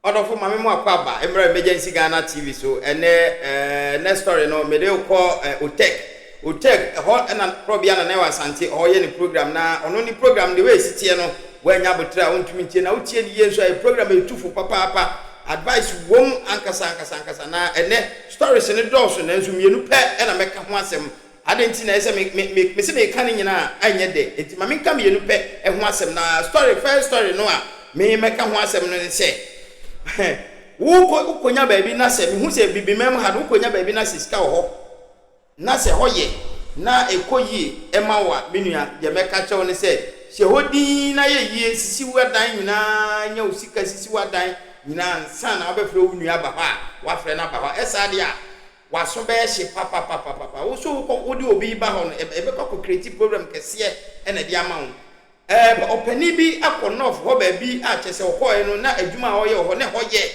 Odofo mame mu akwaba emergency Ghana TV so next story no me dey call Utek ho na probia na wa Asante ho ye ni program na ono ni program the way sitie no wanya botra ontumi tie na utie di yenso e program etufu papa advice wom ankasa na stories ne dose na nso mienu pe na meka ho asem adenti na ese me se me ka ni nyina anye de enti mame nka mienu pe ho asem na first story no a me meka ho asem no se ukonya baby na se mi hu se bibi mem ha ukonya baby na se sika ho na se hoye na ekoyi emawa menua ye meka chewo ne se she hodi na ye yie sisi wadan nyina nya usika sisi wadan nyina nsa na obefre onua ba ha wa fre na ba ha esa dia wa so be she papa wo so ko odi obi ba ho no ebe ko creative program kese e na dia ma ho opani bi akonof ho ba bi a chese okoye no na adwuma hoye ho ne hoye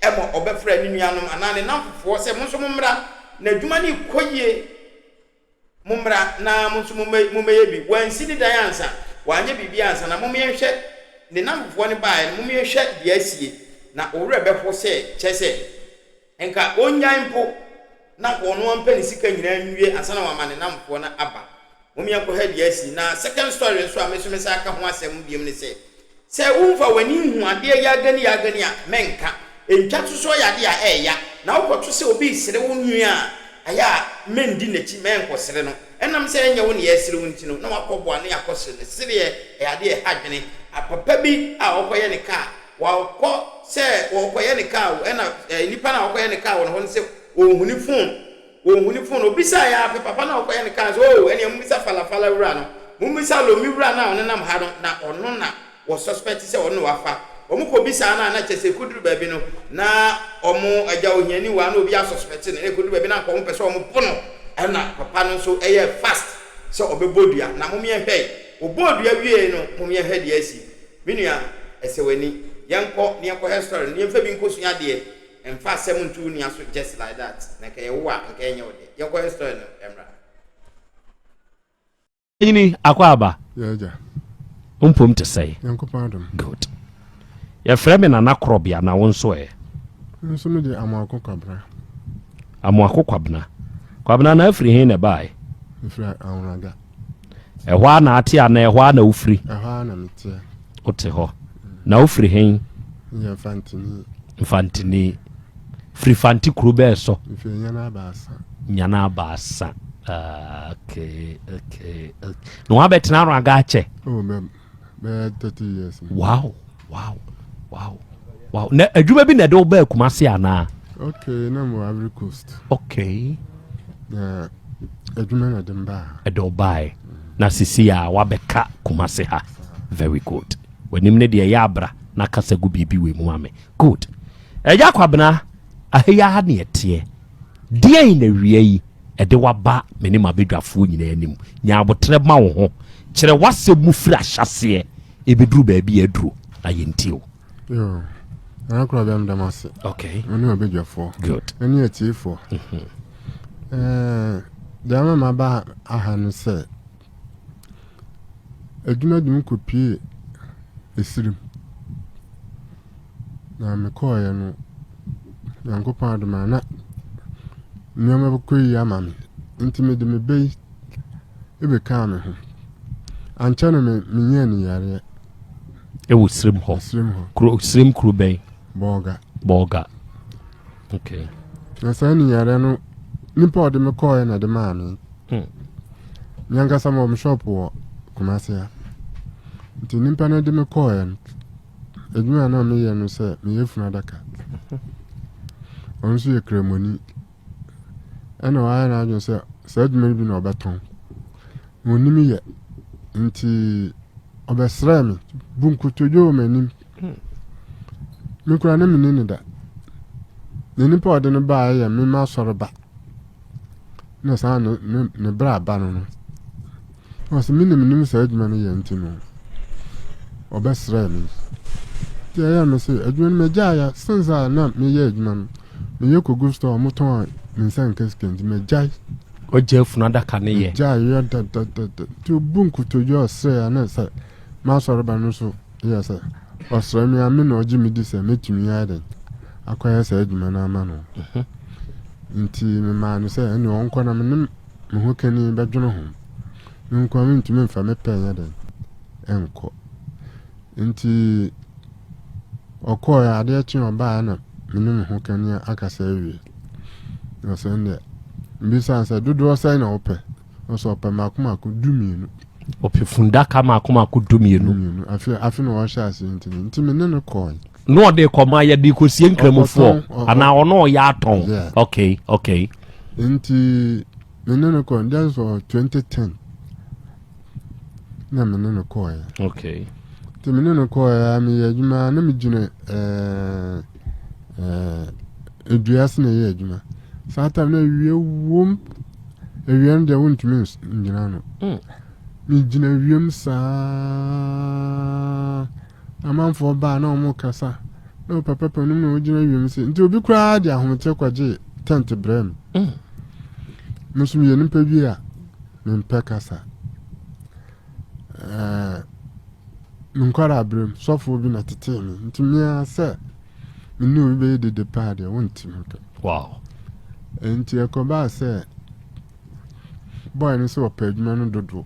emo obefra ni nuanom anane na fofo se mo so momra na adwuma ni koye momra na mo so momeye bi wansi ni dan ansa wanye bibi ansa na momyehwe ne na fofo ne bae momyehwe de asie na owre befo se chese enka onyanpo na kono ampani sika nyina nwie ansa na wamane na mfo na aba Mumia ko head asi na second story so amesume sa aka ho asem biem ne se umfa wani hu ade ya gani a menka entwa to so ya de a eya na wokoto se obi sire wo nua aya mendi nachi menko sire no enam se enya wo ne yesire wo ntino na wakobo ane yakosire ne sire ya de hadwene apapa bi a okoye ne ka wakọ se wokoye ne ka ena nipa na wokoye ne ka wo no se ohuni phone obisa ya papa na okoye ne kan so ene mumisa falafala wura no mumisa lomi wura na ono nam ha no na ono na wo suspect se ono wafa omuko bisa na chese kuduru ba bi no na omo agya ohiani wa na obi a suspect ne kuduru ba bi na ko mo pese omo pono na papa no so eye fast se obebodua na mumye hwei obodua wie no mumye hwedi asi binua esewani yanko ne yanko history ne mfa bi nkosunya de emfa asem ntu ni aso just like that na ka yewa nka enye ode yanko history no emra ini akwaba yeah umpom te say yanko pardon good ya frame na nakrobia na wonso nso me de amako kwabna na afri he na bai afri awunaga ehwa na ate ana ehwa na ufri ehwa na metie ote ho na ufri he ya fantini free fanti krube so nyana abasa okay no abetna ro aga che oh be 30 years wow na adwuma bi na de oba Kumasi ana okay na mo Ivory Coast okay na adwuma na de mba edobai na sisi ya wabeka Kumasi ha very good wenim ne de ya abra na kasa gu bibi we mu ame good eja kwabena aheya ha ne etie die na wie yi ede waba meni mabedwafo nyina anim nya abotre ma wo ho kire wase mu firi ahyase ebeduru ba bi aduro na yentio yo na kura bem damase okay oni obedwafo good eni etiefo dama maba ahanu se adwuma dum kopie esirim na me koye no yanko padoma na nyama koyi amami ntime de me bei ebe ka me ho ancha no me nyani yare e wo srim ho srim kru bei boga okay na sani yare no nipa de me koye na de mami nyanga samo me shop wo Kumasi ya nti nipa na de me koye edwuma na me ye no se me yefuna daka onso ye kremoni ana wa na ajo se adwuma bi na obeton monimi ye nti obesra mi bunkutojo manim me kura na menene da ne nipa ode no ba ye me ma soro ba na sa no ne bra ba no was minimum se adwuma no ye nti no obesra mi ya me se adwuma me jaya senza na me ye adwuma no me ye ko gusto amoton minsan keskendi me jai oje funa daka ne ye jai ya da to bunku to jo se ana se ma soro ba no so ya se Osra me ame na oji me di se metumi ade. Akwaya se adwuma na ama no. Nti me ma no se ene onko na me ho kani be dwono ho. Nko me ntumi mfa me penya de. Enko. Nti okọ ya ade chi oba na me ho kani akasa awie. No se nde mbisa se dodo sai na ope. Oso ope makomako dumienu. Ope fundaka makomako dumienu. Afi no washa ase nti me ne ko. No de koma ya di kosie nkramofo ana ono ya aton. Okay. Nti me ne ko that's for 2010. Na me ne ko ya. Okay. Nti me ne ko ya me adwuma na me gine eduas na ye adwuma. Sata na wie wom ewian de wontumi ngina no. Mi gina wiem sa amanfo ba na omo kasa no papa no me gina wiem se nti obi kura de ahomte kwaje tent brem musum ye nimpa bi a me mpa kasa nkwara brem sofo bi na tete mi nti mi asa mi no be de pa de wontimi. Wow. Nti ekoba se boy ni so peduma no dodo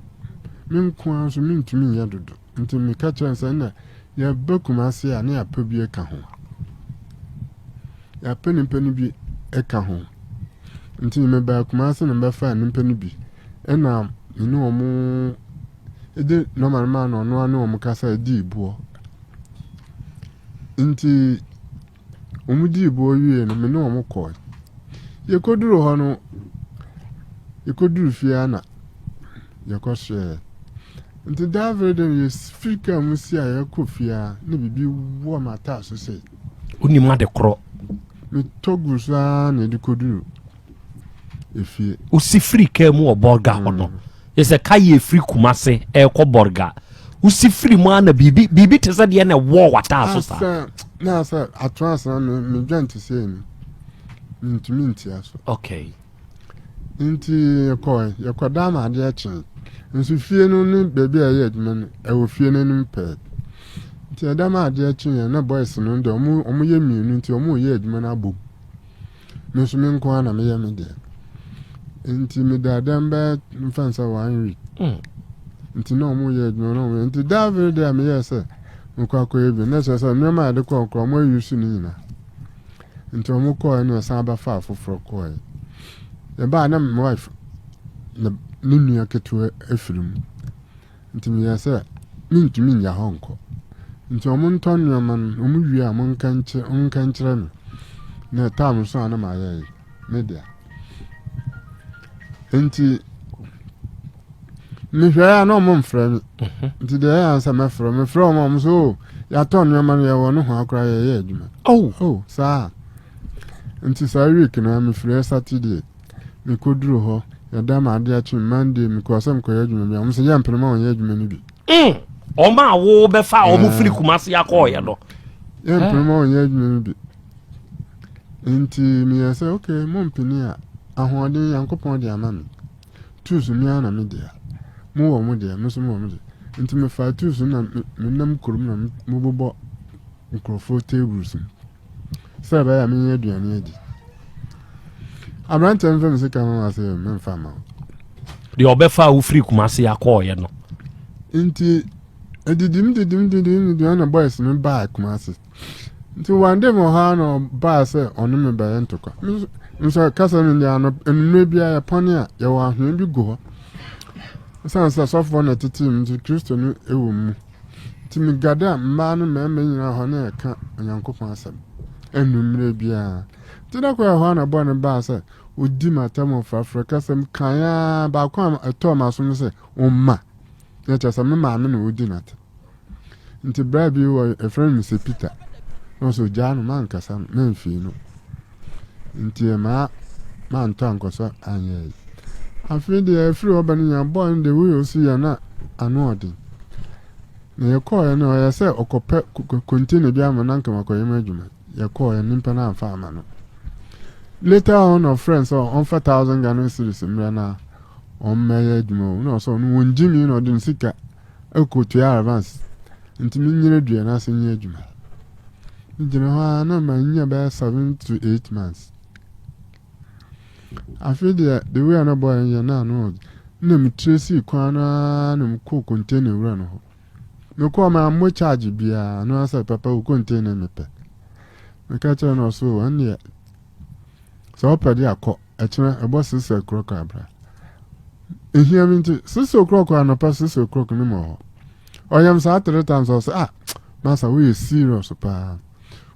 min kwa so min tumi ya dodo nti mi ka chance na ya bakuma se a na ya pabi e ka ho ya pani bi e ka ho nti me ba kuma se na ba fa ni pani bi e na ni omo ede normal man no anu omo kasa edi ibuo nti omo di ibuo wie no me no omo ko ye koduru ho no yekoduru fia na yakoshe nti David yes fika musia yakofia ne bibi wo mata so se oni ma de kro me togu sa na de koduru efie o si frika mu oborga hono yese kaye free kumase e ko borga o si free mu na bibi tese de na wo wata so sa na sa atras na me dwante se ni ntumi ntia so. Okay. Nti yakoda ma ade achi nso fie no ni bebi aye adwuma no e wo fie no nim pe nti adam ade achi na boys no ndo omo ye mienu nti omo ye adwuma na abom nso me nko na me ye me de nti me da adam ba mfansa 1 week nti na omo ye adwuma no nti David de me ye se nko akoye bi na se me ma ade ko omo yusu ni na nti omo ko na sa ba fa afoforo ko ya ba na my wife na nunu ketu efirim nti me ya se mintumi nya honko nti omo nton nyaman omo wi a mon kanchire no na tam so ana ma ya media nti me hwa na omo mfrɛ nti de ya ansa me frɛ omo so ya ton nyaman ya wo no ho akra ya adwuma sa nti sa week na me frɛ Saturday me koduro ho ya dama ade achi Monday me ko asem ko yadwuma bia mse ya mpema on yadwuma ni bi o ma wo be fa o mu free kumase yakọ ye do ya mpema on yadwuma ni bi nti me ya say okay mo mpini a ahoɔden yankopɔn de ama me tusu mi ana me dia mo wo mo dia mo so mo mo nti me fa tusu na me nam kurum na mo bobɔ nkrofo tables sɛ ba ya me aduane adi Abrante mfem se kama ase memfa ma. De obefa wo free kumase yakọ ye no. Nti edidim de na boys no ba kumase. Nti one day mo ha no ba se onu me ba entokwa. Nso kasa mi dia no enu bia ya pone a ye wa hwe bi go. Sansa sofo na titim nti Kristo no ewo mu. Nti mi gada mma no me nyina ho na eka Onyankopɔn asem. Enu mre bia tina kwa hwana bwana ba se odi matamo fra Africa sem kanya ba kwa ato maso se umma ya cha sam ma me no odi nat nti bra bi wo a friend Mr Peter no so janu man kasa men fi no nti ma nto ankoso anye afi de afri obani ya boy de we osi ya na anu odi na ye ko ya no ya se okope continue bi amana nka makoyema adwuma ye ko ya nimpa na amfa amano. Later on, our friends on 4,000 Ghana cedis na on my admo. No, so no Jimmy no didn't seek a to advance. nti me nyina dua na se nyɛ adwuma ngyina hɔ na ma nya bɛ 7 to 8 months afei de the way na boy nya na no na me tracy kwana na me ko container wura no ho me ko ma mo charge bia no asa papa wo container me pe me ka cha no so an ye so padi akọ echira ebo 6 o'clock abra ehia mi nti 6 o'clock na pa 6 o'clock ni mo oyam sa 3 times so masa we serious pa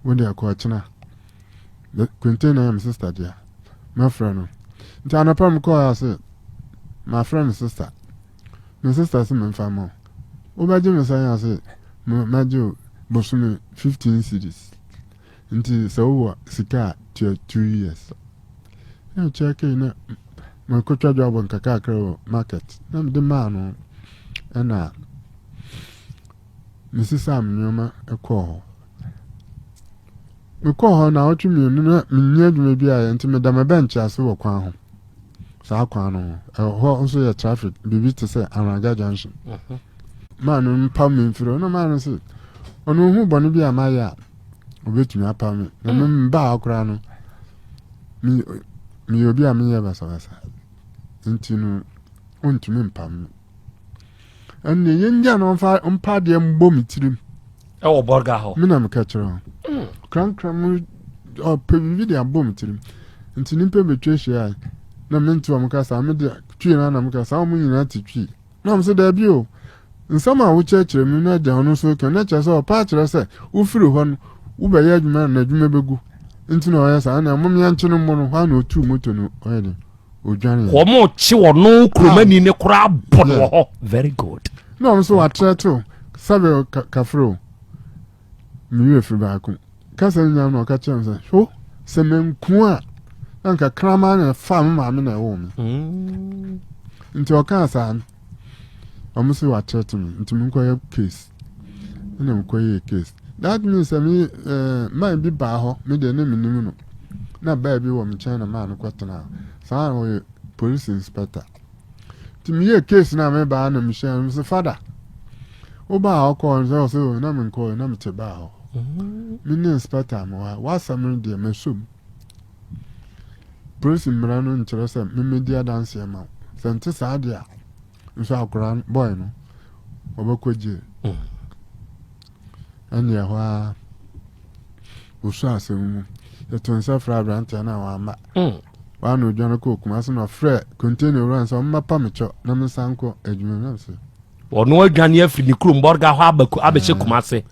when they akọ echina the container am sister dia my friend nti anapa m call say my friend sister my sister say me famo obaje me say say majo bosume 15 cedis nti so sika 2 years you check in my coach job on kakakro market na the man na Mrs. Sam nyoma ekọ me call na otu mi na minye dwuma bia nti me da me bench ase wo kwan ho saa kwan no ho nso ya traffic bibi to say Araga junction man mpa me mfiro no man say onu hu bonu bia ma ya obetumi apa me na me ba akora no mi obi a me ya basa nti no ontumi mpa me enne yenja no mpa de mbom tirim e wo borga ho me na me ka kire kran o pebi de abom tirim nti nimpe betwe hia na me nti o mka sa me de twi na mka sa mo nyina ti twi na me se da bi o nsama wo chekire me na da no so ke na che so pa kire se wo firi ho no wo be ya adwuma na adwuma begu nti na o ya sa na mo me yanche no mo no ha na otu moto no o ye de odwane ko mo chi wo no kromani ne kura bono ho very good no me so wa treto sabe kafro mi we firi ba ko kasa nya no ka chem se ho se menku a anka krama na fa ma me na wo me nti o ka sa amusi wa treto me nti me ko ye case na me ko ye case that means me man bi ba ho me de na minim no na ba bi wo me China man ko tena sa wo police inspector ti me ye case na me ba na me shan me se father o ba ho ko so na me ko na me te ba ho mini inspector mo wa samir de mesum police mrano nkyere se media dance ma sente sa dia nso akora boy no obakoje ani ya wa usu asemu eto nsa fra brant na wa ma wa no dwana ko kuma so no frɛ container run so mapa mecho na mensanko adwuma na se ono adwane afiri ni krom borga ho abaku abehye kuma se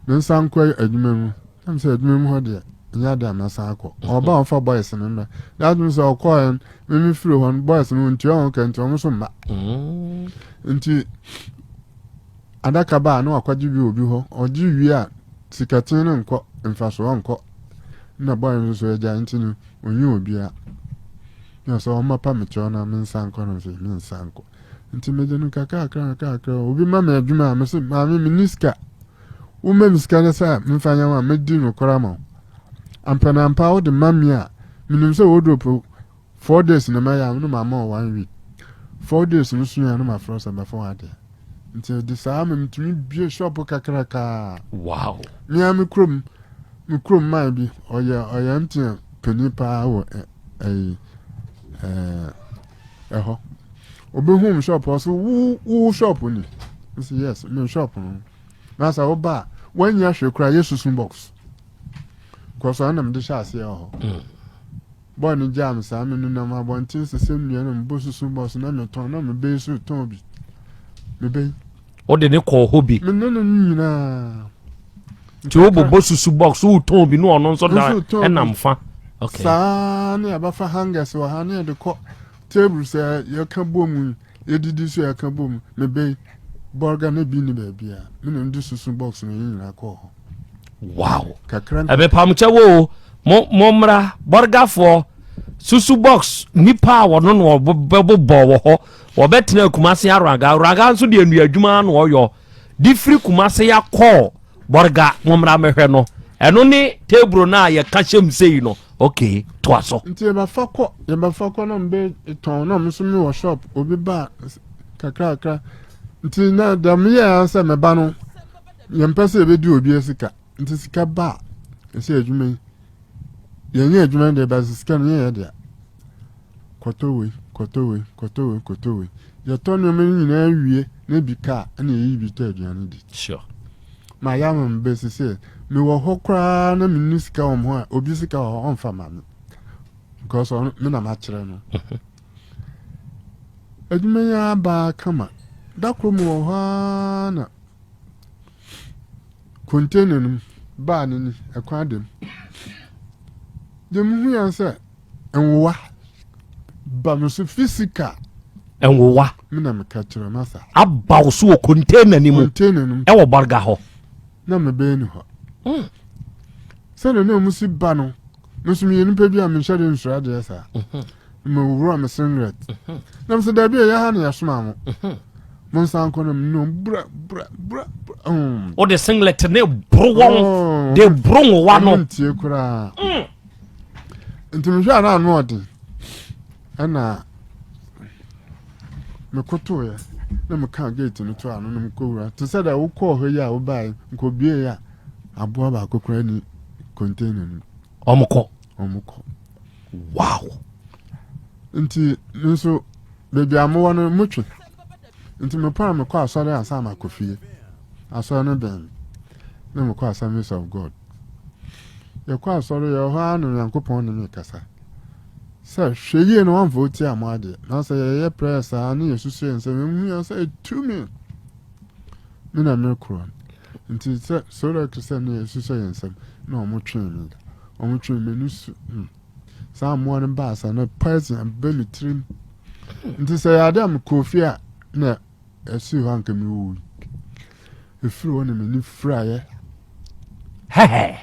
mensanko adwuma mu am se adwuma mu ho de nya da mensanko oba on fa boys no na that means o call me free one boys no nti on kan to so ma nti adaka ba na akwaji bi obi ho oji wi a sikatin no nko mfaso nko na boy so eja nti no onyi obi a ya so mapa mecho na mensanko no se mensanko nti me de no kaka obi ma me adwuma me se ma me miniska uma miska na sa mfanya wa medi no korama ampana ampa wo de mamia minim se wodropo 4 days na ma ya no mama 1 week 4 days no suya no ma frosa ba fo ade nti de sa ma mtumi bie shop kakraka wow mi am krom ma bi oya ntia penipa wo eho obi home shop also wo shop ni yes me shop no masa oba wanya hwekura yesusun box koso anam de shase ya ho boy ni jam sa me nuna ma bontin sesem nua na mbo susun box na me ton na me be su ton bi me be o de ne ko hobi me nuna nyina ti o bo susu box o ton bi no ono nso da enamfa okay sa na ba fa hangers wa ha na de ko table say ya ka bom edidi so ya ka bom me be burger na bi ni ba bia me no ndi susu box no nyina ko wow kakran ebe pamche wo mo mra burger for susu box nipa wono no bebo wo ho wo betena kumase araga nso de anu adwuma no oyo di free kumase ya call burger mo mra mehwe no eno ni table na ye ka hyem sei no okay to aso nti e ba fa ko no mbe ton no mso mi wo shop obi ba kakra nti na da me ya ansa me ba no Yampese be do obi sika. Nti sika ba. Ese adwuma. Yenye adwuma de ba sika no ye de. Kotowe. Ya tonu me nyina awie na bi ka na yi bi ta aduane di. Sure. Ma ya mo mbese se me wo hokra na me sika wo ho a obi sika wo on fa ma me. Because me na ma kire no. Adwuma ya ba kama. Da kro mu wo ha na container no ba ni ekwa dem. Dem hu ya se enwa ba no so physical enwowa mina me ka kire masa abaw so container ni mu e wo barga ho na me be ni ho se no mu si ba no no so mi nipa bi a me shade nsura de sa me wura me singlet na me se da bi ya ha na ya soma mo mon san ko no bra o de singlet ne bro won de bro wa no ntie kura nti hwa na no odi ana me koto ya na me ka gate no to ano na me kowura to say that wo call ho ya wo bai nko bie ya aboa ba kokora ni container no omko wow nti nso baby amowa no mutwe nti me pa me kwa asore asa ma kofie asore no ben na me kwa Assemblies of God ya kwa asore ya ho anu yankopon ne me kasa sir hweye no wan vote amade na say ye prayer sa na yesusu ensem mu ya say to me na me kro nti so la Christian na yesusu ensem na omotwe me nusu sa mo an ba sa na person belu trim nti say adam kofi a na esi ho anka me wo efiri wona me ni fraye he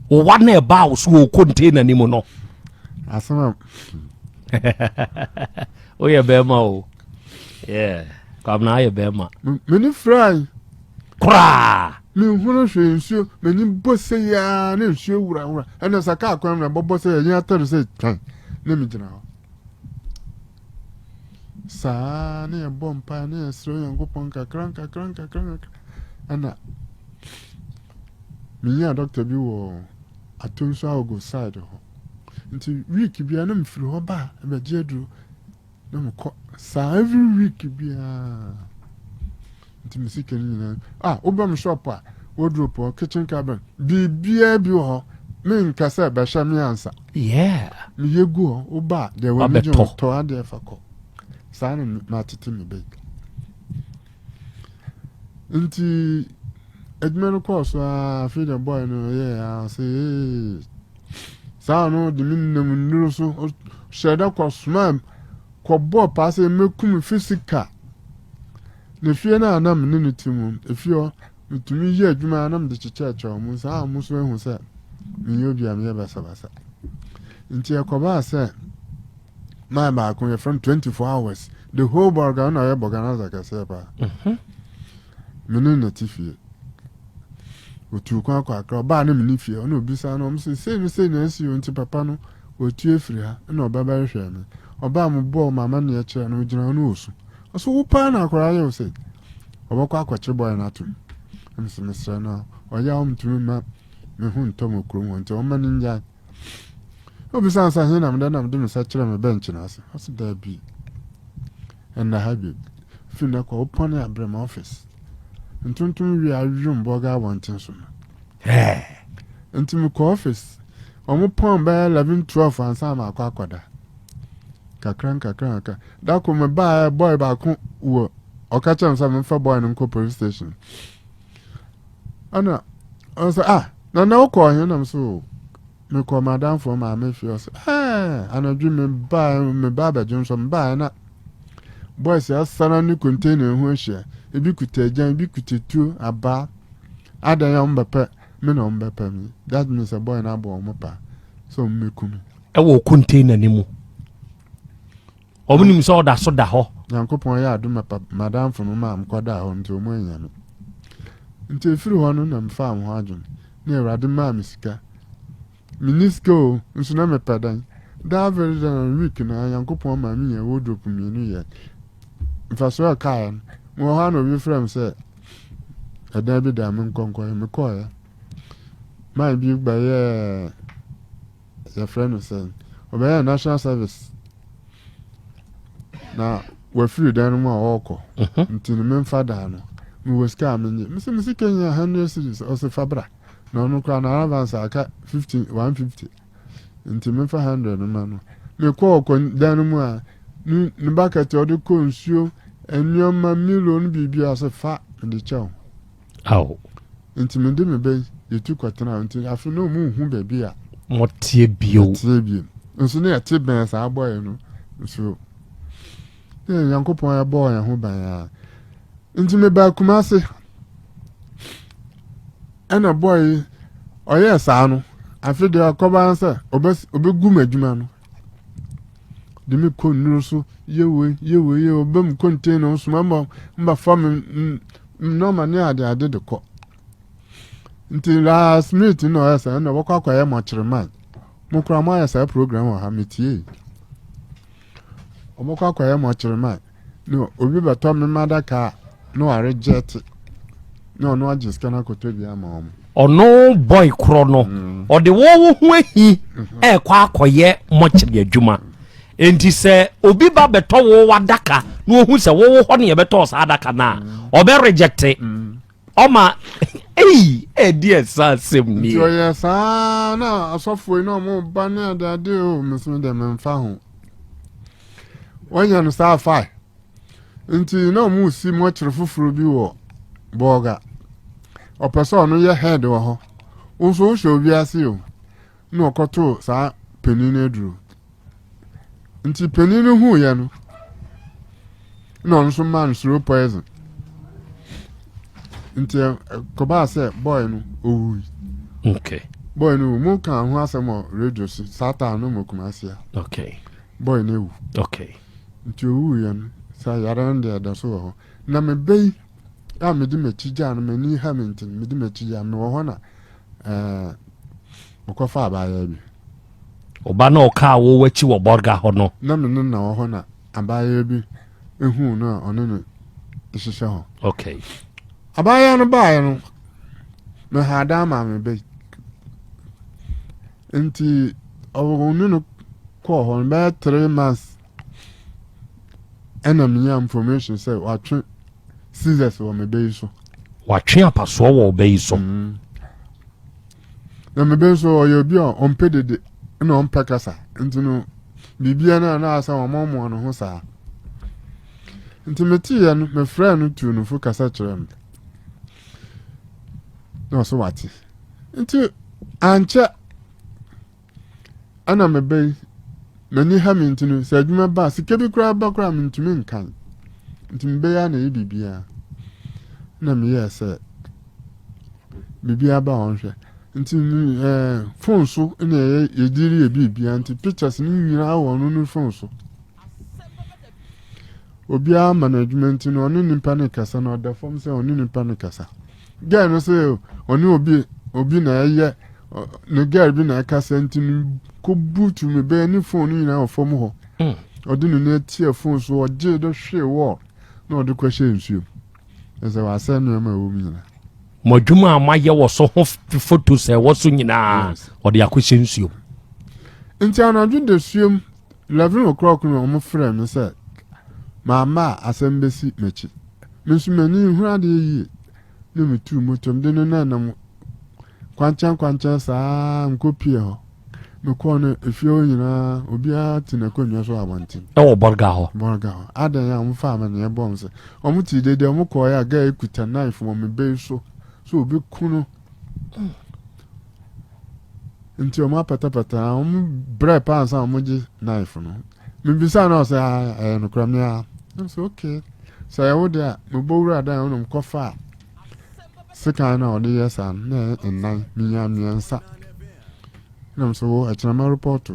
o wa na ba wo so container ni mu no asama oye bema o yeah kam na aye bema me ni fry kra me hunu hwe nsuo me ni bose ya na nsuo wura ena saka akwan na bobose ya nya tare se twan na mi gina ho sa na ya bompa na ya sro yankopon kakran ana mi ya doctor bi wo atonso ago side ho nti week bia na mfiri ho ba be jedru na mko sa every week bia nti musike ni na obam shop a wardrobe or kitchen cabinet bia bi ho me nkasa ba sha me ansa yeah me yegu ho oba de we me jo to ade fako sa na ma tete me be nti edmeno course feed the boy no yeah say no de minnem nuru so sheda kwa smam kwa bo pass mekum physical ne fie na anam ne ne timu efio mitumi ye adwuma anam de chichecha mu sa mu so ehu se mi obi am ye basa nti yakoba se my ba ko from 24 hours the whole burger na ye organizer ka se ba minu na tifie otu kwa akra ba na mini fie ona obisa na omse na esi onti papa no otu efiri ha na obaba hwe me oba mo bo mama na ye kire na ogina na osu so wo pa na akra ye ose obakwa akwache boy na atum amse mesra na oya omtumi ma me hu ntom okrom wonte o mani nja obisa sa he na mda na mde sa kire me bench na ase aso da bi na habib fina kwa open ya brem office ntuntun wi awum boga wantin so ntum ko office omo pon ba 11 12 ansa ma akwada kakran da ko me ba boy ba ko wo okacha nsa me fa boy no police station ana onsa na uko he na so me ko madam for ma me fi so ana dwu me ba ba junso me ba na boys ya sana ni container ho hia ebi kutajan ebi kutetu aba adan ya mbepe me na mbepe mi that means a boy na abo mo pa so mmekumi e wo container ni mu omunim so da ho yankopon ya adu madam from ma am kwada ho nti omo anyame nti efiri ho no na mfa am ho adwon na erade ma misika minisko nso na mepadan da very week na yankopon ma mi ye wardrobe mi nu ye mfa so ka mo ha no bi frem say ada bi da me nkonko me call ya my bi ba ye your friend say obey national service na we free dan mu a oko ntini me fada no me was ka me se Kenya 100 cedis o se fabra no no kwa na avance aka 150 ntini me 100 no no me call dan mu a ni bucket o de ko nsuo enyoma million bibia se fa de chow aw ntini de me be yetu kwatena ntini afi no mu hu ba bia motie bio nso ne ate ben sa boy no so yankopon ya boy ya ho ban ya ntimi ba kumase ana boy oye sa no afi de akoba ansa obegu madwuma no de me ko nuru so yewe obem container so mba fam no mane ade de ko nti la smith no esa na bokwa ya mochreman mukra ma ya sa program wa ha metie omokwa ya mochreman no obi bato me madaka no are jet no ajiska na kotobi ama ono boy kro no o de wo hu ahi kwa akoye mochre adwuma enti se obi ba beto wo wadaka no hu se wo ho ne ye beto sa adaka na obe reject oma dear sasem ni yo yes na asofo ina mo ba ne adade o mesum de memfa ho wanya no sa fa nti na mu si mo kire fufuru bi wo boga opeso no ye head wo ho unso hwe obi ase o na okoto sa penini eduru nti penini hu ye no na nso man suro poison nti koba se boy no owu okay boy no mu kan ho asemo radio si satan no mo kumasia okay boy no ewu okay nti owu ye no sa yaran de da so ho na me bei a me di mechija no mani ha mentin me di mechija me wo ho na okofa abaya bi oba na oka wo wachi wo borga ho no na me no na wo ho na abaya bi ehu no ono no ihihye ho okay abaya no bae no me hada ma me be nti awonu no ko ho be 3 months enam ya information say watwe scissors wo me be so watwe apaso wo be so na me be so oyo bi on pedede na on pekasa nti no bibia na asa wo momo no ho sa nti meti ya no me friend no tu no fu kasa kire me no so wati nti ancha ana mebe nani ha minti no se adwuma ba sike bi kura ba kura mintumi nkan nti mbe ya na bibia na me ya se bibia ba onhwe nti phone so na yediri e bibia nti pictures ni nyina awon no phone so obia management no oni nimpa ne kasa na oda form se oni nimpa ne kasa guy no say oni obi na ye no guy bi na kasa nti ko boot me be ni phone ni na form ho odi no na tie phone so oje do hwe wo na odi kwahye nsuo ese wa asa no ma wo mi na modwuma amaye wo so ho photos e wo so nyina odi akwahye nsuo nti anadwo de suom 11 o'clock no mo frɛ me say mama asembesi mechi mensumani hura de yi no metu motom de no na nam kwanchan saa nkopie ho me ko no efio nyina obi a tina konwa so abantin e wo borga ho adan ya mo fa ma ne bom se omo ti de omo ko ya ga ekuta knife mo me be so obi kunu nti omo patapata omo bre pa ansa omo ji knife no me bisa na o se no kramia so okay so I would no bowra down on kofa sika na odi yesa na ennan miyansa nam so a chama report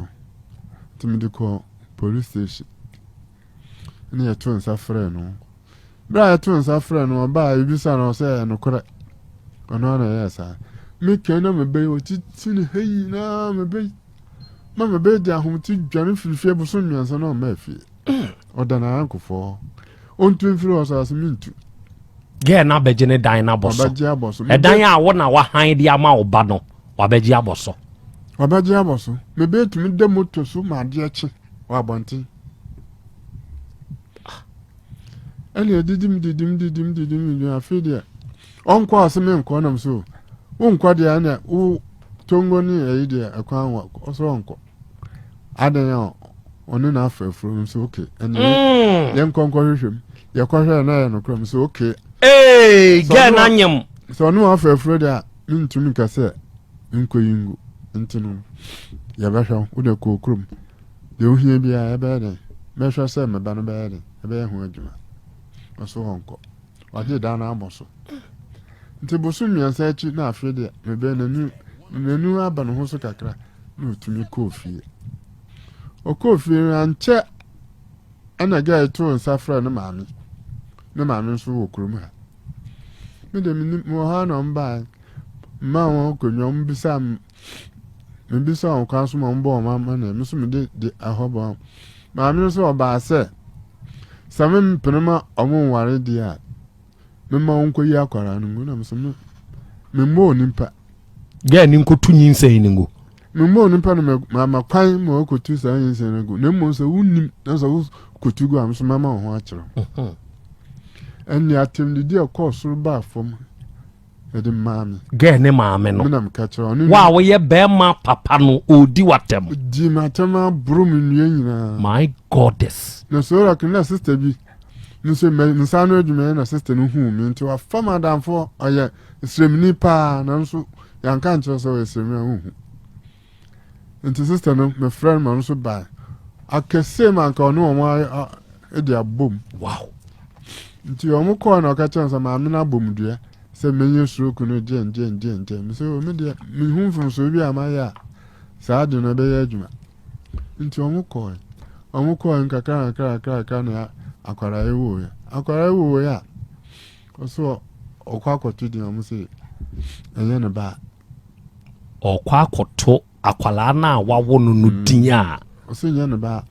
to me ko police station ni ya tun sa frɛ no bra ya tun sa frɛ no ba ibisa na o se no kora ono na yesa me kena me be o titi ni heyi na me be ma me be dia hom ti dwane firifie bo so nyansa na o ma afie odana ankofo on tu mfiri oso asmintu Get na begene dan na boso. E dan ya wo na wa han dia ma oba no. Wa beji aboso. Wa beji aboso. Me be tumi de moto so ma de echi wa bontin. Ele didim afide. Onko aseme nko nam so. Wo nko de na wo tongo ni eyi de akwan wa oso onko. Adan ya onu na afrefro so okay. Ene yem konko hwehwem. Ye kwahwe na ye no krom so okay. Get na nyem. So no afrefro de a ntumi kase nkoyingu ntinu. Ya bahwa wo de kokrom. De ohia bia e be de. Me hwa se me ba no be de. E be hu adwuma. Oso honko. Wade da na aboso. Nti bosu miansa echi na afrede me be nanu aba no ho so kakra na otumi kofi. O kofi anche ana ga eto nsafra na maami. Na maami so wo kurom ha. Me de mo ha no mba ma won konyo mbisa mbisa on kan so mo mbo ma na me so me de ahobo. Maami so oba se Samem penema omo ware dia. Mema onko yi akwara no na mso memmo nimpa. Ge ni nko tunyin sei ningo. Memmo nimpa no ma kwan ma okotu sa yin sei ningo. Nemmo so unnim na so kotu go amso mama ho akere. Eni atem di akosoro ba fom. Ede maami. Ge ne maami no. Menam ka kere onu. Wa wo ye be ma papa no odi watem. Di matema brum nwie nyina. My goddess. Na so ra kana sister bi. Nso nsa no adwuma na sister no hu mi nti wa fama danfo oye sremni pa na nso yanka nche so sremni hu. Nti sister no me friend man so ba. Akese man ka ono omo edi abom. Wow. Nti omo ko na ka chansa ma me na bom dua se menye stroke no je. Me se o me de me hu fun so bi amaya. Sa de no be ya adwuma. Nti omo ko nkaka na akwara ewo ya oso okwa akoto di am say enye ne ba okwa akoto akwala na wawo no din a oso enye ne ba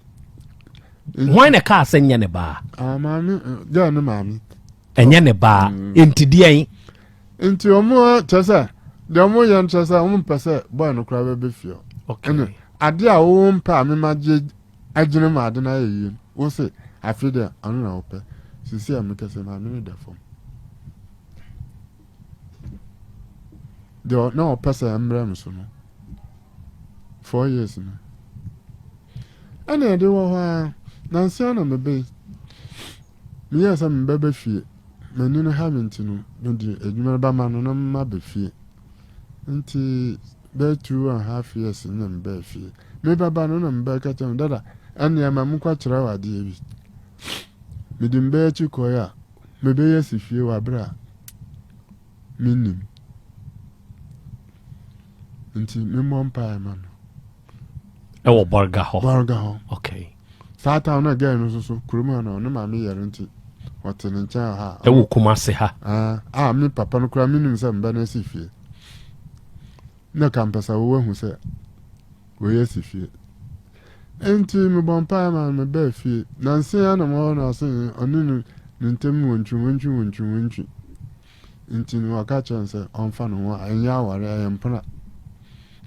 why na ka se enye ne ba maami ja ne maami enye ne ba entidian enti omo chasa de omo yan chasa omo pese boy no kra be fio okay ade a wo mpa me maje agene ma ade na yeyi wo se afide anu na ope sisi amikase ma me da fom de na opesa emre mso no 4 years no ana de wo ha na nsia na mebe me yesa mbebe fie menu no ha mentinu no di edwuma ba ma no na ma be fie nti be 2.5 years na mbe fie me baba no na mbe ka chem dada anya ma mkwa kira wa de bi midimbe chiko ya mebe yesi fie wa bra minim nti memo mpa ma no ewo borga ho okay sata na ga no so kuruma na no ma me yere nti watene ncha ha ewo kumase ha mi papa no kura minim se mba na si fie na kampasa wo hu se wo yesi fie enti me bompa ma me ba fie na nse ya na mo na so onu ntem wontwu enti no aka chance onfa no ho anya aware ayempra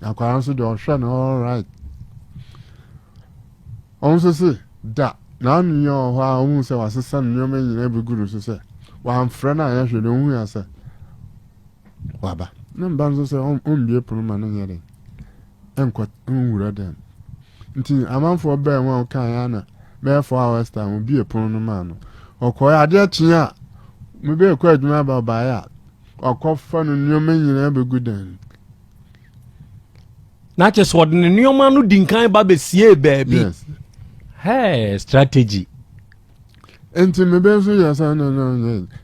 akwara so de ohwe na all right onso se da na anu yo ho a hu se wasesa no me nyina beguru so se wa amfra na ya hwe no hu ya se waba na mba so se on bie pono ma no nyere enkwa nwura dem nti amanfo ba enwa kan ya na be 4 hours time bie pono no ma no okoya ade chia me be kwa adwuma ba ya okofa no nyoma nyina begudan na che so de nyoma no dinkan ba be sie baabi yes hey strategy enti me be so ya sa no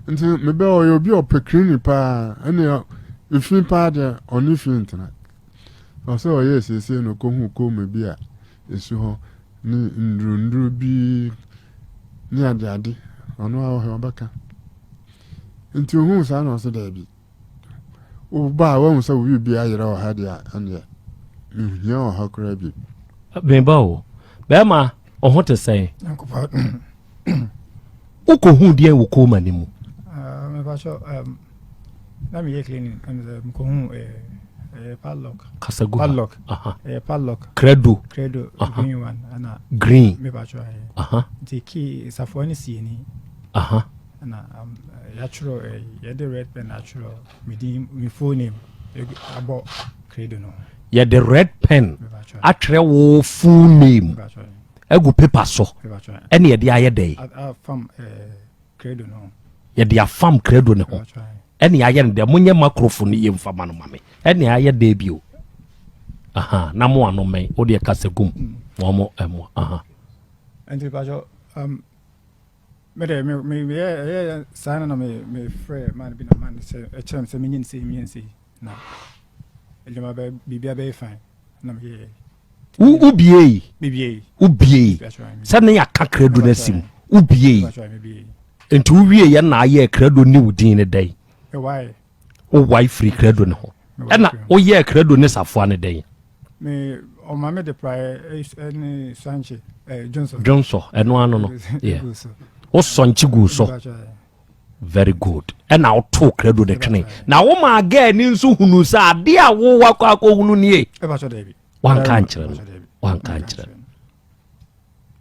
enti me be oyo bi opekrini pa ene ifi pa de oni fi ntena o se o yes ese no ko hu ko me bi a esu ho ni ndru bi ni ade ono a ho baka enti hu sa no so da bi o ba wa hu sa wi bi ayira o ha de ande nya o ha kra bi ben ba o be ma o ho te say uko hu de wo ko manimu me let me cleaning and padlock. Kasagu. Padlock. Padlock. Credo. Green one and green. Me try. The key is a funny scene. And natural the red pen natural me full name about credo no. Yeah, the red pen. Actually, full name. Egu paper so. Any the aye day. From credo no. Yeah, the farm credo no. Any aye the munye microphone ye mfama no mame. Any aye debut. Na mo ano me o de kasegum. Mo emo. And the bajo me sign na me frère man be na man say a chance say me see na. Elima be bibia be fine. Na me ubie. Ubie. Sane ya ka credo na sim. Ubie. Enti uwie ye na aye credo ni wudin ne dai. Why? O why free credo ne ho. Na o ye credo ne safo ne dai. Me o ma me de prior any Sanchez Johnson eno ano no. Yeah. O sonchi gu so. Very good. And now talk credo de twene. Na wo ma ga ni nso hunu sa ade a wo wakọ hunu nie. E ba so David. One country.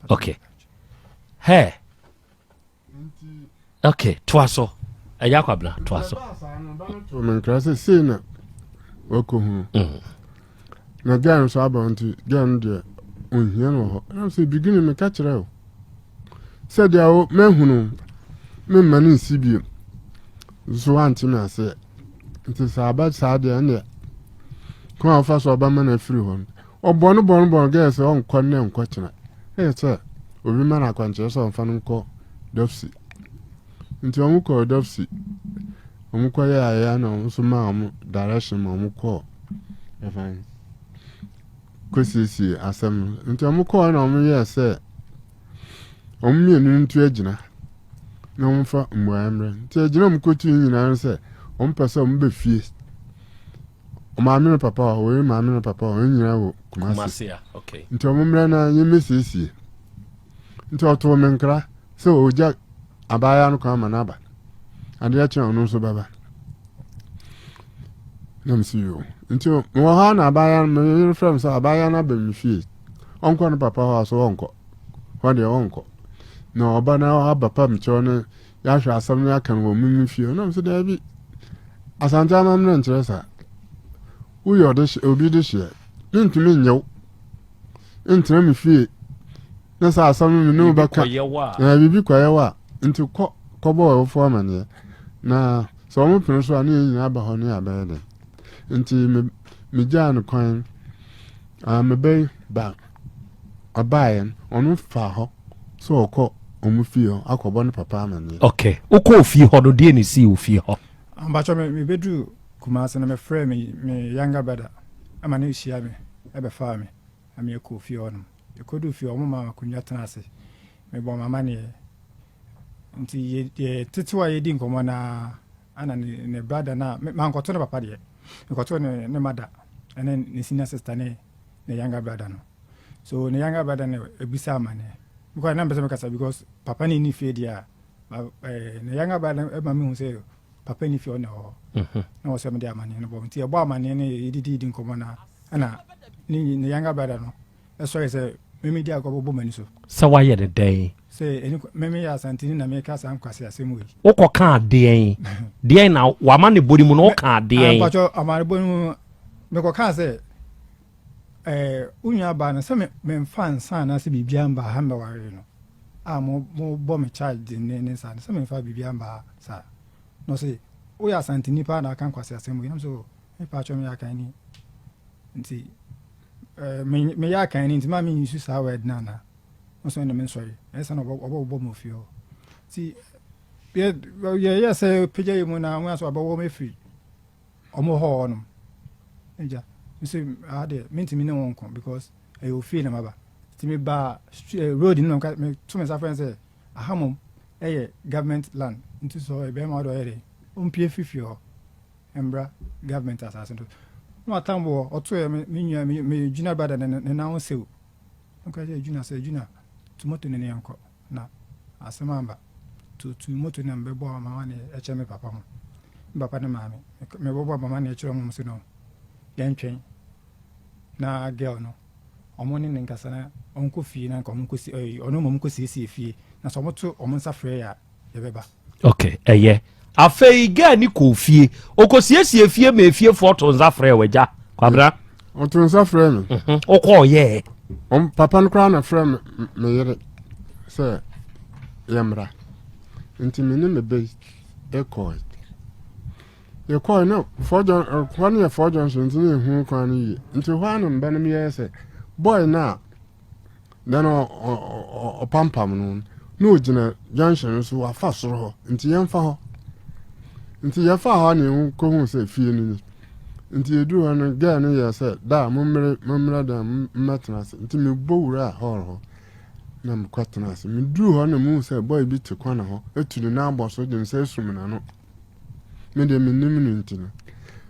Okay. Hey. Okay, twaso. Eya kwabna twaso. To men krase say na wako hu. Na gan so abonti gan de onhia no ho. Na say beginning me ka kire o. Said ya o mehunu me mani sibi. So anti me ase. Nti sa ba sa de na ko afa so ba ma na free ho. Obonu bon get say on kọ ne nkọ kina. Eh say obi ma na kwanche so on fa no nkọ dofsi. Nti omu ko dofsi. Omu ko ya na so ma omu direction omu ko. Fine. Kwesisi asem. Nti omu ko na omu ye say omu mienu ntu agina. Na omu fa mbo amre. Nti agina omu ko tu nyina say omu pese omu be fie. Maame papa o maame papa o nyina wo Kumasi. Okay. Nti omumra na nyemesisi. Nti oto menkra se oja abaya no kwa manaba. Ade ya chen onu so baba. Namsi yo. Nti mo ha na abaya me frem so abaya na ba mi fie. Onko no papa ho so onko. Ho de onko. Na oba na ha papa mi cho ne ya hwa asam ya kan wo mi fie. Namsi da bi asanta na mna ntresa. Uyo de obi de hye. Ntumi nyew. Ntra mi fie. Na sa asam mi no baka. Na bibi kwayewa. Nti kobo ofo amane. Na so mo pin so ani nyina ba ho ne abede. Nti me jan kwan me be ba abayen onu fa ho so okọ omu fie ho akobo ne papa amane. Okay. Ukọ fie ho do de ni si o fie ho. Ambacho me bedru Kumasi na me frère me younger brother amane hia me e be fa me ame ko fie onum e kodu fie omo ma kunwa tena ase me bo mama ne nti ye titiwa ye di nkomo na ana ne brother na ma nkoto ne papa de nkoto ne mother ene ne senior sister ne younger brother no so ne younger brother ne ebisa amane because na mbese me kasa because papa ne ni fie dia ne younger brother e ma me hu say papa ni fie ona ho na wose me dia amane no bo nti e bo amane ne yididi nkomo na ana ni younger brother no so say me dia ko bo mani so sa wa ye the day say eni me ya santini na me ka san kwase asem we ukọ ka de na wa ma ne bodi mu no ka de pacho amane bodi mu me ko ka say unya ba na se me mfa nsan na se bibia mba ha mba ware no mo bo me charge ne sa se me mfa bibia mba sa no say o ya santini pa na kan kwase asem we no so me pacho me ya kan ni nti me ya kan ni nti ma me use sa word na so na me sorry esa no obo mo fio ti ye say peje mu na mo so obo me free omo ho no eja me say ade me nti me ne won kon because e o feel na maba ti me ba road no me to me sa friend say ahamom government land nti so e be ma do ere pie fifio embra government assassin to no atambo oto me junior brother ne na won sew nka je junior say junior tomato ne yanko na asemamba to moto na mbebo mama ne eche me papa mo papa ne maame me bobo mama ne eche mo so no yɛntwɛn na girl no ɔmo ne nkasa na ɔnko fie na nka ɔmo nko si ɔno mo nko si fie na so ɔmo to ɔmo nsa frɛ ya yɛbɛba okay ɛyɛ afei girl ni kɔ fie okosiesie fie ma fie foto nsa frɛ wagya kwabra ɔto nsa frɛ me okɔ yɛ papa no kra na frɛ me yere sɛ yɛmra nti me ne me be ekɔ yɛkɔ no fojo kwan yɛ fojo so nti ne hu kwan no yie nti hɔ ana mba no me yɛ sɛ boy na then o pampam no na ogina junction so afa soro hɔ nti yɛmfa hɔ nti yɛfa hɔ ne hu ko hu sɛ fie no nti edu hɔ no girl no yɛ sɛ da mommra da mmatena se nti me bowura hɔ na mkwatena se me duru hɔ na mu sɛ boy bi te kwana hɔ eturu na abɔ so de sɛ sumina no me de me nim no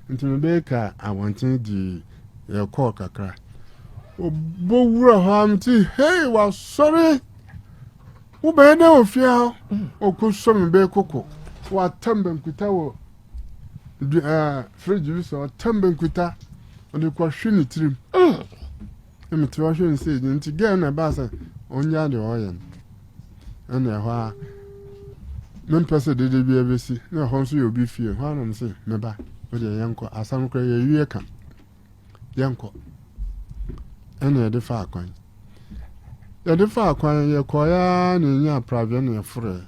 nti me be ka awonten di yɛ kɔ kakra bowura hɔ am ti hey wa sorry wo be na ofia o ko so me be koko wa tamba nkuta wo fridge bi so tamba nkuta o de kwa hwe tirim me ti wa hwe nse nti girl na ba sa onya de oyen ana hɔ men pese de bi ebesi na hɔ nso yɛ obi fie hɔ anam se me ba o de yanko asam kra yɛ wie ka yanko ana de fa akwan yɛ kɔya ne nya private ne frɛ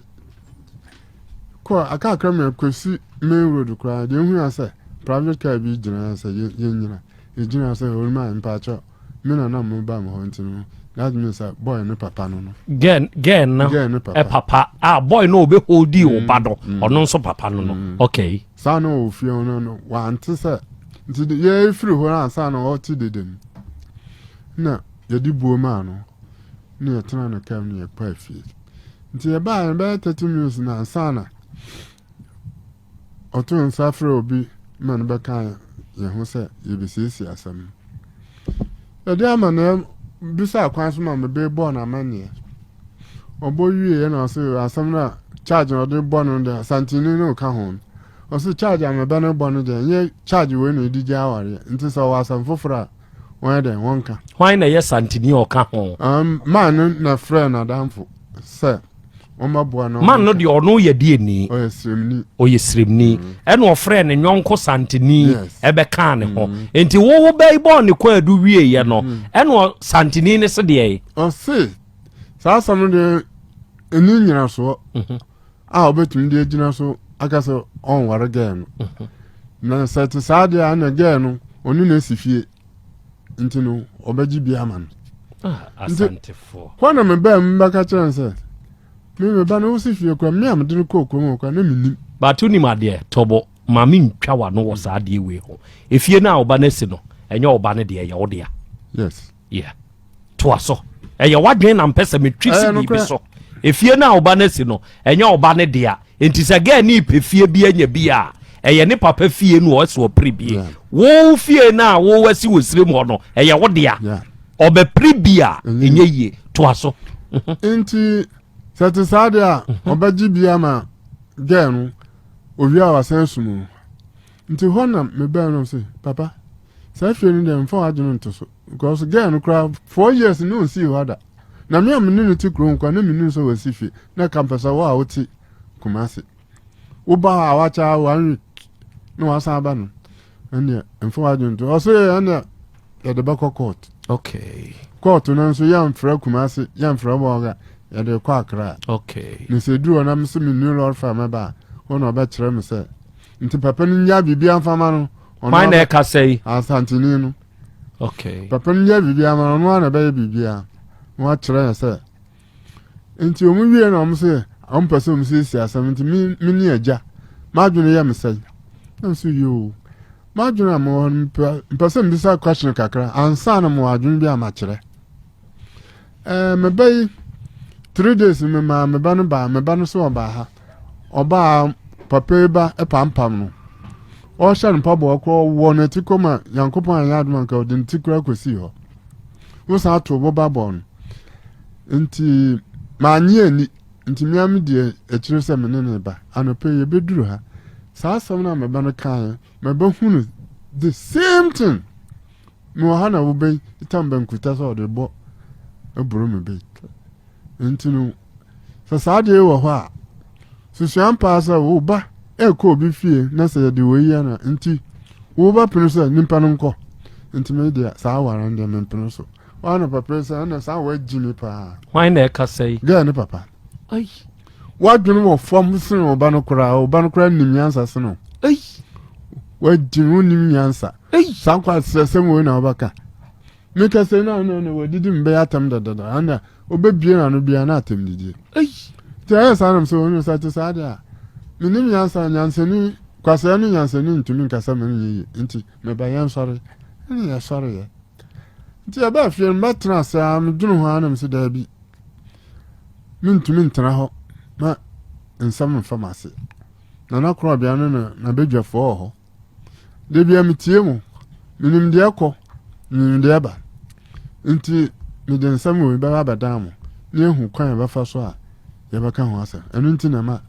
kɔ aka me kosi main road kra de hu asa private car bi gyina sɛ yɛnyina yɛgyina sɛ olma mpacho me na mo ba mo hɔ ntino that means that boy ne papa no gen no papa boy no be hold you bado ono nso papa no okay sa no ofie no wa ante sɛ nti ye free ho na sa no o ti dedem na ye di buo ma no ne yɛtena no kam ne yɛpa fie nti yɛba bɛyɛ 30 minutes na sa na ɔto nsa frɛ obi ma no bɛka yɛ ho sɛ yɛbɛsiesie asɛm yɛde ama na bisa kwan so ma me be bɔ na manie ɔbɔ wie na ɔse asɛm na charge no de bɔ no de santini no ka ho ɔse charge am be no bɔ no de nye charge we no di gya aware nti sɛ wɔ asɛm foforo wɔn de wɔnka hwan na yɛ santini ɔka ho man na frɛ na damfo sɛ ɔma boa no man no de ɔno yɛ die ni ɔyɛ sremni ɛna ɔfrɛ ne nyɔnko santini ɛbɛka ne ho enti wo bɛi bɔ ne kwa adu wie yɛ no ɛna santini ne se deɛ ɔse saa asɛm de eni nyina so a obetumi de gyina so aka sɛ ɔnware gɛɛ no na sɛ te saa de a na gɛɛ no ɔno na si fie nti no ɔbɛgye bi ama no asantefo hɔ na me bɛɛ mbɛka kyerɛ sɛ me ba no si fie kwa me am de ko kwa kwa na menim ba to ni made tobo ma me ntwa wa no wo saa de we ho efie na oba na si no enye oba ne de ye wo de a yes to aso eye wadwen na mpese me twisi bi so efie na oba na si no enye oba ne de a enti se ga ni pe fie bi anya bi a eye ne papa fie no o so prebie wo fie na wo wasi wo sire mu no eye wo de a oba prebie enye ye to aso enti sɛte saa de a ɔbɛgye bia ma gɛɛ no owie a wasan sumu nti hɔ na mebɛɛ no sɛ papa saa fie no dɛ mfa wagye nto so because gɛɛ no koraa 4 years ne ɔnsii hɔ da na me a mene no te kuro nkwa na menim sɛ wasi fie na kampa sɛ wo a wote Kumase woba hɔ a wakyɛ 1 week na wasan aba no ɛneɛ mfa wagye nto ɔsɛ ɛneɛ yɛde bɛkɔ court okay court no nso yɛmfrɛ Kumase yɛmfrɛ bɔga yɛde kɔ akra okay ne sɛ duru na mse me new lord farm ba ona ɔbɛkyerɛ me sɛ nti papa no nya bibia mfama no ɔno na ɛka sɛ asantini no okay papa no nya bibia ma no na bɛyɛ bibia no akyerɛ sɛ nti omu wie na ɔmo sɛ ɔmo pɛ sɛ ɔmo sɛ asɛm nti me ni agya madwene yɛ me sɛ na nso yo madwene mo mpɛ sɛ mbisa question kakra ansa na mo adwene bi amakyerɛ mebɛyi 3 days me ba no so oba papa ba epampam no o sha no pabo ko wo na ti koma yankopon anya aduma nka odin ti kura kosi ho wo sa to bo ba bon nti ma anye ni nti me am de etire se me ne ba anope ye beduru ha saa asam na me ba no kan me ba hunu the same thing me wa na wo be tamba nkuta so de bo eburu me be nti no saa de wo ho a susuan pa sa wo ba ko obi fie na se de wo yi na nti wo ba pinu se nimpa no nko nti me de saa waran de me pinu so wana papa sa na saa wa jini pa why na ka say ga ne papa ai wa dwunu wo fom sin wo ba no kura nim yansa se no ai wa dwunu nim yansa ai saa kwa sesem wo na obaka me ka se na wo didi mbe atam da anda obebie na no bia na atam didi ai ti ayi sa nam so wo sa ti sa da me nim yansa ni kwasa ni yansa ni ntumi nkasa me ni nti me ba yan sori ni ya sori ye nti aba fie mba tra sa me dwunu ho anam se da bi ntumi ntra ho ma nsam mfamase na kro bia no na bedwafo ho de bia metie mu minim de akọ minim de aba nti me de nsam wo ba abadam ne hu kwan ba fa so a ye baka ho asa enu nti na ma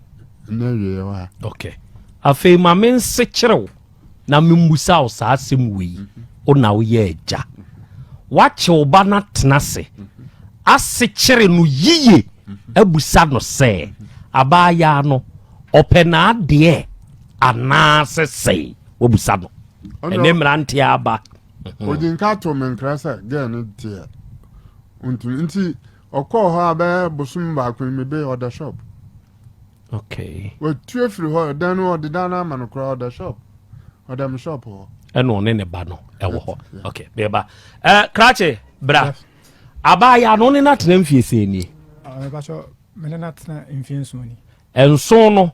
na wie wa okay afei ma men se kyerɛw na membusa wo saa asɛm wei o na wo yɛ agya wakyɛw ba na tena se ase kyere no yiye abusa no sɛ abaya no ɔpɛ na adeɛ anaasɛ sɛ wabusa no ɛne mmerante aba odin ka to men krasa ga ne tie nti okọ ho aba bosum ba akun me be order shop okay we tue free ho dan no order dan na man kra order shop order me shop ho ɛno ne ne ba no ɛwɔ hɔ okay beba krache bra abaya no ne na tena mfiese ni ba cho me na tena mfiese ni enso no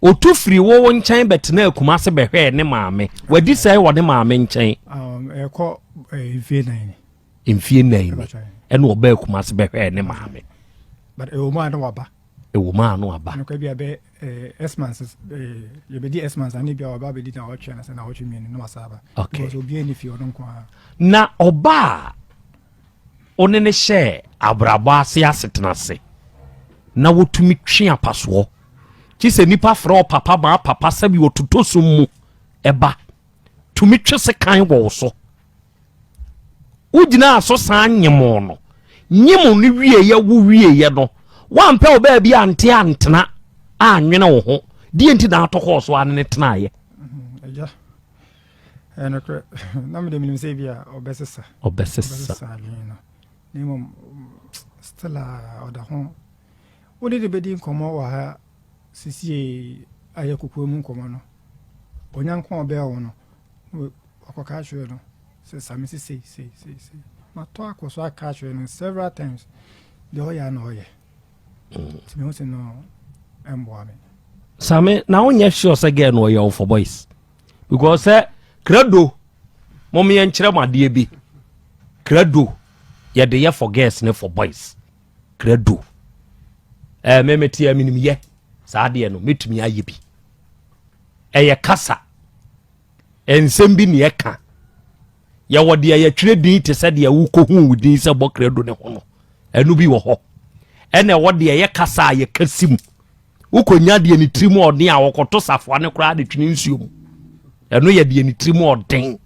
otu firi wo nkyɛn betena akuma se behwɛ ne maame wadi sɛ wɔ ne maame nkyɛn ɛkɔ mfie nan ɛna ɔba akuma se behwɛ ne maame but ɛwoma no waba no ka bia be esmans ye be di esmans ani bia waba be di na wɔtwe na sɛ na wɔtwe mi no masaba okay so bia ni fie ɔno nko na ɔba one ne hyɛ abrabɔ ase asetena se na wotumi twe apasoɔ ki sɛ nipa frɛ papa ma papa sɛ bi ototo so mu ɛba tumi twe se kan wɔ so ugina so san nyemo no nyemo ni wie ye wo wie ye no wampɛ wo ba bi ante antena anwene wo ho die nti na atɔkɔ so ane ne tena ye agya ɛno kra na me de minim sɛ bia obesesa no nemo stella oda ho wodi de bedi nkomo wa ha sisi aye kukuo mu nkomo no onyanko obe wo no akoka hwe no se sami se ma to akoso aka hwe no several times de hoya na hoye me ho se no embo ame sami na onye sure say girl no ye for boys because credo mom ye nkyere made bi credo ye de ye for girls ne for boys credo memeti aminim ye saa de no metumi aye bi eye kasa ensem bi ne eka ye wode ye twere din te se de wo kohu wudin se bo credo ne ho no enu bi wo ho ene wode ye kasa ye kasim ukonya de ni trimu ode a wokoto safo ne kura de twene nsuom enu ye de ni trimu ode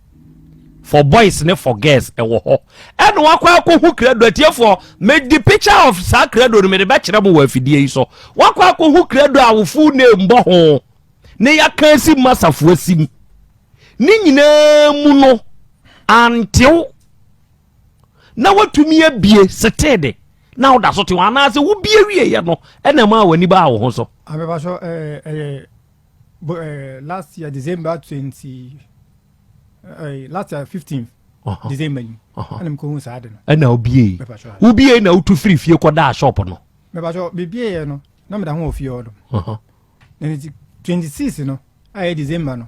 for boys ne for girls e wo ho ene wakwa kohu credo atiefo me the picture of sa credo me de be kire mo wa fidie yi so wakwa kohu credo a wo fu ne mbo ho ne ya kansi masafo asim ni nyina mu no antew na watumi abie setede na oda so te wana se wo bie wie ye no ena ma wani ba wo ho so abeba so last year December 20 last year 15th December ana mko hu saade no ena obie na utu free fie ko da shop no meba so bibie ye no na me da ho ofie odo na 26 no aye December no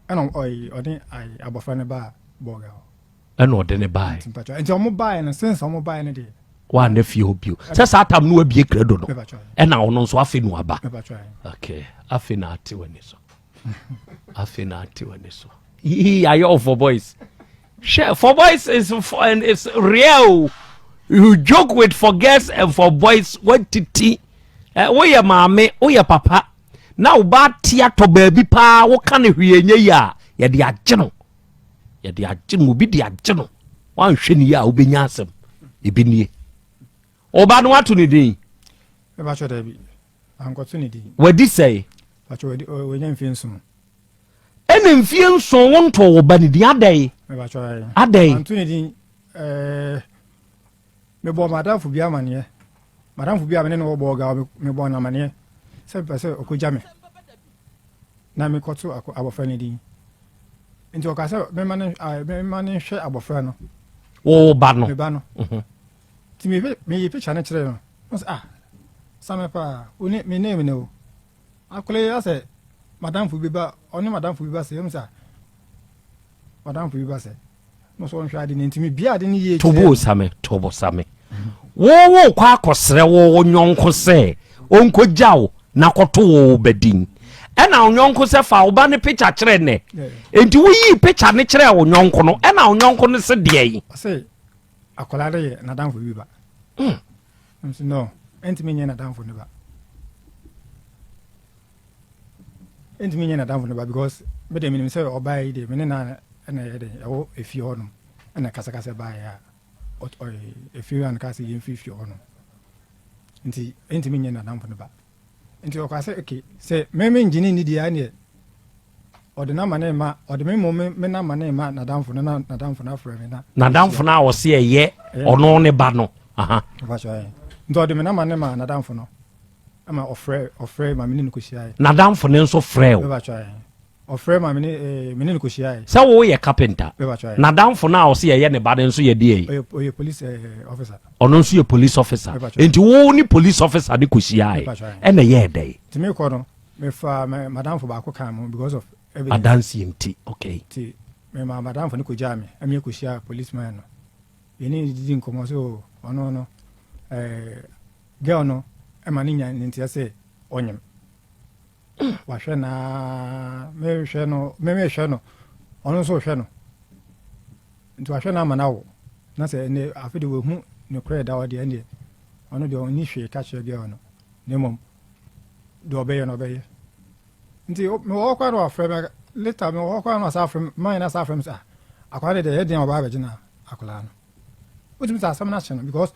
ana odi abofra ne ba boga ena odi ne ba nti omo ba no sense omo ba ne de wa na fie obio se sa tam no abie credo no ena ono nso afi no aba okay afi na ati wani so afi na ati wani so are you for boys for boys is real you joke with for girls and for boys what titi woyɛ maame woyɛ papa na wo ba tia to baabi pa wo ka ne hwie nye ya yɛde agye no obi de agye no wanhwɛ ne ya wobɛnya asɛm ebi nie oba no wato ne din me ba choda bi ankoto ne din wadi sɛ ba choda wonya mfie nsom ɛna mfie nson wo nto wo ba ne din adai me ba choda adai anto ne din me bo madam fu bia mane madam fu bia me ne wo bo ga me bo na mane se pese okoja me na me koto abofra ne din nti o ka se me mane hwe abofra no wo ba no me ba no ti me yi picture ne kire no samepa oni me name ne o akole ya se madam fu bi ba oni madam fu bi ba se yem sa madam fu bi ba se no so nhwa ade ne ntimi bia ade ne ye tobo same wo kwa akosre wo nyonko se onko jawo na koto wo badin ɛna onyonko se fa wo ba ne picture kire ne enti wo yi picture ne kire wo nyonko no ɛna onyonko ne se de yi se akola de na dan fu bi ba no entimi nye na dan fu ne ba entimi nye na dan fu ne ba because me de minim se obai de me ne na na ye de wo efi ho no na kasa ba ya efi an kasa ye fi ho no nti entimi nye na dan fu ne ba nti o ka se okay se me engineer ni dia ne ode na mane ma ode me mo me na mane ma na dan fu na dan fu na fra me na dan fu na wo se ye ono ne ba no aha ba so ai nti ode me na mane ma na dan fu no ama ofre ma me ne ko hia na dan fu ne nso frɛ o ba so ai ofre ma me ne ko hia sɛ wo yɛ carpenter na dan fu na wo se ye ne ba ne nso ye die oye police officer ono nso ye police officer enti wo ni police officer ne ko hia ɛna ye dai ti me ko no me fa madam fu ba ko kan mo because of adansi nti okay ti me madam fu ne ko jami emi ko hia policeman no yeni didi nkomo so ono no girl no e ma ni nya nti ase onyem wa hwe na me hwe no ono so hwe no nti wa hwe na mana wo na se ne afide we hu ne kure da wode ene ono de oni hwe ka hwe girl no ne mom do obeye no obeye nti me wo kwa no afre me later me wo kwa no asafre man na asafre me sa akwade de yedin oba abegina akola no utim sa asam na hye no because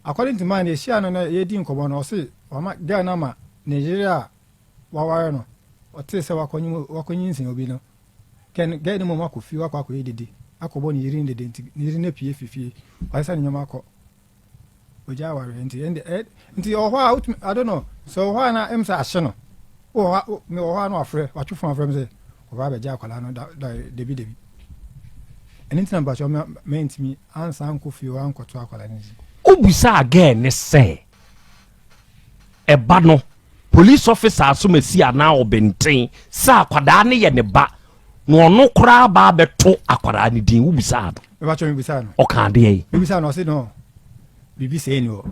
according to man ye share no na yedi nkobo no se o girl na ma Nigeria waware no o te se wakonyi nsin obi no ken girl no mo makofi wakọ yedidi akobo ni yiri ndede nti na pie fifie wa sa nyoma akọ oja ware nti o ho I don't know so ho na emsa ahye no o me o ho na afre watwofo afre me se o ba be ja akwala no debi anything about your meant me answer uncle feel uncle to akwala ni obusa again ne say eba no police officer asomasi ana obenten sa akwada ne ye ne ba no ono kra ba beto akwada ne din obusa do me ba cho me bisa no o kan de yi me bisa no say no bibi say no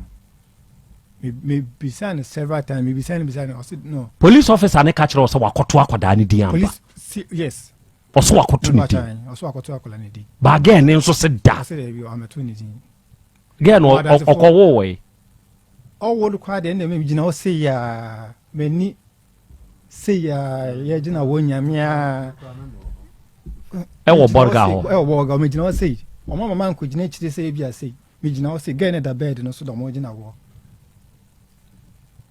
me bisa no several times me bisa no say no police officer ne ka kire o say wakoto akwada ne din amba police yes oso wakoto ne din oso wakoto akwala ne din ba again ne nso se da say dey bi o ameto ne din again okowo we all the crowd and me gina o say ya meni say ya ye gina wo nyamia e wo borga ho e wo borga me gina o say o mama nko gina chire say bia say me gina o say gane da bed no so do mo gina wo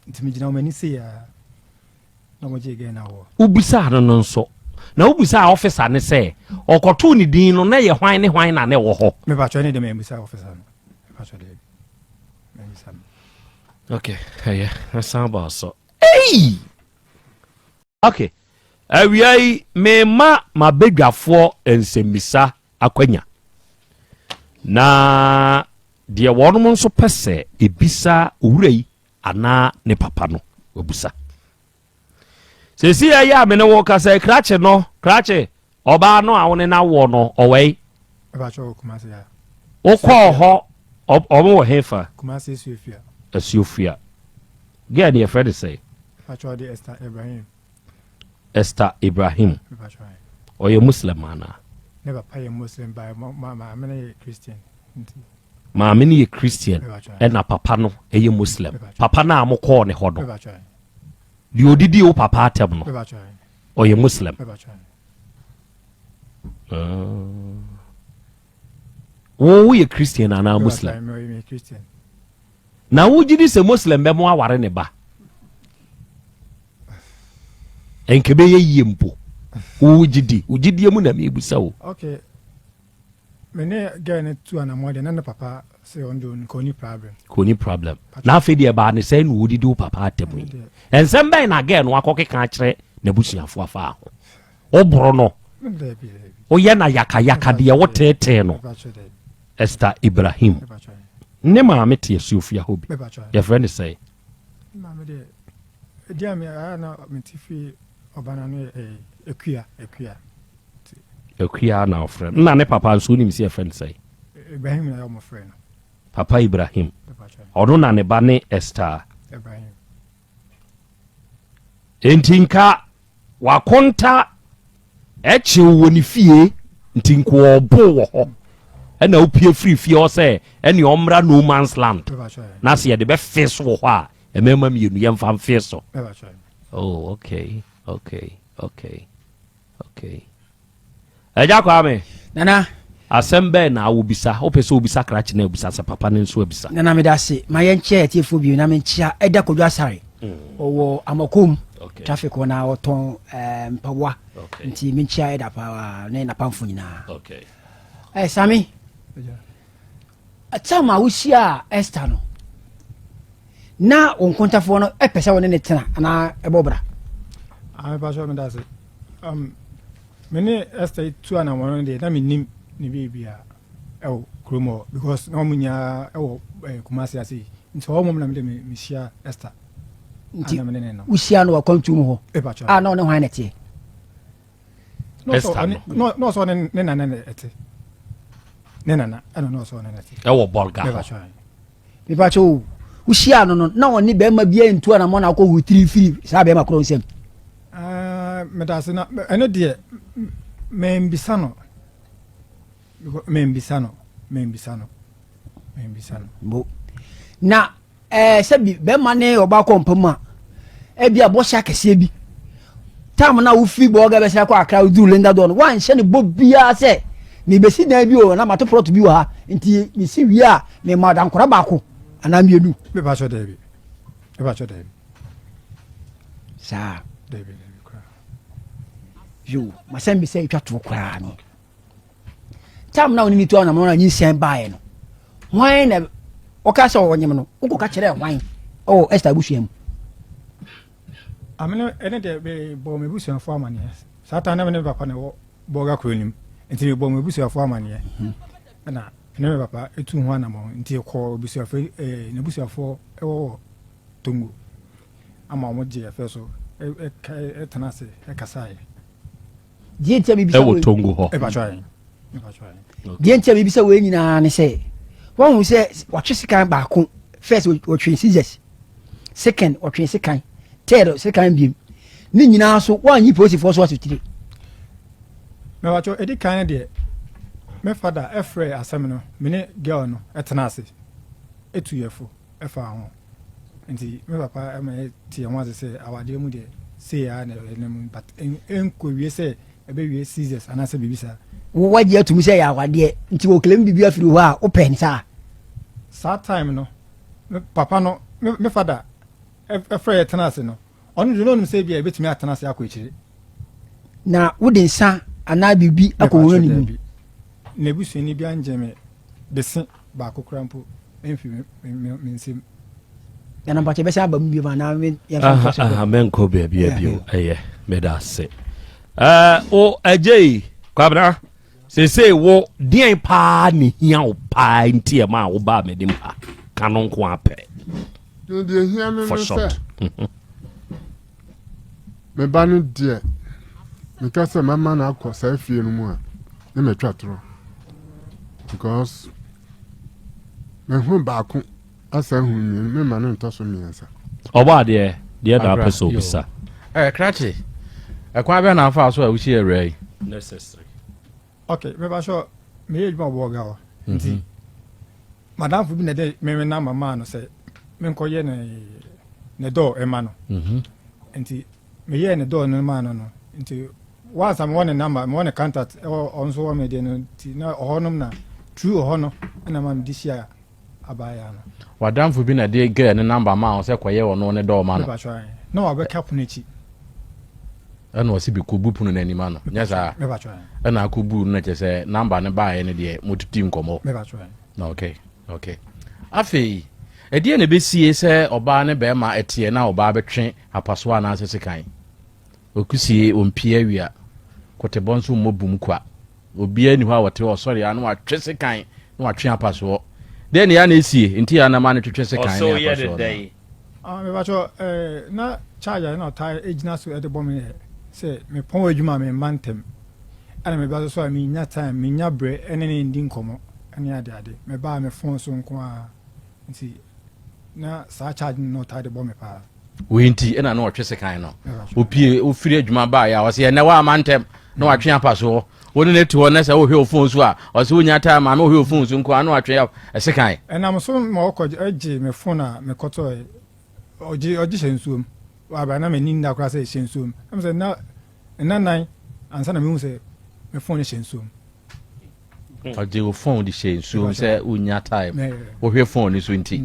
nti me gina o meni say ya no mo je gane wo ubisa no nso na ubisa officer ne say okoto ni din no na ye hwan ne hwan na ne wo ho me ba cho ne de me ubisa officer no me ba cho de me ubisa okay yeah that's about so hey okay awiai me ma bedwafo ensemisa akwanya na de wonom nso pese ebisa owurai ana ne papa no wabusa sesi ya me ne wo kasa krache oba no awone na wo no owei ba cho kumase ya okọ ho omo wo hefa kumase suefia Asiofia. Get your friend to say. Actually, Esther Ibrahim. Or you Muslim man? Never pay a Muslim by my Christian. maame no yɛ Christian ɛna papa no ɛyɛ Muslim papa no a mokɔɔ ne hɔ no deɛ odidi wo papa atam no ɔyɛ Muslim wo woyɛ Christian anaa Muslim na wogye di sɛ Muslim bɛmo aware ne ba ɛnkɛ bɛyɛ yie mpo wogye di mu na mebusa wo okay mene guy ne tu ana mo de na papa say on do koni problem na afei deɛ ba ne sɛ no wodidi wo papa atam yi ɛnsɛm bɛn na guy no akɔkeka akyerɛ na busuafo afa ho oboro no oyɛ na yaka deɛ wotetee no Esther Ibrahim ne maame te Sofia hobi your friend say maame de dia me ana metifi obana no ekua na friend na ne papa nso nim see friend say Ibrahim na your friend Papa Ibrahim ɔno na ne ba ne Esther Ibrahim entinka wakonta eche wo ne fie ntinko obo wo ho ɛna opie free fie o sɛ ɛne ɔmra no man's land na se yɛde bɛ face wo hɔ a ɛmɛma mienu yɛmfa mfe so oh okay ɛgya kwa me nana asɛm bɛɛ na wobisa wopɛ sɛ wobisa krakye na wobisa sɛ papa ne nso abisa nana meda se ma yɛnkyɛ atiefo bio na menkyia ɛda kodwa asare ɔwɔ amakom traffic wɔ na ɔtɔn mpaboa nti menkyia ɛda pa ne napamfo nyinaa sami atam a wohyia Esther no na wo nkontafoɔ no ɛpɛ sɛ wɔne ne tena anaa ɛbɔ bra pa sure me da se mene Esther tu ana mo de na menim ne bibia ɛwɔ kromo because na mo nya ɛwɔ Kumasi ase nti wo mom na me de me hyia Esther nti wohyia no wakwantum hɔ a na ɔne hwan na tie no so ne nana ne ete ne nana ɛno no so ne ete ɛwɔ bolga me ba cho wohyia no na ɔne bɛma bia ntu ana mo na akɔ hutiri firi saa bɛma kro nsɛm medase na ɛno de membisa no bo na sɛbi bɛma ne ɔba kɔ mpam a ebi abɔhyɛ akɛseɛ bi tam na wo free bɔga bɛsɛ kɔ akra duru lenda do no wan hyɛ ne bɔ bia sɛ me besi na bi o na mato prot bi wɔ ha nti me si wi a me ma dan kora baako ana mienu me ba cho David sa David kora yo masɛm bi sɛ twa to kora no tam na oni to na mo na nyinsɛn bae no hwan na ɔka sɛ ɔnyem no wokɔ ka kyerɛ hwan Esther busuam amene ene de be bo me busuafo amane satan na me papa ne wo boga kronim nti me bo me busuafo amane na ne me papa etu ho anamo nti kɔ busuafo ne busuafo ɛwɔ Tongo ama mo je afa so tenase kasaye die ntia bibisa ɛwɔ Tongo hɔ e ba try die ntia bibisa we nyina ne sɛ wɔn hu sɛ watwe sekan baako first wɔtwe scissors second wɔtwe sekan third sekan biem ne nyinaa so wɔn yi police for so atutire me wacho edi kan de me father efre asem no me ne girl no etena ase etu yefo efa ho nti me papa ma tie ho ase sɛ awade mu de say ya na mu but enko wie sɛ ebe wie scissors anase bibisa waje atumi sɛ ya awade nti wo klem bibia firi ho a open saa time no me papa no me father efre etena ase no onu do no nim sɛ bia ebetumi atena ase akɔ ekyire na wode nsa ana bibi akɔwɔ ni mu na ebusuani bia njeme bese ba akokora mpo emfi me nsem na mpache bese aba mu bi ma na me men ko be bia bio eye me da se o ajei kwabra se wo dien pa ni hia o pa ntie ma wo ba me dim pa kanon ko apɛ no de hia me for short me ba no de me ka se mama na akɔ sa fie no mu a ne me twatro because me hu baako asa hu ni me ma no ntoso miensa oba de da peso bisa krachi ekwa be na afa so a wuchi ere necessary okay me ba sure me ejuma bo ga wa nti madam fu bi na de me na mama no say me nko ye ne do e ma no nti me ye ne do no ma no nti once am one number me one contact on so me de no nti na ohonum na true ohono na ma me disia abaya no wadam fu bi na de ge ne number ma o se koye ono ne do ma no na wa be cap no chi ana o si bi ko bupu no na ni ma no nya sa me ba try ana akubu na che se number ne ba ye ne de mututi nkomo me ba try na okay afei edie ne besie se oba ne be ma etie na oba betwe apaso ana asese kan okusie ompie awia kotebon so mobum kwa obi ani hɔ a wɔte hɔ sɔre ano atwe se kan na watwe apaso de ne ya na esie nti ya na ma ne twetwe se kan ne apaso me ba try na charger na tie ejina so e de bom se me pon adwuma me mantem ana me ba so me nya time me nya bre ene ne ndi nkomo ane ade me ba me phone so nko a nti na sa charge no tie de bom me pa we nti ena na otwe se kan no opie ofiri adwuma ba ya o se na wa mantem na watwe apaso woni ne to na se wo hwe phone so a o se wonya time ma me hwe phone so nko a na watwe se kan ena mo so ma okoje age me phone a me koto oji shensuom wa na me ninda kra se shensuom am se na nan ansa na me hu se me phone shensuom oji wo phone di shensuom se unya time wo hwe phone so nti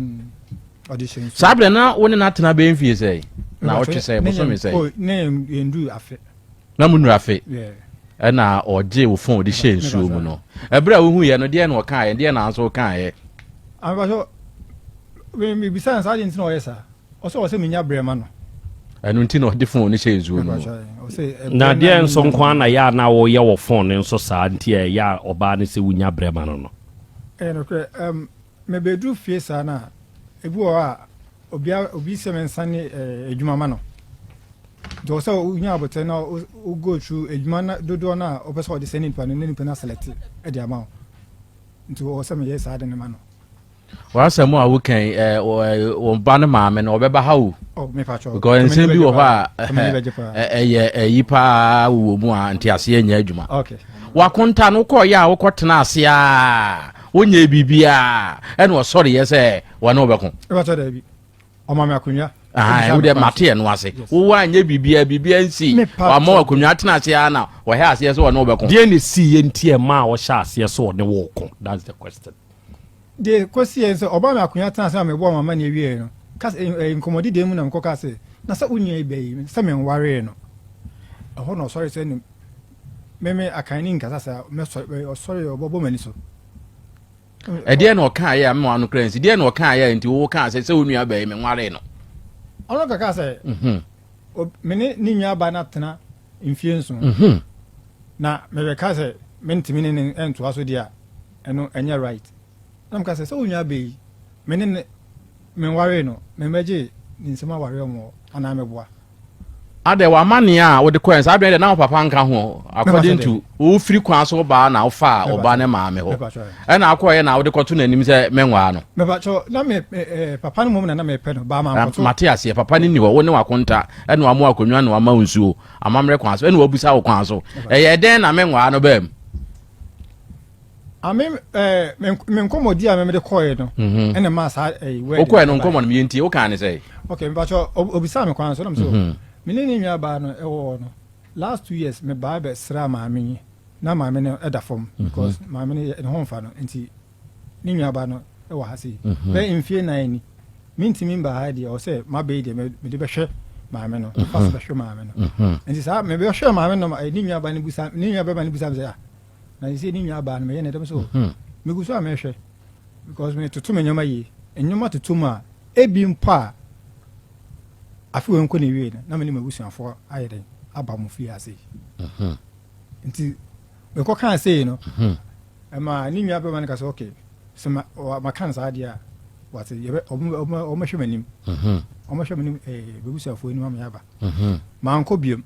odi shensuom sabre na woni na tena be mfie se na otwe se bo so me se o ne endu afe na munura afe na oji wo phone di shensuom no ebra wo hu ye no de na o kan ye de na anso kan ye am ba so we bi san sa din no yesa o se menya brema no anu nti no de phone ni shensuom no na de nso nkwa na ya na wo ye wo phone nso sa nti ya oba ne se wunya brema no no kre me bedru fie sa na ebu o a obi se mensane edwuma ma no do so unya abote na o go through edwuma na dodo na o pese o de send pa no ni pa na select e de ama nti o se me yes ade ne ma no wa samu a wo kan o ba ne ma me no obeba ha wo me pa cho because nse bi wo ha yipa wo mu a nti ase anya adwuma okay wa konta no ko ya wo kotena ase a onye bibia e no sorry yese wa no obekon e ba cho da bi o ma me akunwa wo de mate no ase wo anya bibia nsi wa ma akunwa tena ase a na wo ha ase yese wa no obekon de ne si ye nti e ma wo sha ase yese wo ne wo ko that's the question de kwesi yese oba me akunwa tena ase a me bo mama ne wie no kas inkomodi de mu na mko kase na sa unya ibe sa me nware no ho no sorry say ni meme akani nkasa sa me sorry obobo mani so de na o kan ya me anu kransi de na o kan ya nti wo kan se onua ba me nware no ono kaka se mene ni nwa ba na tena mfie nso na me be kase mentimi ne ento aso dia eno enya right na mka se onua ba yi mene me nware no me meje ni nsema ware omo ana me boa ade wa mane a wo de coins ade na papa nka ho according to wo free kwan so ba na wo fa oba ne ma me ho e na akoye na wo de koto nanim se menwa no me ba cho na me papa no mom na me pe no ba ma koto Matias ye papa ni wo ne wakonta e na amu akonwa na ama nsuo amamre kwan so e na wabusa wo kwan so ye den na menwa no bam ame me nkomodi a me de koye no e na ma sa we koye no nkomo no me nti wo kan ne say okay me ba cho obisa me kwan so na me so mene ni nwa ba no ewo no last 2 years me ba be sra maame na maame no eda fom because maame no ho mfa no nti ni nwa ba no ewo ha sei be mfie na ni minti mimba ha dia o se ma be dia me de be hwe maame no fa be hwe maame no nti sa me be hwe maame no ni nwa ba ni busa ni nwa ba ni busa be ya na isi ni nwa ba no me ye na dem so me guso a me hwe because me tutu me nyoma yi enyoma tutu ma ebi mpa afi won ko ne wie na me ni mabusuafo ayede aba mu fi ase nti me ko kan say no ma ni nwa be man ka so okay so ma kan sa dia what ye o ma hwemanim o ma hwemanim bebusuafo ni ma me aba ma anko biem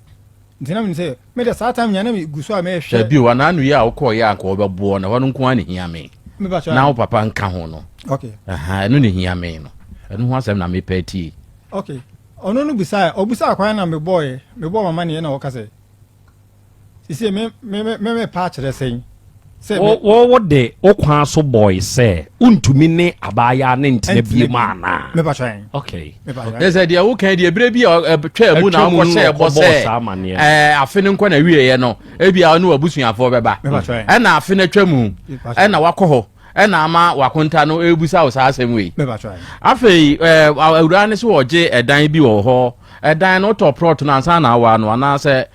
nti na me say me de sa time nya na me guso a me hwe bi wa na anu ya akọ ya anko obebo na wono nko ani hia me na wo papa nka ho no okay enu ne hia me no enu ho asem na me peti okay ono no bisa obusa kwan na me boy mama ne na wo kase sisi me pa kire sen what de okwa so boy say untumi ne abaya ne ntene bi ma na me ba try okay there's a dia wo kan dia bre bi twa mu na ko say bo say afe ne nkwa na wie ye no e bia no abusuafo beba e na afe ne twa mu e na wakọ na ama wakonta no ebusa wo sa asem we me ba try afi awura ne so oje edan bi wo ho edan no to prot na ansa na wa no na se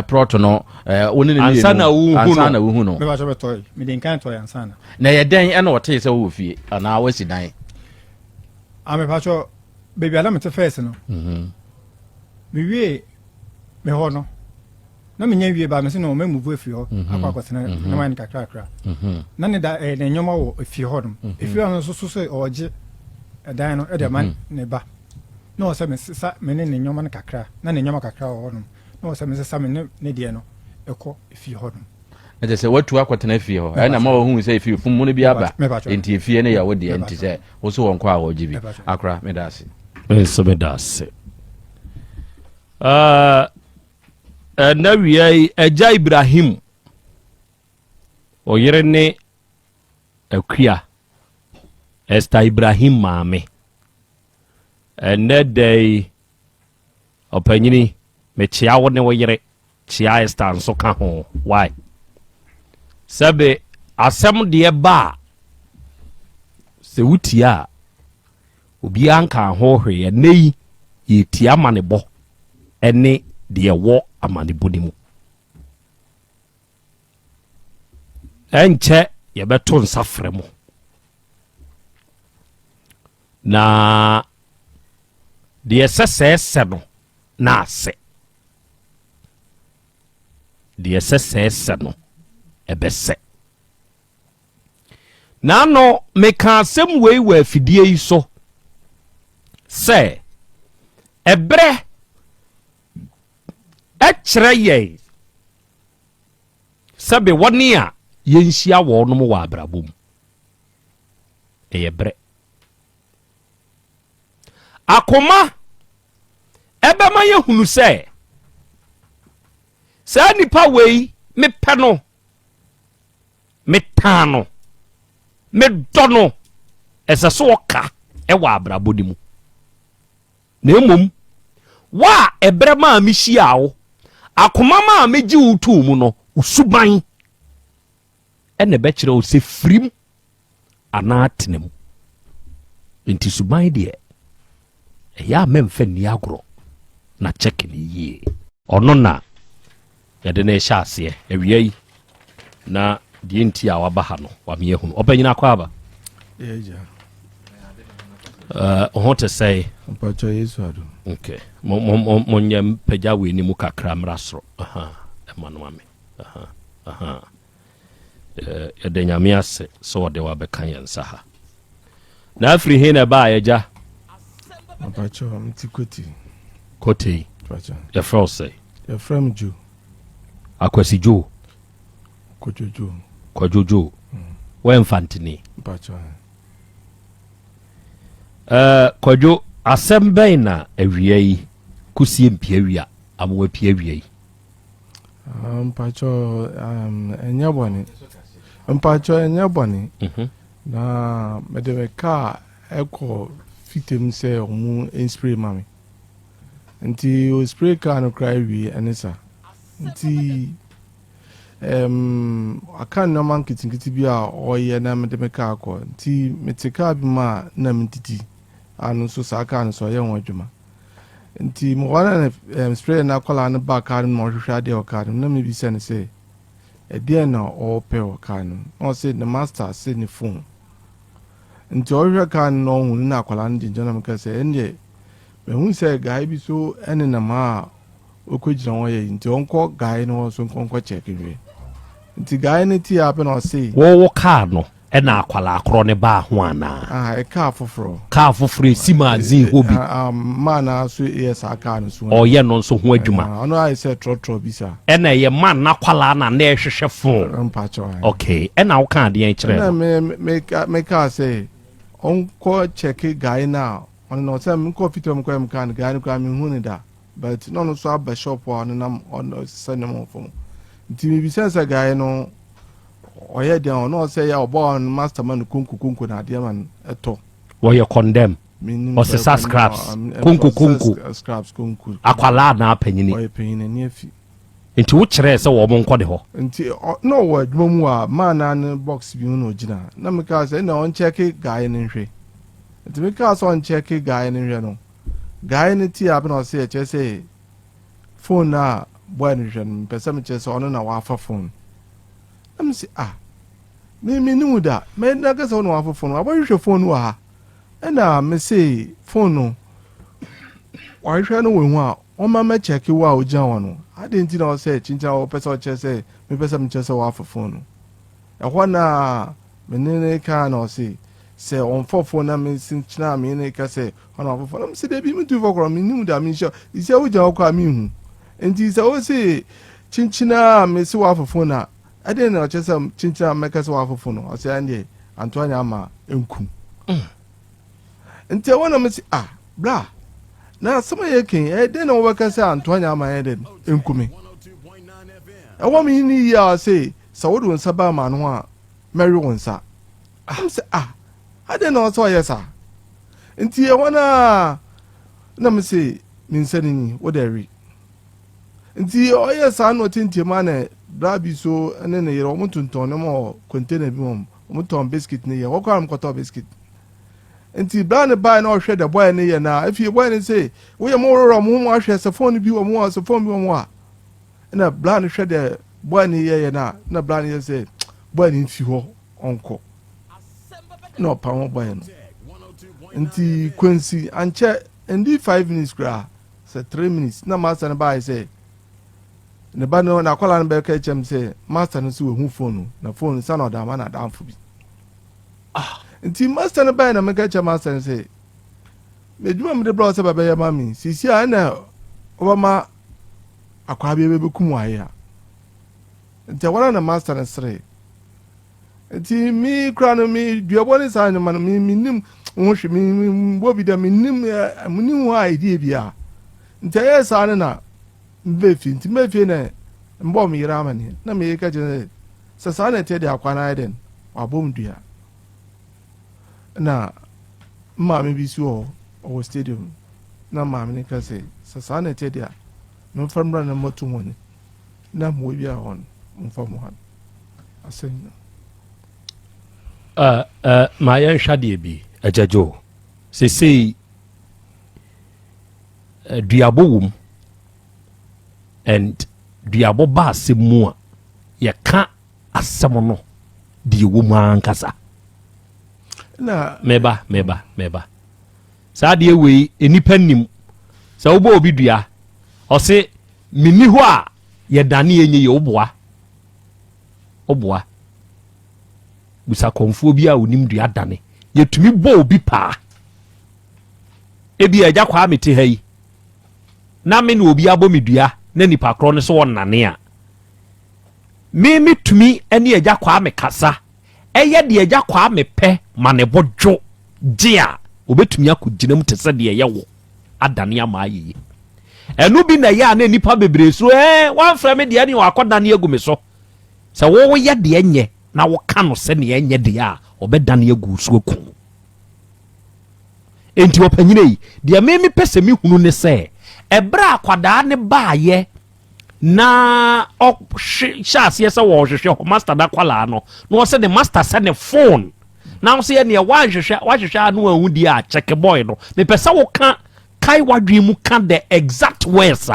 prot no oni ne ansa na wo hu no me ba try toy me den kan toy ansa na ye den e na wote se wo fie ana wasi dan me ba try baby ala me te first no me wie me ho no na me nya wie ba me se no me move afi ho akwa kwatena na man kakra na ne da ne nyoma wo afi ho no afi ho no so se oje edan no e de man ne ba no se me sa me ne nyoma na kakra na ne nyoma kakra ho no no se me sa me ne de no ekọ afi ho no e de se watu akwatena afi ho e na ma wo hu se afi fum mu ne bi aba enti afi ne ya wo de enti se wo so won kwa ho jibi akra me da se so me da se na wiai eja Ibrahim oyere ne akua Esther Ibrahim maame ene dey opanyini me chia wo ne wo yere chia Esther nso ka ho why sabe asem de ba se wutia obi anka ho hwe nei ye tia manebo ene de wo amani bodimu enche ye beto nsafre mu na de sese no na ase de sese no ebese na no meka asem wei wa afidie yi so se ebre ekyerɛ yɛ sɛbe wɔne a yɛnhyia wɔ no mu wɔ abrabom ɛyɛ brɛ akoma ɛbɛma yɛhunu sɛ saa nipa wei mepɛ no metaa no medɔ no ɛsɛ so wɔka ɛwɔ abrabɔ mu na mmom wa ɛbrɛ ma mehyia wo akoma ma meji wutu mu no usuban ene be kire o se frim ana atenem enti suban de ya memfa ni agro na check ni yie ono na yede na ehya ase ewiai na die enti a waba ha no wa me ehunu obanyina kwa aba to say Mpacho Yesu adu. Okay. Mon pagya we ni mu kakra mrasro. Emanu ame. De nyame ase so de wa beka yensa ha. Na afri he na ba ya Mpacho mtikoti. Koti. Mpacho. Ya fro say. Ya from Ju. Akwasi Ju. Kojojo. Kojojo. We mfantini. Mpacho. Kojo asem na awiai kusie mpia wia amwa pia wiai mpacho enyaboni mpacho enyaboni na medeweka eko fitem se omu inspire mami nti o spray ka no cry wi enisa nti aka no man kitikiti bi a oye na medeweka akọ nti meteka bi ma na mtiti anu so saka no so ye won adwuma nti mo wana na spray na kwala na ba ka no mo hwehwa de o ka no na me bi se ne se e de na o pe o ka no o se the master se ni phone nti o hwehwa ka no hu na kwala no jinjana me ka se ende me hu se guy bi so ene na ma o ko jira won ye nti onko guy no so onko check we nti guy ne ti ape no se wo ka no ena akwala akro ne ba ho ana e ka foforo simazi hobi man na so yes aka no so o ye no so ho adwuma ono ai se trotro bisa ena ye man na kwala na na ehwehwe fo mpacho okay ena wo ka de en kire na me ka say onko check guy na ono no say me ko fitom ko em kan guy ko am hu ni da but no so aba shop on na on send mo fo nti mi bisa guy no oye dia ono say ya obo masterman kunku na dia man eto wo ye condemn o se scraps kunku scraps kunku akwala na apanyini oye panyini ni afi nti wo kire se wo mo nkɔ de hɔ nti no wo adwuma mu a man na box bi no gina na me ka say na on check guy ni hwe nti me ka so on check guy ni hwe no guy ni ti abi na say e che say phone na boy ni hwe no pese me che say ono na wa fa phone am say me ni da me na ka say ono wa fa phone abo hwe phone wa na me say phone no wa hwe no we hu a o ma me check wa o gina wono I didn't know say chincha o pesa che say me pesa me che say wa fa phone e ho na me ne ka na o say on for phone na me sinchina me ne ka say ona for phone me say dey me tu for kro me ni da me sure ise o ja o kwa me hu enti say o say chinchina me say wa fa phone na I didn't know che say chinchina me ka say wa fa phone o say ande Antoine ama enku enti wona me say bra na sama yake dey no work say Antoine ama eden enkumi e wo me ni ya say sawodu nsa ba ma no a mary wonsa am say I dey no so yes nti e wona na me say min sani ni wo dey ri nti o yes no tinti ma na bra bi so ene ne yero mo tunton no mo container bi mo ton biscuit ne ye wo kwa am koto biscuit nti bra ne buy na o hwe the boy ne ye na if you boy ne say we ye mo ro mo ahwe se phone bi wo mo so phone bi wo mo na bra ne hwe the boy ne ye na bra ne say boy ne fi ho onko no pa mo boy no nti Quincy anche ndi 5 minutes gra say 3 minutes na master ne buy say ne ba no na kwala ne be ka chem say master ne so we hu phone na phone sa na da ma na da amfo bi nti master ne ba na me ka chem master ne say me djuma me de bro say baba ya mami sisi a na obama akwa bi be kum wa ya nti wala na master ne sre nti mi kra no mi duabo ne sa nyama no mi nim wo hwe mi bo bi da mi nim wa idea bia nti ya sa na mbefi nti mefi na mbo mi yira mani na me ka je sa na te de akwa na eden wabom dua na mama bi so o stadium na mama ne ka se sa na te de no famra na motu moni na mo bi a hon mfa mo han asen ma yan hwade bi ajajo se duabo wum and duabo ba asemu a ye ka asemo no di wo mu ankasa na meba sa de we enipa nim sa wo bo obi dua o se mini ho a ye dane enye ye oboa busa konfo bi a onim dua dane ye tumi bo obi pa ebi agya kwa amete hayi na me na obi abo medua na nipa kro ne so wonane a me tumi ene agya kwa amekasa eye de agya kwa amepe mane bodwo gye a obetumi akogina mu tese de ye wo adane amaye enu bi na ya na nipa bebre so wan fra me de ne wakodane agume so se wo ye de enye na wo ka no se ne enye de a obedane agu so aku enti opanyine yi de me pese mi hunu ne se ebra akwada ne baaye na o shase se wo hwehwe master da kwala no no se the master se ne phone na so ye ne wa hwehwe no ahudi a check boy no me pese wo ka kai wadwe mu ka the exact words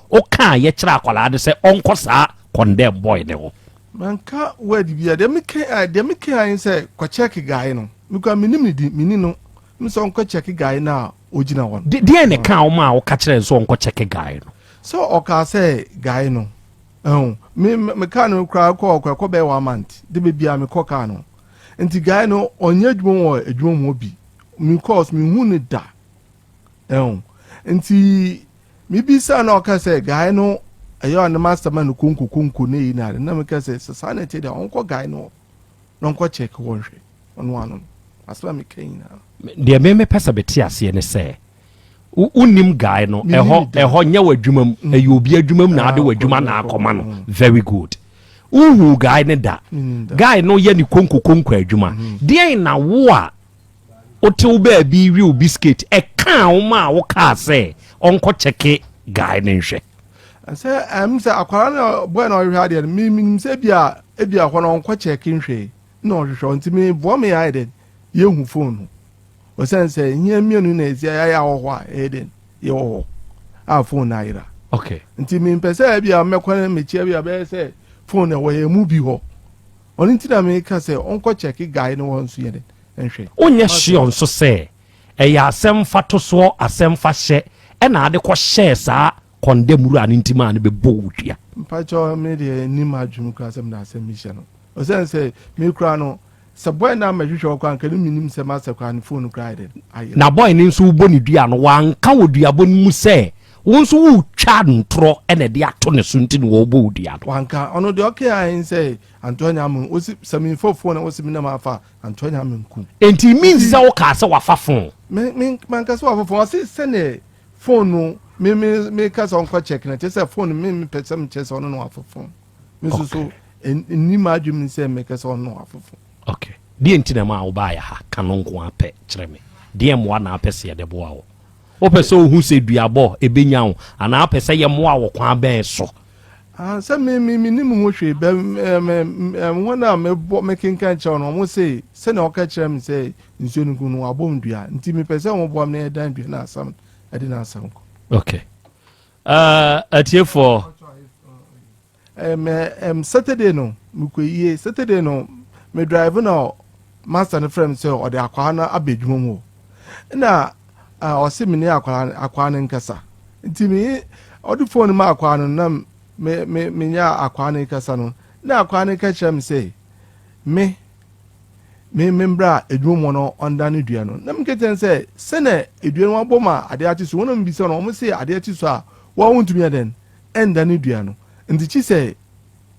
o ka ye kira akwala de se onko sa condemn boy ne wo manka word bia de me ka yin se ko check guy no me ko minim ni di mini no me so onko check guy na ogina won de ne ka o ma o ka kire so onko check guy no so o ka say guy no me ka no kra ko be 1 month de be bia me ko ka no enti guy no onye adwuma wo adwuma mo bi me cause me hu ne da enti me bi sa na o ka say guy no ayo na master man kunku ne ina na me ka say sa na te da onko guy no onko check won hwe ono ano asla me kaina de me pesa beti ase ne say unim guy no eho nya wadwumam ayo obi adwumam na ade wadwuma na akoma no very good uhu guy ne da guy no ye ni konko adwuma dey na wo a otew ba bi real biscuit e kan wo ma wo ka say onko cheke guy ne hwe say say akwara na boy na hwe ade mi say bia ho na onko cheke hwe na ohwehwe ntimi bo me ya ede ye hu phone o say hia mienu na ezia ya ho a ede ye ho a phone na ira okay ntimi mpese bia mekwana mechi bia be say phone na we mu bi ho oni ntina me ka say onko cheke guy no won so ye de nhwe onye hye on so say eya asem fato so asem fa hye e na ade ko hye saa kondemuru an ntima ne be bowdua mpacho me de ni madwum ka asem na asem hye no o say me kura no se boy na mahwehwe ko anka ni minim se ma se kwa ne phone kura de na boy ni nso bo ni dua no wanka wodua bo ni mu say wonso wu twa ntro ene de ato ne so nti ne wo bo dua no wanka ono de okay I say Antonia mun osi sami fofo na osi mina mafa Antonia mun ku enti means za wo ka se wa fa phone man ka se wa fofo osi sene phone no me ka so onko check na say phone me pesam che so no wa fofo me so ni ma adwum se me ka so no wa fofo okay die enti na ma wo ba ya ha kanonko ape kire me die mo na apese de bo awo o pese ohun se duabo ebenya wo ana apese ye mo awo kwa ben so se me ni mu hwe be wona me kinkan che no mo se na o ka kire me se nsuo nku no abom dua nti me pese mo bo me dan dua na asam ade na asam ko okay atie for Saturday no mukwe Saturday no me drive no master no frame say o de akwa na abedwuma mu na o se me ni akwa na nkasa nti me o de phone ma akwa no na me nya akwa na nkasa no na akwa na ka kire me say me membra edwuma no onda ne dua no na mketen say se na edua no aboma ade ati so wona mbisa no mo say ade ati so a wo wontumi aden enda ne dua no nti chi say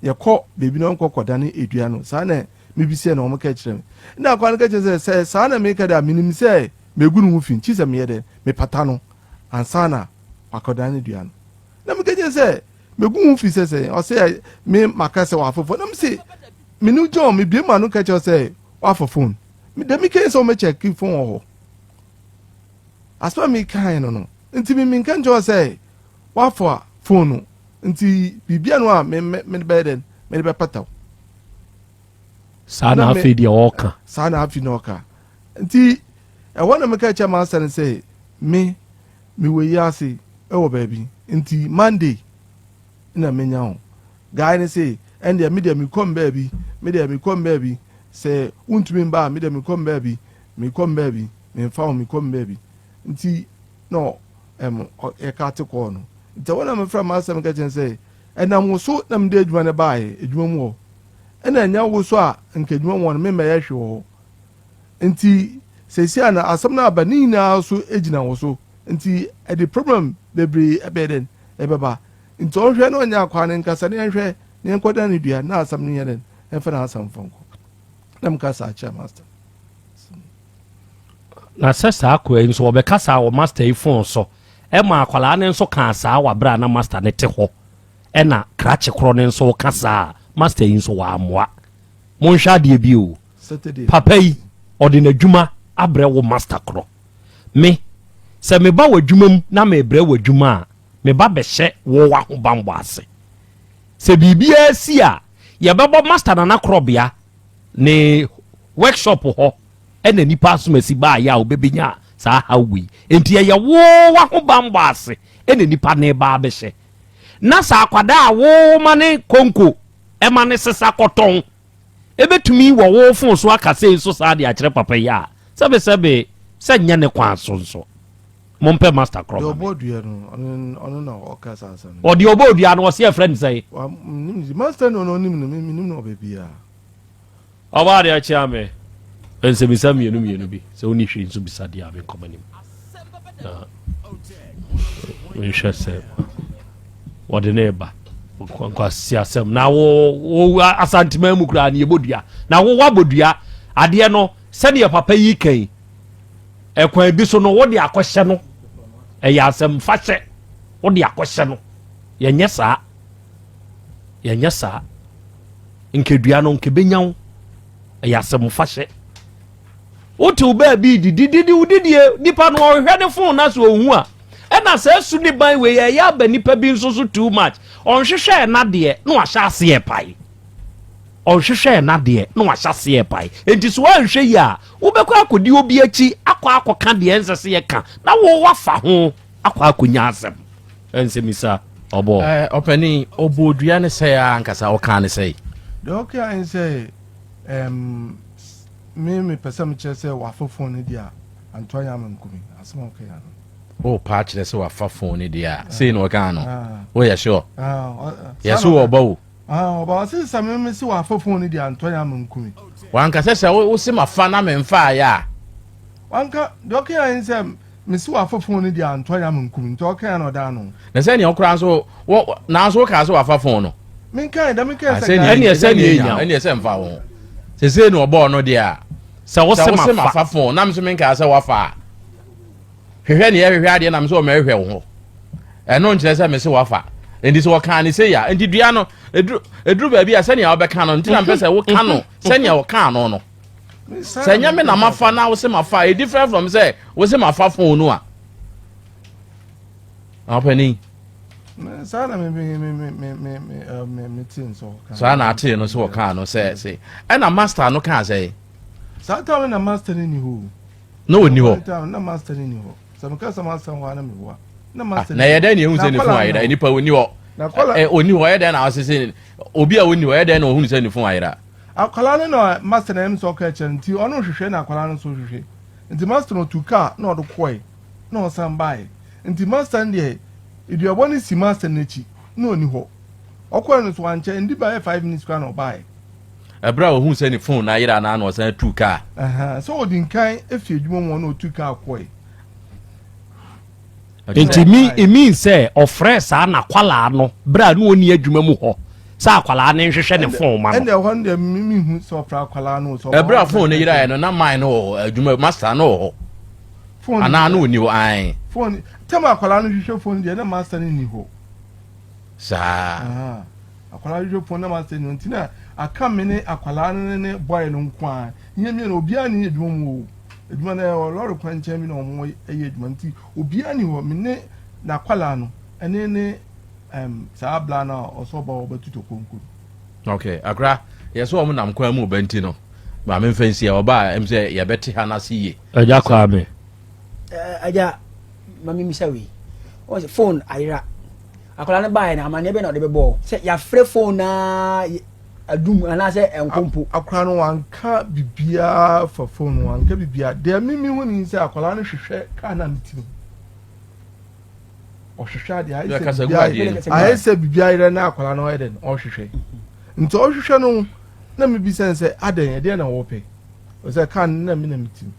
yekọ bebi no nkokoda ne edua no sa na mebise na o mo ka kire me na akwa na ka kire say sa na me ka da minim say megunu mu fin chi say me yede me pata no ansa na akoda ne dua no na me ka kire say megunu fi say o say me makase wa fofo na me say me nu John me bi ma no ka kire say wa for phone me dem me can so me check phone ho aspa me kan no nti me kan jo say wa for phone nti bibia no a me beden me be pataw sana afi de oka sana afi no oka nti e wona me ka cha master say me we yasi e wo baby nti Monday na me nya ho guy ne say and the media me come baby say untumi mba me de me come baby me fa me come baby nti no e ka te ko no nti wona me fra master me ka chen say na mo so na me de adwuma ne bae adwuma mu ho na nya wo so a nke adwuma mu no me ya hwe ho nti sesi ana asam na abani na so ejina wo so nti the problem bebre ebeden ebeba nti o hwe na onya akwa ne nkasa ne hwe ne nkoda ne dua na asam ne yeden e fa na asam fonko na mkasa acha master na sesa akwa nso obekasa wo master phone so e ma akwala ne nso kan saa wa bra na master ne te ho e na krache kro ne nso kasa master nso wa amoa mo nhwa de bi o papa yi ode na dwuma abre wo master kro me se me ba wa dwumam na me bre wa dwuma me ba be hye wo wa ho bambo ase se bibia si a ye bebo master na krobia ne workshop ho ena nipa asomasi ba ya obebenya sa hawi enti ye wo wa ho bambo ase ena nipa ne ba behye na sa akwada wo mane konko e mane sesa koton ebetumi wo fon so akase so sa de akere papa ya sebe se nya ne kwa so mompe master crop the obodua no ono na okasa asan o the obodua no se friend say master no nim no bebia oba de achi ame ense bisa mienu bi se oni hwe nso bisa de abe komanim we shall say what the neighbor kwa siasem na wo asantima mu kura na ebodua na wo wabodua ade no se de papa yi kan ekwan bi so no wo de akohye no ya asem fahye wo de akohye no yenye saa nkedua no nkebenyaw ɛyɛ asɛm fa hyɛ wote wo baa bi didi wodidie nipa no ɔhwɛ ne phone na so ohu a ɛna sɛ su ne ban we yɛ aba nipa bi nso so too much ɔnhwehwɛ na deɛ na wahyɛ aseɛ pae ɔnhwehwɛ na deɛ na wahyɛ aseɛ pae enti so wanhwɛ yi a wobɛkɔ akɔdi obi akyi akɔka deɛ nsɛ sɛ yɛka na wo wafa ho akɔ akɔnya asɛm ɛnsɛmisa ɔbɔ ɔpɛni ɔbɔdua ne sɛ a ankasa ɔka ne sɛ deɛ ɔka ɛ sɛ me pɛsɛ mekyerɛ sɛ wafa phone no deɛ a antoa yɛ ama nkumi asɛm ɔka yɛ no o paa kyerɛ sɛ wafa phone no deɛ a sei na ɔka no woyɛ sure yɛ so wɔ ɔba wo ɔba ɔse sɛ meme sɛ wafa phone no deɛ antoa yɛ ama nkumi wanka sɛ wo se mafa na memfaayɛ a wanka deɛ ɔka yɛ sɛ mesi wafa phone no deɛ antoa yɛ ama nkumi nti ɔka yɛ no ɔda no na sɛ neɛ wokora nso nanso wokaa sɛ wafa phone no menkae da menkae ɛneɛ sɛ neɛnya ɛneɛ sɛ mfa wo sɛsei na ɔbɔɔ no deɛ a sɛ wo se mafa phone nam so menkaa sɛ wafa a hwehwɛ ne yɛhwehwɛ adeɛ nam sɛ ɔmɛhwehwɛ wo ho ɛno nkyerɛ sɛ mese wafa enti sɛ wɔkaa ne sɛ ya enti dua no ɛduru baabi a sɛnea wobɛka no nti na mpɛ sɛ woka no sɛnea wɔkaa no no sɛ nyɛ me na mafa na wo se mafa ɛ different from sɛ wo se mafa phone no a ɔpɛni saa na saa na atee no sɛ wɔkaa no sɛ ɛna master no kaa sɛ saa time na master no ni hɔ na ɔni hɔ na master no ni hɔ sɛ meka sɛ master hɔ na mehoa na master na yɛdɛn ne ɛhu sɛ ne fon ayera nipa ɔni hɔ ɔni hɔ ɛdɛn na wɔse sɛ obi a ɔni hɔ ɛdɛn na ɔhunu sɛ ne fon ayera akwala no na master na ɛm sɛ ɔka kyerɛ nti ɔno hwehwɛ na akwala no so hwehwɛ nti master no tooke na ɔde kɔe na ɔsan bae nti master no deɛ eduabɔ no si master no akyi na ɔni hɔ ɔkɔɛ no so wankyɛ ndi baɛ 5 minutes kora na ɔbae ɛberɛ a ɔhu sɛ ne phone na ayera na ɔsan tooke a sɛ ɔde nkan ɛfi adwuma mu na ɔtooke akɔe nti mean sɛ ɔfrɛ saa na kwalaa no berɛ a ne ɔni adwuma mu hɔ sɛ akwalaa ne nhwehwɛ ne phone ma no ɛnɛ ɛhɔ no deɛ mehu sɛ ɔfrɛ akwalaa no sɛ ɛberɛ a phone no yeraeɛ no na mine no wɔ adwuma master no wɔ hɔ anaa no ɔni hɔ ae phone tɛm akwalaa no hwehwɛ phone deɛ na master no ni hɔ saa akwalaa hwehwɛ phone na master no nti na aka me ne akwalaa no ne boy no nko a nyɛ mie no obiara ne adwuma mu o adwuma no ɛwɔ lɔre kwan nkyɛn bi na ɔmo ɛyɛ adwuma nti obiara ne hɔ me ne na akwalaa no ɛne ne saa bla no ɔsɔ ba ɔbɛtuto konko okay akra yɛsɛ ɔmo nam kwan mu ɔbɛnti no ma memfa nsia ɔba a ɛm sɛ yɛbɛte ha no ase yie agya kɔ ame agya mami misa wi o se phone ayira akola ne bae na amane be na ɔde bɛbɔ sɛ yafrɛ phone na adum ana sɛ enkompo akora no wanka bibia fa phone wanka bibia de mimi hu ni sɛ akola no hwehwɛ ka na mtim ɔhwehwɛ de ayɛ sɛ bibia ayira na akola no ɔyɛ den ɔhwehwɛ nti ɔhwehwɛ no na mebi sɛ adan ɛde na wɔpɛ ɔsɛ ka na mi na mtim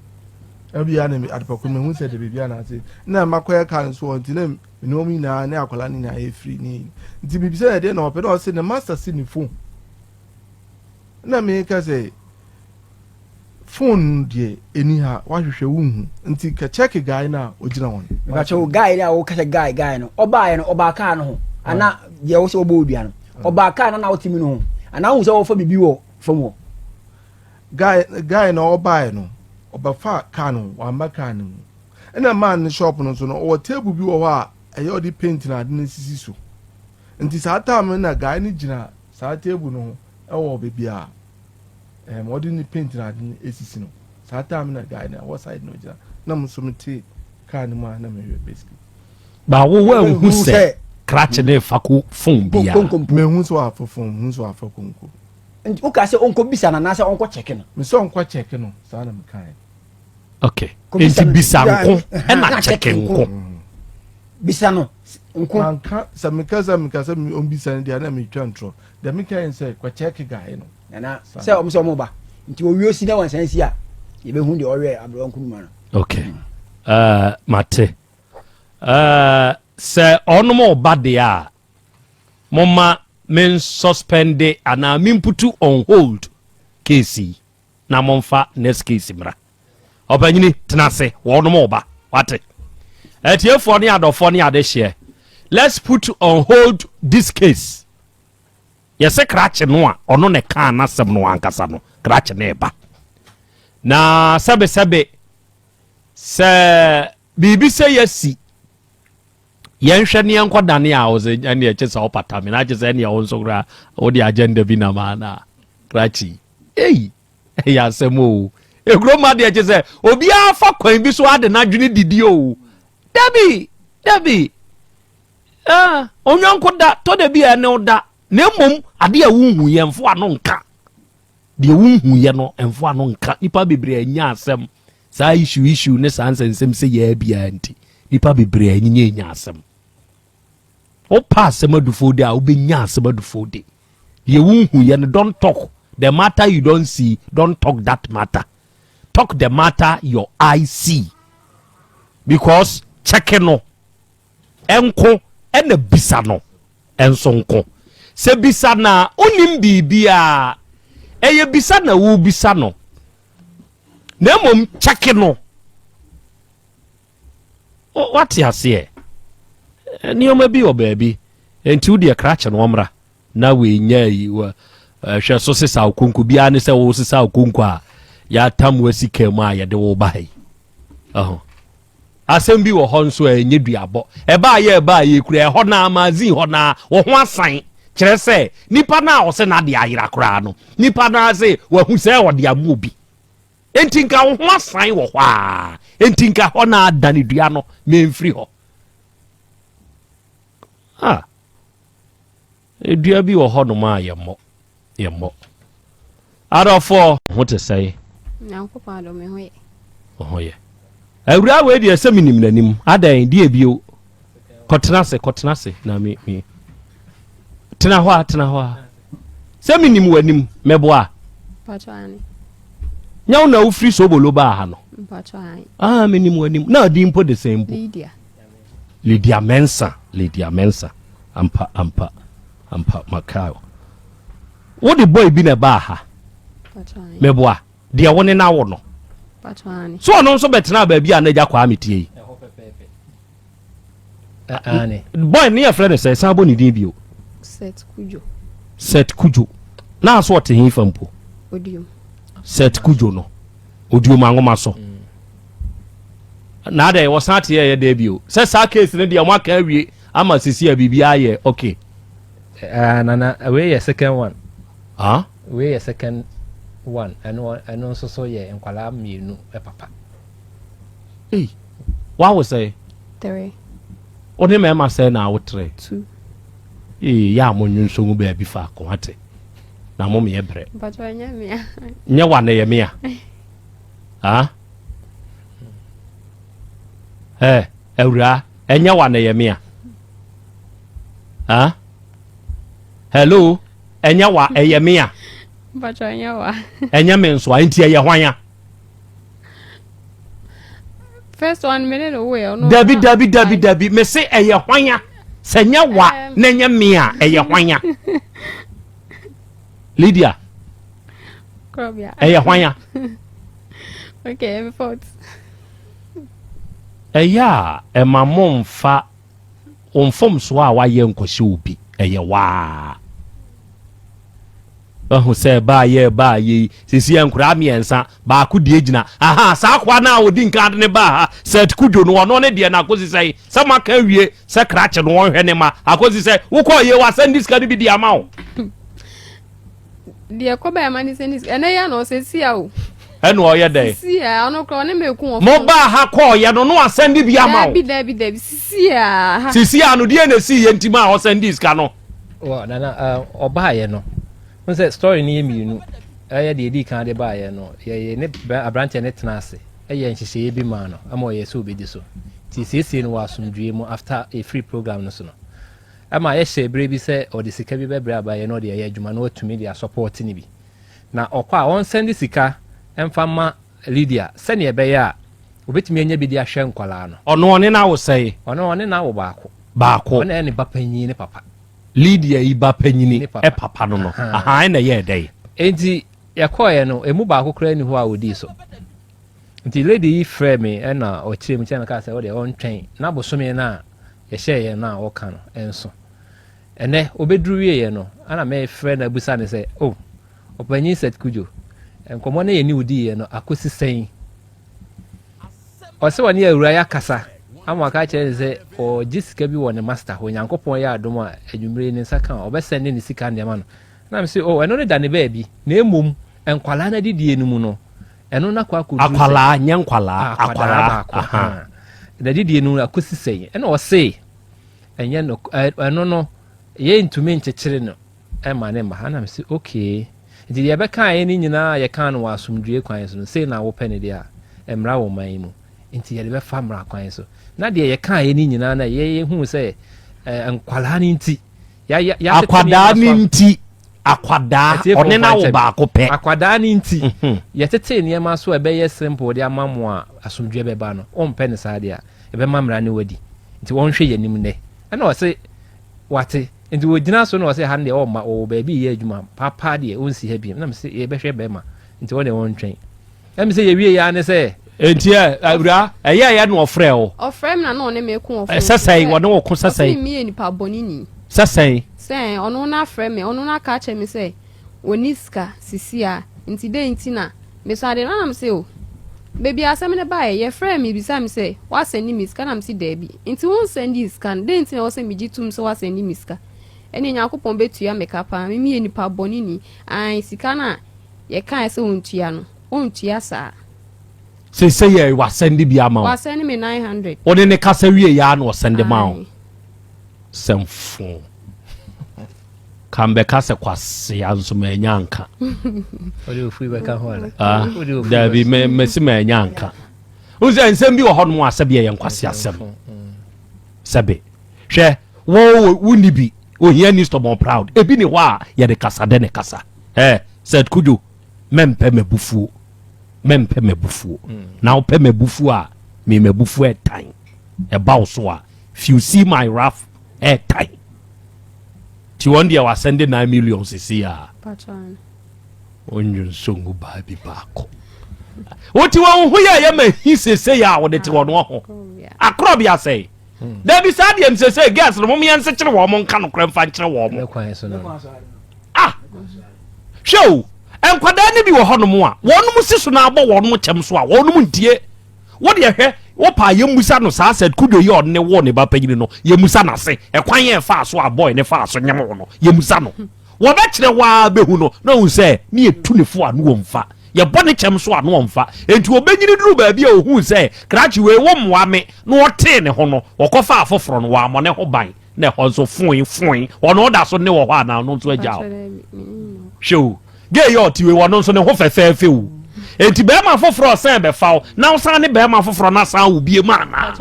abia na adepako me hu sɛ de bibia na ase na makoya kan so nti na menomi na na akola ni na efri ni nti bibi sɛ ɛde na ɔpɛ na ɔsɛ na master si ni phone na me ka sɛ phone de eni ha wahwehwɛ wunhu nti ka check guy na ogina won ba cho guy na wo ka sɛ guy no ɔbaa no ɔbaa ka no ho ana ye wo sɛ ɔbɔ odua no ɔbaa ka na otimi no ho ana hu sɛ wo fa bibi wɔ fam wɔ guy na ɔbaa no ɔbɛfa ka no wamba ka no ɛna man ne shop no so no ɔwɔ table bi wɔ hɔ a ɛyɛ ɔde paint na ade no sisi so nti saa time na guy ne gyina saa table no ɛwɔ baabi a ɔde ne paint na ade no esisi no saa time na guy na wɔ side no gyina na mo so mete ka no mu a na mehwɛ basically ba wo hu sɛ crash ne fako phone bia mehu so afɔ phone hu so afɔ konko nti o ka sɛ onko bisa na sɛ onko check no me sɛ onko check no saa na me kan okay nti bisa nko ɛna check nko bisa no nko anka sɛ me ka sɛ me on bisa no dia na me twa ntro da me kan sɛ kwa check guy no na sɛ ɔmo sɛ ɔmo ba nti o wio si na wansan si a ye be hu de ɔwɛ abro nko ma no okay mate sɛ ɔnom ɔba de a moma men suspend ana men put on hold case na momfa next case mra obanyini tenase wonom oba wate etiefo ne adofo ne ade hye let's put on hold this case yɛsɛ krakye no a ɔno ne ka n'asɛm no ankasa no krakye ne ba na sɛbe sɛ biribi sɛ yɛsi yɛnhwɛ ne yɛnkɔdane a wo sɛ ɛne ɛkyɛ sɛ wopata me na kyɛ sɛ ɛne ɛwo nso koraa wode agenda bi na maana krakye ɛyi ɛyɛ asɛm o ɛkuro ma deɛ kyɛ sɛ obiara fa kwan bi so ade n'adwene didi o dabi onyanko da to da bi ene da na mmom ade a wunhu ye mfo ano nka de wunhu ye no mfo ano nka nipa bebre anya asem saa issue ne saa nsensem se ya bia nti nipa bebre anya asem o pass amadufo de a obenya asem adufo de ye wunhu ye no don't talk the matter you don't see, don't talk that matter. Talk the matter your eye see. Because check no enko ene bisa no enso nko se bisa na onim bibia eye bisa na wo bisa no na mom check no what you say ni o ma bi o baabi enti wo de krache no omra na we nya yi wa hwe so sesa okonko bia ne se wo sesa okonko a ya tam wasika mu a ye de wo bai asem bi wo ho nso enye duabo eba ye kura ho na magazine ho na wo ho asan kire se nipa na wo se na de ayira kura no nipa na se wo hu se wo de amu obi entinka wo ho asan wo ho a entinka ho na adane dua no memfiri ho edua bi wo ho no ma yemmo adofo ho te sei nyankopɔn adome hoye ohoye awura we de aseminim nanim adan die bio kotena se na mi tena ho seminim wanim meboa patwani nyaw na wo free so bolo ba ha no patwani menim wanim na di mpo de sempo Lydia Mensa ampa makao wo de boy bi na ba ha patwani meboa de woni na wo no patwani so no so betena ba bi a na ja kwa metie boy ne ya friend say sabo ni din bio set kujo na so te hin fampo odium set kujo no odium angoma so na da wo san te ye da bio say sa case ne de mo aka awie ama sisi a bibia ye okay nana we ye second one we ye second one and so ye enkwala mienu papa what was say 3 oni me ma say na wo 3 2 ya mo nyunso ngu ba bi fa ko ate na mo me ye bre patwanya mia nye wa na ye mia ewura enye wa na ye mia hello enye wa eye mia patwanya wa enye me nso anti eye hwanya first one minute away no dabi me say eye hwanya senya wa na enye mia eye hwanya Lydia Krobia eye hwanya okay me fault eya emamom fa onfom so a wa ye nkohye obi eye wa ahu se ba ye sisi enkura miensa ba ku die gina sa kwa na odi nka ne ba set kujo no no ne de na akosi sei sama ka wie se krache no won hwe ne ma akosi sei wo ko ye wa send this ka bi di ama wo de ko ba ma ni send this ene ya no se sia o ene o ye dey sia ono kro ne meku wo mo ba ha ko ye no no send bi ama wo dabi sia no de na si ye ntima o send this ka no wo nana oba ye no say story ni yemienu aya de edi kan de ba ye no ye ne abrante ne tenase eye nhihye bi ma no ama ye so obedi so ti siesie no wasumdue mu after a free program no so no ama ye hye bre bi se o de sika bi bebre aba ye no de ye adwuma no atumi de support ni bi na okwa on send sika emfa ma Lydia se ne be ya obetumi anya bi de ahwe nkwala no ono ne na wo sei ono ne na wo baako ono ne bapanyi ne papa Lydia iba panyini papa no no na ye dey enti yakoye no emu ba akokra ni ho a odi so nti lady frame me na o chire mu chana ka say o de on twen na bosome na ye hye ye na o ka no enso ene obedru wie no ana me friend abusa ne say oh opanyin set kujo enkomo na ye ni odi ye no akosi sen o se woni awura ya kasa ama ka kire ze o jisika bi woni master ho nyankopon ya adom a adwumre ne saka obesend ne sika ndema no na me say oh eno ne da ne ba bi na emom enkwala na didie no mu no eno na kwa kudu akwala nyankwala akwala da didie no akosi sen eno o say enye no eno no ye ntumi nchechire no ema ne ma na me say okay ndi ye beka ye ni nyina ye kan no asumdue kwan so say na wo pene dia emra wo man mu nti ye be fa mra kwan so na de ye kan ye ni nyina na ye hu say enkwala ni nti ya akwada ni nti akwada one na wo ba ko pe akwada ni nti ye tete ne ma so ebe ye simple de amamo a asumdue be ba no on pene sa de a ebe mamra ne wadi nti won hwe ye nim ne na o say wate nti wo gyina so na o say ha ne o ma o ba bi ye adwuma papa de o nsi ha bi na me say ye be hwe be ma nti wo ne won twɛn em say ye wie ya ne say enti awura eye ya no ofre o ofre m na no ne me ku ofre sasai wo ne wo ku sasai mi ye nipa bonini sasai say ono na afre me ono na ka che me say oniska sisia nti de nti na me so ade na me say o baby asem ne ba ye frame me bisa me say wa send me miska na me si da bi nti won send scan de nti na wo say me gitum so wa send me miska ene nyakopon betua me kapa me ye nipa bonini an sika na ye kan say ontua no ontua sa say ye wa send bi ama wa send me 900 one ne kasa wie ya na o send ma o semfo kambe kasa kwase ya nso ma nyanka odi ofu be ka ho ala da bi me si ma nyanka uze nsem bi wo ho no asabe ye nkwase asem sabe hwe wo wuni bi o here needs to be proud ebi ni ho a ye de kasa de ne kasa said kujo mempe mebufu na wo pe mebufu a me mebufu etan e ba so a if you see my wrath time ti won dia wa send 9 million sisi ya patron onyu songu ba bi bako woti won hu ya ma hi sese ya wo de ti won ho akro bia sei da bi sa dia sese gas no mo yan se kire wo mo nka no kra mfa kire wo mo kwan so no show enkwada ni bi wo ho no mo a wonum siso na abo wonum kyem so a wonum ntie wo de hwe wo pa yemusa no sa said kudo ye on ne wo ne ba panyini no yemusa na se ekwan ye fa so a boy ne fa so nyem wo no yemusa no wo be kire wa behu no na hu se ne etu ne fo a no mfa ye bone kyem so a no mfa enti obenyini duru ba bia ohu se krachi we wo mwa me no wote ne ho no wokofa afoforo no wa mo ne ho ban na ho so foin ono da so ne wo ho ana no so agya show ge yo ti we wono so ne ho fefefe wu enti be ma foforo san be fawo na usan ne be ma foforo na san wo bie ma na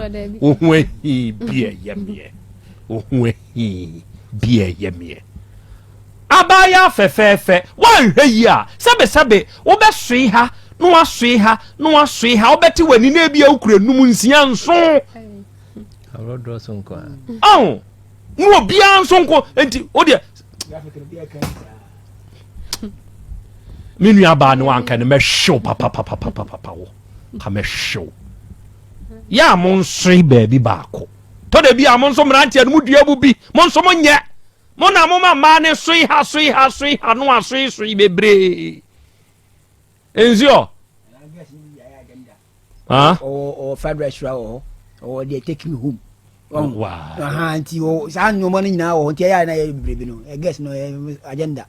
ohun ehi bie yemie ohun ehi bie yemie abaya fefefe wan hwe yi a sebe wo be sui ha no asui ha wo beti wani na bia ukure num nsia nso awro so nko no bia nso nko enti o de minu aba no anka ne me show papa wo ka me show ya mon sui baby baako to de bia mon so mrantia no mudua bu bi mon so monye mon na mo ma ne sui ha no asui bebre enzio or fried rice or they take me home wow anti o san no money na o ntia ya na bebre no I guess no agenda.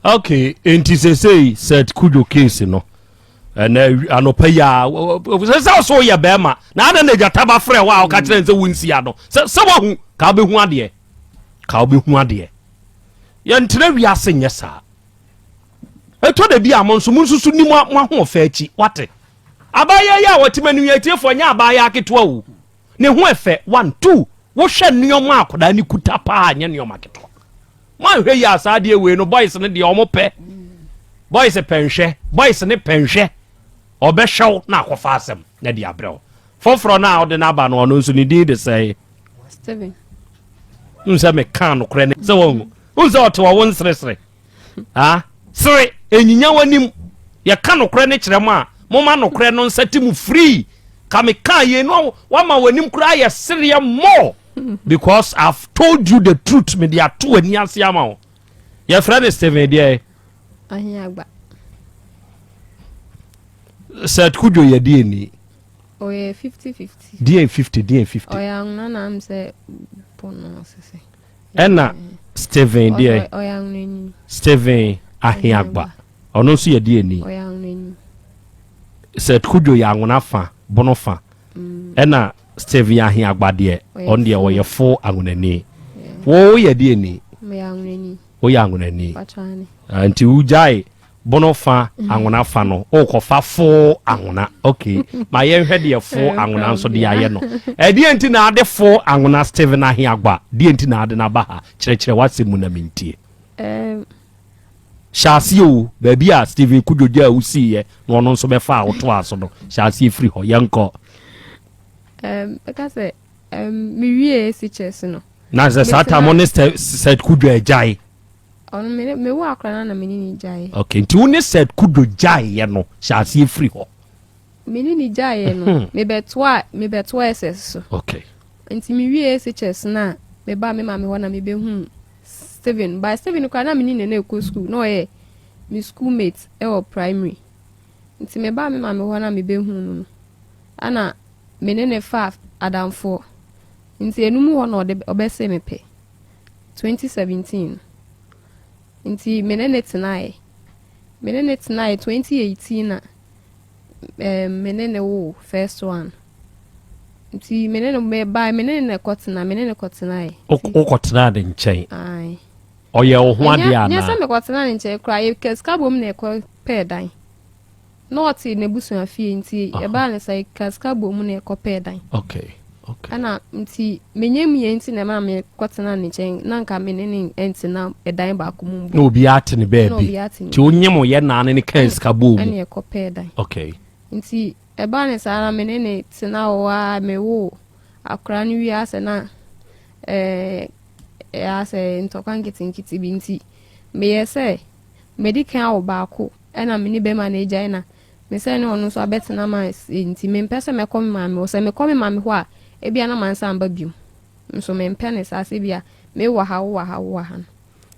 Okay, enti say said kudo case no and anopa ya so ya bema na na na jataba frɛ wa o ka kire nse wunsi ya no se wa hu ka be hu ade ya ntina wi ase nye sa eto da bi amon so munsusu ni mo ho fa achi wate abaya ya watimanu ya tiefo nya abaya aketo awu ne ho efe 1 2 wo hwɛ nneoma akoda ni kuta pa anya nneoma keto man hwe ya asade we no boys ne de omo pe boys penhwe boys ne penhwe obehwew na akofa asem na de abrɛw foforo na ode na aba no no nso ni di de say Steven nse me kan no kre ne se won nse oto wo nsresre sere enyinya wanim ye kan no kre ne kyerɛ mu a moma no kre no nsati mu free ka me kan ye no wa ma wanim kra ye sere ye mo because I've told you the truth. Me dia two ani ase ama wo. Your friend is Steven there. Ahiagba. Said kujo ye die ni. Oye 50-50. Die 50. Oya na am say pono sese. Ena Steven there. Oya nni. Steven Ahiagba. Ono so ye die ni. Oya nni. Said kujo ya ngona fa, bono fa. Ena Steven Ahiagba there. On there oye fo angonani. Wo ye die ni. Me ya nni. O ya angonani. Pachane. Anti ujai bono fa angona fa no o ko fa fo angona okay ma ye hwede ye fo angona nso de aye no e die enti na ade fo angona Steven Ahiagba die enti na ade na ba ha kire wase mu na mintie shasi o ba bia Steven kujoja usi ye no no nso be fa auto aso no shasi free ho yenko because mi wie si chess no na ze sata monest said kujo ejai on me wo akra na menini jai okay nti woni said kudo jai ye no shasi free ho menini jai no me betwa ss okay nti mi wie ss na me ba me ma me ho na me be hu Steven by Steven kwa na menini na ekɔ school no ye mi schoolmate e primary nti me ba me ma me ho na me be hu no ana menene fa adamfo nti enumu ho na obese me pe 2017 nti menene tonight 2018 na menene wo first one nti menene me ba menene kotena o kotena de nchen ai oye o ho ade ana nya se me kotena de nchen kra ye keska bom na ekɔ pɛ dan not ne busu afie nti e ba ne sai keska bom na ekɔ pɛ dan okay ana nti menyem ye nti na ma me kotena ne nchen na nka menene enti na edan ba ko mu no bi ate ne baby ti onyem ye na ne keska bom ani ekɔ pɛ dan okay nti e ba ne sara menene tina wa me wo akra ni wi ase na ase ntokan kiti bi nti me ye se medical ba ko na me ni be manager na me se ne onu so abetena ma nti me mpese me kom ma me o se me kom ma me ho a e bia na man samba biu nso me mpene sa se bia me wa ha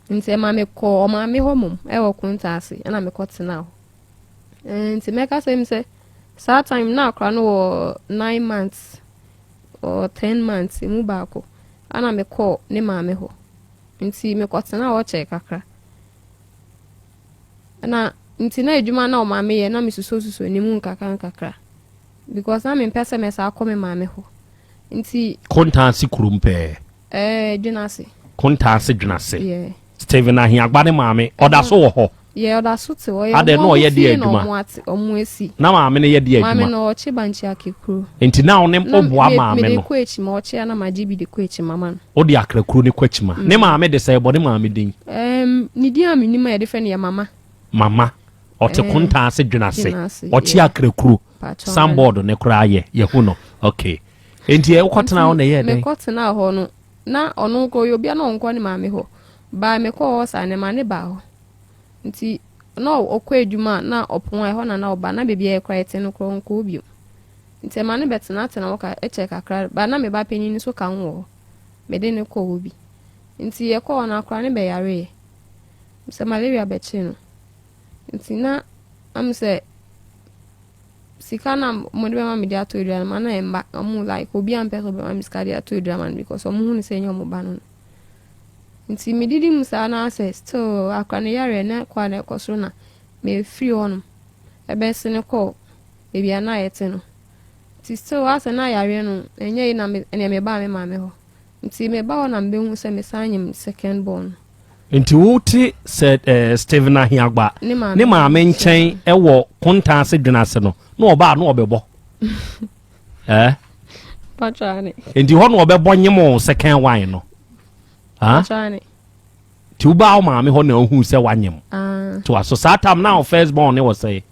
nti ma me ko o ma me ho mum e wo kunta ase na me ko tena ho nti me ka se me se sa time na akra no 9 months or 10 months mu ba ko ana me ko ne ma me ho nti me ko tena ho che kakra na nti na edwuma na o ma me ye na me suso ni mu nkakra because na me pese me sa ko me ma me ho nti kontansi kurumpe dwunase kontansi dwunase yeah Steven Ahiagba ne ma me oda so wo ho yeah oda so te wo ade no ye de adwuma omo esi na ma me ne ye de adwuma ma me no ochi banchi akekuru enti na wo ne oboa ma me no me ko echi ma ochi na ma jibi de ko echi mama no o de akrakuru ne ko echi ma ne ma me de sai bo ne ma me din ni di am ni ma ye de fe ne ya mama ote kontansi dwunase ochi akrakuru samboard ne kura ye hu no okay enti e kwotena ho na ye de me kwotena ho no na ono ko yo bia no nko ne ma me ho ba me ko ho sa ne ma ne ba ho nti no okwa edwuma na opon ho na oba na bebia e kra ete no kro nko obi nti ma ne betena tena wo ka eche kakra ba na me ba panyin so ka ho me de ne ko obi nti ye ko na kra ne be yare se malaria be chi no nti na am se sikana mo de ma me dia to edua ma na emba amu like obi am person be ma miska dia to edua man because omu hu se nyomo ba no nti me didi musa na access to akwane yare na kwa na ekosoro na me free on e be se ne ko e bia na yete no nti still ase na yare no enye na me me ba me ma me ho nti me ba ho na mbe hu se me sanyem second born nti wuti said Steven Ahiagba ne ma me nchen e wo kontansi dwunase no na oba na obebo pachane nti ho na obebo nyemo second wine no pachane ti uba o ma me ho na ohu se wanyem to aso satam na first born ne wo say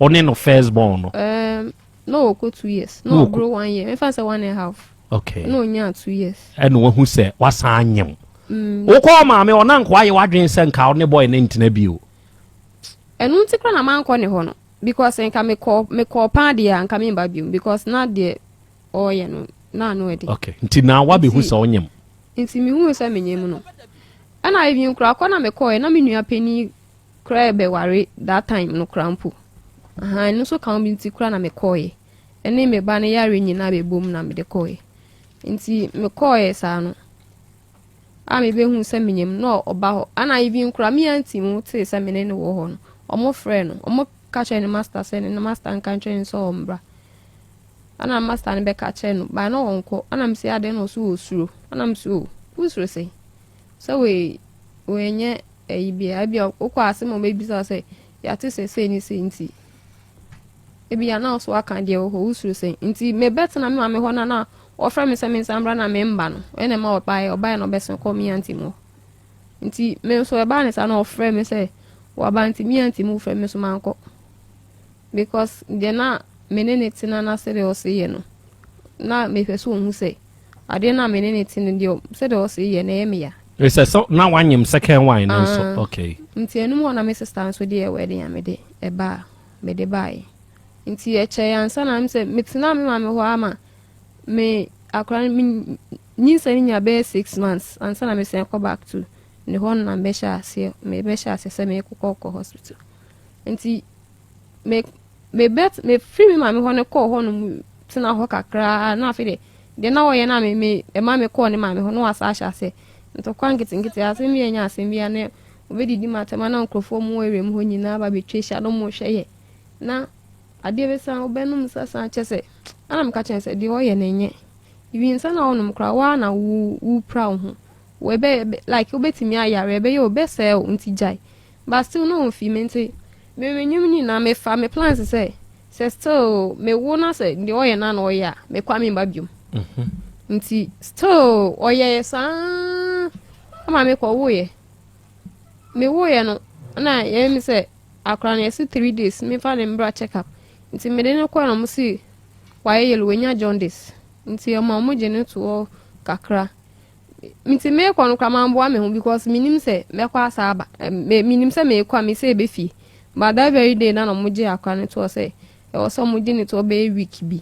oni no first born no no go 2 years no grow 1 year me fa say 1.5 okay no nya 2 years and wo hu se wasa anyem wo ko ma me ona nkwa ye wadwen se nka ne boy ne ntina bio enu nti kra na man ko ne ho no because nka me ko pa de ya nka me ba bio because na de oye no na no edi okay nti na wa be hu so onyem nti me hu so menyem no ana even kura kwa na me koy na me nua pani kura be ware that time no krampo aha no so kan bi nti kura na me koy ene me ba ne yare nyina be bom na me de koy nti me koy sa no a me be hu so menyem no oba ho ana even kura me anti mu te se me ne wo ho no omo frɛ no omo ka che ne master se ne master nka che so ombra ana master ne be ka che no ba no wonko ana mse ade no so osuro ana mse o usuro se so we nye bia okwa ase mo be bisa se ya te se ni se nti ebi ya na so aka de ho usuro se nti me bet na me ho na ofra me se me sambra na me mba no ene ma obai no be se ko mi anti mo nti me so e ba ne sa na ofra me se wa ba anti mi anti mo ofra me so manko because de na menene tina na se de o se ye no na me peso hu se ade na menene tina de se de o se ye na ye me ya so na wanyem second wine so okay nti enu mo na me sister so de wedding ya me de e ba me de bai nti e che ansa na me se metina me ma me ho ama me akran me ni se ni ya be 6 months ansa na me se go back to ne ho na me sha ase se me ko hospital nti me bet me free me ma me ho ne ko ho no tina ho kakra na afi de na wo ye na me ma me ko ne ma me ho no asa sha se nto kwangiti ase me nya ase bia ne obedidi matema na nkrofo mu ewem ho nyina ba betwe sha no mo hweye na ade be san obenum sasa chese ana mka chese de ho ye na nye ibi nsa na onum kra wa na wu proud ho we be like obetimi ayare be ye obese nti jai but still no fi mente me nyum ni na me fa me plans say still me wo na say de ho ye na no ya me kwa me ba biom nti still oye sa ama me ko wo ye no na ye mi say akra na yesi 3 days me fa dem bra check up nti me de no ko na mo si waye yelo wenya jaundice nti o ma mo je ne to kakra nti me ko no kra mbo ame ho because minim say me kwa asa aba minim say me kwa me say be fi but that very day na mo je akra ne to say e wo so mo je ne to be week bi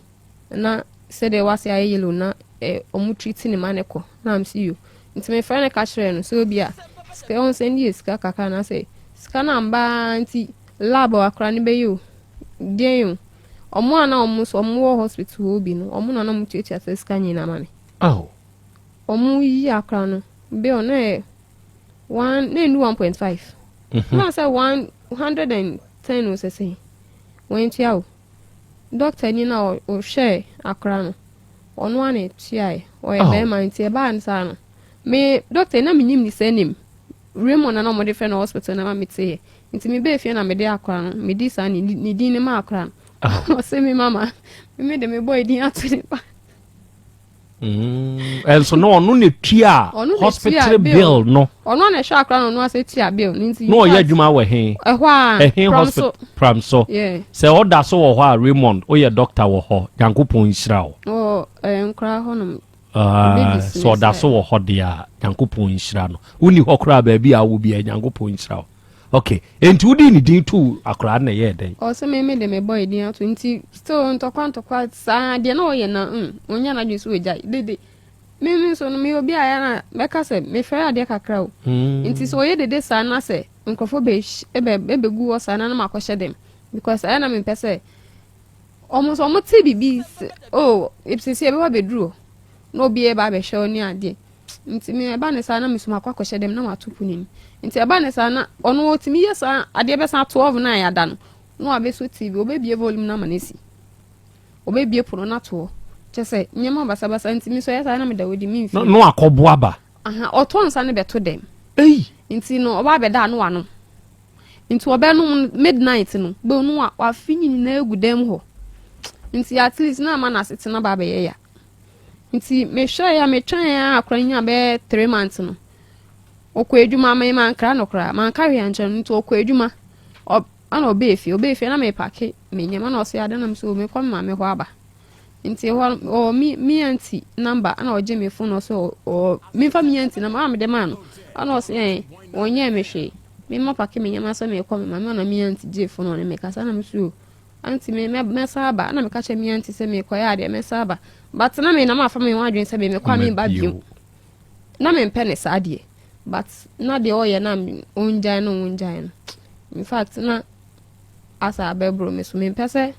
na say de wase aye yelo na omu treat ni maneko na am see you nti me friend ka kire no so bia ska on send you ska kaka na say ska na mba nti lab akra ni be you den you omu ana omu so omu hospital obi no omu na mu chechi ase ska nyina mame omu yi akra no be on 1.5 na say 110 o say when tia o doctor ni na o share akra no onu ane tiai o e be man tie ba nsa no me doctor na minim ni senim Raymond na mo de fe na hospital na ma metie nti me be fie na me de akra no me di sa ni din ma akra o se me mama me de me boy din aturi pa so no onu ne tia hospital bill no onu na sha akra no ase tia bill nti no ye adwuma we he hospital pram so se order so wo ho Raymond o ye doctor wo ho yankopon nhira o nkra ho no so da so wo ho dia yankopon nhira no uni ho kra ba bi a wo bi yankopon nhira o okay enti udi ni din tu akra na ye den o se me de me boy din ato nti still ntokwa sa de na o ye na onya na dweso eja dede me so no me obi aya na meka se me fere ade kakra o nti so ye dede sa na se nkofo be gu o sa na na makɔhye dem because aya na me pese almost ti bibi ipsisi ebe wa beduro no bi e ba be hwe oni ade nti me eba ne sa na me so makɔhye dem na matopu ni nti eba ne sa na ono otimi yesa ade be sa 12 na ya da no abeso TV obebie volume na manesi obebie pono na to chese nyema basabasa nti mi so yesa na me da wodi mi mfi no akobo aba oto nsa ne beto dem nti no oba be da no wano nti obe no midnight no be no wa finyi na egu dem ho nti at least na ma na sete na ba be ya nti me hwe ya me twan ya akranya be 3 months no okwa edwuma ma nkra no kra man ka hwe anche nti okwa edwuma ana obefi na me pake me nyama na oso ade na me so me kwa ma me ho aba nti ho mi anti number ana oje me phone so mi fa mi anti na ma me de ma no ana oso onye me hwe me ma pake me nyama so me kwa me ma na mi anti je phone no me kasa na me so auntie me mesaba na me ka che me auntie se me koya de mesaba but na me na ma fa me wan adwen se me kwa me ba biom na me mpene sa de but na de oye na onjan no in fact na asa abebro me so me pese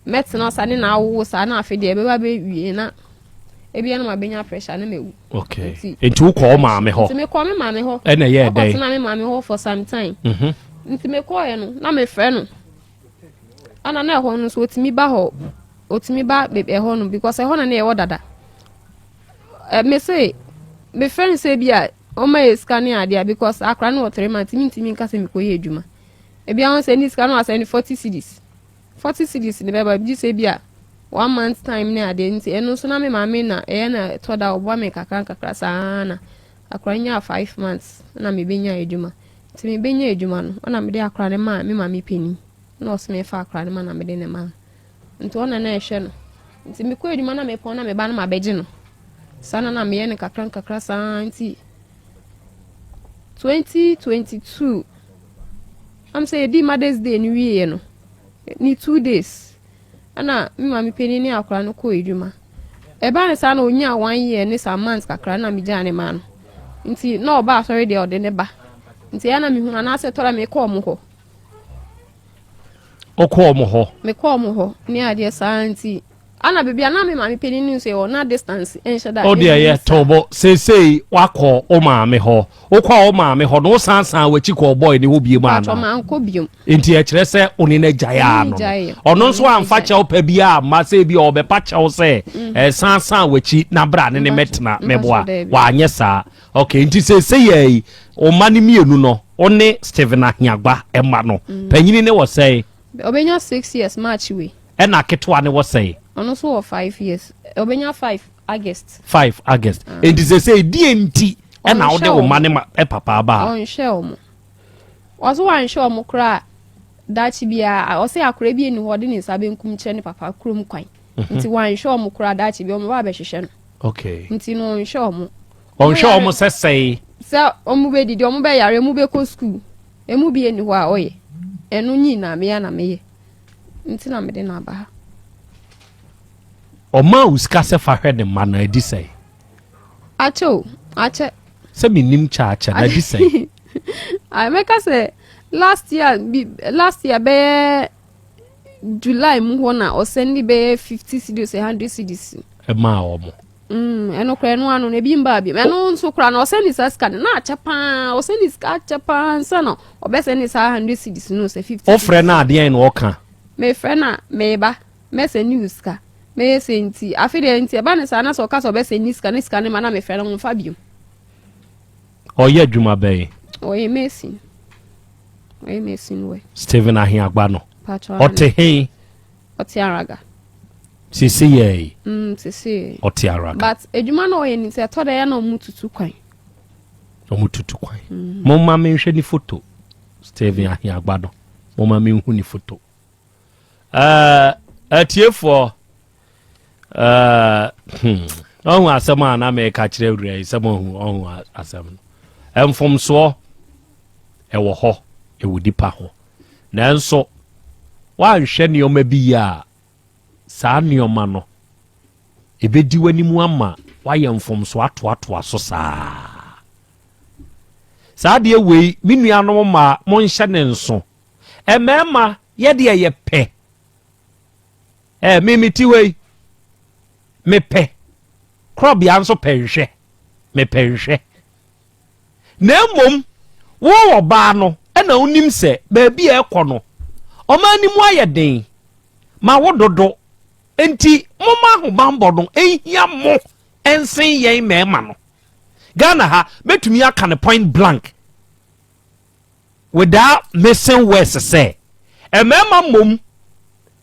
metna sa ne na awo sa na afi de be ba be wie na ebia na ma benya pressure na mewu okay enti wo ko ma me ho enti me ko me ma me ho e na ye dey na me ma me ho for some time enti me ko ye no na me frɛ no ana na ho no so otimi ba ho otimi ba be ho no because ho na na ye wo dada me say me friend say bia o ma scan ade because akra no 3 months ntimi nka se me ko ye adwuma ebia won say ni scan no asɛ ni 40 cedis ne beba bi say bia 1 month time ne ade nti eno so na me ma me na na to da obo me kakra sana akra nya 5 months na me benya adwuma nti me benya adwuma no na me de akra ne ma me peni na o se me fa akra ne ma na me de ne ma nti ona na ehwe no nti me ko adwuma na me pon na me ba na ma beje no sana na me ye ne kakra sana nti 2022 I'm say di Mother's Day ni wie no ni 2 days ana mi ma mi peni ni akra no ko edwuma e ba ne sa na onya 1 year ni some months kakra na mi jane ma no nti na oba sorry de ode ne ba nti ya na mi hu na se tora me ko mo ho o ko mo ho me ko mo ho ni ade sa nti ana bibia na me ma mi peni ni so na distance enshada o de ye tobo sei wakọ o ma me ho o kwa o ma me ho no sansan wachi ko boy ni ho bie ma na ma nko biom enti e kire se oni na gya no ono nso amfa cha opa bia ma se bia obepa cha o se sansan wachi na bra ne metna meboa wa anye sa okay enti sei ye o mani mienu no one Steven Ahiagba ema no panyini ne wo sei obenya 6 years march we e na ketwa ne wo sei ono so 5 years obenya 5 August enti sei DNT e na wo de wo mani ma e papa ba on share mo wazo wan share mo kra dachi bia o se akora bi eni ho de ni sabe nkum kire ni papa krom kwan nti wan share mo kra dachi bi o mo ba be hwehwe no okay nti no on share mo sei se omu be didi omu be yare mu be ko school emu bi eni ho a oye enu nyi na me ya na me ye nti na me de na ba o ma uska se fa hwe de ma na edi sei ache se minim cha na di sei I make say last year be July mu ho na o send be 50 cedis 100 cedis e ma o mo eno kra no anu na bi mba bi eno nso kra na o send this scan na achepa o send this achepa nsa no o be send this 100 cedis no say 50 o frɛ na ade en wo ka me frɛ na me ba me send news ka me senti afide nti e ba ne sa na so ka so be send news ka ne ma na me frɛ no mfa biom o ye dwuma be oye Messi we Steven Ahiagba no patro ote he ote araga sisi ye sisi ote araga but edwuma no oye ni se to da ya na omututu kwan mo ma me hwe ni photo Steven Ahiagba no mo ma me hu ni photo atiefo ohun asema na me ka kire wura isema ohun asem emfomso ewo ho ewo dipa ho nanso wa nhwe ne oma bi ya saa ne oma no ebedi wanimu ama wa ye mfomso ato aso saa de wei minua no ma mo nhye ne nso emema ye de ye pe mimiti wei me pe crop ya nso penhwe me penhwe na mom wo ba no na unim se ba bi e kɔ no o ma ni mu ayeden ma wo dodo enti mo ma ho bambo no ehia mo ensen yen mema no Ghana ha betumi aka ne point blank without missing words say emema mom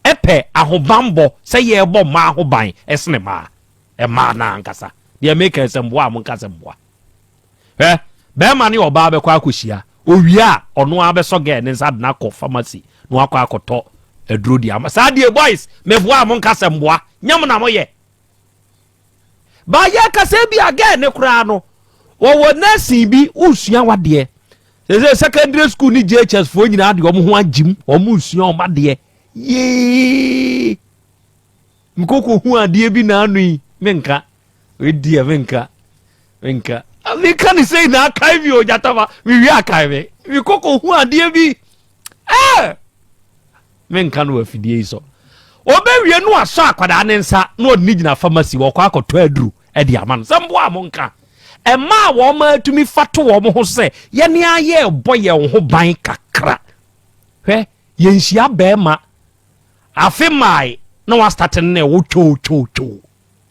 epe ahobambo se ye bo ma ahoban esne ma e ma na nkasa de make esembo am nkasa mboa be ma ne oba be kwa akohia owia ono abeso ge ne nsa na ko pharmacy no akwa akoto aduro di ama sa de boys me boa am nkasa mboa nyam na moye ba ye kasa bi aga ne kura no wo nasi bi usua wade se secondary school ni JHS fo nyina de omo ho agim omo usua o made Ye mkoko hu adie bi na anu yi menka wedi e menka me kan say na kai bi o jataba mi wi akai me mkoko hu adie bi menka no afidie iso obewie no aso akwada ne nsa no odni gina pharmacy wo kwa akoto aduru e di ama no sambo amonka e ma wo ma tumi fato wo mo ho se ye ne aye boye wo ho ban kakra hwe ye nhia be ma afi mai na wa start ne wo cho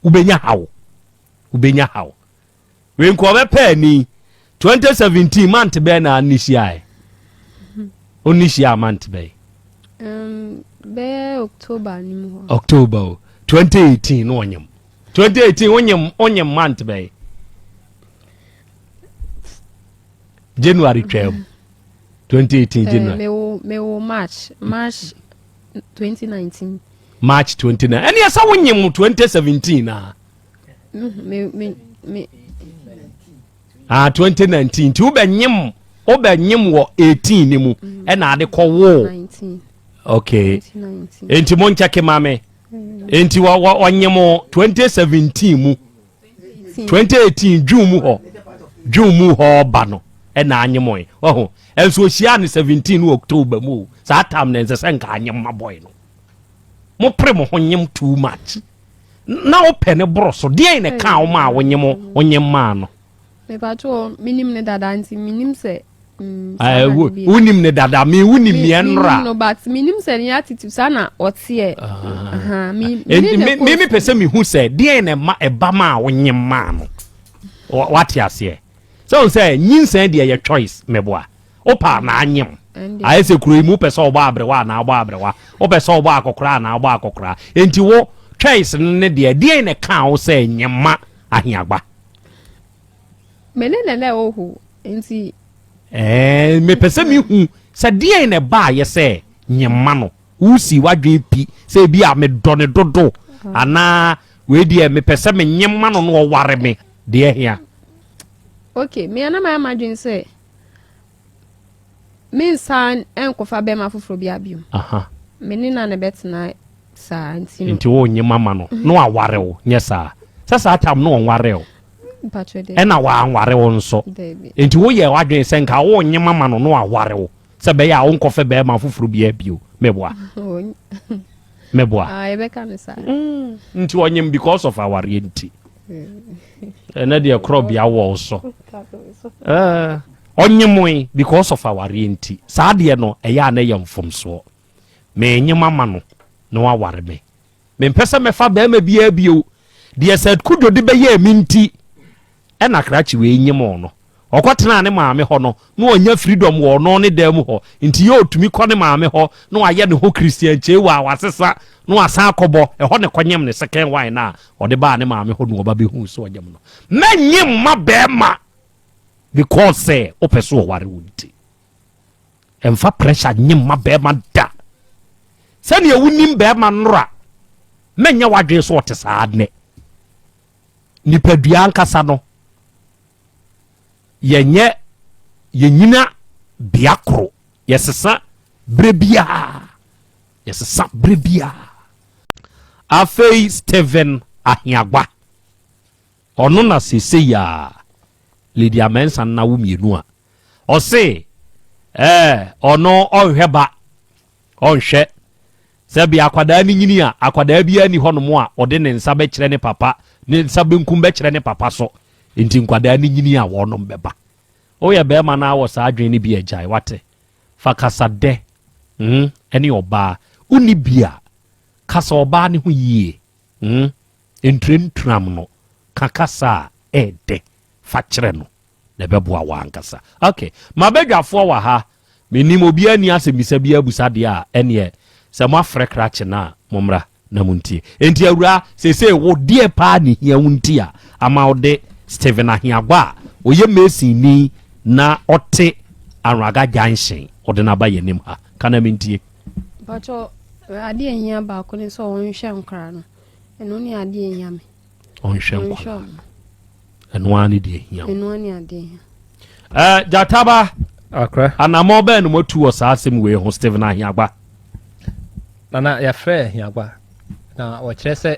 ubenya hawo we nko be pa ni 2017 month be na anisia onisia month be October ni mo. October 2018 no onyem 2018 onyem month be January 12 2018 January me March 2019 March 29 and yes onyem 2017 na me 2019 ti obanyem wo 18 ni mu e na ade ko wo 19 okay enti mo nchake mame enti wa nyemo 2017 mu 2018 June mu ho ba no e na anyemo e oho enso hia ne 17 October mu sa tam na nse senka anyem maboy no mo pre mo ho nyem too much na open ne broso de ne ka o ma onyem ma no me pato minim ne dada anti minim se unim ne dada mi unim yenra no but minim se ni attitude sana otie mi pese mi hu se de ne ma eba ma onyem ma no what ya say so say nyinsan de ye choice meboa opa na anyem aye se kuro mu pese oba abrewa na oba abrewa o pese oba akokora na oba akokora enti wo choice ne de ne ka o se nyema ahiagba menene ohu enti me pese mi hu se de ne ba ye se nyema no usi wadwe pi se bi a me done dodo ana we de me pese me nyema no no ware me de hia okay me ana my imagine say me san enkofa be ma foforo bi abium me ni na ne betena sa nti wo nyema ma no aware wo nye sa sasa atam no ware wo ena wa anware wo nso enti wo ye wadwen se nka wo nyema ma no aware wo se be ya wo nkofa be ma foforo bi abio meboa ebe kan sa nti wonyem because of our enti ena de crop ya wo so onyemwe because of our enti sa de no eya na ye mfomso me nyema ma no aware me mpesa me fa be ma bia bio de said kudo de be ye minti ena krachi we nyemo no okotena ne maame ho no na onya freedom wo no ne dem ho nti ye otumi ko ne maame ho na aye ne ho Christian chewa wasesa na asa akobo ho ne konyem ne second wine na ode ba ne maame ho no oba be hu so onyem no manyem ma be ma because say opeso ware wunti emfa pressure nyem ma be ma da sani e wunim be ma nra menya wadwe so ote saadne nipadua nkasa no yenyina biakro yesesa brebia afei Steven ahiagwa ono na sese ya Lydia Mensa na wumienu a ose ono ohweba onhwe sebi akwada ni nyini a akwada bia ni honom a ode ne nsa be kire ne papa ne nsa benkum be kire ne papa so enti nkwada ni nyini a wonom beba o ye be ma na wo sa adwen ni bi agai wate fakasade eni oba uni bia kasa oba ni hu yie entram no kakasa ede fa kire no na beboa wankasa okay mabedwafo wa ha menim obi ani asemisa bia abusade a ene se mo afrekra chena momra na muntie enti awura sese wo die pa ni hia wunti a ama ode Steven ahiagwa oye mesi ni na ote anraga janshin ode na ba yenim ha kana mintie bacho ade ehia ba ko ni so onhwe nkra no eno ni ade ehia me onhwe nkra eno ani de ehia eno ani ade jataba akra anamo ba no motu o sa asem we ho Steven ahiagwa nana yɛfrɛ hiagba na wɔkyerɛ sɛ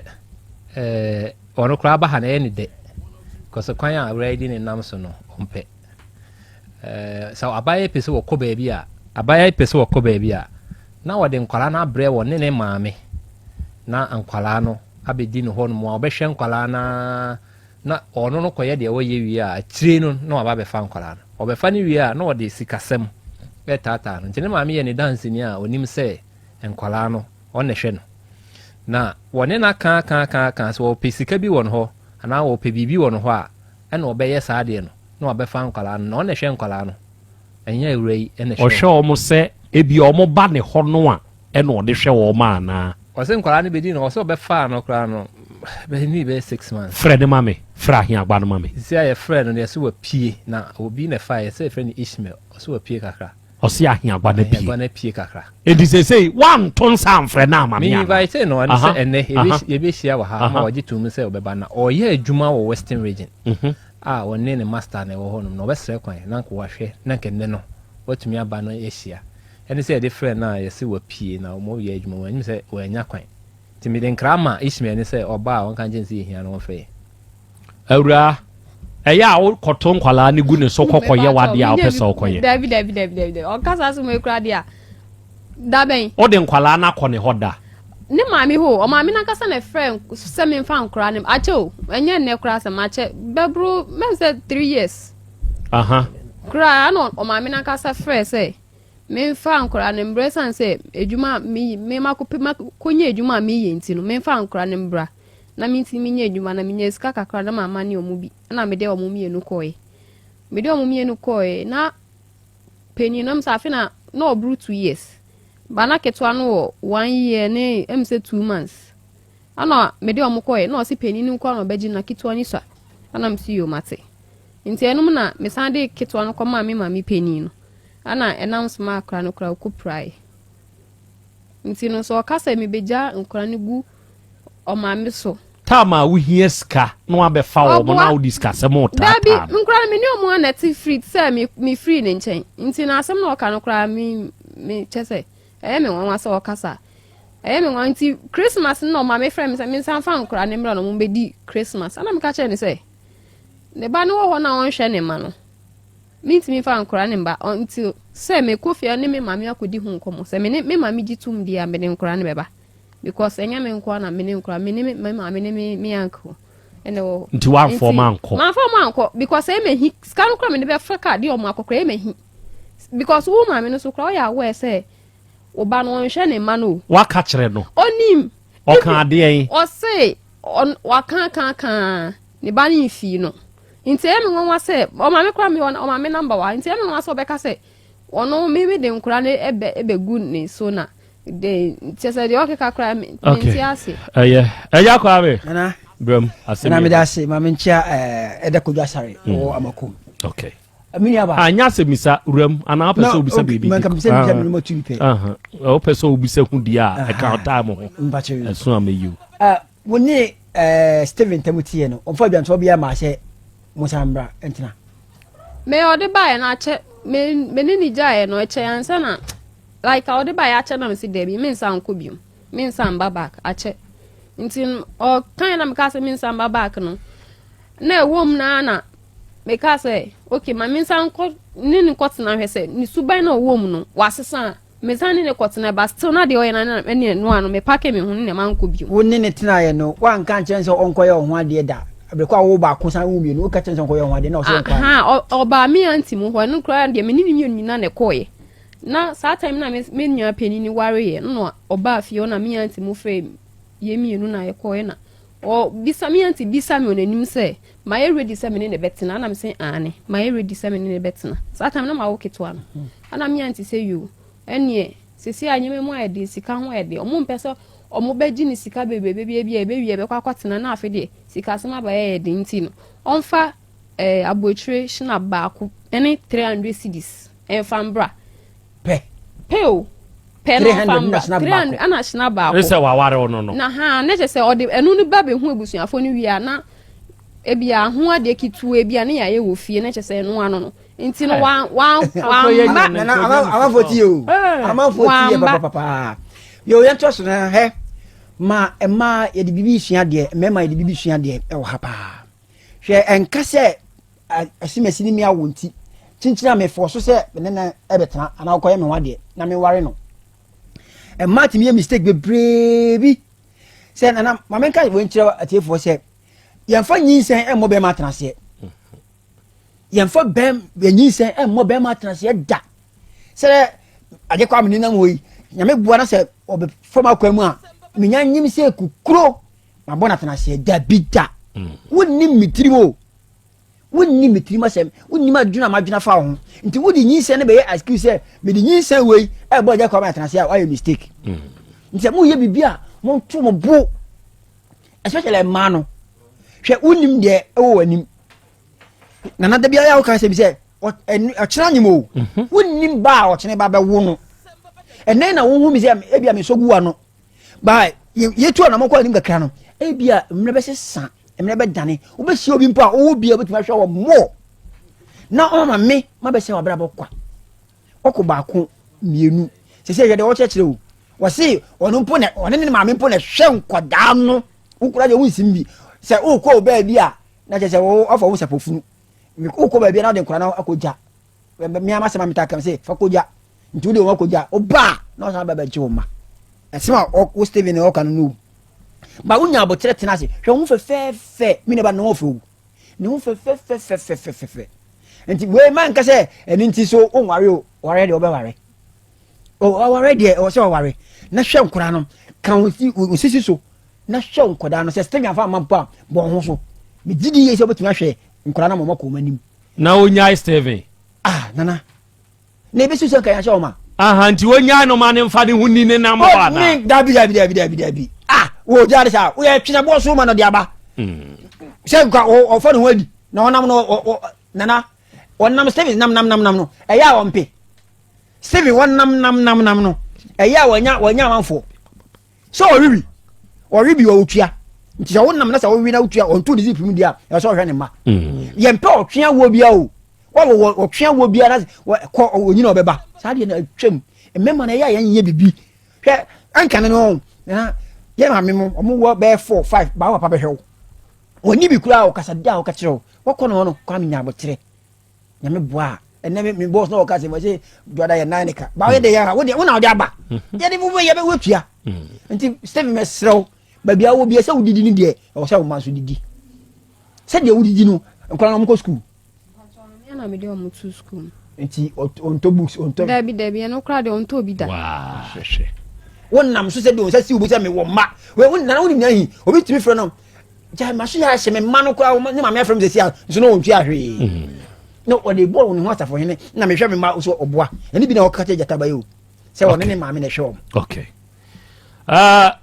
ɔno koraa ba ha na ɛyɛ ne dɛ kɔsɛ kwan a awura di ne nam so no ɔmpɛ sɛ abayɛ pɛ sɛ wɔkɔ baabi a na wɔde nkwalaa no abrɛ wɔ ne maame na nkwalaa no abɛdi ne hɔ no mu a ɔbɛhwɛ nkwalaa na ɔno no kɔyɛ deɛ wɔyɛ wie a akyire no na waba bɛfa nkwalaa no ɔbɛfa no wie a na wɔde sikasɛm bɛtaataa no nti ne maame yɛ ne danseni a ɔnim sɛ nkwalaa no ɔne hwɛ no na wɔne no ka sɛ wɔpɛ sika bi wɔ no hɔ anaa wɔpɛ biribi wɔ no hɔ a ɛna ɔbɛyɛ saa deɛ no na wabɛfa nkwalaa no na ɔne hwɛ nkwalaa no ɛnyɛ awura yi ɛne hwɛ ɔhwɛ ɔmo sɛ ebi ɔmo ba ne hɔ no a ɛna ɔde hwɛ wɔ ɔmo anaa ɔsɛ nkwalaa no bɛdi no ɔsɛ ɔbɛfaa no koraa no bɛyɛ 6 months frɛ ne mame frɛ ahiagba no mame sisi a yɛfrɛ no yɛsɛ wapie na obi na fa yɛsɛ yɛfrɛ no Ishmael ɔsɛ wapie kakra ɔsɛ ahiagba na pie kakra edi sɛ wanto nsa amfrɛ na amame me invite no ɔne sɛ ɛnɛ yɛbɛhyia wɔ ha ma ɔgye tom sɛ ɔbɛba na ɔyɛ adwuma wɔ Western region a ɔne ne master na ɛwɔ hɔ nom na ɔbɛsrɛ kwan na nka wahwɛ na nkɛnɛ no watumi aba no yɛhyia ɛne sɛ yɛde frɛ no a yɛsɛ wapie na ɔmo yɛ adwuma wɔn anim sɛ wɔanya kwan nti mede nkra ma Ishmael ne sɛ ɔba a wɔnka nkyɛn sɛ yɛhia no wɔmfrɛ awura ɛyɛ a wokɔto nkwalaa ne gu ne so kɔkɔyɛ wadeɛ a wopɛ sɛ wokɔyɛ dabi ɔkasa so mu ekura deɛ da bɛn wode nkwalaa no akɔ ne hɔ da ne maame ho ɔmaame nankasa na frɛ sɛ memfa nkora ne akyɛ o ɛnyɛ nnɛ kora sɛ makyɛ bɛboro mɛm sɛ 3 years kora ana ɔmaame nankasa frɛ sɛ memfa nkora ne mbrɛ san sɛ adwuma makɔnyɛ adwuma a meyɛ nti no memfa nkora ne mbra na minti minye adwuma na minye sika kakra na mama ne omu bi na mede omu mienu kɔe na penny nam sa afi na obru 2 years ba na ketwa no 1 year ne em say 2 months ana mede omu kɔe na osi penny ni nkɔ na obegi na ketwa ni so ana msi yo mate nti enum na me san de ketwa no kɔma me mami penny no ana enam sma akra no kra ko prai nti no so kasa me beja nkra ne gu ɔmaame so tama wo hia ska no abɛfa wo mo na wo discuss mo tata dabi nkra me ne omo anati free sɛ me free ne nkyɛn nti na asɛm na ɔka no kra me kyɛsɛ ɛyɛ me wanwa sɛ ɔkasa ɛyɛ me wan nti Christmas no ɔmaame frɛ me sɛ me san fa nkra ne mra no mo bedi Christmas ana me ka kyerɛ ne sɛ ne ba no wɔ hɔ na ɔnhwɛ ne ma no me fa nkra ne ba nti sɛ me kofia ne me maame akodi hu nkɔmɔ sɛ me maame gitum dia me ne nkra ne bɛba because enya me nkwa na me ne nkra me anko ene wo nti wa form anko because e me hi ska no kra me ne be fra card o ma akokra e me hi because wo ma me no so kra o ya we say o ba no hwe ne ma no wa ka kire no onim o kan ade yin o say wa kan ne ba ni fi no nti e me won wa say o ma me kra me o ma me number wa nti e me won wa say o be ka say ono me de nkra ne ebe good ne so na de tese de okay kakra me ntiase eya kwa be ana bram asemi na me da se ma me ntia eda kodwa sare o amakom okay amini aba anya se misa ram ana pese obisa bibi man kam se mi jam no tumpe o pese obisa hu dia e ka time ho mbache eso ameyu woni Steven Tamutie no onfa bia nto bia ma hye musambra entina me ode bae na che me ni jae no eche ansa na like ode bae ache na me si debi me nsa nko biom me nsa mba back ache nti o kan na me ka se me nsa mba back no na ewom na me ka se okay ma me nsa nko ni nkotena hwese ni suban na ewom no wasesa me san ni nkotena ba still na de o na ene no ano me pake me hu ne ma nko biom woni ne tena ye no wan kan chen se onkoye ho ade da abrekwa wo ba ko san wo mienu o ka chen se onkoye ho ade na o se nkwa oba mi anti mu ho no kra de me ni nyina na koye na saa time na me nya pani ni ware ye no oba afie na mi anti mu frame ye mienu na ye koye na o bisa mi anti bisa mi onanim se ma ye ready se me ne betina na me se ane ma ye ready se me ne betina saa time na ma wo ketwa no ana mi anti se you enie sisi anyeme mu ade sika ho ade omo mpese omo beji ni sika bebe wie be kwa kwatena na afi de sika sema ba ye de nti no onfa abochire shina ba ko ene 300 cedis enfambra peo 300 ana shina ba ko ese wa ware ono no na ha na je se ode enu ni ba be hu abusuafo ni wi na ebia ho ade kitu ebia ne ya ye wo fie na je se enu ano no nti no wa ama foti o ama foti e papa yo yento so na he ma ema ye de bibi sua de mema ye de bibi sua de e wo ha pa hwe enka se asimasi ni mi awonti chinchina me for so se nena ebetena ana koye me wade na me ware no ema ti me mistake be brebi se nana mamenka we nchira atiefo se yemfa nyinsen emmo be ma transe yemfa bem nyinsen emmo be ma transe da se ade kwa menina moyi nyame bua na se obe foma kwa mu a menya nyim se kukuro ma bona transe da bida wonni mitrimo wonni mitrimo sem wonni ma dwuna ma dwuna fa ho nti wodi nyinsen ne be excuse se me di nyinsen we e bo ade kwa ma transe a why mistake nti mu ye bibia mo tu mo bo especially man no hwe unim de ewo wanim na na da bia ya wo kan se bi se o kyera nyimo unim ba o kyene ba be wo no enen na wo hu mi se e bia me sogu wa no ba ye tu na mo kwa nim kakra no e bia mre be sesa mre be dane wo be si obi mpo a wo bia betuma hwe wo mo na o ma me ma be se wa bra bo kwa okọ ba ko mienu se se ye de wo kyekere wo wasi onu mpo ne onu ne ma me mpo ne hwe nkoda no ukura je wunsimbi se ukọ ba bia na je se wo ofo wo sapofunu ukọ ba bia na de nkura na akoja me amasema mitaka se fakoja nti de wo akoja oba na so ba ba ji wo ma esema o Steven o kan no ba unya abotre tena se hwe hu fe mi ne ba no ofu ne hu fe nti we man ka se eni nti so o nware o ware de o be ware o ware de o se o ware na hwe nkura no kan wo sisi so na hwe nkoda no se Steven afa mampa bo ho so me didi ye se obetuma hwe nkura na momako manim na onya Steven nana ne be susu kan ya hwe o ma nti wonya no ma ne mfa de hunni ne na mo ba na dabi wo jare sa wo ye twena bo so ma no de aba se kwa o fa no wadi na wonam no nana wonam Steven nam no eya wo mpe Steven wonam nam no eya wonya manfo so oribi wo twia nti se wonam na sa wo wi na twia on to dizip mu dia e so hwe ne ma ye mpe o twia wo bia o wo twia wo bia na ko onyina obeba sa de na twam emema na eya ye bibi hwe anka ne no na ye ma memo omo wo be 4 5 ba wa pa be hwe oni bi kura o kasa dia o ka kire o wo no kwa mi nya abotre nya me boa ene me boss no o ka se mo se doda ye nan ka ba we de ya wo na o de aba ye de bu ye be wetua nti Steven mesrew ba bia wo bia se wudidi ni de o se wo manso didi se de wudidi no nkwa na mo ko school na me de o mo to school nti on to books on to dabi no kra de on to bi da hwehwe wonnam so se de on se si wo se me wo ma we wonna woni nyahi obi timi fro no ja ma so ya hye me ma no kra ne ma me afrem se sia so no ontwi ahwe no o de ball woni ho asafo hene na me hwe me ma so oboa eni bi na o ka te jata ba yo se woni ne ma me ne hwe okay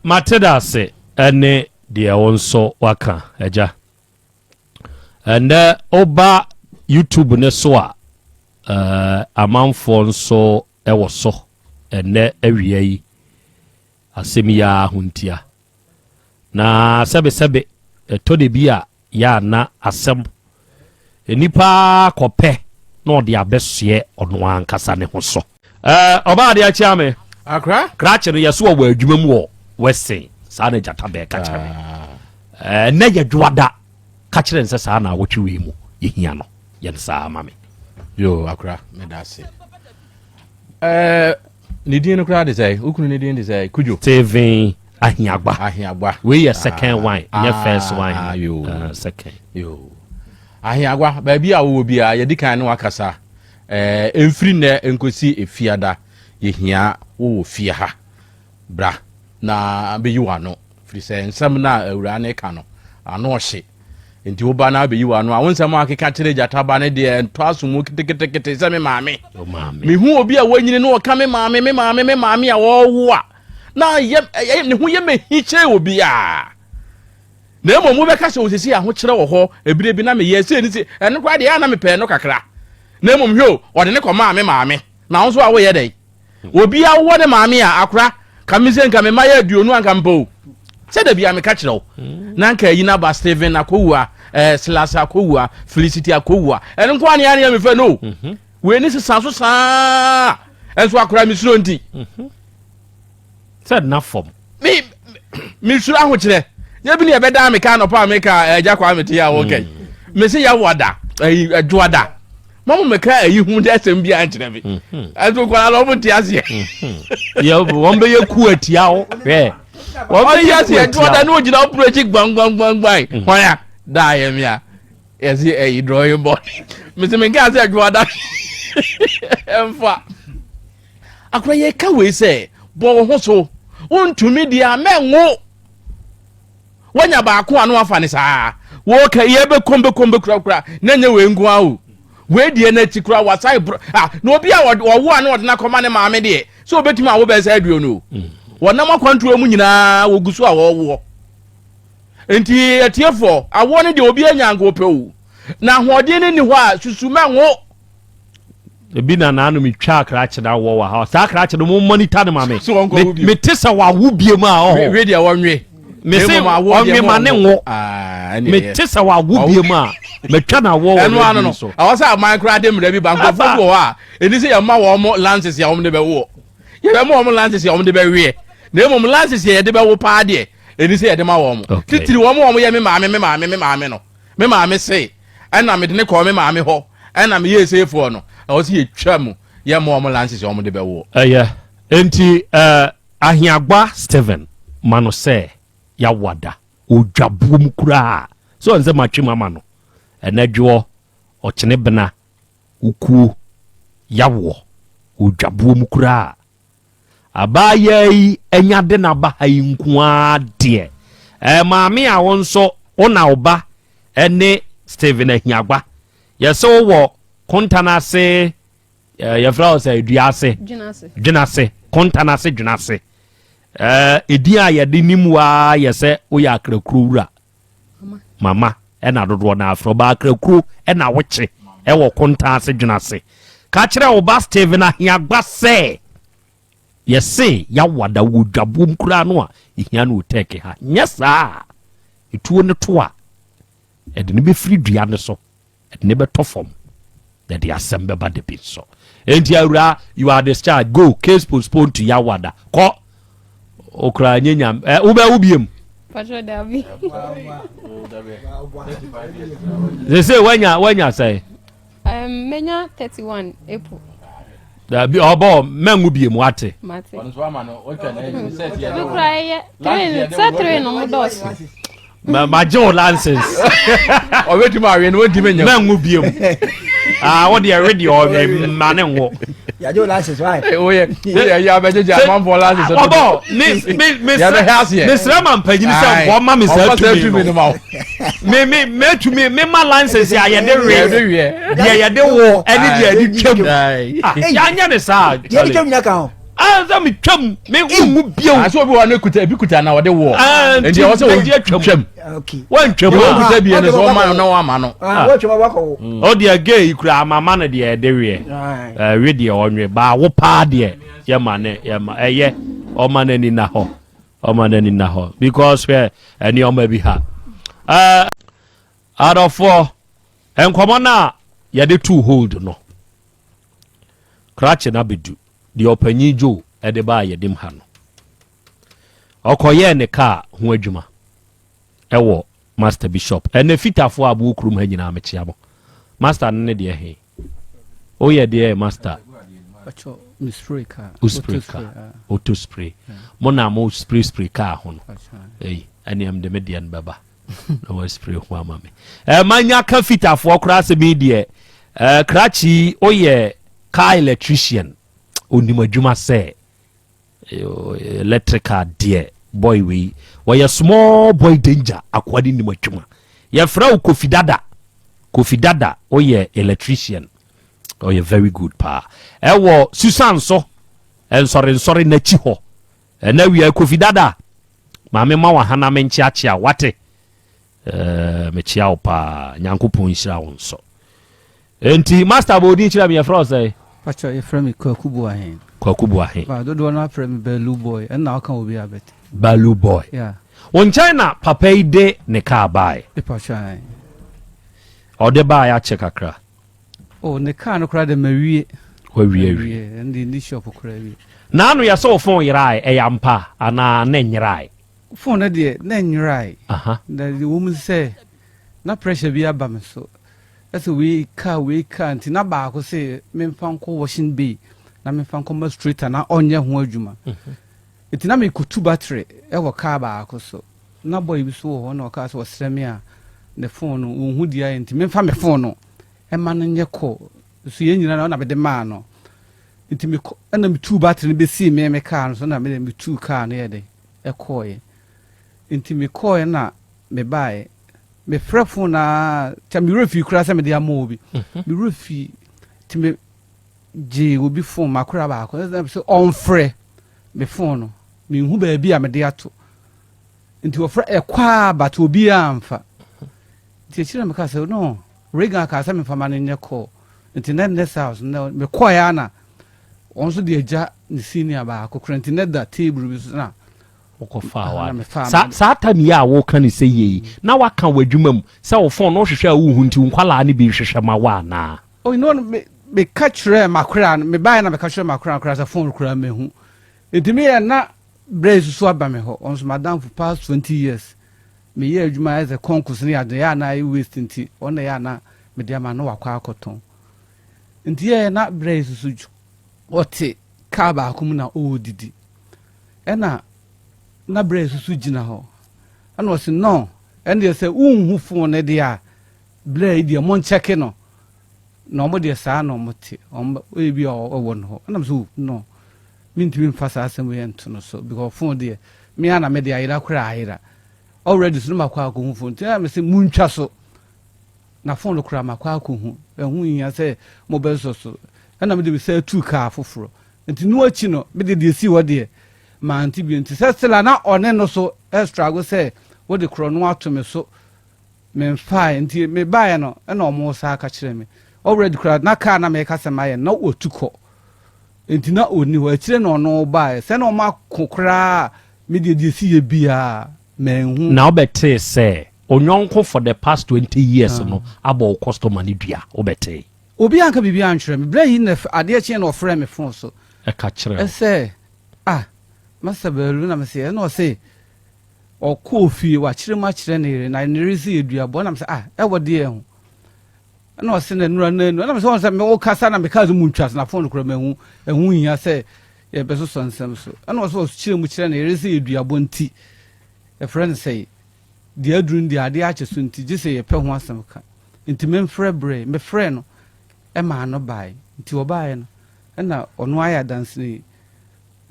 mateda se ene de wonso waka eja ene oba YouTube ne so a amanfo nso ewo so ene awia yi asemiya huntia na sebe to de bia ya na asem enipa kope na ode abesoe ono ankasa ne ho so oba de achi ame akra krache no yeso wo adwuma mu wo wese sa na jata be ka kire na ye dwada ka kire nse sa na wotwe mu yehia no ye sa mame yo akra me da se ni din no kra de say ukunu ni din de say kujo Steven ahiagba we ye second one ye first one yo second yo ahiagba ba bia wo bia ye dikan no akasa emfiri na enkosi efiada yehia wo fie ha bra na be yiwa no firi se nsam na awura ne ka no ano hye enti wo ba na be yiwa no a wonsam akeka kire jata ba ne de nto asomu kitekete se me maame me hu obi a wanyine no ka me maame a wo a na ye ne hu ye me hiche obi a na emo mu be ka se osisi a ho kire wo ho ebire bi na me ye se ni se eno kwa de ya na me pe no kakra na emo hwe o de ne ko maame na won so a wo ye dai obi a wo de maame a akra kamise nka me ma ya aduonu anka mpo se da bia me ka kire wo na nka yi na ba Steven akowua Silas akowua Felicity akowua eno kwa ne ya me fe no we ni sesan so saa enso akra mi suro nti said na form me sura ho kire ya bi ne be da me ka no pa me ka eja kwa me te ya okay me se ya wada adwoada mamu me ka ayi hu de asem bi an kire bi aso kwa lo mu ti ase ya won be yeku atia wo won be yase adwoada no gina operate gbang hoya da ya me a yesi ayi drawing board me se me ka se adwoada emfa akwa ye ka we se bo ho so wontumi dia menwo wanya ba ko anu afa ne saa wo ka ye be kombe kura na nya we ngu awu we die na ti kura wasai na obi a wo anu odna koma ne maame de so obetumi a wo be sa aduo no wonam akwantuo mu nyina wo gusu a wo enti etiefo awo ne de obi anya ngo pewu na hoɔden ne ni hɔ a susumenwo ebi na anu mi twa akrache da wo wa ha sa akrache no mo monitor ne mame me tesa wa wo bie mu a we dia wonwe me se wonwe ma ne wo me tesa wa wo bie mu a me twa na wo wo no so awasa micro dem da bi banko fo a eni se ya ma wo mo lances ya wo de be wo ye be mo lances ya wo de be wie na mo lances ya de be wo pa de eni se ya de ma wo mo titiri wo mo ye me maame no me maame se ana me de ne ko me maame ho ana me ye sefo no awasi ye twamu ye mo lances ya wo de be wo enti ahiagba Steven mano se ya wada odwabuom kura so nze matwe mama no enadwo ochene bena ukuo yawo odwabuom kura abayi enyade na bahayi nkoa de maame a wonso ona oba ene Steven ahiagba yeso wo kontanase ya frau say duase dwinase kontanase dwinase edi a yede nimwa yese oya akrakura mama ena dodo na afro ba akrakuru ena woche wo kontanase dwinase ka kire wo ba Steven ahiagba se yese ya wada wodwabom kura no a ihia no teke ha nyesa etuo ne to a ede ne be free dua ne so ede ne be tofom that the assembly by the pit so entiara you are discharged go case postponed to yawada ko okra nyenya ube ubiem patro dabi they say when say menya 31 April dabi obo mengu biem wate mate onso ama no o twa na set ye no cry ye no modos ma jo lances o wetu ma we no wodi menya mengu biem what they already or man wo ya jo lances why oye ya bejeje man for lances obo miss Raman pagini say wo ma miss me to me ma lances ya ye de we ya de wo eni de adi twam ya nya ne sa ya de twam nya kan za mi twam me wu bio aso bi wa no kuta bi kuta na wo de wo endi wo se wo di twam okay wan twam wo kuta bi ne so man na wa ma no wo twam wa ko o de gay ikura amama na de de we de onwe ba wo pa de ye ma ne ye ma eye o ma na ni na ho because we any o ma bi ha out of 4 enkomo na ye de 2 hold no krache na bedu the opanyi jo ede ba yedim ha no okoye ne ka ho adwuma ewo master bishop ene fitafo abu krum ha nyina amechia mo master ne de he oye de master acho spray ka auto spray mona mo spray ka ho no ene am de median baba no was spray ho amame manya ka fitafo kra se me de krachi oye ka electrician onima dwuma se electrical dear boy we why small boy danger according to madwuma ya fra kofidada oye electrician oye very good pa ewo Susan so sorry na chi ho na wi kofidada maame ma wa hana menchi achia wate me chia opa nyankopon hira won so enti master bodi chira me fra say pacho e frame kwakubu ahen ba do na frame balu boy and now can obi abet balu boy yeah on China papa ide ne car buy e pacho o de buy a check akra oh ne car no kra de mawie Wawie. And the shop of Cravy. Nano ya so phone yirai e yampa ana nenyirai. Phone dear, then you're right. Aha. The woman say, no pressure be a bum so. That's a we can't. Na ba say, men found co washing be. Na me found come street and on your wojuma. It's na me could two battery, ever car ba so. Na boy we saw one or cars was semia. The phone who dear ain't men found me phone. A man in your call. So you know, na be the man. It me and them two battery be see me car, so na made me two car near day. A coy. Into me coy na me buy. Me frefo na tell me refi kura se me dia mobi me refi ti me je obi phone makura ba ko so on frɛ me phone no me hu ba bi a me de ato nti wo frɛ ekwa but obi amfa ti chira me ka se no rega ka se me fama ne nye call nti net house no me koy ana on so de agya ne senior ba ko kura nti net da table bi so na Sa time ya wo kan say ye na waka wadwuma mu say wo phone no hwehwe a wo hu nti nkwala ne bi hwehwe ma wa na oh no me catch makra me buy na me catch makra sa phone kra me hu etimi na brace so aba me ho on so madam for past 20 years me ye adwuma as a concourse ne ade ya na I waste nti on ya na me dia ma no wakwa akoton nti ye na brace so ote ka ba akum na o didi ena na brace so gina ho ana o se no and they say unhu phone de a blade de mon check no no mo de sa no mo ti o bi o won ho ana so no mintimi mfasa asem ye nto no so because phone de me ana me de ayira kura ayira already so makwa ko phone ti am say muntwa so na phone kura makwa ko hu ehun yin say mo be so ana me de say tooke afoforo nti no achi no me de si wo de ma anti bi nti sesela na one no so extra go say wo de kro no ato me so me fine nti me buy no na omo sa aka kire me already kra na car na me ka se maye na otuko nti na oni ho akire no no buy se na omo akokra me de si ye bia menhu na obete say onyonko for the past 20 years no abo customer ni dua obete obi anka bibi anhwere me bra yi na ade achi na ofre me phone so e ka kire e say Masabelu na mse no say o kofi wa kire ma kire ne na ne resi eduabo na mse e wode e hu na o se na nura na na mse won say me o kasa na me kazu mu ntwas na phone kura me hu ehun hia say ye beso so nsem so na o so kire mu kire ne resi eduabo nti e friend say the adrun the ade ache so nti je say ye pe ho asem ka nti me mfre bre me frɛ no e ma no bai nti wo bai no na ono aya dance ni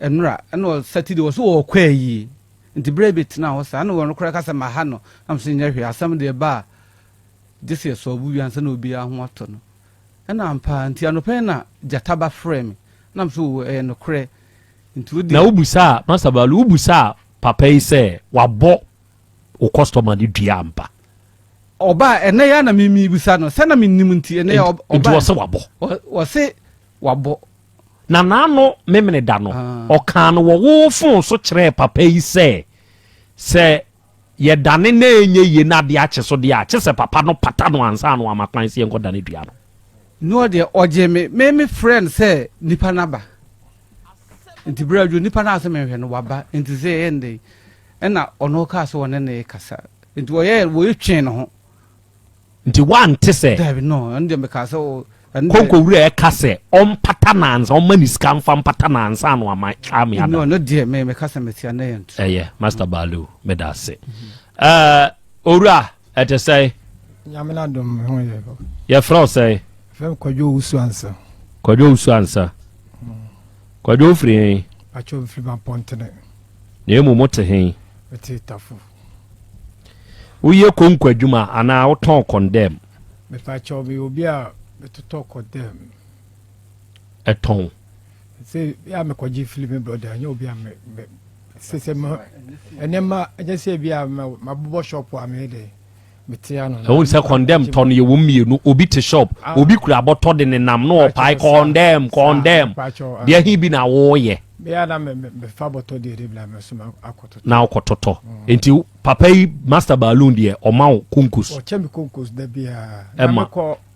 enra eno Saturday was so kwayi nti brebit na ho sa na won kora kasa ma ha no am se nya hwe asam de ba this year so bu yansa na obi aho ato no na ampa nti anope na jataba frame na am so no kre nti odi na ubusa masabalu ubusa papa yi se wabo o customer ni duampa oba ene ya na mimi busa no se na minnim nti ene ya oba nti wo se wabo wo se wabo na nano memene da no okan wo phone so kire papa yi se ye dane na enye ye na de ache so de ache se papa no pata no ansa no amakwan se enko dane dua no de oje me friend say nipa naba nti braju nipa na asem hwe no waba nti se ende na ono ka so wona na kasa nti wo twen no ho nti wante se David no ande me ka so konko wure kase on patananza on maniska mfa patananza no ama chami ada no de me kase metia na yent master balu medase ora ete say nyamena dom ho ye ko ye fro say fem kwadwo usu ansa kwadwo free acho free ban pontene ne emu mote hen eti tafu uye konko adwuma ana woton condemn me fa cho bi obi a to talk with them eton say ya me kwaji film brother anya obi a me say me enema aja say bia mabobo shop a me de metia no won say condemn ton ye wummienu obi te shop obi kura aboto de ne nam no opai condemn dia hi bi na wo ye bia na me fa boto de rebla me so akoto na akototo enti papa yi master balloon de o mawo kunkus o chemi kunkus da bia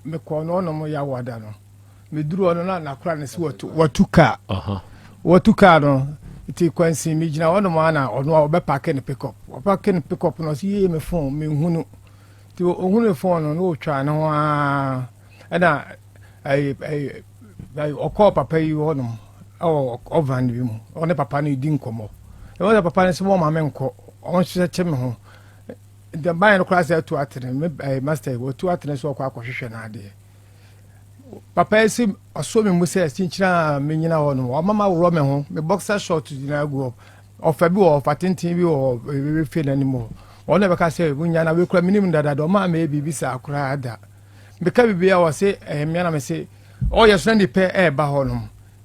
me ko no mo ya wada no me duru ono na kora ne se watuka watuka no ti kwansi mi gina ono ma na ono obe park ne pick up no si me phone me hunu ti ohunu phone no twa no a na ai okọ papa yi ono ovan bi mu ono papa no di nkomo e wona papa ne se mo ma me nko on hye che me ho the buy no class to atene me master wo to atene so kwa hwehwe na ade papa esi aso me mu se sinchira me nyina ho no mama wo me ho me boxer short na go ofa bi wo fatintin bi wo we fe na ni mo ona be ka se bunya na we kura minim dada do ma me bibi sa akura ada me ka bibi ya wo se me na me se o ye so ndi pe ba ho no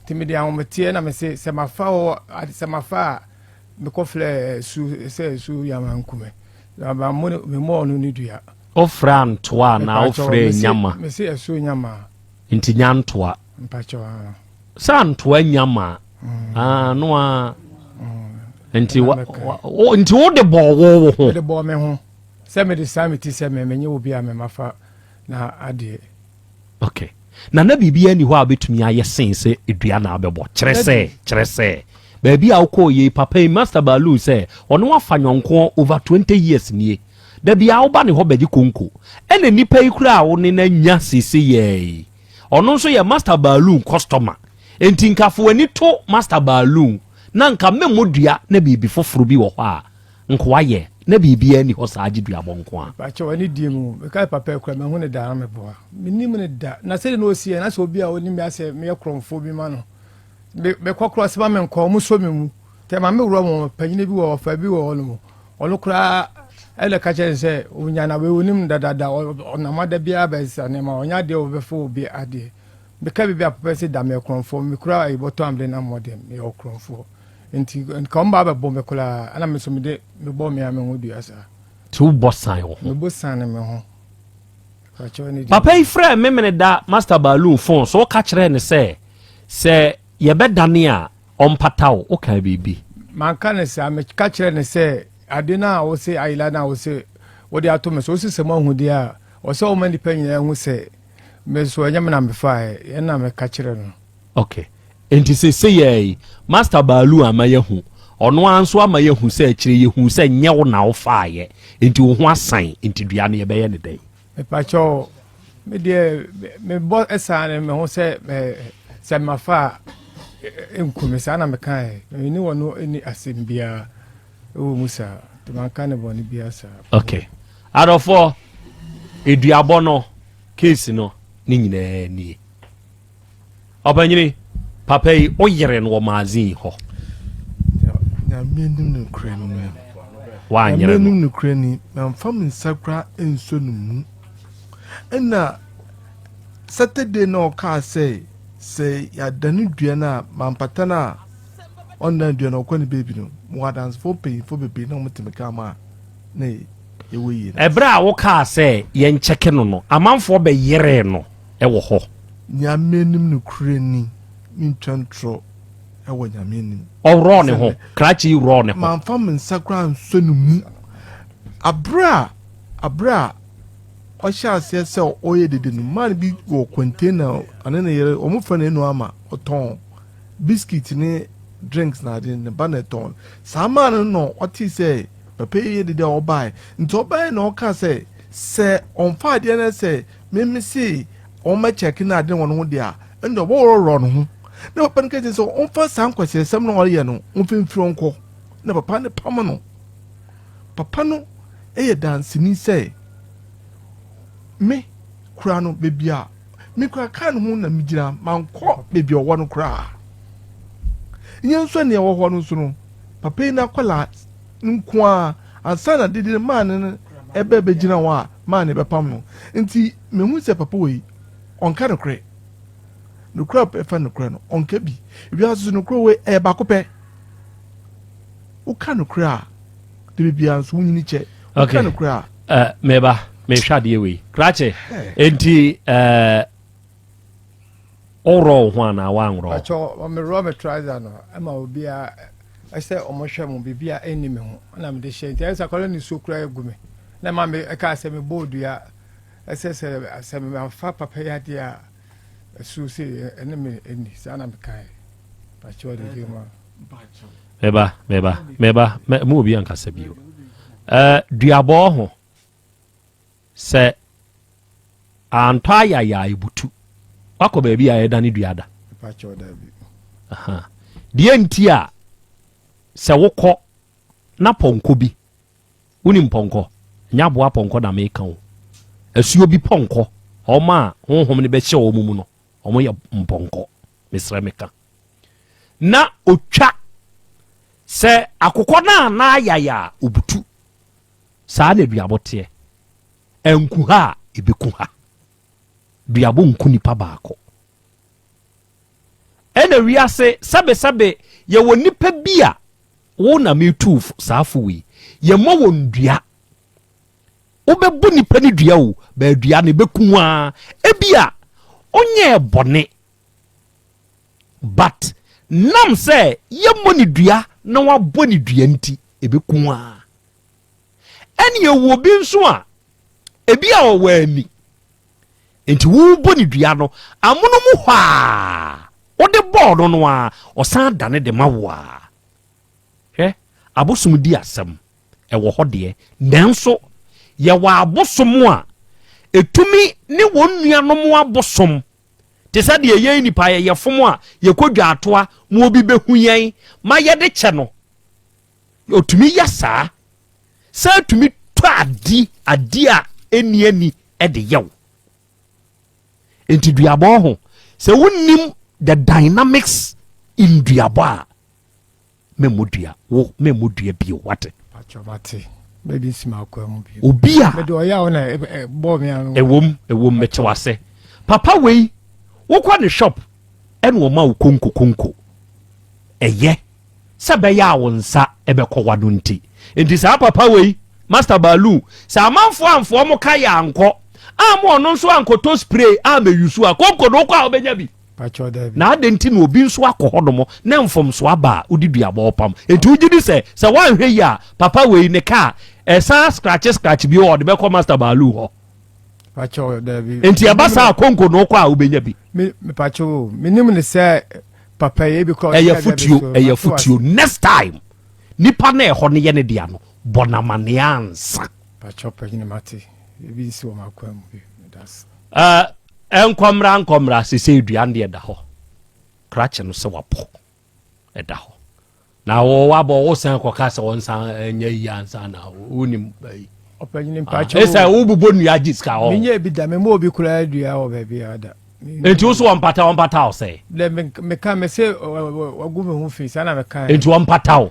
timidi a wo metie na me se semafa me ko fle su ya mankume aba mo me mo no ni dua ofra ntoa na ofre nyama me se eso nyama nti nyantoa mpacho sa ntoa nyama no a nti nti wo de bo wo ho de bo me ho se me de samiti se me menye obi a me mafa na ade okay na bibia ni ho a betumi aye sense edua na abebo kyerɛ sɛ baabi a wokɔ ye papa master balu sɛ ɔno afa nyɔnko over 20 years nie da bia wo ba ne ho bɛgye konko ɛna nipa yi kura a wo ne na nya sese ye ɔno nso yɛ master balu customer enti nkafo ani to master balu na nka memodua na bibi foforo bi wɔ hɔ a nko ayɛ na bibia ni hɔ saa agedua bɔnko a ba kyɛ wani die mu me kai papa kura me ho ne da me boa minim ne da na sɛ no osie na sɛ obi a oni me asɛ me kromfo bi ma no be kokro se ba me nko mu so me mu te ma me wuro mo panyine bi wo fa bi wo no ono kura ele ka che se onya na we onim dadada ona ma da bia ba sa ne ma onya de obefo obi ade be ka bi papa se da me kromfo me kura ai boto amde na modem me kromfo enti nka mba ba bo me kula ana me so me de me bo me ame hodu asa tu bosan ho me bosan me ho papa ifra me da master balloon phone so ka kire ne se ye bedane a ompataw o ka bibi man kan se am ka kire ne se ade na wo se ayila na wo se wo de ato me so se mo hu de a wo se o man dipanya hu se me so anya me na me fa e na me ka kire no okay enti se ye master balu amaye hu ono anso amaye hu se kire ye hu se nye wo na wo fa ye enti wo ho asan enti dua ne ye be ye ne dai me pa cho me de me bo esane me ho se ma fa enkumisa na me kan ni wono ni asembia o musa to man kan bo ni bia sa okay adofo eduabo no case no ni nyina ni obanyini papa yi oyere no mazin ho ya menim no krani wa nyere no menim no krani na fam nsakra enso no mu na Saturday no ka say ya danu dua na mampata na onna dua no kwani baby no mo dance for pay for baby no mutimika ma na ye we ebra wo ka say ye ncheke no amanfo be yere no e wo ho nya menim no krani min twantro e wo nya menim oro ne ho krachi ro ne ho man fam nsakra nso no mu abra o sha se oye dede no man bi go container anene yere o mu fa na enu ama o ton biscuit ni drinks na de ne baneton saman no o ti say papa ye dede o buy nto buy na o ka say on fa de na say me see o ma check na de won ho de a ndo bo ro no ho na papa nke so on fa san kwase sam no ye no on fimfiro nko na papa ne pam no papa no e dance ni say me kura no bebia me kura kan ho na migira manko bebia owo no kura nyenso ne wo ho no so no papa na kwala nko a ansana didi man ebe begina wa man ne bepam no nti me hu se papa we onka no kre no kura e fa no kra no onka bi bi aso no kra we e ba kope o ka no kra de bebia so nyini che o ka no kra meba me hwade we krache enti oro ho na wanro acho me ro me try that no ama obi a I say omo hwe mo bibia eni me ho na me de hye enti esa kwala ni sokura egume na ma me ka se me bodu ya ese se me fa papa ya dia so say enemy any sana me kai pa cho de game meba mu obi anka sabio duabo ho se anta ya ibutu wako ba bi ayeda ne duada pa cho da bi aha die ntia se wokọ na ponko bi woni mponko nyaboa ponko da meka wo asuo bi ponko oma honhom ne be hye wo mu no omo ye mponko mesra meka na otwa se akokọ na ayaya obutu saa na duabote enku ha ebeku ha duabo nku nipa baako ena wiase sabe ye wo nipa bia wo na metu saafo wi ye mo wo ndua obebu nipa ni dua wo ba dua ne beku a ebia onye bone but nam se ye mo ni dua na wa bo ni dua nti ebeku a eni ye wo bi nso a ebia wo wani enti wo bo ni dua no amono mu hwa ode board no a osan dane de mawa hwe abosom di asem e wo hode nanso ye wa abosom a etumi ne wonnua no mu abosom te sa de ye nipa ye fom a ye kodwa atoa mu obi behu yen ma ye de che no otumi yasa sa tumi to adi a eni e de yew enti duabo ho se wonnim the dynamics in duaba memodua bi wate pachomate maybe sima kwa mu bi obia me do ya ona bo me an ewom metewase papa wei wokwa ne shop ene wo ma wo konko eye sabe ya wonsa ebekọ wado nti enti sa papa wei master balu sa amfo mo ka ya anko amo no nso ankoto spray ame yusu akonko do kwa obenya bi na adenti na obi nso akohodomo na mfom so aba udiduaba opam enti ugidi se wanhwe ya papa wei ne ka esa scratch bi o de be ko master balu ho pacho David enti abasa akonko no kwa obenya bi me pacho minim ne se papa ye because eya futuo next time nipa na eho ne ye ne dia no bonamaniansa pacho pagine mate ebi si o makwam bi das enkomra sese duan de da ho krache no se wapo eda ho na wo wabo wo san koka se won san anya yansa na wonim bai opagine pacho esa wo bubo nu agiska ho menye bi da me mo obi kura dua wo ba bi ada enti wo so wampata o se me ka me se wagu me hu fi sana me ka enti wampata o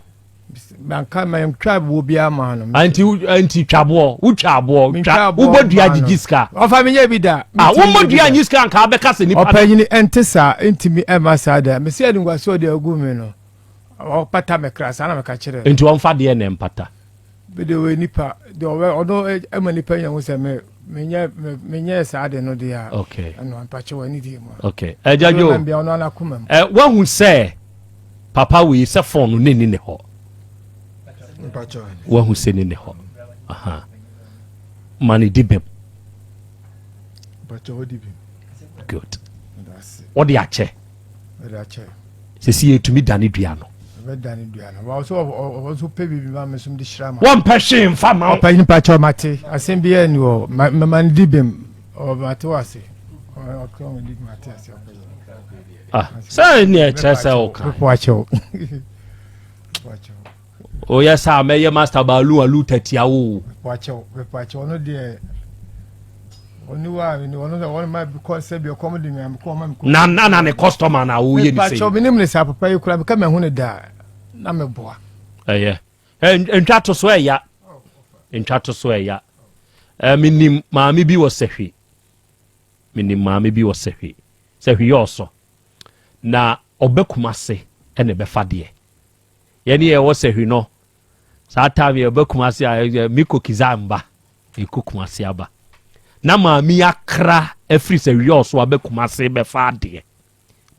banka my tribe wo bia ma no anti twabo wo twabo wo bodua agiska ofa menye bi da wo bodua agiska nka abeka se nipa opagine entesa entimi emasada me se adungwa so de agu me no o pata me krasa na me ka kire enti wonfa de na empata bede we nipa de odo ema nipa nya wo se menye saade no de a okay no ampache wani di mo okay ejajo bia ono na kuma wahu se papa we se phone no ni ho mpacho wahu se ni ho aha mani dibem mpacho dibem good that's what the ache se si etumi dane dua no dane dua no wa so pe bibi ma mesum di shrama one passion fama pa ni mpacho mate asem bia ni o mani dibem o mate wase o krom di mate ase say ni e chese o kan pacho o ya sa me ye master balu alu tatia wo pacho no de oni wa ni ono ma because say be come de me am come am na ne customer na wo ye ni say pacho minim ne sa papa yi kura be ka me hu ne da na me boa entwato so ya entwato so ya minim maami bi wo sehwe sehwe yoso na obekumase ene be fade ye ni e wo sehwe no sa time obekumase miko kizamba ikokumase aba na maami akra afri sehwe yoso abekumase be fade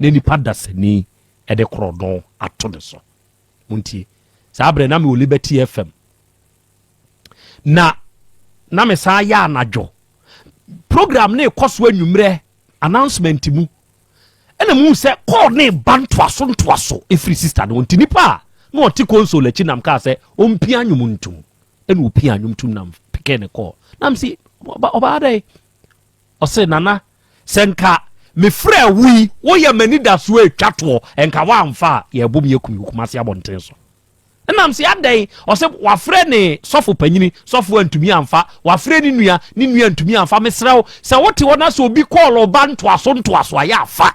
ne ni padasani e de krodon ato ne so unti sabre na me o Liberty FM na me sa ya anajo program na ekoso anwumre announcement mu ena mu se call ne bantoaso ntoaso every sister no ntini pa no oti console chi nam ka se ompi anwum ntum ena opi anwum ntum nam pike ne call nam si oba dai ose nana senka me frɛ wi wo ye mani da so atwato enka wa amfa ye bom ye kumase abonten so enam se adai ose wa frɛ ne sofo panyini sofo antumi amfa wa frɛ ni nua antumi amfa mesrɛw se wote wona so obi call oba ntoaso aya afa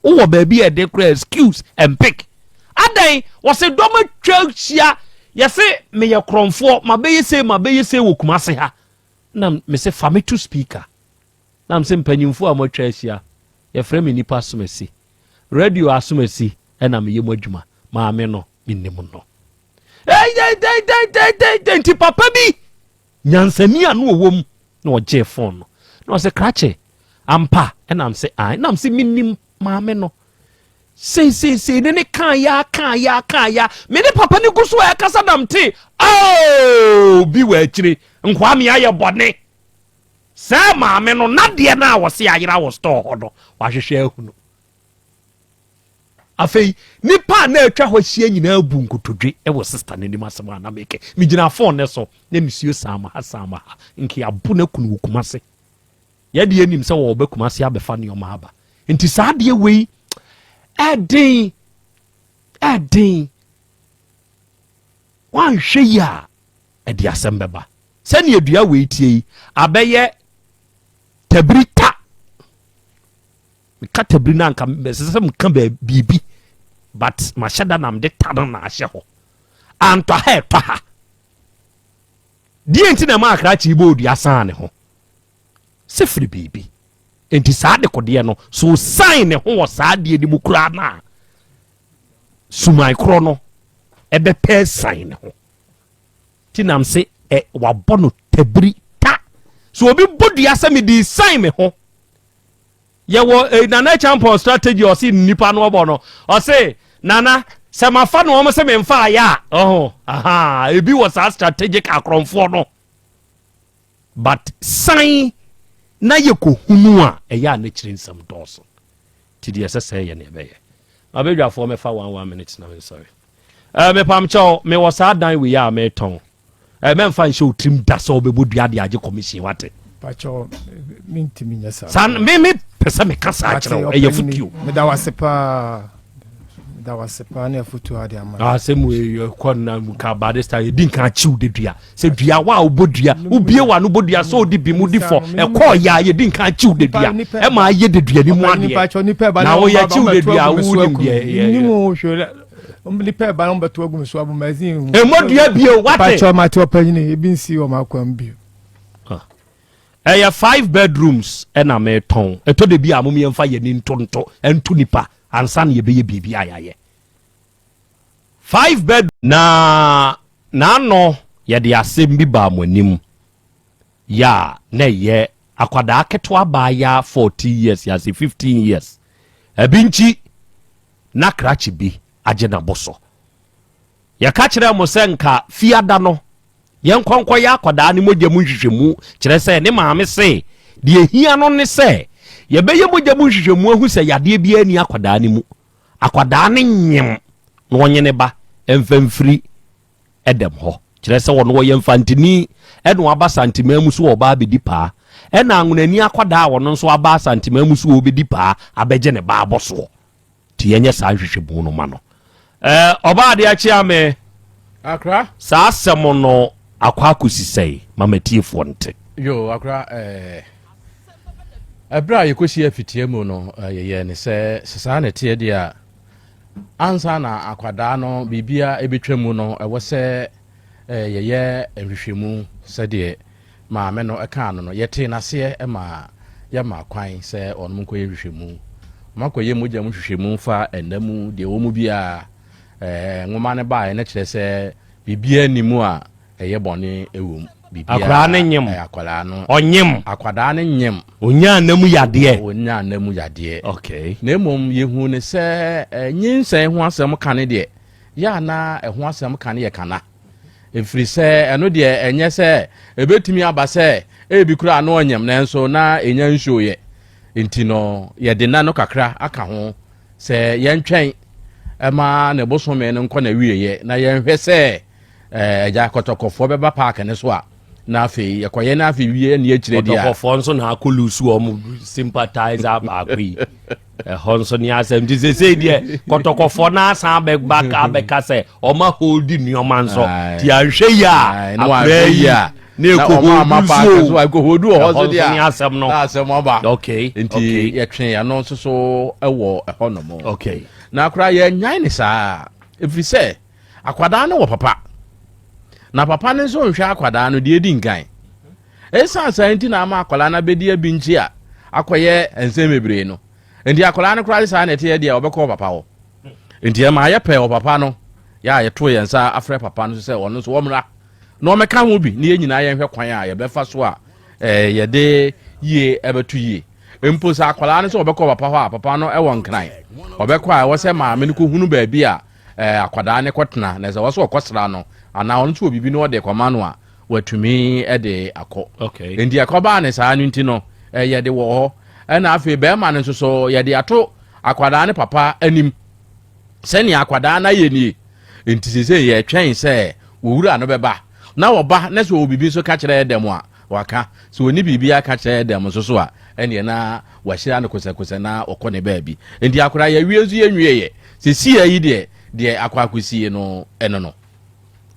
wo ba bi e de excuse and pick adai wose doma twahia ye se me ye kromfo mabeye se wo kumase ha nam me se fa me to speaker nam se mpanyimfo a motwa ahia ye frɛ me nipa asomasi radio asomasi ena me ye modwuma ma me no minnim no nti papa bi nyansani anu owom na oje phone no na se krache ampa enam se ai nam se minnim maame no sei ne kan ya me ne papa ni guso ya kasa dam te bi wa akire nkwa me aye bone se maame no na de na wo se ayira wo store hodo wa hwehwe ahunu afei nipa na atwa hɔ hyia nyina bu nkotodwe wo sister ne nim asɛm ana meke me gyina phone ne so na misio sama ha nke abu na kunu kumase ya de anim sɛ wo bekumase abefa ne ɔma aba nti saa de wei adin wan hwɛ ya ade asɛm bɛba sɛ ne adua wei tie abɛyɛ tabrita meka tabri na nka sɛ meka bibi but mashada nam de tano na ahye ho anto ha eto ha die enti na ma akra chi bo dua san ne ho sefri bibi enti saa de kode no so sign ne ho saa de ni mukura na sumai kro no ebe pe sign ne ho ti nam se wabono tabri ta so obi bodua se me di sign me ho yewo nana champion strategy o si nipa no obo no o se nana se mafa no o se me mfa ya ebi was a strategic akromfo no but sign na ye ko hunu a ya na kire nsam doso ti de sese ye na ebe ye abedwafo me fa 1 minute na me sorry me pam cho me was a dan we ya me ton me mfa nso trim da so obebodua de age commission wate pacho minti minyasa san me pesa me kasa akira e yafutuo me da wasepa ne afutuo ade ama semu e konna muka badesta e din kan chiu de dua se dua wa obodua ubie wa no bodua so odi bi mu di fo e ko ya ye din kan chiu de dua e ma ye de dua ni mu ade na wo ya chiu de dua wo nim de ni mu hwele nipa ba no beto agum so abu magazine e modua bio wate pacho mate opanyine e bi nsi o makwam bio 5 bedrooms ena me ton eto de bi amom yemfa ye ni ntonto entu nipa ansa na ye be ye bibi ayaye 5 bed na no ye de asem bi ba monim ya na ye akwada ketwa ba ya 40 years ya 15 years ebinchi na krachi bi agena boso ya ka kire mo senka fiada no yen kwankwa ya akwada ne mogya mu hwehwemu kire se ne maame se de ehia no ne se ye beye mogya mu hwehwemu ahu se yade bi ani akwada ne mu akwada ne nyem no wonyene ba emfamfiri edem ho kire se wono wo yemfantini eno aba santimamu so oba abedi pa ena anwunani akwada wono nso aba santimamu so obedi pa abeje ne ba aboso ti yenye sa hwehwemu no ma no oba de achi ame akra sa semono akwa kusisei mamatiefo nte yo akra abra yekosi afitie mu no ye ne se sesa na tie dia ansa na akwada no bibia ebetwamu no ewo se ye ehwehwemu se de maame no eka no yete na se ma ya ma kwan se onum ko yehwehwemu makoye mogya mu hwehwemu fa enamu de wo mu bia nwoma ne ba na kire se bibia nimu a eye bone ewom bibia akwada ne nyem akwada no onyem akwada ne nyem onya namu yade onya namu yade okay na mom yehu ne se nyinse ho asem kane de ya na ho asem kane ye kana efiri se eno de enye se ebetumi aba se ebi kura na onyem na enso na enya nso ye enti no ye de na no kakra aka ho se yen twen ema na bosome no nkɔ na wieye na yen hwɛ se ja kotokofo beba park ne so a na afi yekoye na afi wie na yekire dia kotokofo nso na akolusu om sympathizer ba akwi honso ni asem di se die kotokofo na asan back abeka se oma hold ni omanso ti ahwe ya akra ya na ko ma pa so I go hodu ho so dia na asem oba okay nti ye twen ya no so ewo ehonomo okay na akra ye nyan ni saa every say akwada na wo papa na papa ne so nhwe akwada no de edi ngan esa santi na ama akwala na bedi abinchi a akoye ensem ebre no ndi akwala no kra sa na ete de obekọ papa wo ndi e ma ye pe wo papa no ya ye to ye nsa afre papa no se wono so womra no meka ho bi ne nyina ye hwe kwan a ye befa so a ye de ye ebetu ye empo sa akwala no so obekọ papa ho a papa no e won kran obekọ a wo se ma me no ko hunu ba bi a akwada ne kotena na se wo so okosra no ana ono so obibi no de kwama no a watumi e de akọ okay ndi akoba ne sa nti no ye de wo ho na afi be ma ne so ye de ato akwada ne papa anim seni akwada na ye ni nti se ye twen se wowura no beba na wo ba na so obibi so ka kire dem a waka so oni bibi aka kire dem so a ene na wahira ne kosakose na okọ ne baabi ndi akora ye wiezu ye nwieye se si ayi de akwakosie no eno no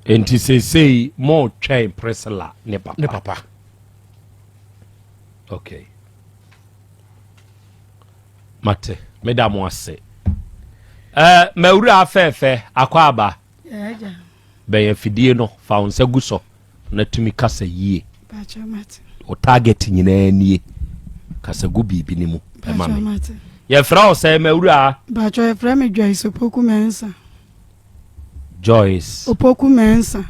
enti se mo twen Priscilla ne papa okay mate medamo ase mawura afefe akwaba be fidie no fa onsa guso na tumi kasa yie bacha mate o target nyina nie kasa gu bibi ni mu e mame ye fra o se mawura bacha ye fra me Joyce opoku mensa Joyce opoku mensa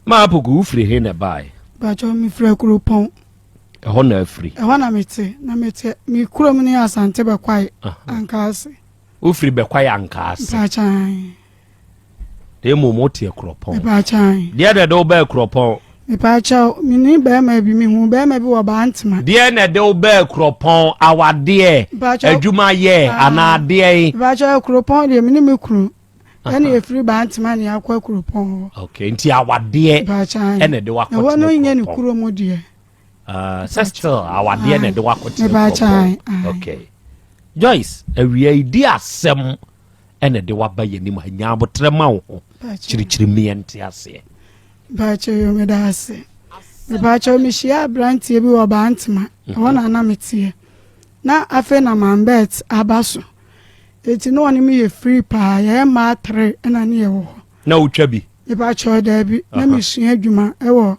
ma poku ufri he na bai bacha mi fra kuropon e ho na afri e ho na mete mi kurom ni asante be kwai ankase ufri be kwai ankase bacha de mo motie kuropon bacha de de be kuropon me bacha mi ni be ma bi mi hu be ma bi wo ba ntema de na de be kuropon awade adwuma ye ana de bacha kuropon de mi ni me kuru ene efiri ba ntema ni akwa kuropon okay nti awade bacha ene de wakoti wo no nya ni kuro mo de sister awade ene de wakoti bacha okay Joyce awie di asem ene de wabaye ni mahanya abotrema wo chirichiri miente ase bacha yo me da ase me bacha mi shia brantie bi wo ba ntema wona na metie na afe na mambet abaso eti no oni mi ye free pa ye ma 3 na ne ye wo na utwa bi me bacha da bi na mi sua adwuma e wo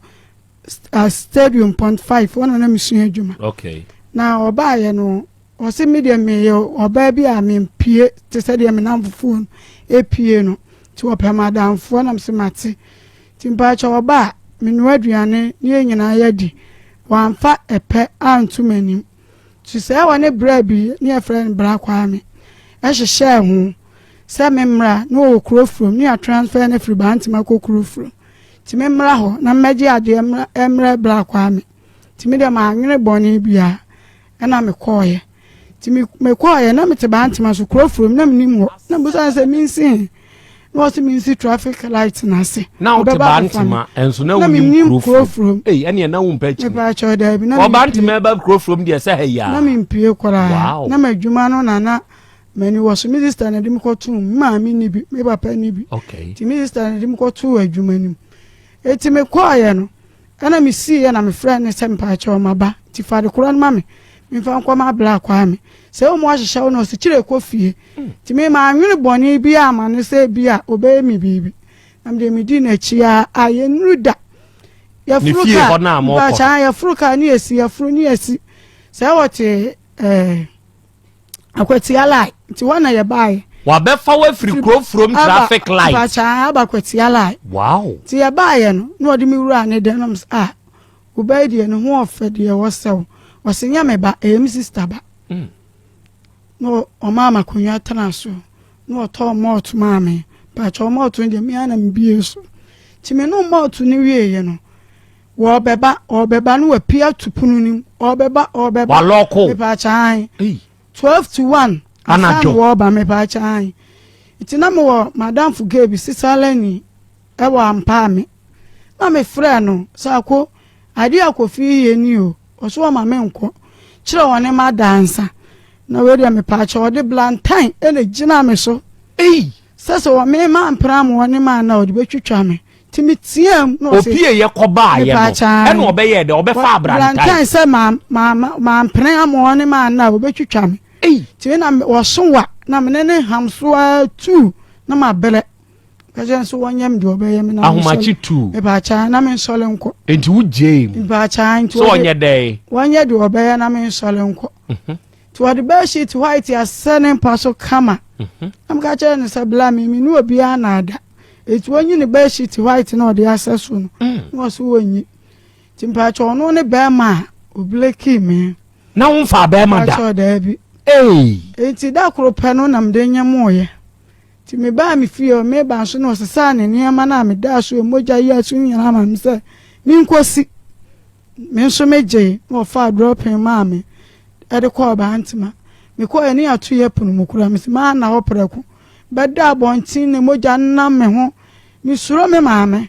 stadium 0.5 wona na mi sua adwuma okay na oba ye no o se media me ye oba bi a me mpie te se de me na phone epie no ti wo pe madam fo na mse mate ti bacha oba me no aduane ne nyina ya di wamfa epe antumanim ti se wa ne bra bi ne friend bra kwa me ehye hu se memra no okuro from ne transfer ne free banti makokuro from ti memra ho na meje ade emra bra kwa me ti me de ma anwene boni bia na me koye ti me koye na me te banti maso kuro from na me nim ho na busa se minsin no se minsi traffic light na se na o te banti ma enso na wo kuro from ene na wo mpachi me ba cho da bi na o banti me ba kuro from de se heya na me mpie kora na madwuma no na many was minister na dim ko tu ma mi ni bi me papa ni bi okay ti minister na dim ko tu adwuma ni eti me kwaye no ana me si ya na me friend ne se mpa cha o maba ti fa de kura no ma me fa nkwa ma bla kwa me se o mo ahihya wo no se kire kofie ti me ma anwene boni bi a ma ne se bi a obe mi bibi na me de mi di na chi a aye nruda ya fruka ba cha ya fruka ni esi ya fru ni esi se wote akwati alai ti wana ye bai wa be fa we free crow from traffic light ba cha akwati alai wow ti ye bai no no odi mi wura ne de no wo bai de no ho ofe de wo sew wo se nya me ba em sister ba no o mama kunya tana so no to malt mama ba cha malt de mi ana mbie so ti me no malt ni wie ye no wo beba no wa pia tupunu ni o beba wa loko ba cha 12 to 1 anajo wo ba me pa chan itina me wo madam fuge bi sisalani e wo ampa me na me frɛ no sako ade akofi ye ni o so ma me nko kire wone ma dansa na we dia me pa cha ode blantain ele gina me so sese wo me ma ampram wone ma na ode betwitwa me timi tiam no se opie ye koba ye no e no obeye de obefa blantain se ma ampram wone ma na obetwitwa me timi na wo sowa na me ne hamso tu na ma bele kaje so wonyam de obeye me na ahomachi tu e ba cha na me sole nko enti wo jam ba cha nti so onye dey wonye de obeye na me sole nko to the bed sheet white ya sending paso kama am ka che ne sabla mi nu obi anada eti wonyi ne bed sheet white na ode access no wo so wonyi timpa cho no ne be ma obleki me na wo fa be ma da cho da bi eti da kro pe no nam de nyamo ye ti me ba mi fie o me ba so no sesa ne niama na me da so moja ya so nyana ma me se mi nkosi me so meje no fa dropping ma me ede ko ba antima me ko eni atu ye punu mukura me ma na ho preku beda abontin ne moja na me ho mi suro me maame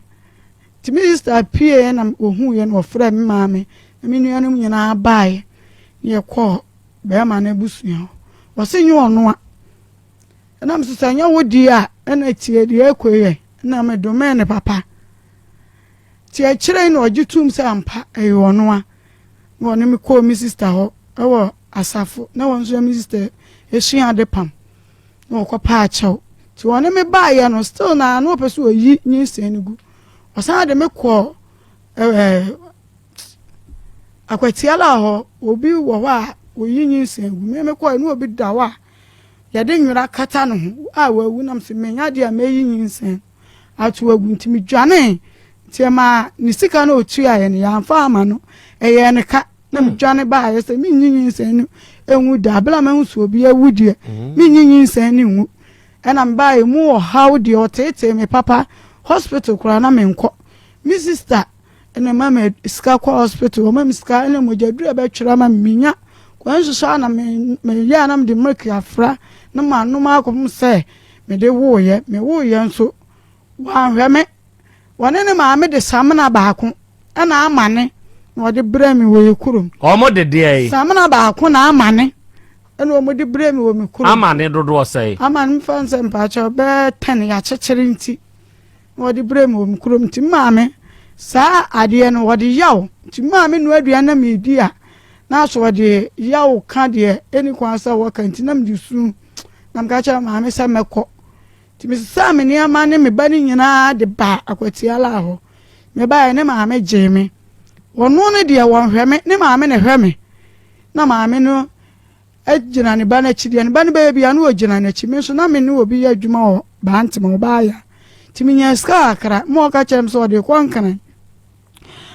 ti minister pie na ohu ye no frɛ me maame me nuanu nyina bae ye ko be ma na busuya wo se nyu ono a na me sanya wodi a na tie de ekoye na me domain papa ti a kire no ogitum se ampa e ono a wo ne me ko mi sister ho ewo asafo na won so mi sister esua de pam no ko pa achew ti won me ba ye no still na no person oyi nyinsen gu osan de me ko akwatiala ho obi wo wa oyi nyinsen gu me ko no obi da wa ya de nwura kata no ho a wawu nam se menya de a meyi nyinsen atu agu ntimi dwane ti ma ni sika na otu aye ne ya amfa ama no eye ne ka na mdwane ba ya se mi nyinyin sen enwu da bla ma nso obi awudie mi nyinyin sen ni nwu ena mba e mu o how de otete me papa hospital kura na me nko mi sister ena mama ska kwa hospital o mama ska ena mojadura ba twira ma minya kwa nso so na me ya na me de milk afra na ma no ma akom se me de woye me woye nso wa hwe me wone ne ma me de samna baako ena amane no de bremi wo yekurum omo de de samana ba ko na amane eno omo de bremi wo mekurum amane dodo sei amane mfanse mpacho be 10 ya chechiri nti no de bremi wo mekurum ti maame sa ade no wo de yaw ti maame no adua na medi a na so wo de yaw ka de eni kwansa wo kan ti nam di su nam ka cha maame sa mekọ ti mi sa me ni amane me ba ni nyina de ba akwati ala ho me ba ne maame jeme wono ne de won hweme ne maame ne hweme na maame no agina ne ba na chidi ne ba ne ba bia no ogina na chi me so na me ne obi ya adwuma o ba ntema o ba ya ti me nya ska akra mo ka chem so de kwankana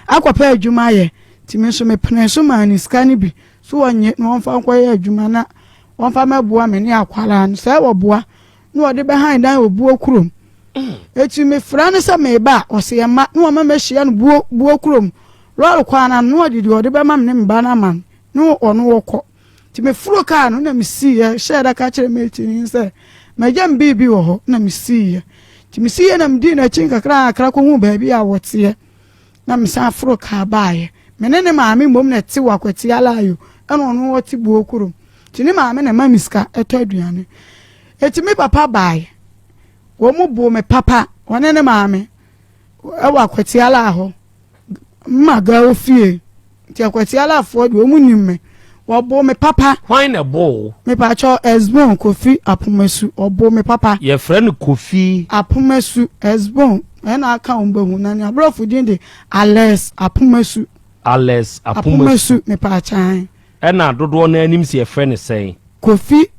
akwa adwuma ye ti me so me pene so ma ni ska ne bi so wonye no wonfa nkwa ya adwuma na wonfa mabua me ne akwala no sai wo boa no ode be han dan obuo kurom eti me fra ne sa me ba o se ma no ma me hia no buo kurom lolo kwana no odi ode be mam ne mba na man no ono wokọ ti me furo ka no na me si ye sheda ka kire me ti ni se me jam bibi wo ho na me si ye ti me si ye na mdi na chin kakra ko hu ba bi a wote na me sa furo ka baaye me ne maame mom na ti wakwati ala yo eno ono woti buo kurum ti ne maame na mamiska eto aduane eti me papa baaye wo mu bu me papa wone ne maame e wakwati ala ho maga ofie ti akwati ala fo de omu nimme wo bo me papa why na bo me pa cho esbon kofi apomasu obo me papa ye friend kofi apomasu esbon na aka ombahu na ni abrofo din de ales apomasu me pa chan na dodo na anim se ye friend sei kofi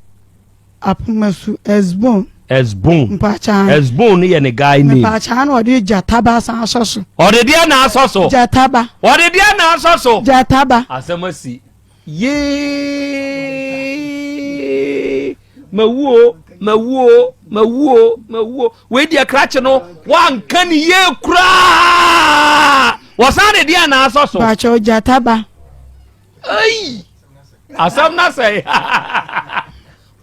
apomasu esbon Esbon ni ye ne guy name. Mpacha no de jataba san asoso. Ode dia na asoso. Jataba. Ode dia na asoso. Jataba. Asemasi. Ye. Mawuo. We dia krache no wan kan ye kura. Wasane dia na asoso. Mpacha jataba. Ai. Asam na say.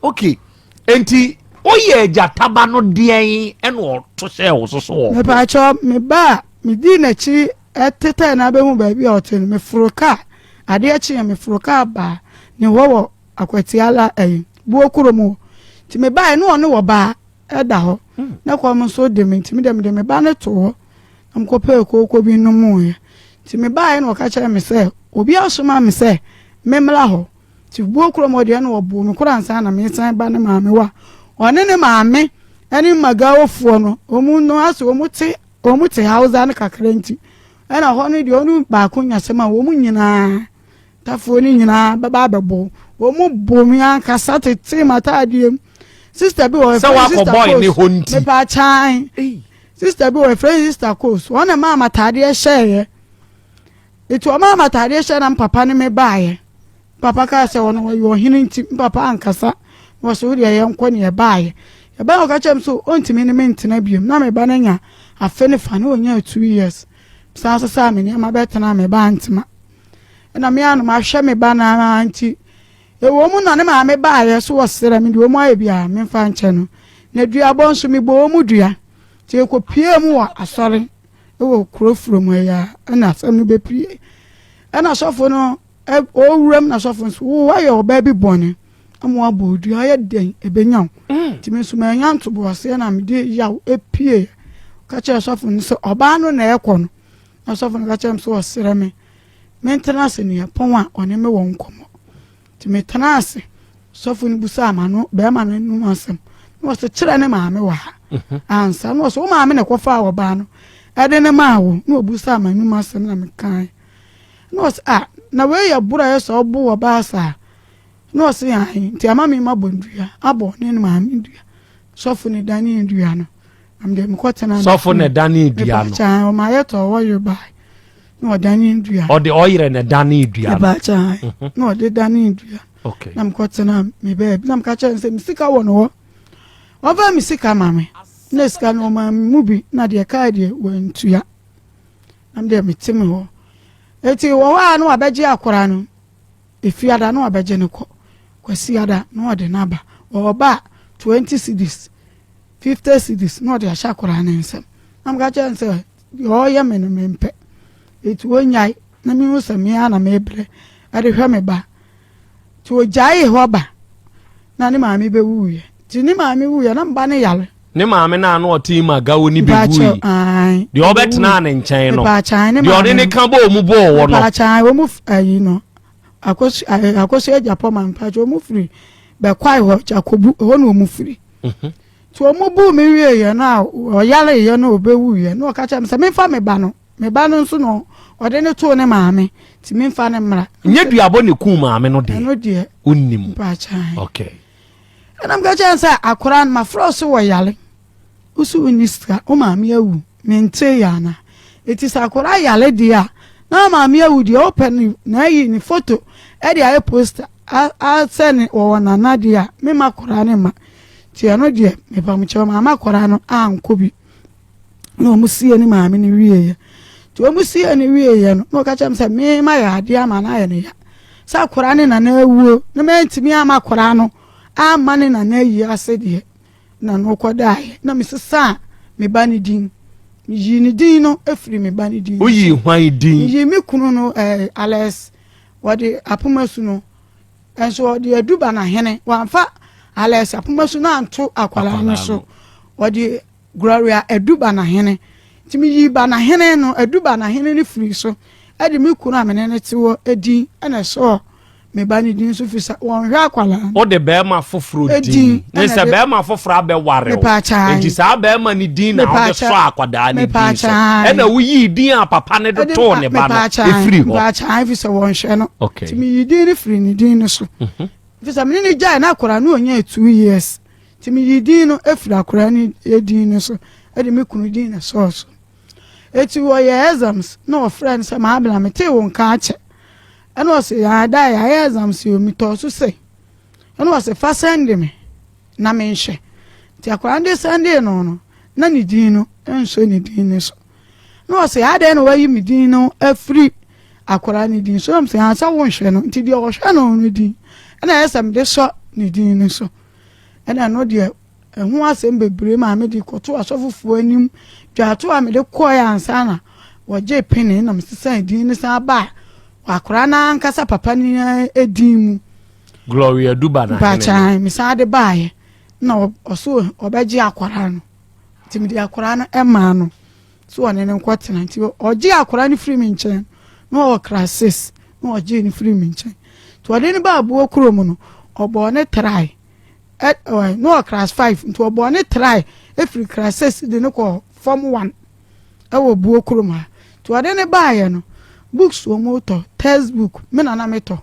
okay enti oye jataba no dean eno to share wo so me pa cho me ba me di na chi etete na be hu ba bi otin me furuka ade achi me furuka ba ne wo akwati ala bu okuro mu ti me ba no ono wo ba eda ho na kwa mo so de me ti me de me ba ne to ho am ko pe ko bi no mu ye ti me ba no ka kire me se obi asoma me se memla ho ti bu okuro mo de no wo bu me kura nsa na me san ba ne ma me wa one ne ma me ani magawofuo no omu no aso omu te hausa na kakrenti ana ho ne de onu ba kunya sema omu nyina tafo ni nyina baba bebo omu bomi ankasa tete mata adiem sister bi o sister boy ni honti me pa chan sister bi o friend sister course one ma matade ehye etu ma matade ehye na papa ne me baaye papa ka se wono yo hininti papa ankasa wo so de ye nko ne baaye e ba o ka chem so ontimi ne mentina biem na me ba na nya afene fa na onya 2 years sa me ne ma betena me ba antima na me anu ma hwe me ba na anti e wo mu no ne ma me baaye so wo sere me de wo mu aye bia me fa nche no na DUABO nso me bo mu dua ti e ko pie mu wa asore e wo kurofuro mu ya na asem no be pie na sofo no o wuram na sofo nso wo aye oba bi bone amu abodu aye den ebenyaw ti me suma nyanto bo ase na me de yaw epie ka che sofo nso oba no na ekọ no na sofo no ka che mso osere me maintenance ni pon a one me won komo ti me tenase sofo ni busa amano be ma no nu asem no so kire ne ma me wa ansa no so ma me ne kofa oba no ede ne ma wo no busa amanu asem na me kan no so na we ya bura ye so obo oba sa no se ai ti ama mi ma bondua abo ne ma mi dua sofo ne dani dua no am de mkotena sofo ne dani dua no cha o ma ye to wo yo bai no dani dua o de oyire ne dani dua ba cha no de dani dua okay na mkotena mi be na mkacha nse misika wo no wo ba misika mame na sika no ma mubi na de ka de wantua am de mitime ho eti wo wa no abeje akora no efiada no abeje ne ko kwasiada no de naba oba 20 cedis 50 cedis no de ashakora ne nsem am ga chense yo ye me no mempe eti wonyai na mi hu sami ana mebre ade hwe me ba ti o jai ho ba na ni maami be wuye ti ni maami wuye na mba ne yale ne maami na no oti ma gawo ni be wuye de obetna ne nchen no de ode ne kan bo mu bo wo no ba chan wo mu ayi no akosi ejapo man pa jo mu free be kwai ho jakobu ho no mu free ti o mu bu mi wie ye na o yale ye no be wuye no ka cha me se me fa me ba no nso no ode ne to ne maami ti me fa ne mra nye DUABO ne ku maami no de no de onnim ba chan okay and am ga chan say akora ma froso wo yale usu uniska o maami awu mente ya na eti sa akora yale dia na maami awu di open na yi ni photo e di aye poster a send wo na na dia me makora ne ma ti ano die me pa mu che mama akora no anko bi no musie ni maami ni wiye ti o musie ni wiye no ka chem say me ma ya dia ma na ya ne ya sa akora ne na na awuo na me ntimi ama akora no ama ne na na yi ase die na no kodai na me sesa me ba ni din yi ni din no efiri me ba ni din oyi hwan din yi me kunu no Alex wode apomasu no enso wode aduba na hene wanfa Alex apomasu na anto akwala no so wode Gloria aduba na hene timi yi ba na hene no aduba na hene ni firi so ade me kunu amene ne tewo edin ana so me ba ni din so fisa won hwa akwala o de be ma foforo din ne se be ma foforo abe ware o enti sa be ma ni din na o de so akwada ni din so e na wo yi din a papa ne do to ne ba na e free ho ba cha fisa won hwe no timi yi din ni free ni din so fisa me ni jai na akwara no onya 2 years timi yi din no e free akwara ni din so e de me kunu din na so eti wo ye exams no friends ma abla me te won ka ache eno o se ya da ya exams yo mi to so se eno o se fa send me na me nhwe ti akwara ndi send no na ni din no enso ni din so no o se ya da no wayi mi din no afri akwara ni din so am se ansa won hwe no ti di o hwe no ni din na esam de so ni din so ɛna no deɛ ɛho asɛm bebree ma me de kɔto asɔfofoɔ anim dwato a me de kɔɔ ansa na wɔgye pene na me sesa din ne san ba wakora na ankasa papa ni edin mu Gloria Duba na ba chan me san de baaye na ɔso ɔbɛgye akwara no timi de akwara no ɛma no so ɔne ne nkɔtena nti ɔgye akwara no firi me nkyɛn na ɔkra 6 na ɔgye ne firi me nkyɛn to ɔde ne ba abuo kuro mu no ɔbɔ ne try no class 5 nti ɔbɔ ne try efiri class 6 de ne kɔ form 1 ɛwɔ buo kuro mu to ɔde ne baaye no books wo moto textbook me na meto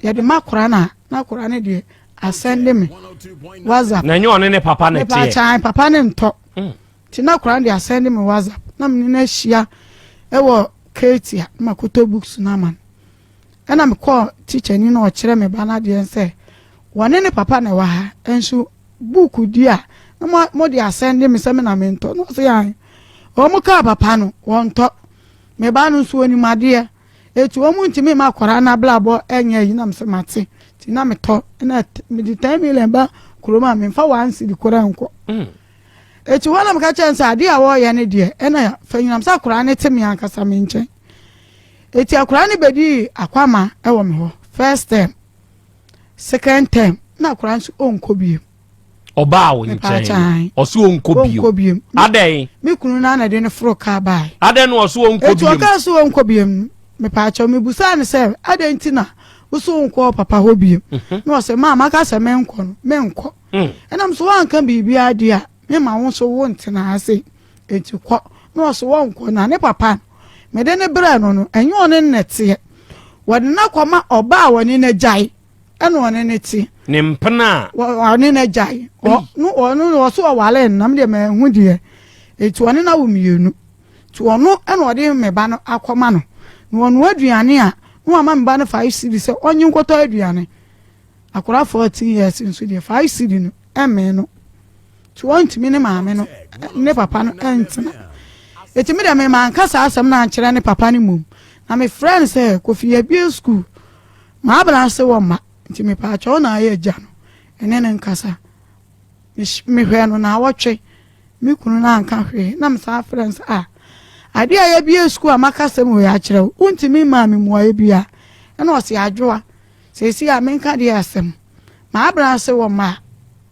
ya de makora na kora ne de asende me WhatsApp na nyo ne papa ne tie papa ne nto ti na kora de asende me WhatsApp na me na hia ewo Katia makoto books na man na me call teacher ni na o kire me ba na de nse wone ne papa na wa ha enso book di a na mo de asende me se me na me nto no se yan o mo ka papa no won to me ba no so ni made etu o mu ntimi ma kwara na blabo enye yi na mse mate ti na me to na me di time ile ba kuroma me fa wansi di kwara nko etu wala me ka chance ade a wo ye ne de na fanyinam sa kwara ne temi ankasa me nche eti akwara ne bedi akwama ewo me ho first term second term na kwara nso onko biem oba wo nchen oso onko biem aden me kunu na de ne fro ka bai aden no oso onko biem etu aka so onko biem me pa cha me busa ne se aden ntina uso onko papa ho biem no se mama ka se me nko no me nko enam so wanka bibia ade a me ma wo so wo ntina ase etu kɔ no so wonko na ne papa me de ne bra no enye one nnete wode na kwama oba a woni na jai eno one ne ti ne mpena woni na jai no so wale nam de me hu de etu one na wo mienu tu ono eno ode me ba no akoma no no ono aduane a no ama me ba no 5 cedi se onyi nkoto aduane akora 14 years nso de 5 cedi no eme no tu ontimi ne maame no ne papa no entina etimi de me man kasa asem na akyere ne papa ne mum na me friend say Kofi bi school ma abra se wo ma nti me pa cho na aye ja no ene ne nkasa me hwe no na awotwe me kunu na anka hwe na me sa friends ade aye bi school amaka se mo ya kyere untimi ma me mo aye bia ene o se adwoa se si a me nka de asem ma abra se wo ma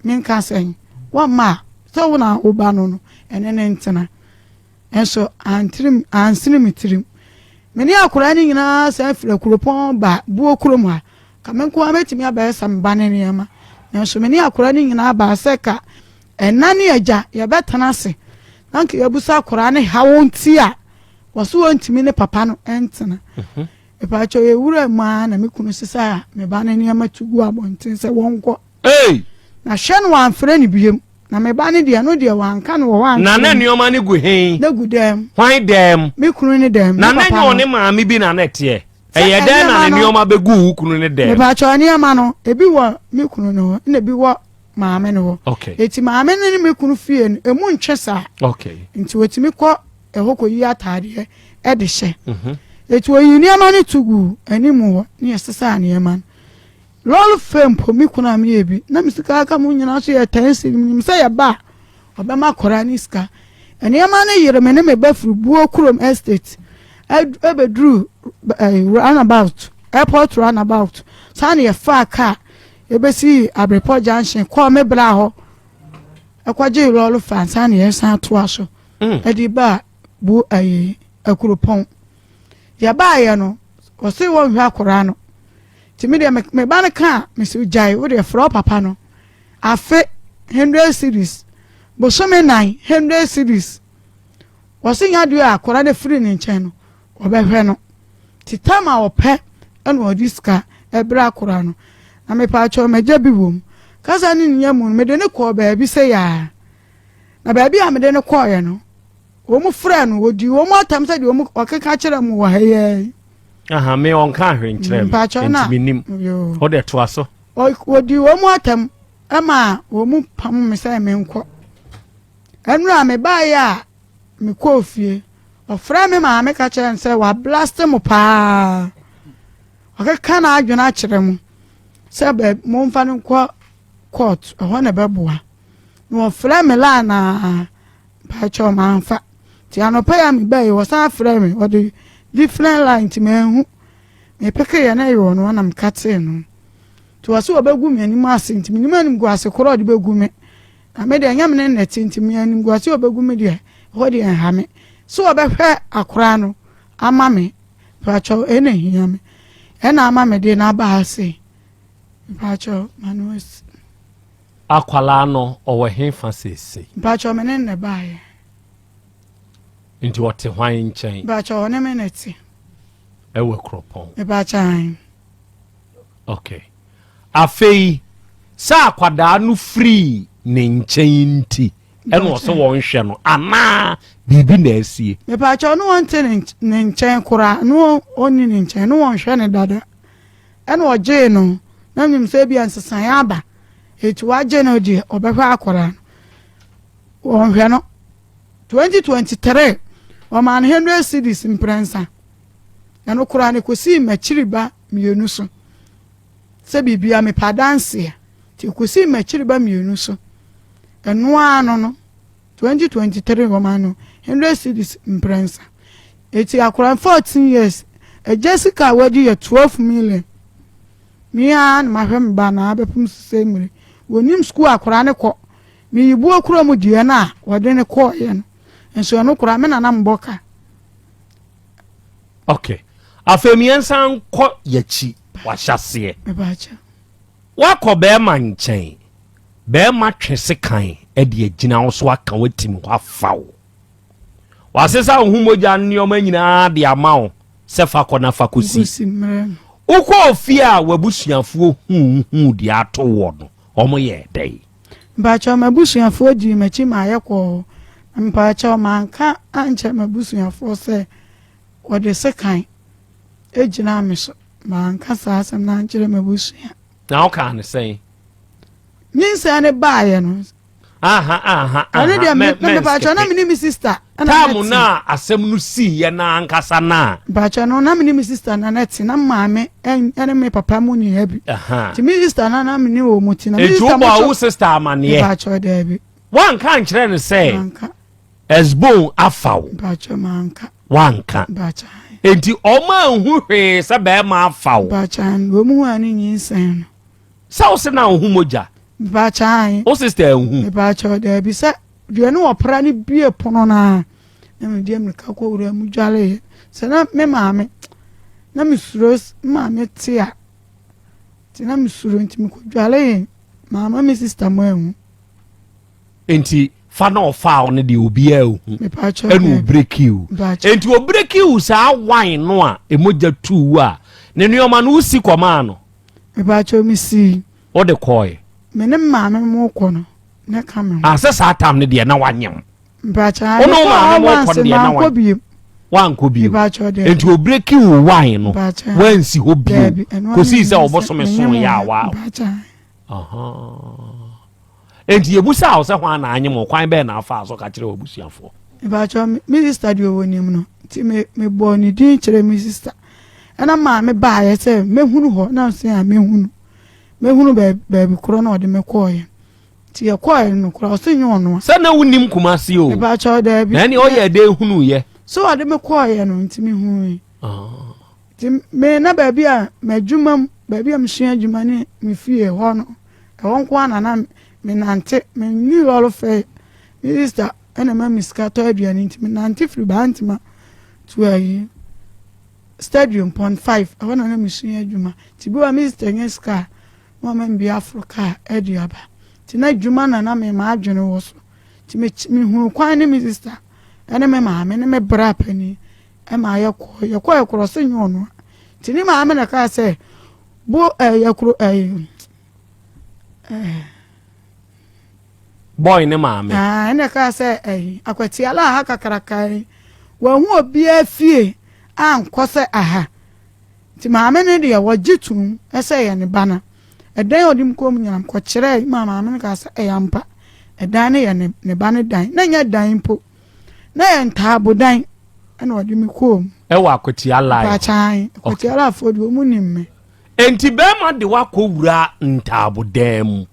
me nka sen wo ma so wo na oba no ene ne ntina enso ansini mitirim meni akura ni nyina sa afira kuropon ba buo kurom ha kamenko ametimi abaesa mbane ne yama enso meni akura ni nyina ba seka enani agya ye betana se nanke yabusa akura ne hawonti a waso wontimi ne papa no entina epacho ye wura ma na mekunu sisa me bane ne yama tugu abonten se wonko na hwe no amfre ne biem na me ba ne dia no dia wanka no wan na na nioma ne gu hen na gu dem hwan dem me kunu ne dem na na nyo ne maami bi na nete eye dem na ne nioma be gu kunu ne dem me ba cho ne ma no ebi wo me kunu no na bi wo maame no okay eti maame ne me kunu fie no emu ntwesa okay nti wetimi kɔ ehoko yi atade e de hye eti oyi nioma ne tugu animu ho ne yesesa ne yema lol fempo mi kuna mi ebi na misika aka mu nyina so ye tensi mi se ye ba obema kora ni ska ene ma na yere me ne me bafuru buo kurom estate ebedru runabout airport runabout sane ye fa aka ebesi abrepo junction ko me bra ho ekwaje lol fan sane ye san to aso edi ba bu akuropon ya ba ye no o se wo hwa kora no timi de me ba ne ka me se jai wo de fro papa no afe 100 series bo so me 900 series wo se nya du akora de free ne nchen no wo be hwe no titama wo pe eno odiska ebra akora no na me pa cho me ja bi wom kasa ni nya mu me de ne ko ba bi se ya na ba bi a me de ne ko ye no wo mu frɛ no wo di wo mu atam se de wo mu okeka kire mu wo ha ye aha me on ka hwe nkyerem ntimi nim ho de to aso wo di wo mu atam ama wo mu pam me sai me nko enu a me ba ya me ko fie ofra me ma me ka kire nse wa blast mu pa okeka na adwena kire mu se be mo mfa nko court ɛhɔ na bɛboa na wɔfrɛ me la na mpakyɛ ɔmanfa nti anɔpɛ ya me bɛyɛ wɔsan frɛ me wɔde different line nti mahu mepɛkɛ yɛ na yɛ no na mekatee no nti wɔ sɛ wɔbɛgu me anim ase nti menim anim gu ase korɔ ɔde bɛgu me na mede ɛnyɛ me ne nnɛte nti me anim gu ase wɔbɛgu me deɛ ɛhɔ deɛ nha me so wɔbɛhwɛ akora no ama me mpakyɛ ɛna hia me ɛna ama me de na aba ase mpakyɛ manuas akwala no ɔwɔ he fa sese mpakyɛ me ne baayɛ nti wɔte hwan nkyɛn mpakyɛ ɔne me nɛte ɛwɔ kropɔn mpakyɛ okay afei sa akwadaa no free ne nkyɛn nti ɛna ɔsɛ wɔn hwɛ no ana bibi na asie mpakyɛ no wɔnte ne nkyɛn kora no ɔni ne nkyɛn no wɔnhwɛ ne dada ɛna ɔgye no na nim sɛ bia nsesan aba etu wagye no deɛ ɔbɛhwɛ akora no wɔnhwɛ no 2023 ɔman 100 cedis mprensa ɛno kora ne kosi makyiriba mienu so sɛ bibia me padanse ti kosi makyiriba mienu so ɛno ano no 2023 ɔman no 100 cedis mprensa eti akora 14 years Jessica wadi ya 12 million mia na mahwɛ me ba na abɛpum sese mmiri wonim school akora ne kɔ me yibu akora mu die na wɔde ne kɔ ye no enso no kora me na na mboka okay afemiensan kɔ yachi wahyase me ba cha wakɔ bɛɛma nkyɛn bɛɛma twese kan ɛde agina wo so aka watim wafaw wasesa wo humogya nneɔma nyinaa de ama wo sɛ fa kɔ na fa kosi ukɔ ofie a wabusuafuo hu de ato wo no ɔmo yɛ dai mpacha mabusuafuo di machi ma ayekɔ mpacha manka anche mabusuafuo sɛ wɔde sekan ejina me so manka saa asɛm na ankyerɛ mabusua na wo ka ne sɛn nyinsa ne baayɛ no ane dia me mpacha na me sister tamu na asɛm no si ye na ankasa na mpacha no na me sister na neti na maame ene me papa mu ni habi ti me sister na me ni o muti na me sister mo sister amane mpacha da bi wan kan kyerɛ ne sɛ esbon afaw mpacha manka wanka mpacha enti ɔma hu hwe sɛ bɛ ma afaw mpacha wo mu ani nyinsan no sɛ wo se na hu mogya mpacha o sister hu mpacha da bi sɛ de no opra ni bie pono na me de me ka ko wura mu dwale sɛ na me maame na me suro maame tia ti na me suro nti me ko dwale mama me sister mo ehu enti fa na ofa ne de obi ehu enu break you enti o break you sa wine no a emogya tu a ne nuoma no usi koma no me mpacha mi si o de koy me ne maame mo ko no na kame asa sa tam ne de na wanyem mpacha ono maame mo ko de na wanko bi enti o break you wine no wansi ho bi kosi se obosome so ya wa enti yebusa o se hwan na anyem kwan be na afa so ka kire obusuafo mpacha mi sister di owonim no ti me bo ni din kire mi sister ana maame ba ye se mehunu ho na se a mehunu be kro na ode me koye ti ye koye no kro o se nyo no se na wunim kumase o mpacha da bi na ni o ye de hunu ye so ade me koye no nti me hu ti me na ba bi a madwuma ba bi am hia adwuma ne me fie ho no e won kwa na me nante me ni lolo fe minister ena ma miska to aduane nti me nante firi ba ntima to ayi stadium pond 5 awona na me hia adwuma ti bi wa minister nyeska mo ma mbi Africa ediaba ti na adwuma na me ma adwene wo so ti me hu kwan ne minister ene me ma me ne me bra pani e ma yakọ cross nyo no ti ni ma me na ka se bo yakro boy ne maame ene ka se akwati ala ha kakarakai wa hu obi afie ankọ se aha ti maame ne de wo gitum ese ye ne bana edan odim kom nyam ko kire maame ne ka se yampa edan ne ye ne bana dan na nya dan po na ye ntabo dan ene odim kom wa akwati ala pa chan akwati ala fodi o mu nimme enti be ma de wa ko wura ntabo dan mu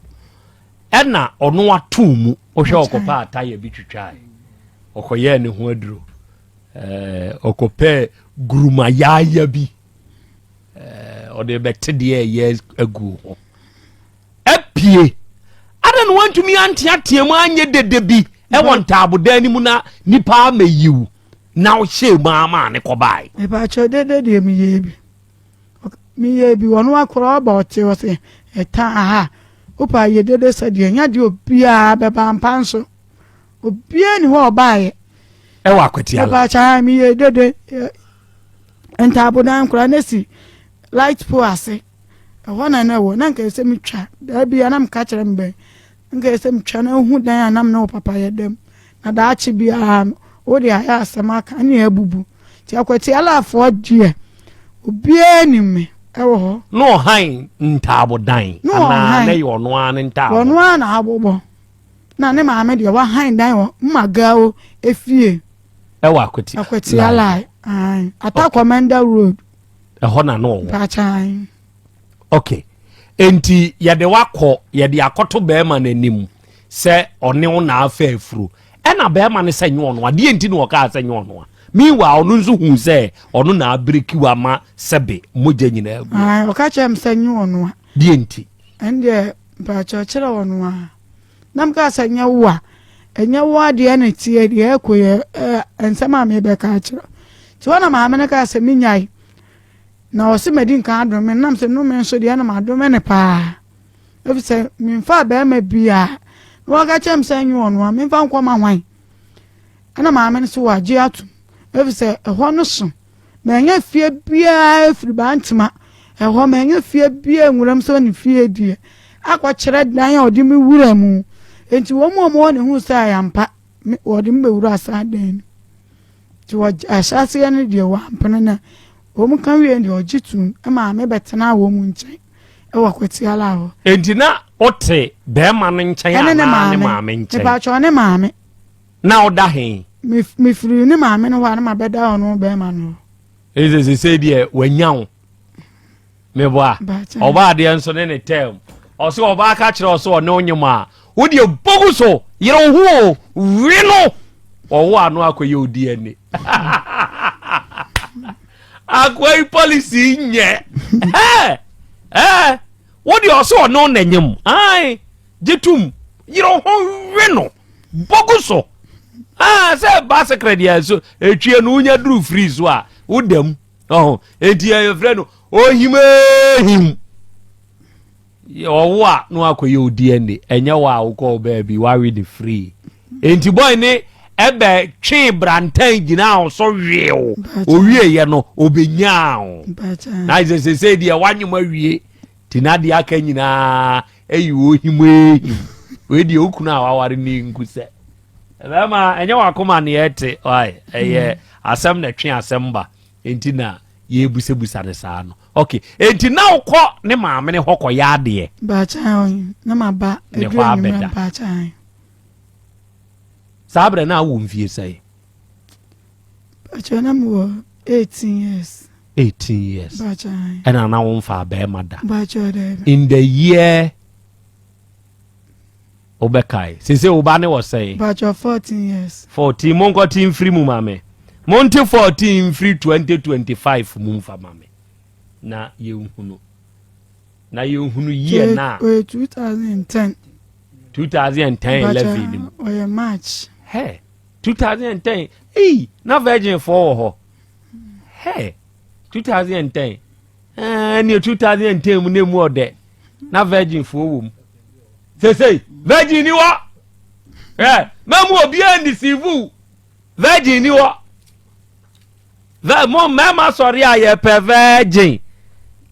ɛna ɔno atumu ohwe okopa ataya bi twitwae okoye ne ho aduro okope gurumayaya bi ode bete de ye agu ho apie ada no wantumi ante atemu anye dede bi e won taaboda ni mu na nipa amayiwu na o hye maama ne kobai e ba cho dede de mi ye bi wonu akoro ba ote wo se eta aha opa ye dede sade nya de obia beba mpanso obia ni ho obaye e wa kwati ala ba cha mi ye dede entaboda nkora nesi light po ase ehona na wo na nka ese mi twa da bia na mka kire mbe nka ese mi twa na hu dan anam na papa ye dem na da achi bia o de aya asema ka na ebubu ti akwati ala afo die obia ni me ewo ho no han ntabodan ana na yo no an ntabo ono ana abobo na ne maame de wa han dan wo mmaga o efie ewo akwati ala ai ata commander road ehona no pachan okay enti yede wakọ yede akoto beema nanim se one wo na afa afuru ena beema ne se nyo no ade enti no ka se nyo no meanwhile onu nzu hu se onu na abreki wa ma sebe moja nyina agu ai o ka chem se nyo no de enti ende pacha chira wono a nam ka se nya wo a enya wo ade na tie de ekoye ensema me be ka chira ti wona ma me ka se minyai na o se medin ka adome nam se no me so de na ma adome ne pa efi se mi fa be ma bia no ga chem se nyu ono mi fa nkwa ma hwan ana ma me so wa gi atu efi se eho no so na nya fie bia efiri ba ntima eho ma nya fie bia nwuram so ni fie die akwa kire dan ya odi mi wura mu enti wo mo ne hu sa ya mpa odi mbe wura asa den ti wo asase ya ne die wa mpene na wo kan wie ndi ojitu ma me betena wo mu nchen e wa kwati ala ho enti na ote be ma ne nchen ana ne maame nchen e ba cho ne maame na oda hen mi firi ne maame no wa na ma beda ono be ma no eze se die wanyawo me boa oba de enso ne tem o se oba ka kire o so no nyuma wo de boguso yero hu wino o wo anu akoye odi ani akwai policy nye what do you so no nanyem ai jetum yiro ho weno boguso say ba secretary so etwie no nya dru free so a wodam enti your friend ohimehim yo wa no akoye odi ani enya wa wo baby wa we the free enti boy ne ebe twi brantan gina so wieo owie ye no obenyao na ise se dia wanyuma wie tinade aka nyina eyi ohimehim we di okuna awaware ni nkuse ema enya wakoma ne ete oi eye asem na twi asemba enti na ye busebusa ne saa no okay enti na ukọ ne maame ne hokọ ya de ba chan na ma ba edru ni ba chan sabre na wo mfie sai achana mo 18 years 18 years bachai and na wo mfa be mada bachai in the year obekai sese oba ne was say bachai 14 years 14 monko team free mu mame monte 14 free 2025 mu mfa mame na ye nhunu year na 2010 11 ni oye March hey 2010 na virgin for ho hey 2010 ni 2010 mu nemu ode na virgin for wo say virgin ni wa mamu obi ani sivu virgin ni wa mo mama sorry aye per virgin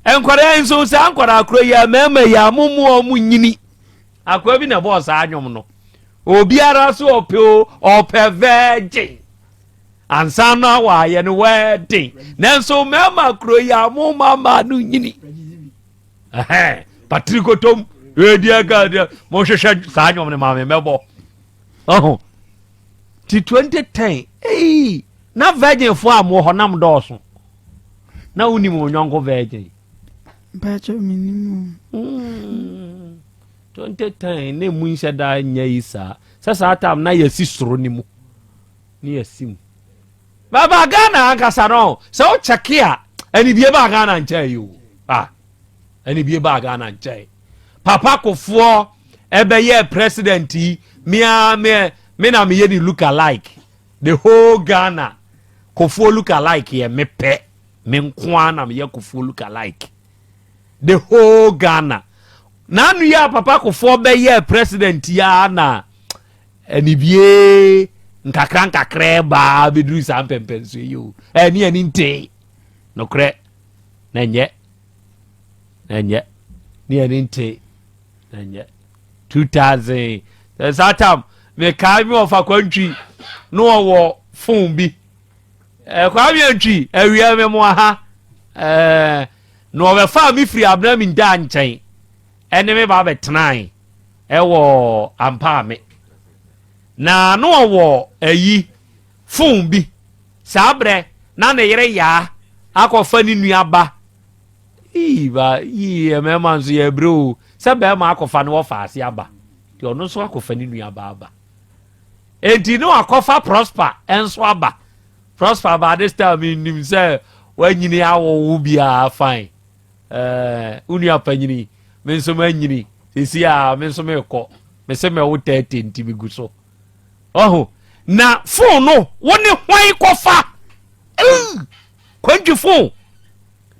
enkwara enso se ankwara akro ya mama ya mumu o mu nyini akwa bi na boss anyom no obiara so ope virgin ansana wa ye no wedding nanso mama kro ya mu mama no nyini patriko tom edia ga mo hwehwe sa anyom ne mama mebo ti 2010 na virgin fo amo honam doso na unim onyonko virgin bacho minimum 2010 ne mu nhyɛ da nya yi saa sasa atam na yɛsi soro ni mu ni yɛsi baba Ghana ankasa no sɛ wo kyɛke a ani bie ba Ghana nkyɛn yi o ani bie ba Ghana nkyɛn papa kofoɔ ɛbɛyɛ president yi me na me yɛ ni look alike the whole Ghana kofoɔ look alike yɛ me pɛ me nkoa na me yɛ kofoɔ look alike the whole Ghana na nu ya papa kofoɔ bɛyɛ president ya na ani bie nkakra ba beduru sa mpempenso yi o ani nte no kre na nyɛ ni ani nte na nyɛ 2000 satam me kai me ofa kwantwi no wo phone bi kwa me antwi awia me mo ha no we fa mi free abna mi nda nkyɛn ene me ba betnan wo ampa me na no wo ayi phone bi sabre na ne yere ya akɔfa ni nuaba yi me man so ye bro se be ma akɔfa no wo fa ase aba ti ono so akɔfa ni nuaba enti no akɔfa prosper enso aba prosper ba this time nim say wanyini awo bia fine uni apanyini me nso manyini sisi a me nso me kɔ me se me wo 30 nti bi gu so na phone no woni hwan kɔfa kwanju phone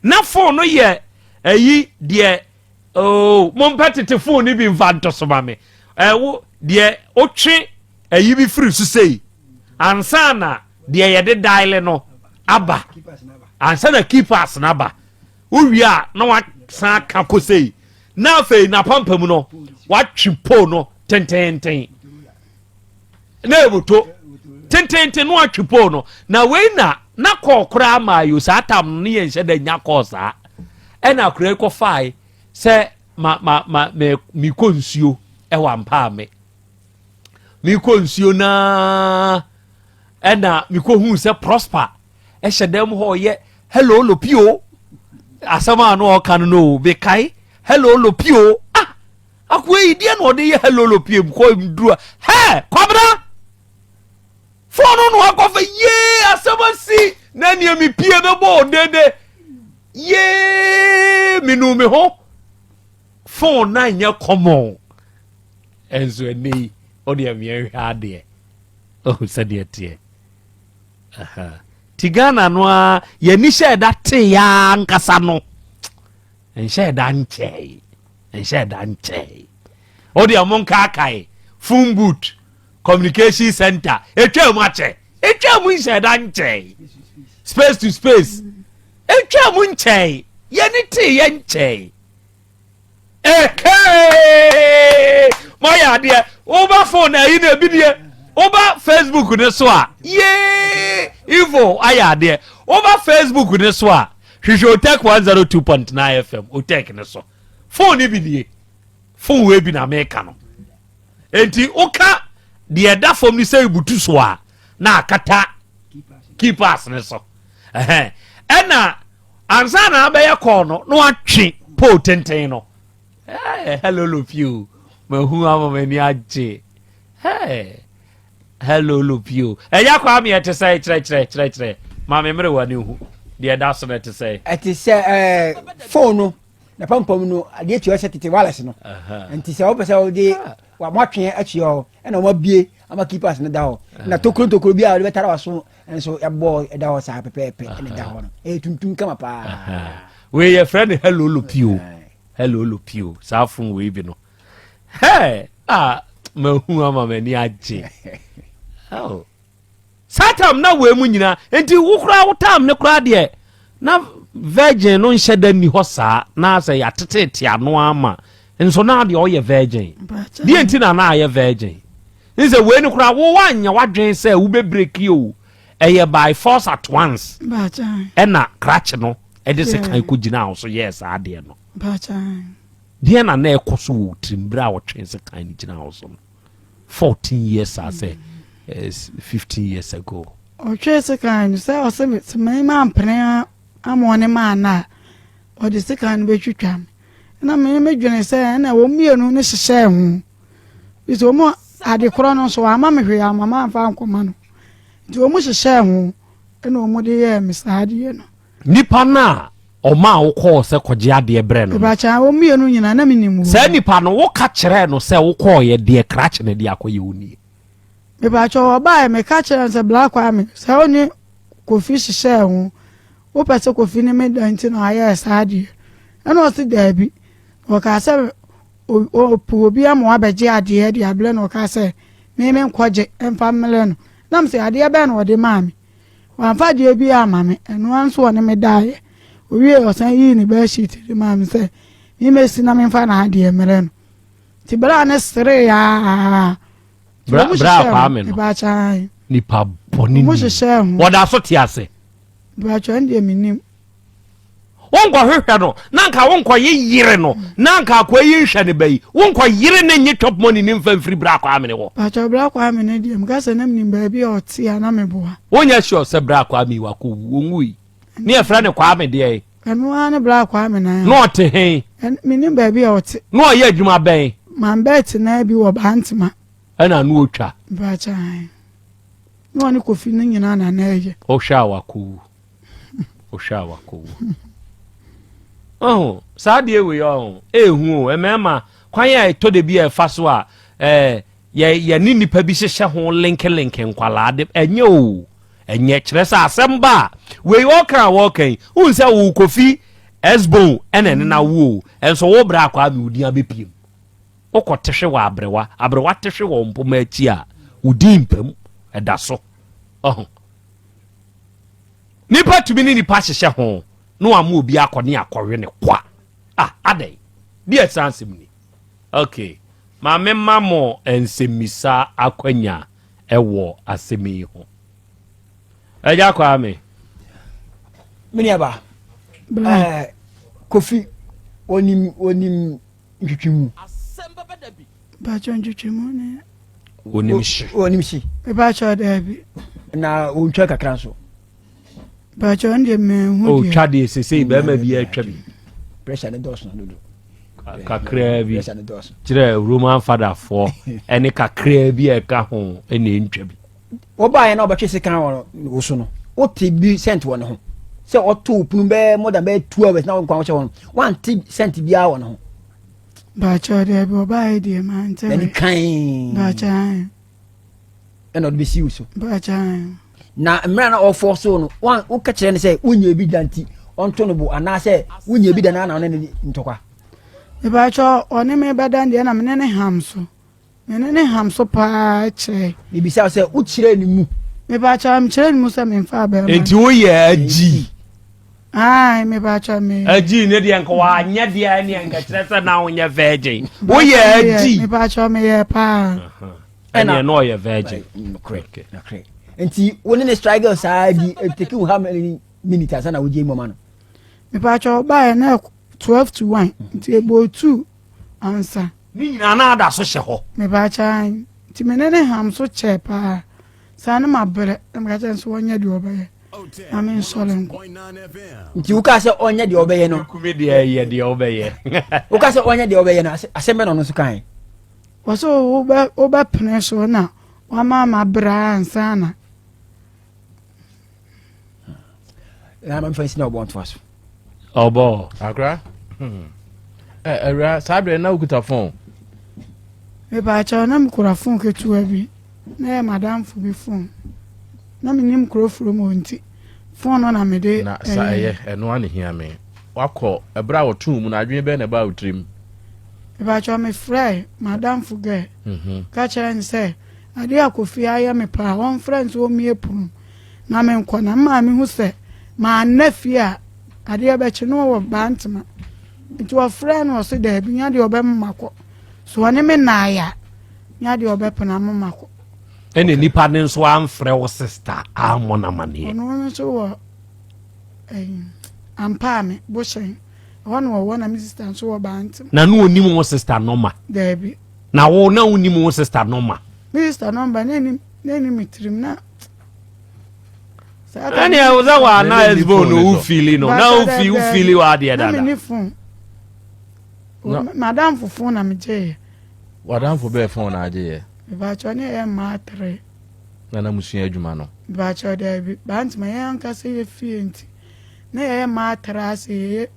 na phone no ye ayi de mompetete phone ni bi mfanto so ma me wo de otwe ayi bi free so sei ansana de ye de dial no aba ansana keepers na aba uwia na wa san ka ko sei na fe na pampam no wa twipo no tententen na ebuto tententen no wa twipo no na we na kokora ma yo satam ne ye hye da nya kosa ena kure ko fai se mi konsuo e wa mpa me mi konsuo na ena mi ko hu se prosper e hye dem ho ye hello lopio asama no kan no be kai hello lopio akwe die no de ye hello lopio ko mdua kobra phone no akofa ye asama si na ni mi pie be bo dede ye minu me ho phone na nya common enzo eni odi amie hade said tie tigana no ye ni she da te ya nkasa no en she da nche odi amonka kai phone boot communication center etwa mu she da nche space to space etwa mu nche ye ni te ye nche moya de over phone ayi na bi de over Facebook ne so a ye evil aya de over Facebook ne so a hwehwe tech 102.9 FM o tech ne so phone bi de phone we bi na America no enti oka de da fom ni say butu so a na akata keepers ne so ena ansa na abeya call no atwe po tenten no hello lopio mahu amamani aje hello lopio ya kwa me ete say kire ma me mere wani hu de da so net say ete say phone no na pampam no ade atu ase tete wireless no enti say opese o de wa mwatwe achi o na wa bie ama keepers ne da ho na tokuro bia o de betara waso enso ya bo da ho sa pepepe ne da ho no tuntum kama pa we your friend hello lopio sa fun we bi no mahu amamani aje satam na we mu nyina enti wukura wutam ne kura de na virgin no nhyeda ni hosa na say ya tetete ano ama enso na de o ye virgin de enti na ye virgin nse we ni kura wo wanya wadwen say wo be break you eye by force at once ena crash no e de se kan ko gina so yes ade no de na ekoso wo trimbra wo twen se kan ni gina so 14 years I say 15 years ago o twese kan say o se me man pren amone man na o de se kan be twitwam na me dwene se na wo mienu ne hyehye ho biso mo ade koro no so ama me hwe ama ma fa nkoma no nti wo mo hyehye ho na wo mo de ye misade ye no nipa na oma wo call se koje ade bre no ba cha wo mienu nyina na minimu se nipa no wo ka kire no se wo call ye de krach ne de akoye oni me ba cha wo ba me ka kire se black ame se oni kofi hyehye ho wo pese kofi ne me danti no aye sade na o si dabi o ka se o obi am wa beje ade de able no ka se me nkwaje emfa mele no nam se ade be na o de maami wa fa de bi amame eno anso ne me dae o wie o san yi ni be sheet de maami se me mesi na me fa na ade mele no ti bra na sere ya bra kwa me no ba cha ni pa boni mo hye wo da so ti ase ba cha ndie minim wonko hwehwe no nanka wonko yire no nanka akwa yinhwe ne bayi wonko yire ne nyi top money ni mfa mfiri bra kwa amene wo ba cha bra kwa amene die mga se nam nim ba bi o ti ana me boa wonya sure se bra kwa mi wa ko wonwui ne efra ne kwa amede e eno ana bra kwa amene no te he minim ba bi o ti no ye adwuma ben man bet na bi wo bantima ana no otwa ba cha no ani kofi ne nyina na na eye o sha wa ko oh saade we yo ehu o emema kwan ya to de bi e fa so a ye ni nipa bi hyehye ho link nkwala de enye o enye kire sa asemba we wo kan unse wo kofi esbon ene na wo enso wo bra kwa bi udi abepiem okotehwe wa abrewa tehwe wo mpoma achi a udi mpam eda so oh nipa tumi ni nipa hyehye ho no amu obi akone akɔwe ne kwa adai dia sanse mni okay ma memma mo ensemisa akwanya ewo asemi ho eja kwa me mini aba kofi onim ntwitwimu asemba badabi ba cho ntwitwimu ne onim shi ba cho dabi na ontwa kakra so ba cho ndie me hu o twa de sese be ma bi atwa bi pressure ne dos na dodo kakra bi pressure ne dos kire roman father for ene kakra bi e ka ho ene ntwa bi wo ba ye na obetwe sekan wo so no o te bi cent wo ne ho se o to punu be more than be 2 hours na wo kwa wo che wo 1 cent bi a wo ne ho ba cho de bo ba e de man te ni kan ba cha eno be si uso ba cha na mra na ofo so no wan wo ka kire ne se wonya bi danti onto no bo ana se wonya bi da na ne ntokwa e ba cho oni me badan de na me ne hamso pa che bibi sa se wo kire ni mu me ba cho am kire ni mu se me fa ba enti wo ye aji ai me ba cho me aji ne de nka wa anya de ani nka kire se na wo nye virgin wo ye aji me ba cho me ye pa ene no ye virgin correct enti woni ne struggle sa bi take how many minutes na wo je mama no me pa cho ba na 12 to 1 enti ebo 2 answer ni nyina na ada so hye ho me ba cha enti me ne ham so che pa sa na mabere me ka chen so wonya de obaye amen solen nti wo ka se onya de obaye no kumi de ye de obaye wo ka se onya de obaye no asembe no so kan wo so wo ba pene so na wa mama bra ansana I'm fancy no want was. Oh boy, Agra. Sabre na ukuta phone. Me ba cha na mkura phone ketua bi. Na madam fu bi phone. Na me nim kro from onti. Phone na me de na sa eye eno ane hia me. Wakọ ebra wo tu mu na adwen be na ba utrim. Me ba cha me fry madam fu ge. Ka cha ni say ade akofi aya me pa one friends wo mi epunu. Na me nkọ na ma me hu say ma nafia ade be chi no wo bantma nti wo friend wo se da bi nya de obe mmako so ane me na ya nya de obe pena mmako ene nipa ne nso amfrɛ wo sister amona mane ono so wo ampa me bo shen wono wo na me sister nso wo bantma na no onim wo sister noma da bi na wo na onim wo sister noma me sister noma ne ni mitrim na ani uza wa na esbo no u feeling no na u feel wa de da madam for phone am je Wadam for be phone aje. ba cho ne e ma 3 Na musua adwuma no. ba cho da bi ba ntma yan ka se ye fie nti na e ma 3 ase ye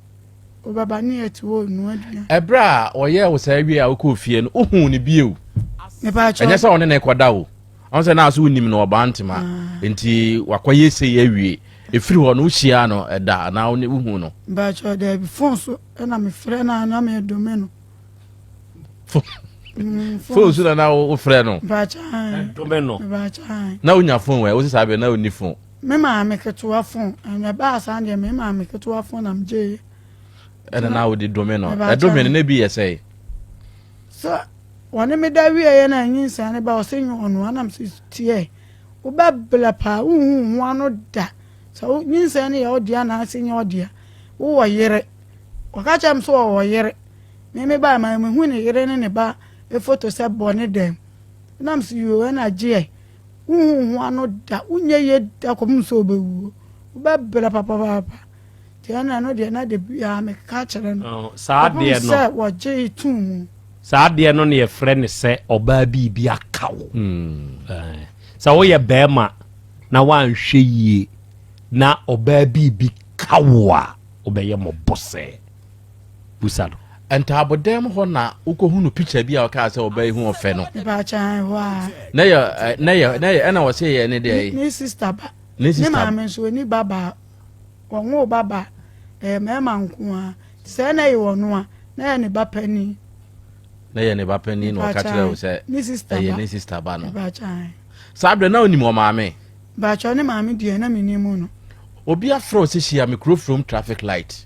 o baba ne etu o nu adua Ebra oye wo sa wi a wo ko fie no ohun ni bieu. me ba cho Enya sa one na ekoda wo. On se na so unim no oba ntma. Nti wakoye se ye wie. Efiri ho no hia no eda na wo ne ohun no. ba cho da bi phone so na me frɛ na me do me no Phone so na wo frɛ no. ba cha do me no ba cha Na unya phone we wo se sabe na uni phone. me ma me ketewa phone na ba sa de me ma me ketewa phone am je Eda na wo di dome no. E dome ne bi ye sei. so wone me da wie ye na nyinsa ne ba o se nyu onu anam se tie wo ba bla pa hu ano da so nyinsa ne ye odia na se nya odia wo yere waka cham so wo yere me ba ma me hu ne yere ne ba e photo se bone dem nam se yo na je hu ano da unye ye da ko mso bewu wo ba bla papa tiana no de na de bia me ka chere no sa de no se wo je tum sa de no ne ye friend se oba bi akawo sa wo ye bema na wan hwe yie na oba bi kawo a obeye mo bose busado Enta abodem ho na ukohunu picture bi a ka se oba hu ofe no. ba cha wa Na ye na wo se ye ne de ni sister ba ni sister ma me so ni baba wonwo baba me ma nko a se na ye wono a na ye ne ba pani na ye ne ba pani no ka kire wo se ni sister ye ba ni sister ba no. ba cha Sabre na oni mo maame. ba cha ne maame die na minimu no Obi afro se hia me kro from traffic light.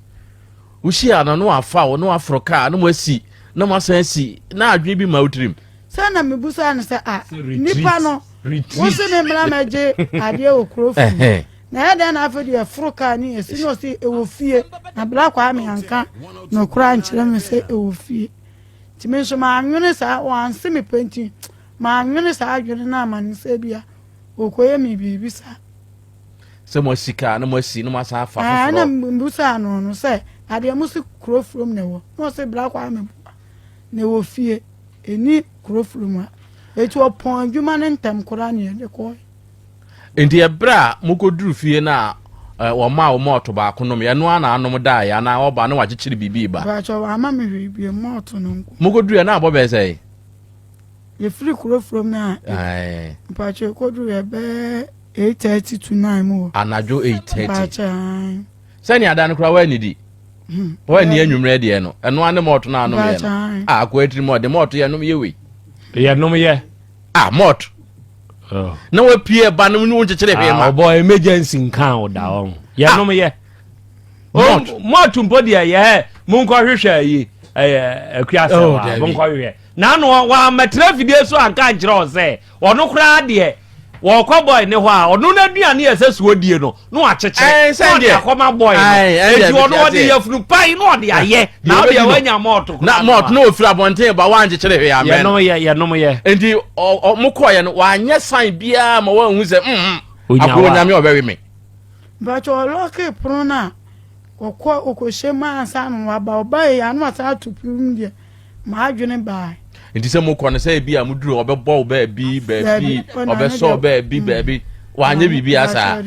Ushia na no afa wo no afro car no asi na mo san si na adwe bi ma utrim. se na me busa na se nipa no wo se me mra maje ade o kro fu na ya da na afo de afro car ni esi no se e wo fie na bla kwa me anka no kura nkyere me se e wo fie ti me so ma anwene sa wan se me penti ma anwene sa adwene na amane se bia okoye mi bibi sa Se mo sika na mo asi no ma sa afa foforo. na mbusa no se ade musu kro from ne wo no se bla kwa me ne wo fie eni kro from a etu opon adwuma ne ntam kura ne de ko Enti ebra mukoduru fie na wo ma wo moto ba konom ye no ana anom da ya na oba na wagekire bibi ba. ba cho ama me hwebie moto no nko Mukoduru na abo be say. ye free kro from na Ai. ba cho ko duru ye be 8:30 to 9 mo Anajo ba 8:30. cha Sani adan kura wa nidi. Wa ni anwumre de no. Eno ane moto na anom ye no. Ah ko etiri mo de moto ye no ye we. ye nom ye Moto. Na wa pie ba no nwu nkekere hwe ma. boy emergency nkan o da on ye nom ye moto mpodi ye munko hwehwe yi akuase wa munko hwehwe na no wa metra fidie so anka nkire o se ono kura de wo kwa boy ne ho a ono na duane ye sesuo die no no akyekyere no de akoma boy no eti ono de yafunu pai no de aye na o de wanya moto na moto no ofira bonten ba wa nkekere hwe amen. ye nom ye Enti mukoye no wa anya sign bia ma wa hu se akoro nyame obewe me. ba cho loke prona kokọ okọhye ma ansa no aba oba ya no asa atupum de ma adwene ba Enti se muko no se bia muduru obebo ba bi obeso ba bi wa anya bibi asa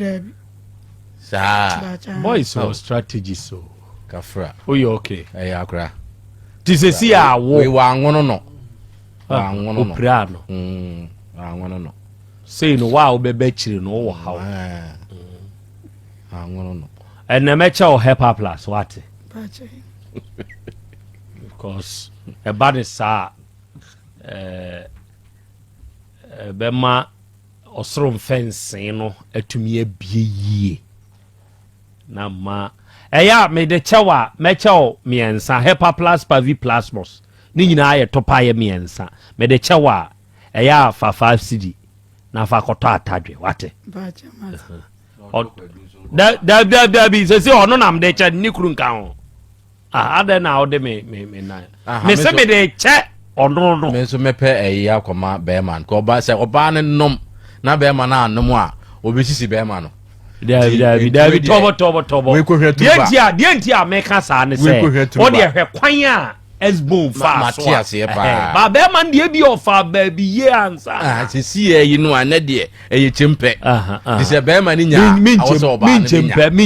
sa boys or strategy so kafra you okay akra ti se si awo we wa anwono no wa anwono no opra no anwono no say no wa obebe chire no wo hawo anwono no and mecha o help plus what bache because a bad sa bema osoro fence no atumi abie yie na ma eya me de chewa mecha o miensa help plus pavi plasmos ni nyina aye topa ye miensa me de chewa eya fa 5 cd na fa koto atadwe wate bache da bi se ono nam de che ni kuru nka ho ada na ode me na me se me de che ono no me so mepe eya akoma be man ko ba se oba ne nom na be man na nom a obesisi be man no David tobo die ntia make sa ne se o de hwe kwan a S-bone fast. Ba be man de bi ofa baby ye ansa. Sisi yi no ane de eye chempe. This a be man nya. Min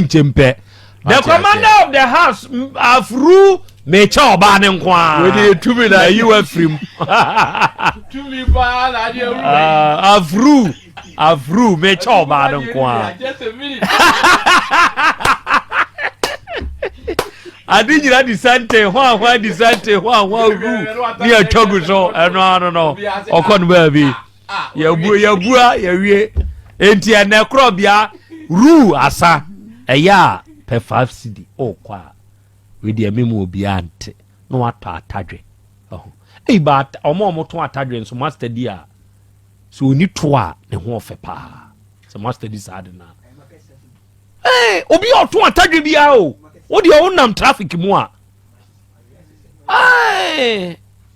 chempe. The commander of the house Afru me cha oba ne nkwa. We dey to me na you afrim. To me ba na dey Afru me cha oba ne nkwa. Just a minute. Adi nyira disante hwa disante hwa ru ni atwagu so no okon ba bi ya wie enti na krobia ru asa eya per 5 cedi okwa we de memo obi ante no wato atadwe ba omo to atadwe so master dia so oni to a ne ho ofe pa so master di sad na obi oto atadwe bia o what do you own traffic mu a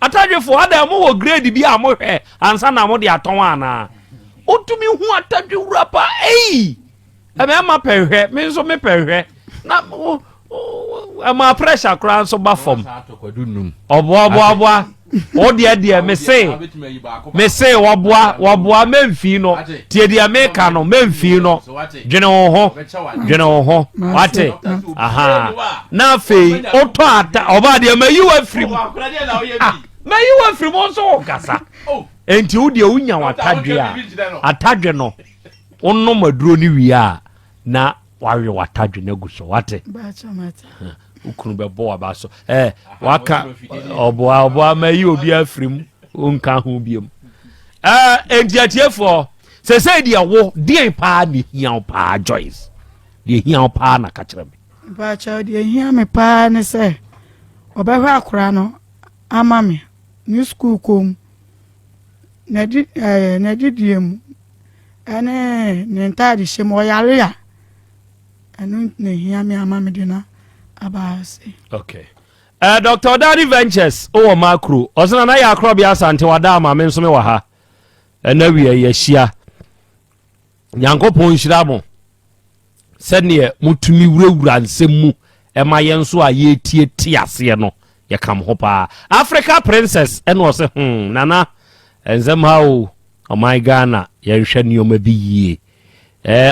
atadwe for ada mo grade bi a mo hwe ansa na mo de aton ana otumi hu atadwe wurapa e me ma pehwe me nso me pehwe na ma pressure kran so ba form obo o de me say woboa memfi no tie dia meka no memfi no dwene ho wate aha na fei oto ata oba de mayi wafrim mayi wafrim onso kasa enti wo de unya atadwe no onno maduro ni wi na wawe watadwe na guso wate ukunu bebo abaso waka obo mayi obi afrim onka ho biem entiatiefo se dia wo die pa ni hia pa Joyce die hia pa na ka kire me ba cha die hia me pa ne se obehwa akora no ama me new school kom na didiem ene ne ntadi shemo yare ya anu ne hia me ama me dina abase. Okay. Dr. Daddy Ventures o macro osana na ya akrobia asante wada ma me nso me wa ha na wi ya hia Nyankopon hyira mo sene mutumi wurawura nsemu ma ye nso a ye tie ase no ye kam ho pa Africa Princess eno se nana enzem ha o my Ghana ye hwe nioma bi yie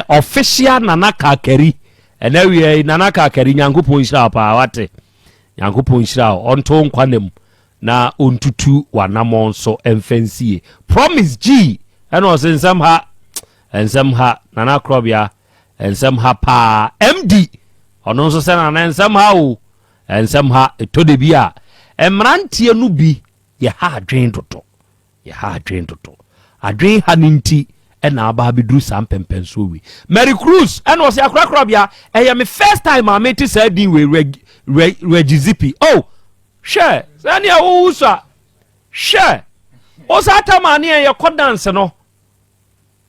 official nana kakari na wi nana kakari Nyankopon hyira pa wate Nyankopon hyira onto nkwanem na ontutu wanamon so emfansie promise G eno se ensem ha nana krobia ensem ha pa MD ono nso se nana ensem ha o ensem ha etode bia emrantie no bi ye ha adwen toto adwen ha ninti ena aba bidru sam pempenso wi Mary Cruz eno se akrobia me first time I met say din we regizipi oh share sani a wo usa share o sa tamani ye kodance no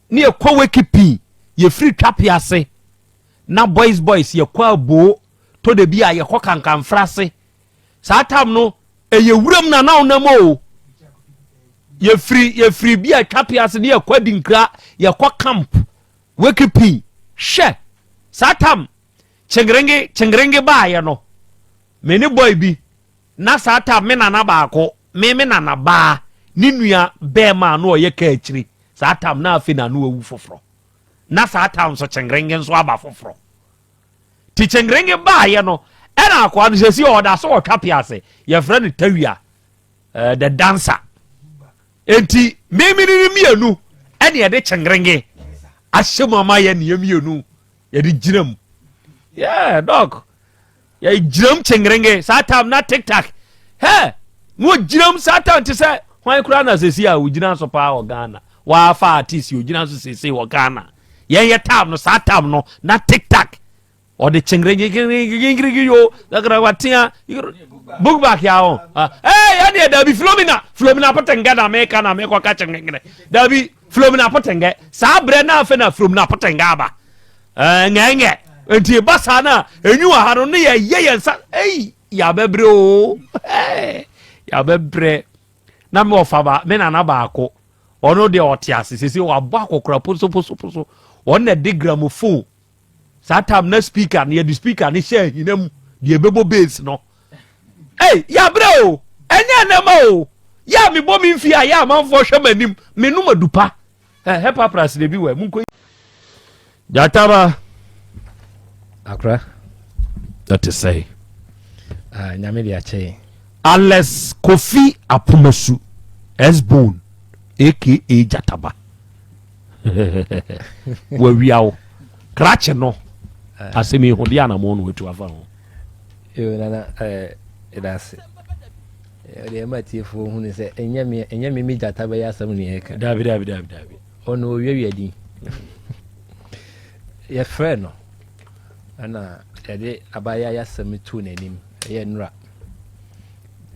ni e kwa wekipi ye free trap ase na boys ye kwa bo to de bia ye kokankan frase sa tam no ye wuram na onam o ye free bia trap ase ni ye kwa dinkra ye kwa camp wekipi she sa tam chengrenge ba ye no meni boy bi na sa tam me na baako me na ba ni nua be ma no ye ka akiri sa tam na afi na no awu foforo na sa tam so chengrenge nso aba foforo ti chengrenge ba ye no era akwa no sesi oda so otwa piase ye friend tawia the dancer enti me ni mienu ene ye de chengrenge ahyemama ye ne mienu ye de giram yeah dog ye giram chengrenge sa tam na tiktak he wo giram sa tam ti se hwan kura na sesi a wo gina so pa o Ghana wa fa artist o gina so sesi wo Ghana ye tam no sa tam no na tiktak o de chengrenge yo dagra watia book back ya o ya de da bi flomina potenga na me ka ka chengrenge da bi flomina potenga sa bre na afa na flomina potenga ba ngenge enti basa na enyu ha no ne ye nsa ya bebre o ya bebre na me ofa ba me na baako ono de otiase sesi wa bo akokora poso on na de gramophone sa tam na speaker na ye speaker ni share hinam de bebo bass no ya bre o enya na ma o ya me bo me mfi a ya amanfo hwe manim me no madupa hepa pras de bi we munko jataba akra that is say nyame dia che Alex Kofi Apumasu S-Bone aka Jataba we wiawo krache no asemi ho dia na mo no wetu afa ho nana edase de matifo hu ne se enyame mi Jataba ya asam ne eka dabi ono wiawi adi ye frɛ no ana yɛde abaya ya asam tu n'anim ye nura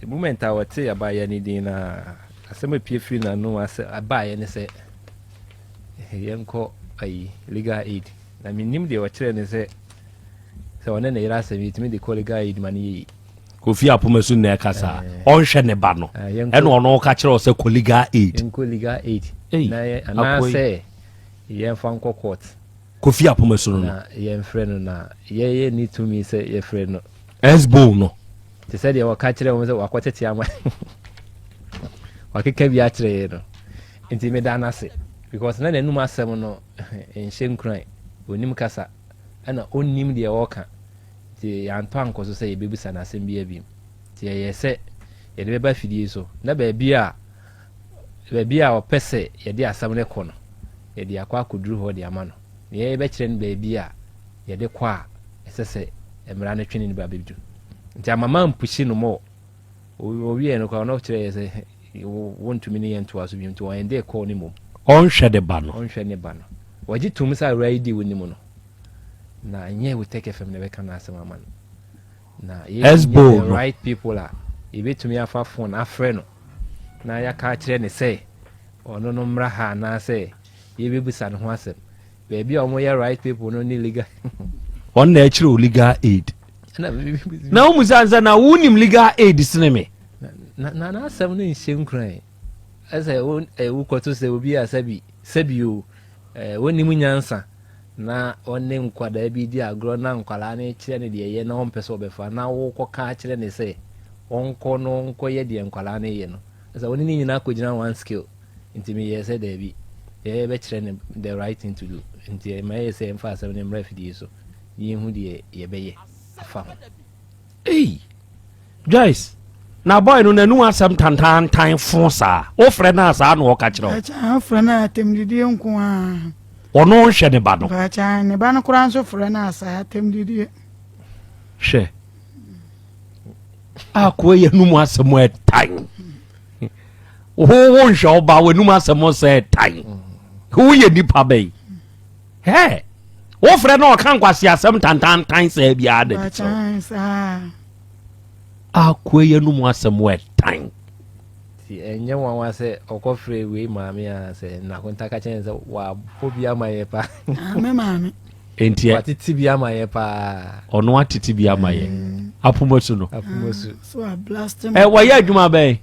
the moment I would say abaya ni din na asam pie free na no abaya ne se yenko ai legal aid na minim de wɔkyerɛ ne se one na yira asam yitimi de legal aid mani Kofi Apumasu na kasa onhwe ne ba no ɛna ɔno ka kyerɛ sɛ legal aid yenko legal aid na ana sɛ yɛmfa nko court Kofi Apumasu no na yɛmfrɛ no na yɛyɛ need to me sɛ yɛfrɛ no S-Bone no te sɛ deɛ wɔka kyerɛ wɔn sɛ wakɔtete ama wakeka bi akyerɛ no nti meda no ase because na n'anum asɛm no nhyɛ nkuran onim kasa ɛna onnim deɛ wɔka nti yɛantɔ ankɔ so sɛ yɛbɛbisa no asɛm bi abim nti yɛyɛ sɛ yɛde bɛba fidie so na baabi a ɔpɛ sɛ yɛde asɛm no kɔ no yɛde akɔ akɔduru hɔ de ama no na yɛbɛkyerɛ no baabi a yɛde kɔ a ɛsɛ sɛ mmara no twene no ba bɛdu nti amama mpushi no mo owie no kwa no kyerɛ yɛ sɛ wontumi ne yɛntoa so bi nti wɔyɛnde kɔ ne mom ɔnhwɛ de ba no wɔgye tum sɛ awura yi di wo nim no na nyɛ wo take fm na bɛka no asɛm ama no na S-Bone right people a yɛbɛtumi afa phone afrɛ no na yɛaka kyerɛ ne sɛ ɔno no mmra ha anaasɛ yɛbɛbusa no ho asɛm baabi a ɔmoyɛ right people no ne legal on na ɛkyerɛ legal aid na umusanza na wunim legal aid sineme na asɛm no nhyɛ nkuran ɛsɛ wokɔto sɛ obi a sabi o wonim nyansa na ɔne nkwadaa bi di agorɔ na nkwalaa no kyerɛ ne deɛ ɛyɛ na ɔmpɛ sɛ ɔbɛfa na wokɔka kyerɛ ne sɛ ɔnkɔ no nkɔyɛ deɛ nkwalaa no yɛ no ɛsɛ wɔne ne nyinaa kɔgyina one skill nti meyɛ sɛ daabi yɛbɛkyerɛ ne the right thing to do nti ma yɛ sɛ mfa asɛm no mmra fidie so yɛhu deɛ yɛbɛyɛ afa ho Joyce na boy no nanu asɛm tantantan fo saa wo frɛ na saa no wɔka kyerɛ wo frɛ na atemdidi nko a ɔno nhwɛ ne ba no bacha ne ba no kora nso frɛ na saa atemdidi hwɛ akɔ yɛ numu asɛm ɛtan wo nhwɛ wo ba wo numu asɛm sɛ ɛtan wo yɛ nipa bɛyi hɛ wo frɛ na ɔka nkwasi asɛm tantantan sɛ bia de akɔ yɛ numu asɛm ɛtan ti enye nwa sɛ ɔkɔ frɛ wei maame a sɛ na konta ka kyɛn sɛ wa obi ama yɛ pa maame enti atiti bi ama yɛ pa ɔno atiti bi ama yɛ apumosu no so a blasting wɔyɛ adwuma bɛn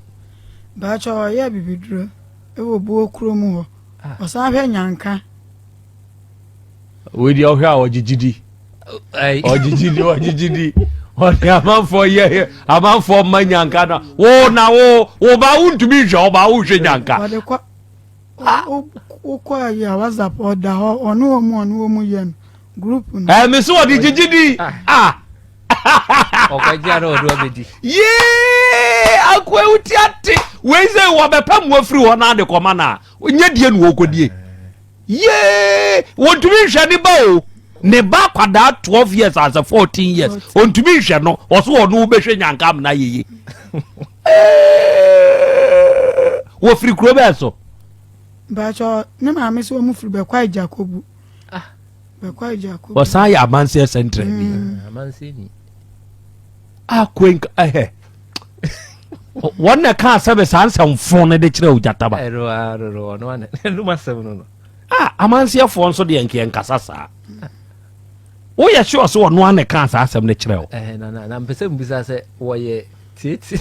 ba cha ɔyɛ bibiduro ɛwɔ buo kurom hɔ ɔsan hwɛ nyanka we di ɔhwɛ a ɔgyegyidi ɔgyegyidi ɔde amanfo yɛ amanfo ma nyanka na wo ba wontumi hwɛ ɔba wohwɛ nyanka ɔde kɔ wokɔ yɛ whatsapp ɔda hɔ ɔno mu yɛ no group no me so ɔde gyegyidi ɔkɔgya na ɔde ɔbɛdi akwa wuti ate wei sɛ wɔbɛpɛ mo afiri hɔ na de kɔma na nyɛ die no wɔkɔdie wɔntumi hwɛ ne ba o ne ba kwadaa 12 years as a 14 years ontumi hwɛ no ɔso ɔno wobɛhwɛ nyanka mna yeye wɔfiri kuro bɛɛ so bacho ne maame sɛ ɔmu firi bɛkwa Jacobu ɔsan yɛ amanseɛ centre ni amanseɛ ni akwenka wɔn na ka asɛm saa nsɛmfo no de kyerɛ wo Jataba amanseɛfoɔ nso deɛ nkɛ nkasa saa woyɛ sure sɛ ɔno ane ka saa asɛm no kyerɛ wo na mpɛ sɛ mbisa sɛ wɔyɛ tieti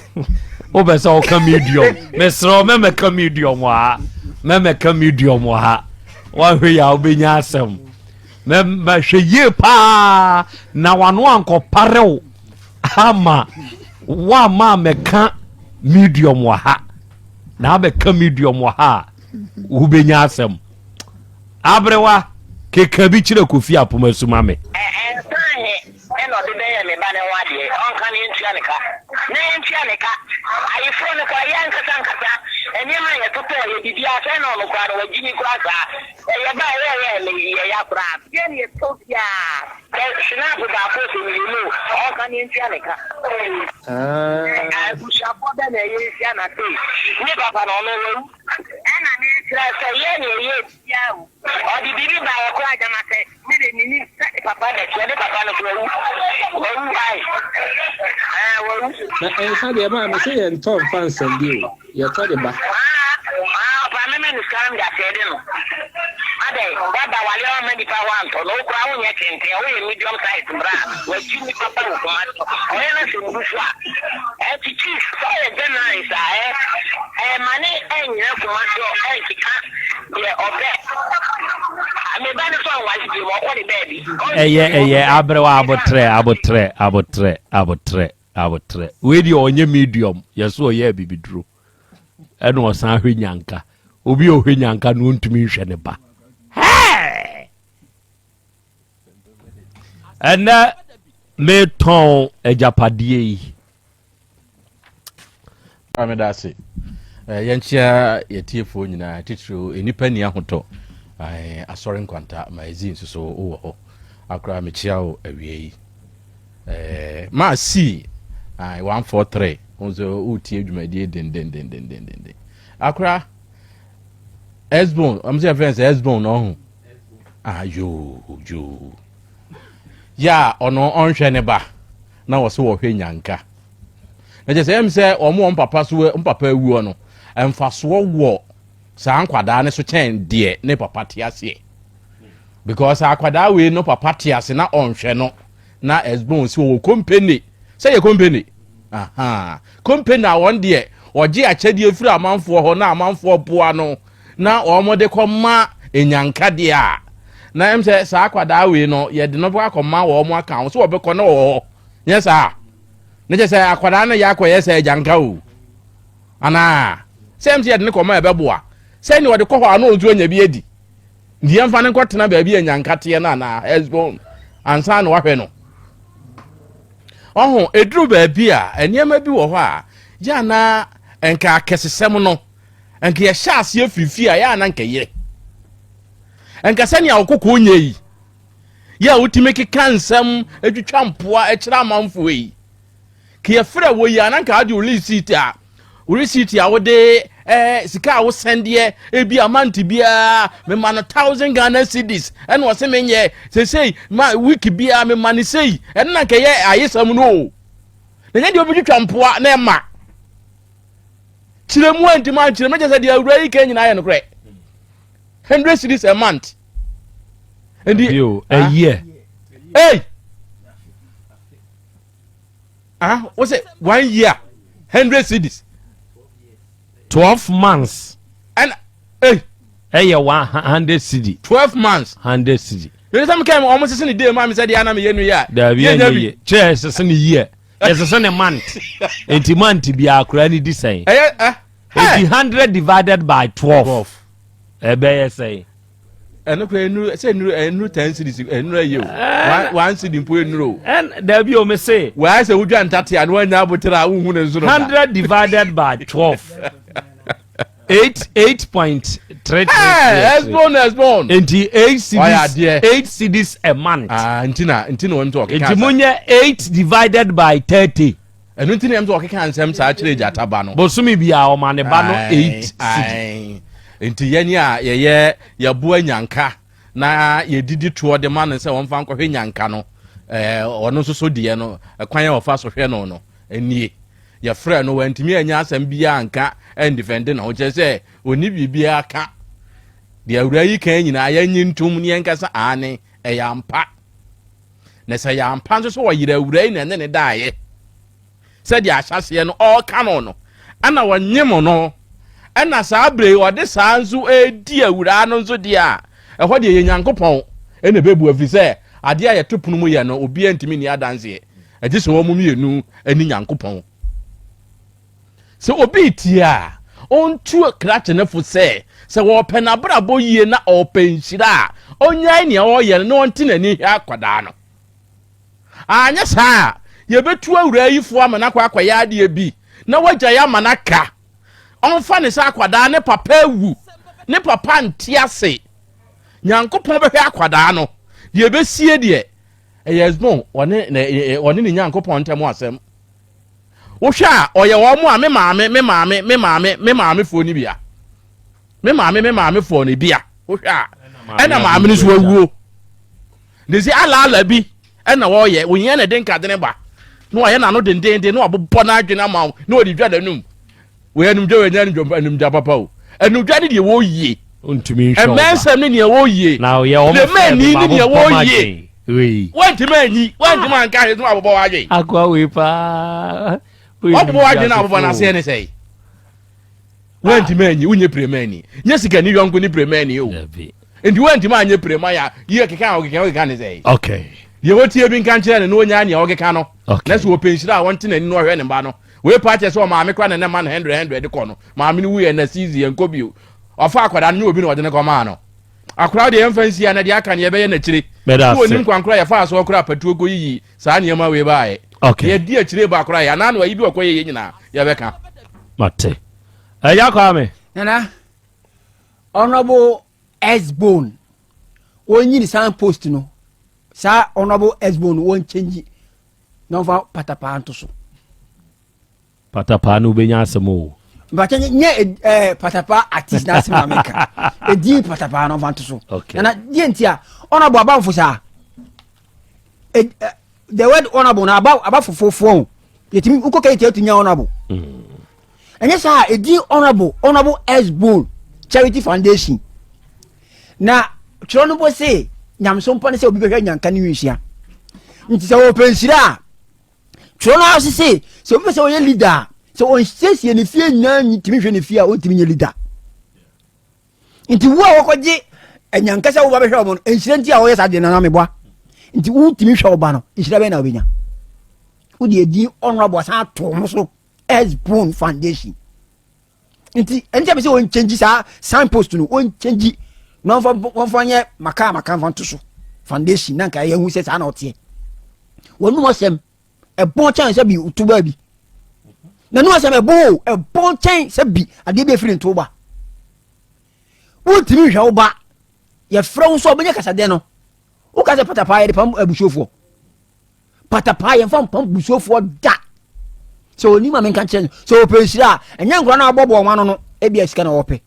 wobɛ sɛ woka medium mesrɛ mɛmɛka medium wɔ ha woahwɛ yɛ a wobɛnya asɛm mɛhwɛ yie paa na wano ankɔparew ama woama mɛka medium wa ha na abeka medium wa ha wo benya asem abrewa keka bi kire kofi apoma suma me eno de be me ba ne wade on kan entua ne ka ayi fo ne kwa yan kata enye ma ye toto ye bibia se no no kwa no wajini kwa sa ye ba ye ye ya kura ye ne topia shina bu ba ko se ni no on kan entua ne ka bu sha po da ne ye sia na te ni papa no no wu ena ni tra se ye ne ye sia o di bibi ba ye kwa jama se ni papa ne se papa no wu na ensa de ma me say en ton fans and you ya to de ba pa me men scam da se de no ade baba wale o me di pa wan to no kwa wo nye kente o ye medium size bra wa ji ni papa no kwa o ye na se mbuswa ti chief so ye general sa mane enye kuma so kika ye obe me ba ni so wa ji mo ko ni baby abotre we di onye medium yeso oye bibiduro eno osan hwenyanka obi ohwenyanka no ntumi nhwe ne ba ena me ton ejapadie yi amedase yenchia yetiefo nyina titiro enipa ni ahoto asore nkwanta magazine so wo ho akra mechia o awie yi ma si 143 onzo uti adwumadie den akra Esbon amse friends Esbon no yo ya ono onhwe ne ba na wo so wo hwe nyanka na je se se omo papa so papa awuo no emfaso wo sa nkwada ne so chen de ne papa tiase because akwada we no papa tiase na onhwe no na Esbon si wo company say ye company company na won de oje achede efiri amanfo ho na amanfo boa no na omode koma enyanka de a na emse sa akwada we no ye de no bo akoma wo mo aka so obekọ na wo yes ah ne je say akwada na ya akoye say janka o ana sem ye de ne koma ebeboa say ni wode kọ ho ana onzu anya bi edi ndi amfa ne nkotena ba bi enyanka te na Esbon ansa na wahwe no ohun edru ba bi a eniema bi wo ho a ya na enka akesesem no enka ye hyase afifi a ya na nka yire enka sani awokoko onye yi ya utime kekansem etwitwa mpoa ekira amanfo yi ke ye frɛ wo yi ananka ade receipt a wode sika wo sendie ebi amanti bia me man 1000 Ghana cedis ene wo se menye sei ma week bia me man sei ene na ke ye ayesam no na nya de obitwa mpoa na ema chiremu antima chiremu je se de awura yi ke nyina ye no kre 100 cedis a month and a year hey what's it 1 year 100 cedis 12 months and hey 100 cedi 12 months 100 cedi there some came almost in the day mama said ya na me yenu ya da bi ye chess se ne year yes se ne month enti month bi akura ni di sen 100 divided by 12 ebe ye say eno ko enu say enu 10 cedis enu ayo 1 cedi mpo enu and da bi o me say why say wudwa ntate an wanya abotra unhu ne nzuro 100 divided by 12 8.33 Esbon enti 8 cedis a month ntina won to enti munye 8 divided by 30 enu ntina em to okeka ansem sa kire jata ba no bosumi bia o mane ba no 8 cedis enti yeni a ye bo anyanka na ye didi to de man se won fa nkwohwe nyanka no ono so die no kwan ya ofa so hwe no enie ye frɛ no wantimi anya asɛm bia anka and defend na wo kyerɛ oni bibia aka de awura yi kan nyina ya nyintum ne yankasa ane yampa na sɛ yampa nso so wɔyira awura yi na ne daaye sɛ de ahyase no all canon no ana wɔnyem no ana saa bre wɔde saa nso edi awura no nso de a ɛhɔ de yɛ nyankopɔn ɛna bebu afi sɛ ade a yɛto pono mu yɛ no obi antimi ni adanse agye sɛ wɔ mu mienu ani nyankopɔn so obi tia on tu crash na fu say wo pena brabo yie na openshira onyai ne oye no ntina ni hia kwada no anya saa ye betu awura yifo amana kwa ya ade bi na wagya ya manaka onfa ne sa kwada ne papa ewu ne papa ntiase nyankopon behwe akwada no ye besie de eyesmo one ne nyankopon ntemo asem wo hwa oye wo mo a me maame fo ni bia me maame fo ni bia wo hwa ena maame ni so awuo desi ala bi ena wo ye wo yen na den kadene ba no ye na no den no abobɔ na adwena ma no odi dwa danum wo enum dwa we nyanum dwa enum dwa papa o enum dwa ne de wo yie ontumi hwa emensem ne de wo yie na ye o me mani ne de wo yie we wanti anka he no abobɔ wa adwen akwa we pa abobɔ wa adwen na abobɔ na se ne sei wanti mani unye premani nye sika ni yonko ni premani o enti wanti ma anye prema ya ye keka ne sei okay ye wotie bi nka nkyere ne no nya ne ogeka no na so openshira a wonte na ni no hwe ne ba no we party so maame kwa ne ma 100 de ko no maame ni wuye na sizi en kobi ofa akwada no obi no ode ne ko ma no akwada de emfansi ya na de aka ne ye be ye na kire wo nim kwankura ya fa so akura patuo go yi saa ne ma we ba ye ye di akire ba akura ya na no yi bi okoye ye nyina ye beka mate ya kwa me nana honorable S-Bone onyi ni sign post no sa honorable S-Bone won change no fa patapa anto so patapa no benya asemo but nye patapa artist na asema meka edi patapa no fa anto so na die ntia honorable abanfo sa the word honorable na aba fofofo yetimi uko kai te tunya honorable enye sa edi honorable S-Bone Charity Foundation na chrono bo say nyamso mpa ne se obi behwa nyanka ne wihia nti se wo pensira chrono house say se obi se wo ye leader se on sese ne fie nyan timi hwe ne fie a o timi nye leader nti wo a wokoje enyanka se wo ba behwa mo enhire nti a wo ye sa de na meboa nti wo timi hwe oba no enhire be na obenya wo de edi honorable sa to mo so S-Bone Foundation nti be se won change sa signpost no won change no for nye maka fanto so foundation na nka ye hu se sa na otie wonu wasem e bon chan se bi utuba bi na nu wasem e bon chan se bi ade bi free ntoba wotimi hwa oba ye frɛ so obenye kasade no wo ka se patapa ye de pam abushofo patapa ye fam pam bushofo da so ni ma men kan chen so opensira enya nkwa na abobo ma no e bia sika na wope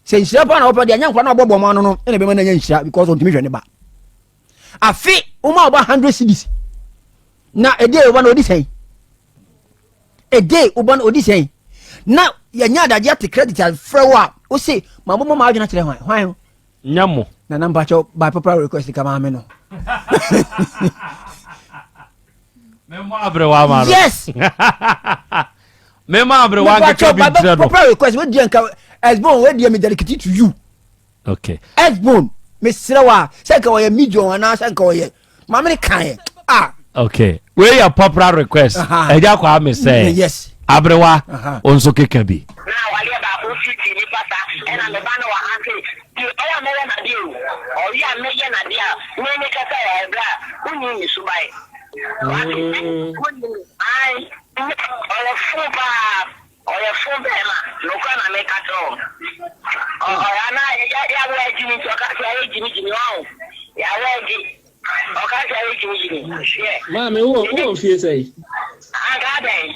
se nsira pa na wope de enya nkwa na abobo ma no ene be ma na nya nsira because on timi hwe ne ba afi uma oba 100 cedis na ede oba na odi sen ede oba na odi sen na ya nya da jet credit al frewa o se ma bomo ma adwena kire hwan nyamo na number cho by popular request kama me no Memo abrewa ma. Yes. Memo abrewa ga bi dredo. Proper request we dey nka S-Bone we dey me dedicate to you. Okay. S-Bone me srewa say ka we medium ana say ka we ma me kan ah. Okay. We your popular request. Eja kwa me say. Yes. Abrewa onso keka bi. Na wale ba ko fiti ni pata ena me ba na wa ake ti oya me na dia o ya me ye na dia me ne ka sa ya bra unyi ni subai I oya fuba no kana make at all ana ya wa jini to ka ya jini o ya wa ji o ka ya jini ma me wo fie sei aga den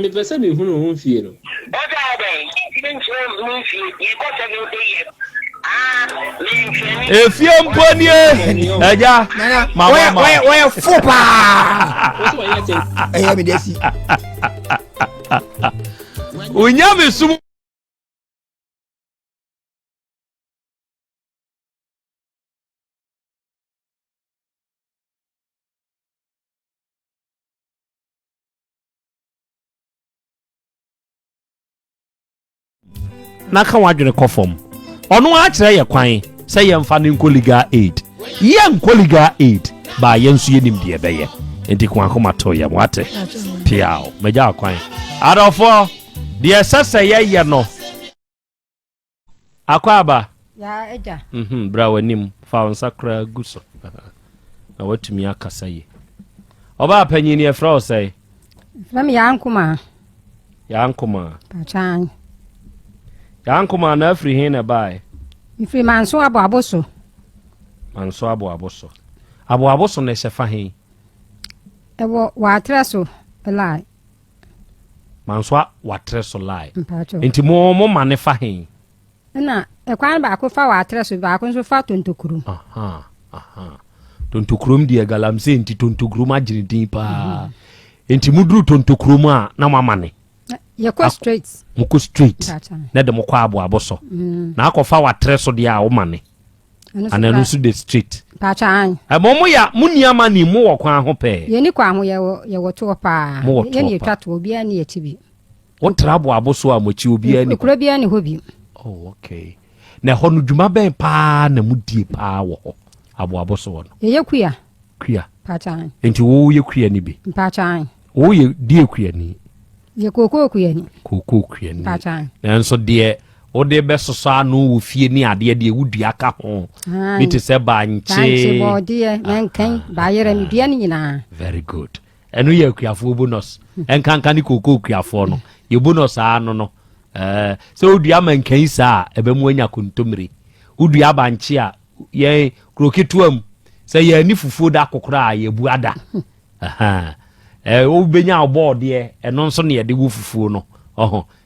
me pese me hunu ho fie no o da den tin so mi fie ye ko 7 years efie mponie eja mama we fupa eya me desi unya me sum na ka wadwene kofom ono a kire ye kwan se ye mfa ne legal aid ye legal aid ba ye nso ye nim de be ye enti kwa koma to ye mwate piao meja kwan Adofo deɛ sasa yɛ no akwaba ya eja bra wanim fa nsakra guso na watumi akasa ye oba panyini e fra osai fam ya nkoma pachan ya nkoma na afri hin na bai ifri manso aboaboso aboaboso na se fa hin ewo wa treso lai manso wa treso lai enti mo mane fa hin na ekwan ba ko fa wa treso ba ko so fa tontokurum tontokurum die galamse enti tontokurum agire din pa enti mudru tontokurum a na mamane ye ko straight muko straight na de mokwa aboaboso na akọfa wa treso dia a wo mane ananu su de street pachan momo ya muniama ni mo wokwan ho pe ye ni kwa mo ye woto pa ye ni twato obi ani ye tibi wo trabo aboso a mochi obi ani kura bi ani hobi oh okay na ho no dwuma ben pa na mudie pa wo ho aboaboso wo no ye kuya pachan enti wo ye kuya ni bi pachan wo ye die kuya ni ye koko kuya ni pachan enso de o de besoso anu wo fie ni ade de wudua ka ho bit se ba nche body menkan ba yere mi bia ni nyina very good enu ye kuafo bonus enkanka ni koko kuafo no ye bonus anu no so wudua menkan sa ebe mu anya kontomire wudua ba nche a ye krokituam se ye ni fufuo da kokora ye buada o benya obo de eno nso ne ye de wo fufuo no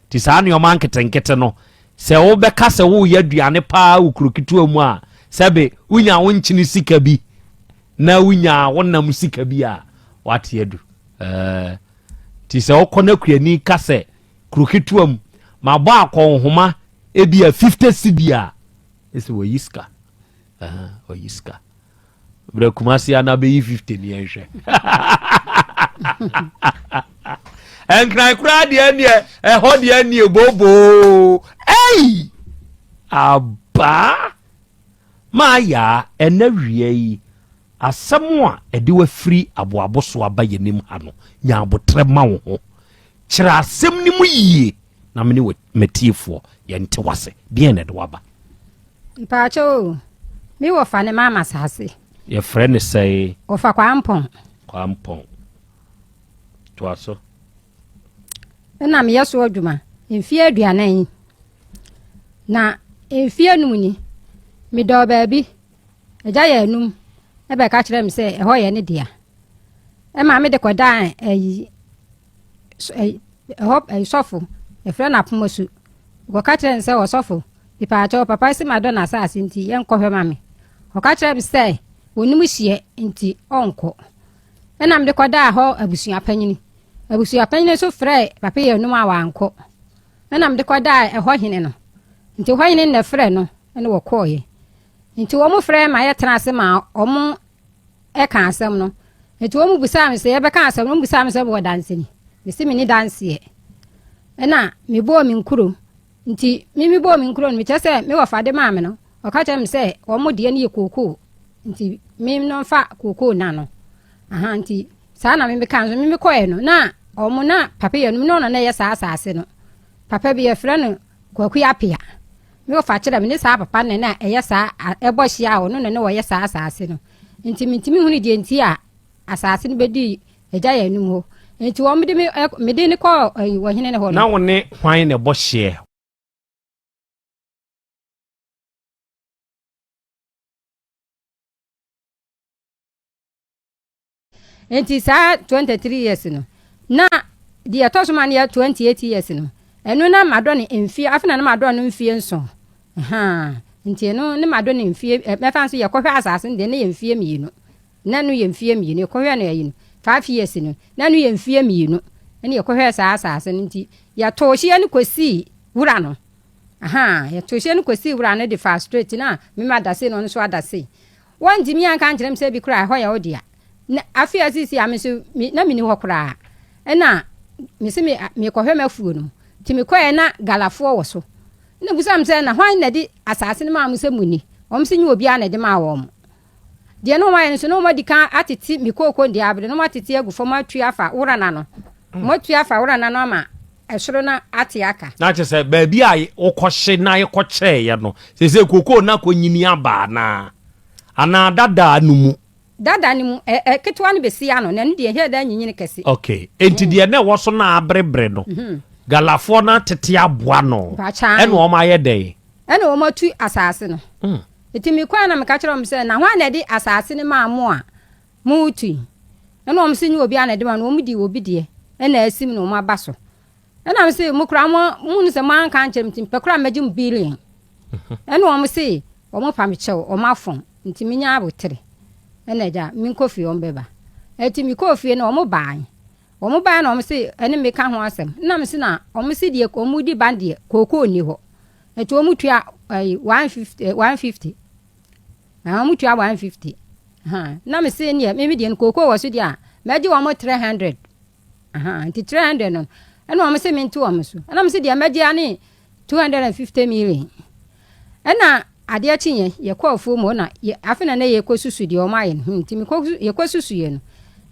ti sa ne o man ketenkete no se wo beka se wo ya duane pa ukrokitu amu a sebe unya wo nchini sika bi na unya wonam sika bi a wate edu ti se wo kona kuani ka se krokitu amu ma ba akonhoma e bia 50 cedi a ese wo yiska o yiska bra kumasi ana be 50 ni enhwe enkran kura de ne ho de ne bobo ei aba maya enawie yi asɛm a ɛde wa firi aboaboso aba yenim ha no nya abotre ma wo ho kyerɛ asɛm ni mu yie na me ne metiefo yɛnte wase deɛ ne de waba mpacho mi wo fa ne mama sase ye friend say o fa kwampon to aso na me yeso adwuma mfie aduanan na mfie num ni me do baabi eja ya num e be ka kire me se e ho ye ne dia e ma me de kodan sofo e fra na pomosu go ka kire se wo sofo ipa acho papa si madonna sa asinti ye nkɔ hwe ma me o ka kire me se onum hie nti onko e na me de kodan ho abusua panyini so frɛ papa ye num awanko e na me de kodan e ho hene no nti ho hene na frɛ no ene wo kɔɔye nti wo mu frɛ ma ye tena ase ma omu e ka asɛm no nti wo mu busa me se ye be ka asɛm no busa me se bo danse ni me se me ni danse e na me bo mi nkuro nti mi bo mi nkuro no me kyese me wo fade ma me no o ka kyem se wo mu de ne ye koko nti mi no fa koko na no nti saa na me ka so me kɔɛ no na omu na papa ye no na ye saa asase no papa bi ye frɛ no kwaku apia me wo fa kyerɛ me ne saa papa ne na eye saa ebo hia wo no ne wo ye saa asase no nti mitimi hunu die nti a asase no bedi eja ya num ho nti wo me de ne kɔ wo hene ne ho na wo ne hwan ne bo hye nti saa 23 years no na die tosoma ne 28 years no enu na madɔ ne mfie afena na madɔ no mfie nso nti no ne madɔ ne mfie mefa nso ye kɔhwɛ asase ne ne ye mfie mienu na no ye mfie mienu kɔhwɛ no ye 5 years no na no ye mfie mienu ne ye kɔhwɛ saa asase nti ya tohye ne kosi wura no ya tohye ne kosi wura no de fast straight na me madase no so adase wanti mi anka nkyerem se bi kura hɔ ya odia na afia sisi ameso na mini hɔ kura na me se me kɔhwɛ mafuo no ti me koye na galafo wo so na busam se na hwan na di asase ne ma mu se muni om se nyi obi a na de ma wo mo de no ma yen so no ma di kan atiti me kokon de abre no ma titi agu fo ma tua fa wura na no mo tua fa wura na no ma esoro na atiaka na che se ba bi a okɔhye na yɛkɔkyerɛ ye no se koko na konyini aba na ana dada anumu dada ni mu ketwa no besi ano na ne de he da nyinyini kɛse okay enti de na wo so na abrebre no galafo na tete aboa no ɛna o ma yɛ dɛ ɛna o ma tu asase no eti mi kwa na me ka kyerɛ m sɛ na hwa na de asase ne ma mo a mu tu ɛna o m sɛ ni obi ana de ma no o mu di obi de ɛna asim no o ma ba so ɛna me sɛ mu kura mu sɛ man kan kyerɛ m tim pekura magim billion ɛna o m sɛ o mo pa me kyɛw o ma fon nti mi nya abotere ɛna ja mi kofi o mbeba eti mi kofi na o mo baan na o m sɛ ɛne me ka ho asɛm na me sɛ na o m sɛ de ko mu di bande koko ni hɔ eti o mu tua 150 na mu tua 150 na me sɛ ne me de koko wɔ so de a maji o mo 300 nti 300 no ɛna ɔmo sɛ mento ɔmo so ɛna ɔmo sɛ deɛ mɛgye ane 250 million ɛna adeɛ kyenye yɛkɔ afuo mu na afena na yɛkɔ susu deɛ ɔmo ayɛ no nti yɛkɔ susu yɛ no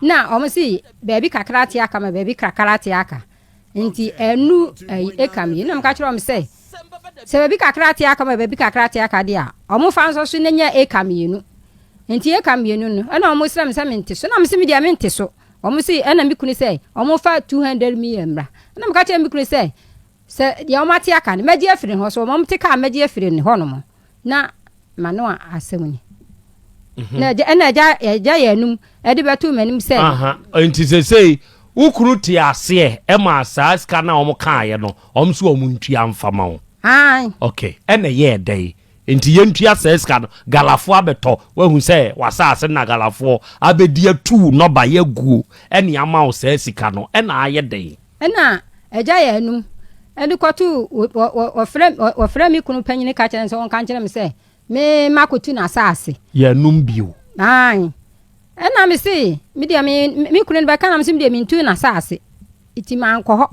na ɔmo sɛ baabi kakra te aka ma baabi kakra te aka nti ɛnu ekam yi na mka kyerɛ ɔmo sɛ baabi kakra te aka ma baabi kakra te aka deɛ a ɔmo fa nso so na nya ekam yi no nti ekam yi no ɛna ɔmo sɛ me sɛ mente so na ɔmo sɛ me deɛ mente so ɔmo sɛ ɛna me kunu sɛ ɔmo fa 200 million bra na me ka kyerɛ me kunu sɛ deɛ ɔmo ate aka no magye afiri hɔ so ɔmo te ka magye afiri ne hɔ no mo na ma no asɛm ni na ɛna ɛgya yɛ anum ɛde bɛto m'anim sɛ nti sɛ ukuru te aseɛ ɛma saa sika na ɔmo kaayɛ no ɔmo so ɔmo ntua mfama wo okay ɛna yɛ dɛn nti yentua sɛska no galafo abetɔ wahu sɛ wasase na galafo abedi atu no ba yaguo ɛne ama wo sɛsika no ɛna ayɛ dɛn ɛna ɛgya yɛ anum ɛde kɔto wɔfrɛ me kunu panyini ka kyerɛ sɛ ɔnka kyerɛ me sɛ me makotu na asase yɛ anum bio ɛna me se me deɛ me kunu no bɛka na me se me deɛ mentu na asase iti mankɔ hɔ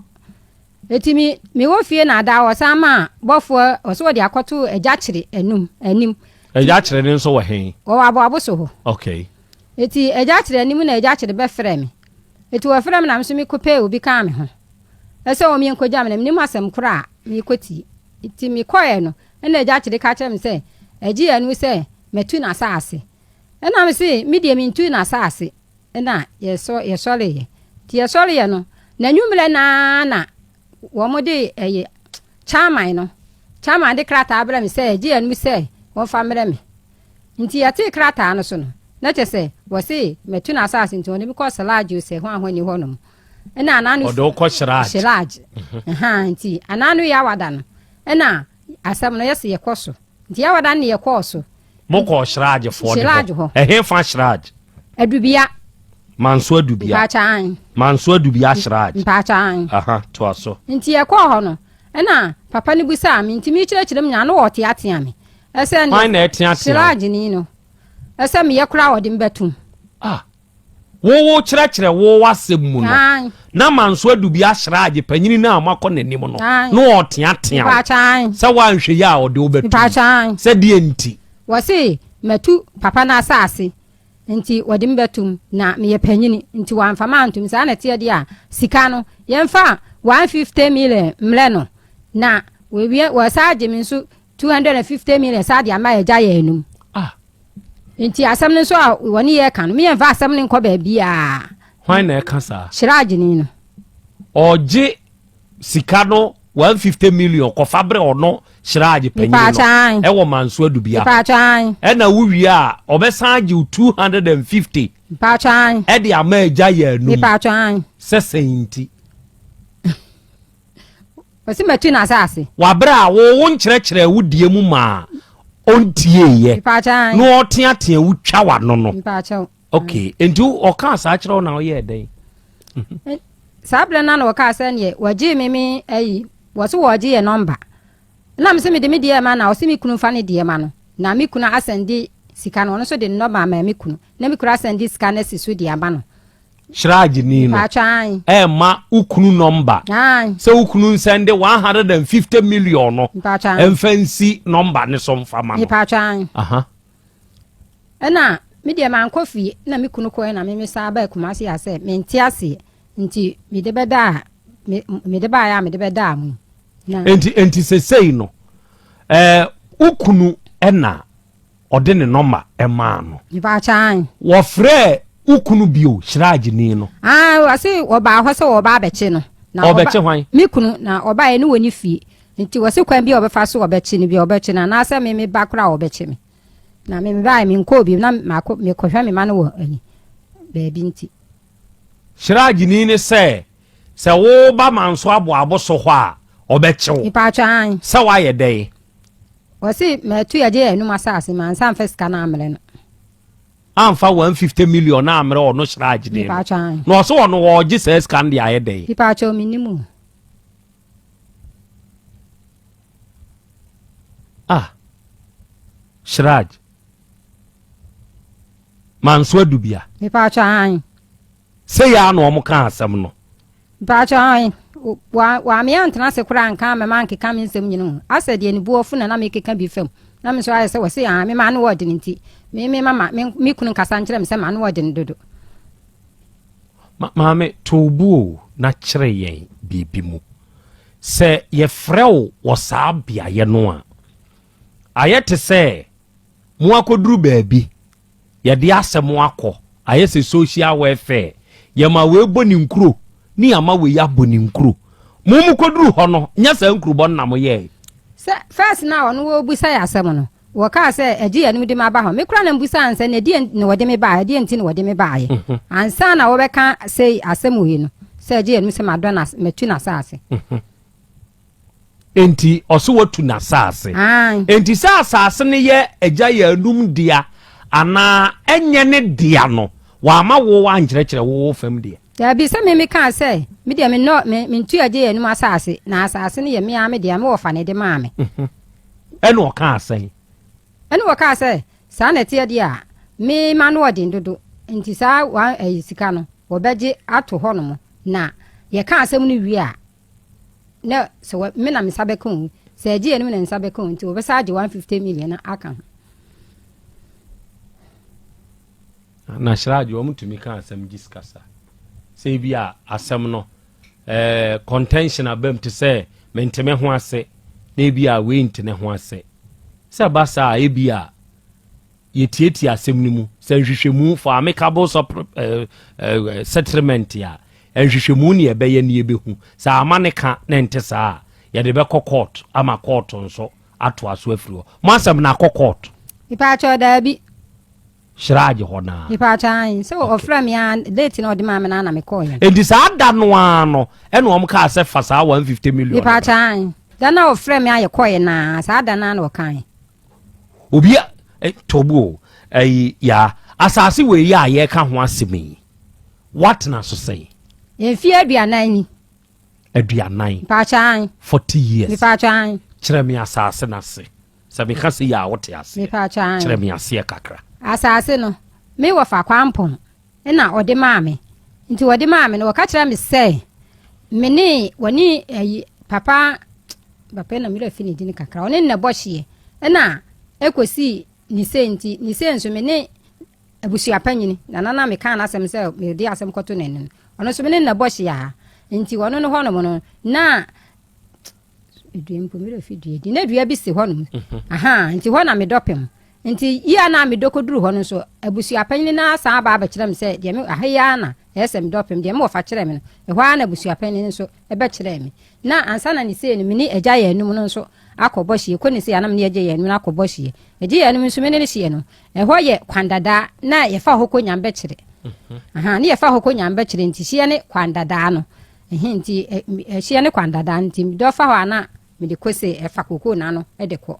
eti mi wo fie na da wo sama bofo oso wo de akoto eja kire anim eja kire ne nso wo hen wo abo so ho okay eti eja kire anim na eja kire be frɛ me eti wo frɛ me na me so mi kope obi ka me ho ese wo mi enkoja me na me asɛm kora mi koti eti mi koye no na eja kire ka kyerɛ me sɛ eji anu sɛ metu na asase na me se mi de mi ntu na asase na yesɔre ye ti yesɔre ye no na nwumre na wɔn de chairman de krata abra me sɛ gye anu sɛ wɔn fa mmerɛ me nti yɛte krata no so no na kyɛ sɛ wɔ se metu na asase nti wɔn de kɔ salage sɛ ho ahɔni hɔ nom ɛna ananu ɔdo kɔ shirage nti ananu yɛ awada no ɛna asɛm no yɛse yɛkɔ so nti yɛ awada ne yɛkɔ so mo kɔ shirage fo de hɔ ɛhe fa shirage adubia manso adubia manso adubia shirage to aso nti e ko ho no na papa ne busa me nti mi kyerɛkyerɛ m nya no wɔte atea me ɛsɛ ne why na atea shirage ni no ɛsɛ me yɛkora wɔde mbetum wo kyerɛkyerɛ wo wasɛm mu no na manso adubia shirage panyini na amakɔ nanim no no wɔte atea sɛ wanhwɛ yi a wɔde wo betum sɛ die nti wɔ se matu papa na asase nti wɔde mbetum na meyɛ panyini nti wɔamfama antum saa na teɛ de a sika no yɛmfa 150 million mlɛ no na wɔ saa gye me nso 250 million saa de ama yɛgya yɛ anum nti asɛm no nso a wɔne yɛ ka no meyɛmfa asɛm no nkɔ baabi a hwan na ɛka saa hyerɛagyeni no ɔgye sika no 150 million kɔfa berɛ ɔno shirage panyini no ɛwɔ manso adubia ɛna wowie a ɔbɛsan gye 250 ɛde ama agya yɛ anum sɛ sɛnti ɔsi matu na asase wabrɛ a wo nkyerɛkyerɛ wo die mu ma ɔntie yɛ no ɔteatea wo twa wa no okay enti ɔka saa kyerɛ wo na ɔyɛ dɛn saa berɛ na ɔka sɛ ne wɔgye me ayi wɔso wɔgye yɛ nɔmba na me se me de me die ma na ɔse me kunu fa ne die ma no na me kunu asɛnde sika no ɔno so de nɔba ma me kunu na me kunu asɛnde sika na si so de aba no shirage ni no ma ukunu nɔmba sɛ ukunu nsɛnde 150 million no ɛmfa nsi nɔmba ne so mfa ma no ɛna me de ma nkɔ fie na me kunu kɔɛ na me sa ba Kumasi asɛ me nte ase nti me de bɛda me de ba ya me de be da mu na enti sesei no ukunu ena ode ne number ema no ba chan wo frɛ ukunu bio shiraji ni no wase wo ba ho se wo ba beche no na obeche hwan me kunu na oba ye ne woni fie nti wase kwan bi obefa so obeche ni bi obeche na asa me ba kra obeche me na me ba me nko bi na me kohwa me ma no wo ani ba bi nti shiraji ni ne se wo ba manso abo so ho a obeche wo ipa chan se wa ye dey wase me tu ya je enu asase man san feska na amre no amfa 150 million na amre ono shiraji ni no so ono wo gi se scan dia ye dey ipa chan minimu Shiraj manso adubia ipa chan se ya no omo kan asem no ipa chan wa me antena se kura nka me man keka me nsem nyino asa de ni buofu na me keka bi fam na me so aye se wose ya me ma no word nti me mama me kunu kasa nkyere me se ma no word dodo maame tobu na kyere yen bibi mu se ye frɛw wo saa bia ye no a ayete se mu akoduru baabi ye de asem akɔ aye se social welfare ye ma we boni nkuro ni ama we ya boni nkuro mu koduru ho no nya sa nkuro bon na mo ye se first na ono wo busa ya asem no wo ka se agi ya nim de ma ba ho me kura na busa ansa na die ne wode me ba die nti ne wode me ba ye ansa na wo be ka se asem wi no se agi ya nim se ma do na metu na saase enti oso watu na saase enti saase ne ye agya ya num dia ana enye ne dia no wa ma wo ankyerɛkyerɛ wo fam dia ya bi se me ka se me dia me no me ntu agya ya num asase na asase ne ye me a me dia me wo fa ne de ma me ene o ka asɛn ene wo ka se sa na tie dia me ma no odin dodo enti sa wa sika no wo beje ato ho no na ye ka asɛm no wi a na so me na me sabe kon se agi enu na sabe kon nti obesa age 150 million na aka na shiraji o mutumi kan asem jiskasa se bi a asem no contention abem to say menteme ho ase na bi a we ntene ho ase se basa e bi a yetieti asem ni mu se hwehwemu for amicable settlement ya enhwehwemu ne ebeye ne ebehu sa amane ka na ente saa ye de be court ama court nso ato aso afiri mo asem na court ipa cho da bi shiraji ho na ipa chan so ofra me an date na odi ma me na me call ya enti saa da no ano ene om ka se fa saa 150 million ipa chan da na ofra me aye call na saa da na no kan obi tobu ya asase we ya ye ka ho asemi what na so say Enfi aduanan ni. Aduanan. Pa chan. 40 years. Mi pa chan. Kyerɛ me asase na se. Sɛ me ka se ya wote ase. Mi pa chan. Kyerɛ me ase kakra. Asase no. Me wo fa kwampon. Na ode maame. Nti ode maame no wo ka kyerɛ me sɛ me ne woni papa na mi refi ni dini kakra. One na bɔhye. Na ekosi ni se nti ni se nso me ne abusua panyini. Na nana me kan asɛm sɛ me di asɛm kɔto nanin. Ono so me na bɔhye ya. Nti wono no hono no na edwempo mi refi dua di na dua bi si hono nti ho na me dopem nti ya na me dokoduru hono so abusua panyin na sa ba ba kyerem se de me ahaya na ese me dopem de me wo fa kyerem no ho ana abusua panyin so e be kyerem me na ansa na ni se ni me ni agya ya enum no so akobɔhye ko ni se ya na me agya ya enum akobɔhye agya ya enum so me ne hye no ho ye kwandada na ye fa hoko nyambe kyere ni ye fa hoko nyambe kyere nti hye ne kwandada no nti hye ne kwandada nti do fa ho ana me de kose efa koko na no e de ko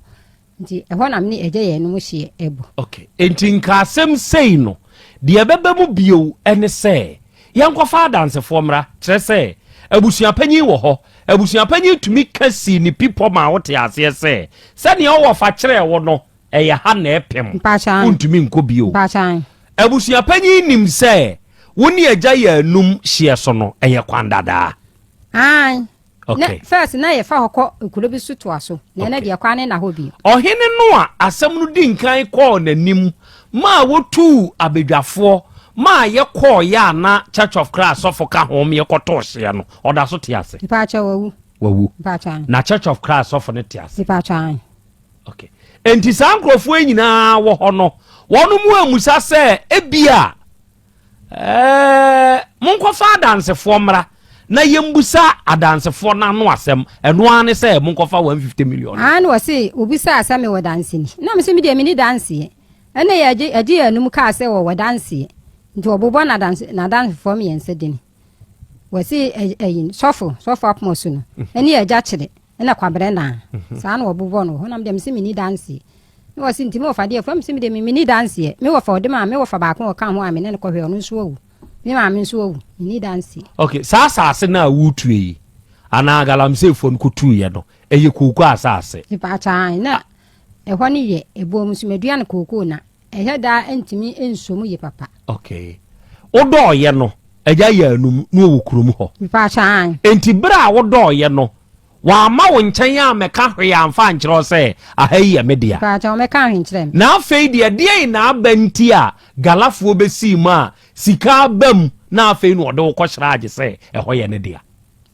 nti ho na me ni agya ya enum hye ebo okay enti nka asem sei no de beba mu bio ene se yankɔfa dance formra kyerɛ sɛ abusua panyin wɔ hɔ abusua panyin tumi kasi ni pipo ma wote ase se sɛ ne ɔwɔ fa kyerɛ wɔ no ɛyɛ ha na epem untumi nko bio abusua panyin nim sɛ woni agya ya enum hye so no ɛyɛ kwandada okay first na ye fa hokɔ ekuro bi suto aso na na de kwane na ho bi ɔhene no a asɛm no di nkan kɔ nanim ma wotu abedwafo ma ye call ya na Church of Christ of ka home ye kotohye no oda so tiase Ipacha wawu Ipacha na Church of Christ of ne tiase Ipacha okay enti sankrofo nyina wo ho no wonu mu amusa se ebia monkofa adansefo mra na yembusa adansefo na no asem eno ane se monkofa 150 million an wose obisa asame wo danse ni na mse me de mini danse ene ye agi anum ka se wo danse nti obobo na danse fo me yense dini wose eyin sofo apmosu no ene ye agya kire ene kwabre na sa na obobo no ho na me de mse mini danse me wose nti me ofa de fo mse me de mini danse me wo fa ode ma me wo fa ba ko ka ho ame ne ko hwe ono nso owu me ma me nso owu mini danse okay sa asase na wutue ana galamse fo nkutu ye no eye kooko asase Ipacha na ehwo ne ye ebom so medua ne kooko na ehye da entimi ensomu ye papa okay odo ye no agya ya anum no owukrum ho Ipacha enti bra wodo ye no wa ma wo nchen ya meka hwe ya mfa nkyero se ahayi ya media Ipacha o meka hwe nkyerem na afei de na abanti a galafo besi ma sika bam na afei no odo ko hyraage se ehwo ye ne dia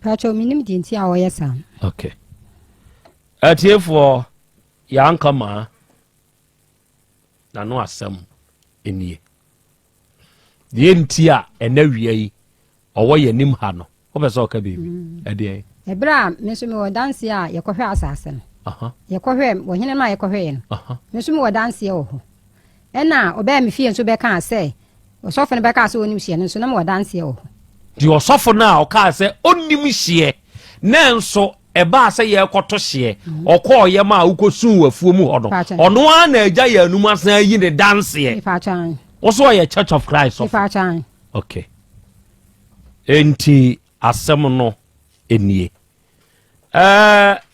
Ipacha o minim di nti a wo ye sam okay atiefo ya nkama na no asem enie die nti a enawia yi owo ye nim ha no obeso ka bebi ade ebra me so me wo danse a ye kohwe asase no ye kohwe wo hene ma ye kohwe no me so me wo danse wo ho ena oba me fie nso be ka se osofo ne be ka se onim hie no so na me wo danse wo ho di osofo na o ka se onim hie na nso eba se ye koto hie okọ ye ma ukosun wafuo mu ho no ono a na agya ya anum asan yi ne danse ye oso ye Church of Christ of okay enti asem no enie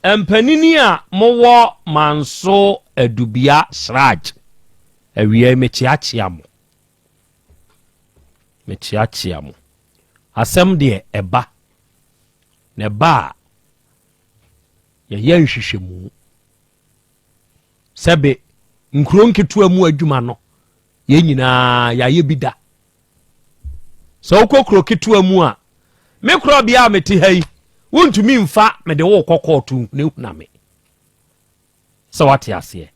empanini a mowo manso adubia shraj awie mechiachia mo asem de eba ne ba ye yenhwehwemu sebe nkronketu mu adwuma no ye nyina ya ye bida so kokro ketu mu a me kro bia meti hai wontumi mfa me de wo kokotu ne huna me so wate ase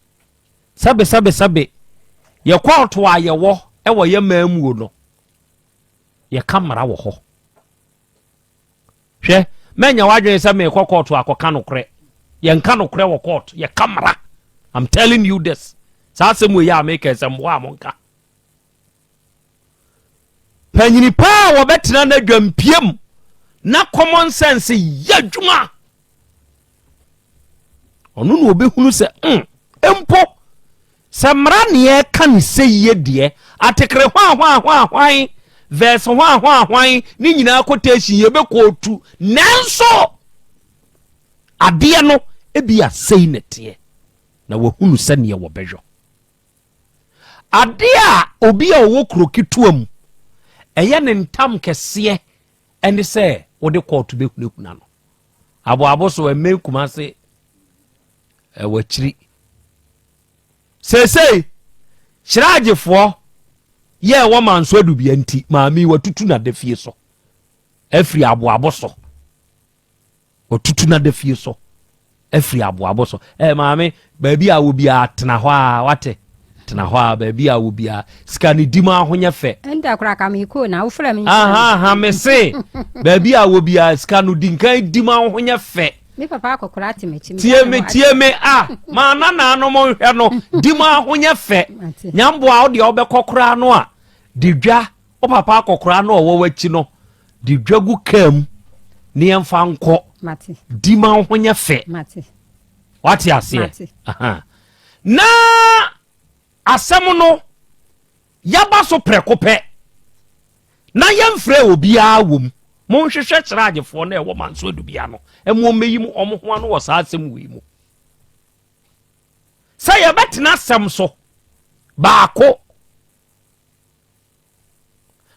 sabe ye koto a ye wo e wo ye mamu no ye kamera wo ho hwe menya wadwen se me kokotu akoka no kre ye nka no kre wo court ye kamera I'm telling you this sa semu ya make sem wo amonka panyini pa wo betina na dwampiem na common sense yadwuma onu no obehunu se empo se mra ne e kan se ye de atekre hwan verse hwan ni nyina quotation ye be kotu nanso ade no ebia sei nete na wahunu se ne wo bejo ade a obi a wo krokituam eye ne ntam kese ene se wode kotu be kunekuna no abo so emme kumase wachiri sesei hyiragefo ye wo manso adubia nti maami watutu na defie so afri abo so watutu na defie so afri abo so maami baabi a wo bia tena ho a wate tena ho a baabi a wo bia skani dima ahonya fe enda kura ka me ko na wo fra me me se baabi a wo bia skanu dinkan dima ahonya fe me papa akokora timechi tie me ma na no mo hwe no dima ahonya fe nyambo a wo de obekokora no a didwa o papa akokora no wo wachi no didwa gu kam ne yemfa nko mate dima ahonya fe mate wati ase na asem no yaba so prekope na yemfre obi a wom mo hwehwe kyeragefo na ewo manso adubia no emo meyim omo ho ano wo sa asem wi mu say yabetena asem so baako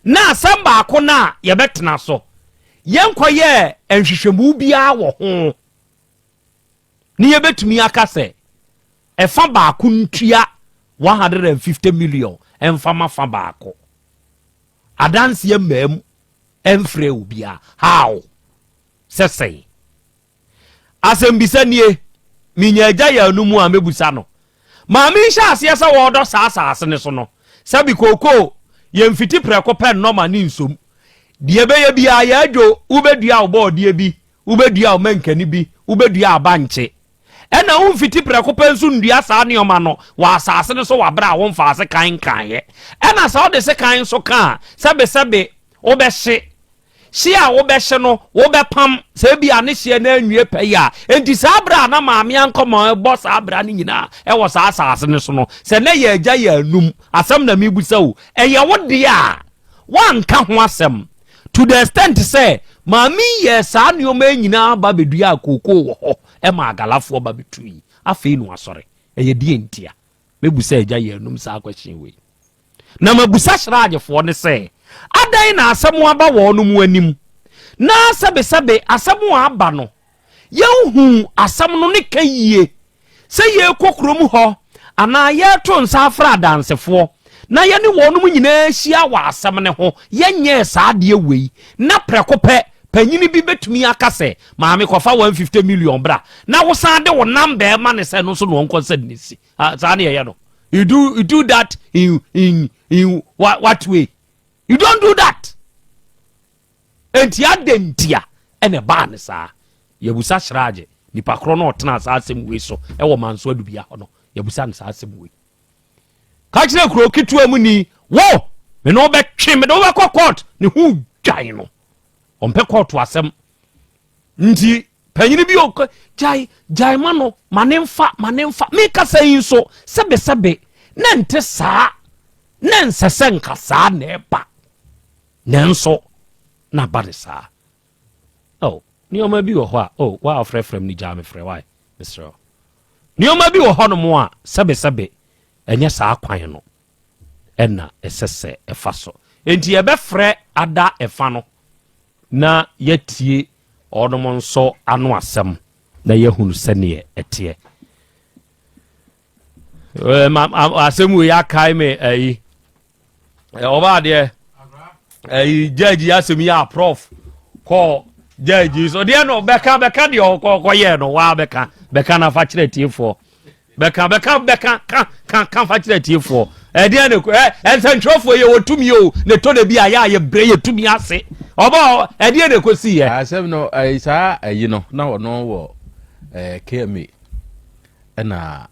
na asem baako na yabetena so yenkoye enhwehwemu bia wo ho ni yebetumi aka se efa baako ntua 150 million emfa mafa baako adanse mam emfre ubia how sesei asembisa nie minya agya ya numu a mebusa no ma mi hya ase sa wo do sa ase ne so no sabi koko ye mfiti preko pen no ma ni nsom die beye bia ya adwo ubedua obo die bi ubedua o mankani bi ubedua abanche ena wo mfiti preko pen so ndua sa ne oma no wa asase ne so wa bra wo mfa ase kan ye ena sa wo de se kan so ka sabe obehye Shia wobɛhye no wobɛpam sɛ bia ne hye na anwie pɛ ya enti saa bra na maame ankɔma bɔ saa bra ne nyina ɛwɔ saa asase ne so no sɛ na yɛ agya yɛ anum asɛm na mebusa wo ɛyɛ wo de a wanka ho asɛm to the extent sɛ maame yɛ saa nneɔma nyina ba bedua akoko wɔ hɔ ɛma agalafoɔ ba betui afei no asɔre ɛyɛ die ntia mebusa agya yɛ anum saa kwahyen wei na mabusa hyeraagefoɔ ne sɛ adai na asɛm aba wɔ no mu anim na sɛbe asɛm aba no yɛhu asɛm no ne ka yie sɛ yɛkɔ mu hɔ anaa yɛto nsa afra dansefoɔ na yɛne wɔ no mu nyinaa hyia wɔ asɛm ne ho yɛnyɛ saa deɛ wei na prɛko pɛ panyini bi betumi aka sɛ maame kɔfa 150 million bra na wo san de wo nam bɛɛ ma ne sɛ no so no nkɔ sɛ ne si saa ne yɛyɛ no you do that in what way? You don't do that. Entia dentia ene ba ne saa. Yebusa hraage nipa kro no otena saa asem we so e wo manso adubia ho no. Yebusa ne saa asem we. Ka kire kro kitua mu ni wo me no be twe me do be court ne hu dwan no. Ompe court asem. Nti panyini bi o jai mano manemfa me ka sai so sebe na nte saa na nsese nka saa na eba nanso na ba de saa nioma bi wo ho a wa frɛfrɛm ni jame frɛ why Mr. nioma bi wo ho no mo a sebe enye saa kwan no ɛna ɛsɛsɛ ɛfa so enti ye be frɛ ada ɛfa no na yetie ɔnom nso ano asɛm na yehunu sɛne ɛteɛ asɛm wo ya kai me ayi oba de judge asɛm ya prof call judge so de no beka de koye no wa beka na fa kyerɛ tiefo beka kan fa kyerɛ tiefo de ne ensentropho ye wotumi o ne to de bi aya ye bre ye tumi ase oba de ne kosi ye asɛm no saa ayi no na wono wo KMA na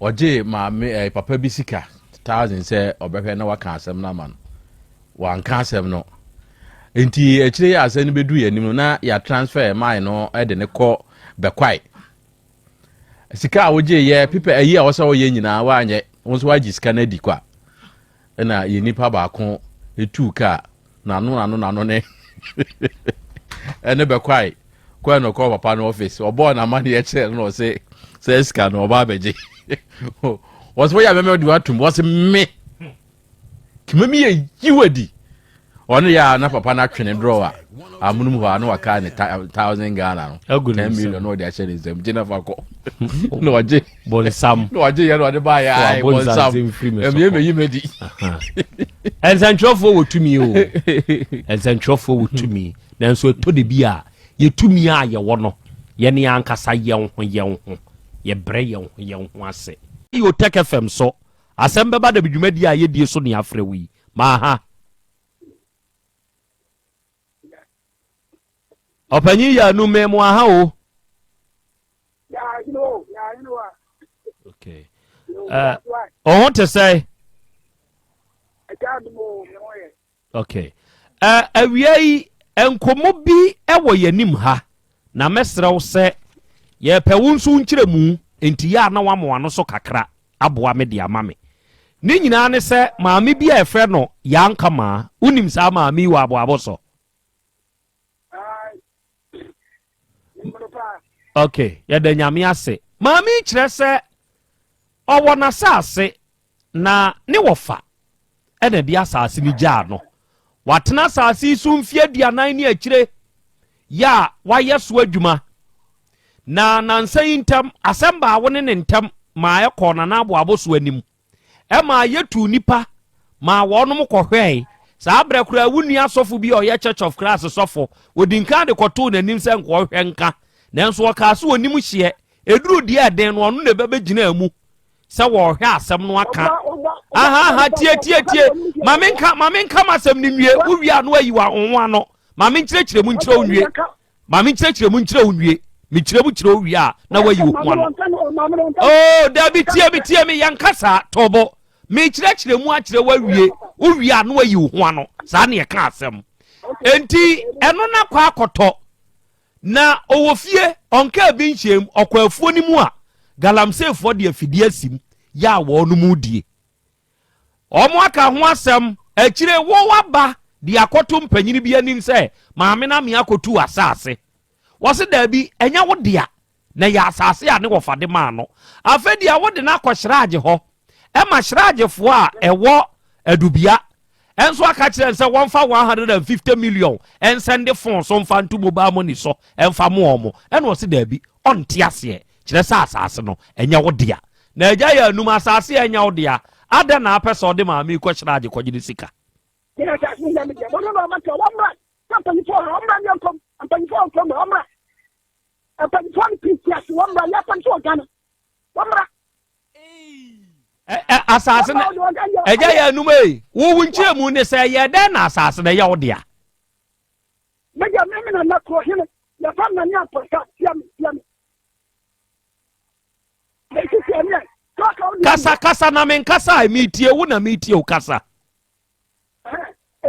oje maame papa bi sika 1000 sɛ obɛhwɛ na waka asɛm na man wanka asɛm no enti akire ya asɛm no bedu yanim no na ya transfer mine no de ne kɔ bekwai sika a woje ye pipa ayi a wo sɛ wo ye nyina wa anye wo so wagi sika na di kwa na ye nipa baako tooke na no ne ene bekwai kwa no kɔ papa no office obo na man ye kyerɛ no sɛ sika no oba beje was where me do atum was me kimemi ye yiwadi ono ya na papa na twene drawer amunum ho na waka ne 1000 Ghana no 10 million no dey share them Jennifer ko no waje bonsam no waje ye no de ba ya bonsam me yimedi ensentropho wotumi o ensentropho wotumi nanso to de bia ye tumi a ye wo no ye ne ankasa ye ho ye bre ye ho ase yo tooke FM so asɛm bɛba da bidwumadi a yɛdie so ne afrɛ wi ma ha ɔpanyi ya no me mo aha o okay ɔho te sɛ okay awia yi enkomo bi ɛwɔ yanim ha na mɛsrɛ wo sɛ yɛpɛ wo nso nkyerɛ mu enti ya na wamo ano so kakra aboa me de ama me ni nyina ne sɛ maame bi a ɛfrɛ no yanka ma unim saa maame wa aboabo so okay ya da nyame ase maame kyerɛ sɛ ɔwɔ na saase na ne wɔfa ɛna de asase ni gyaa no watena saase so mfie duanan ni akyire ya wayɛ so adwuma na nansa intam asɛmba wo ne ntam ma ɛkɔ na aboabo so anim ɛma yɛtu nipa ma wɔnom kɔhwɛe saa abra kura wuni asofo bi oye Church of Christ sofo odinka de koto nanim se nko hwenka nanso wakaso onim hye eduru die den no no ne bebe gina amu se wo hwe asem no aka aha tie mamenka masem ni nwie uwi anu ayiwa onwa no mamenkyerɛkyerɛ mu nkyerɛ onwie mamenkyerɛkyerɛ mu nkyerɛ onwie mikyerɛ mu kyerɛ owi a na wayi onwa no oh dabi tie mi yankasa tobo mikyerɛkyerɛ mu akyerɛ wawie uwi anu ayi onwa no saa ne ka asem enti eno na kwa akoto na owofie onka bi nhyem okwafuo ni mu a galamsefo de afidie asim ya wo no mu die omo aka ho asem akire wo waba de akoto mpanyini bi anim se maame na me akotu asase wose da bi enya wo dia na ya asase a ne wo fade ma no afedi a wo de na akohyraage ho e ma hyraagefo a ewo adubia enso aka kire nse wonfa 150 million ensende fon so mfa ntu mobile money so emfa mo omo ene wose da bi onte ase kire sa asase no enya wo dia na eja ya num asase enya wo dia ada na apesa ode ma me kohyraage kogide sika kina ta sin da mi je bono no ma to wamra tampani fo wamra ni ankom ampani fo ankom wamra ampani fo ni pisias wamra ya pan so gana wamra asase na eja ya num wo wunche mu ne se ye den na asase na ya wo dia meja me na na ko hene ya pan na ni aposa yam kasa na men kasa mi tie wo na mi tie o kasa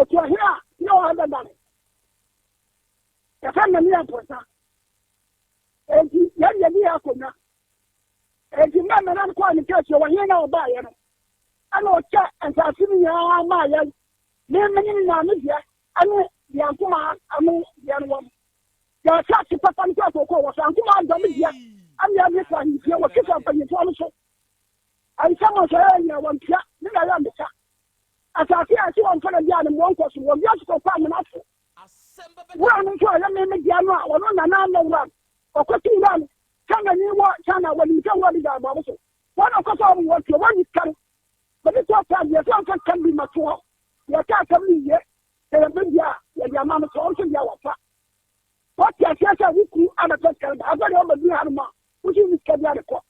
etu ahia no handa dan ya fan na mi aposa enti ya ni akona enti mama na ko ni kase wo hia na oba ye no ana o cha ansasi ni ya ma ya ne meni na mi dia ana dia kuma amu dia no ya cha ti papa ni ko wo san kuma ndo mi dia ana mi fa ni dia wo kisa pa ni to so ai sama so ya wampia ni na ya mbisa asasi asi wonfana dia ne mo nkoso wo bia so kwa me na so wo anu so ya me dia no a wono na na na wura okoti ira no kanga ni wo chana wo ni kan wo di da ba so wono ko so wo ti wo ni kan but it was time ya kan bi mato ya ka kan ni ye e be dia ya dia ma no so so dia wa fa what ya sa wuku ana ka kan da ba do ba bi har ma wuki ni ka dia ko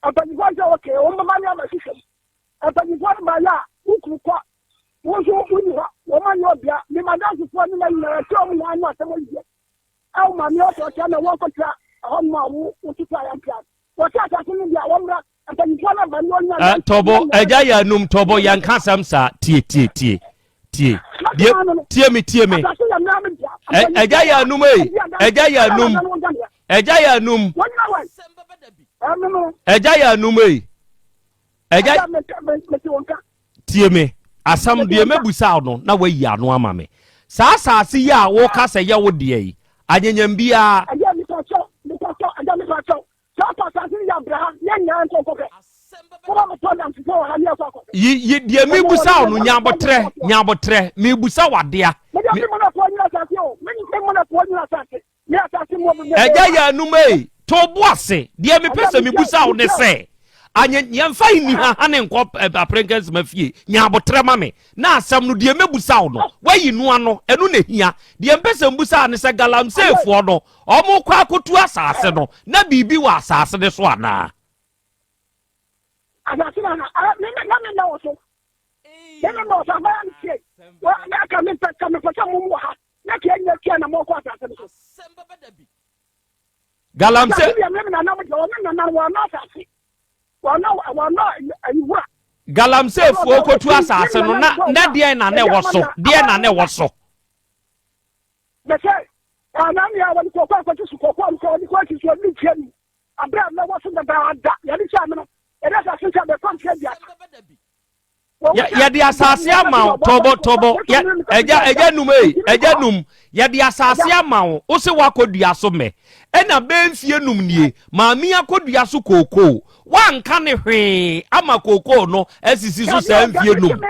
abani kwa jo okay o mama ni ama sisi abani kwa ba ya wuku kwa wo so wuni ha wo ma ni obia ni madansu fo ni na yina to mu na anu asemo yi au ma mi o so cha na wo ko tra hon ma wo tutu aya pia wo cha ta kunu bia wo mra abani kwa na ba ni onya tobo eja ya num tobo yan kasam sa tie tie mi eja ya num eja ya num tie me asam de mebusa no na wayi anu ama me sa asase ya wo kasa ya wo de yi anyanyam bia aja mi ko cho so pa sa sin ya bra ya nya nto ko ke ko ma to dan so ha ni ko ko yi de mebusa no nyabotre mebusa wadea eja ya num to boase de me pese mebusa wo ne se anya yemfa ni ha ne nko aprenkas mafie nyabotre ma me na asam no de mebusa wo no wayi no ano enu na hia de mpese mbusa ne se galamsefo no omo kwa akotu asase no na bibi wa asase de so ana asase na me na wo so yana no sa ba ni se wa na ka me pa mu ha na ke nya ke na mo kwa asase so galamse galamsefo okotu asase no na de na ne wo so be say ana mi ya wani ko kwa su ko kwa ti so ni tieni abra na wo so da ya ni cha me no e da sa cha be kon tie dia ya di asase ama tobo eja num ya di asase ama wo se wakodua so me ena benfie num nie maami akodua so koko wanka ne hwe ama koko no asisi so sa mfie num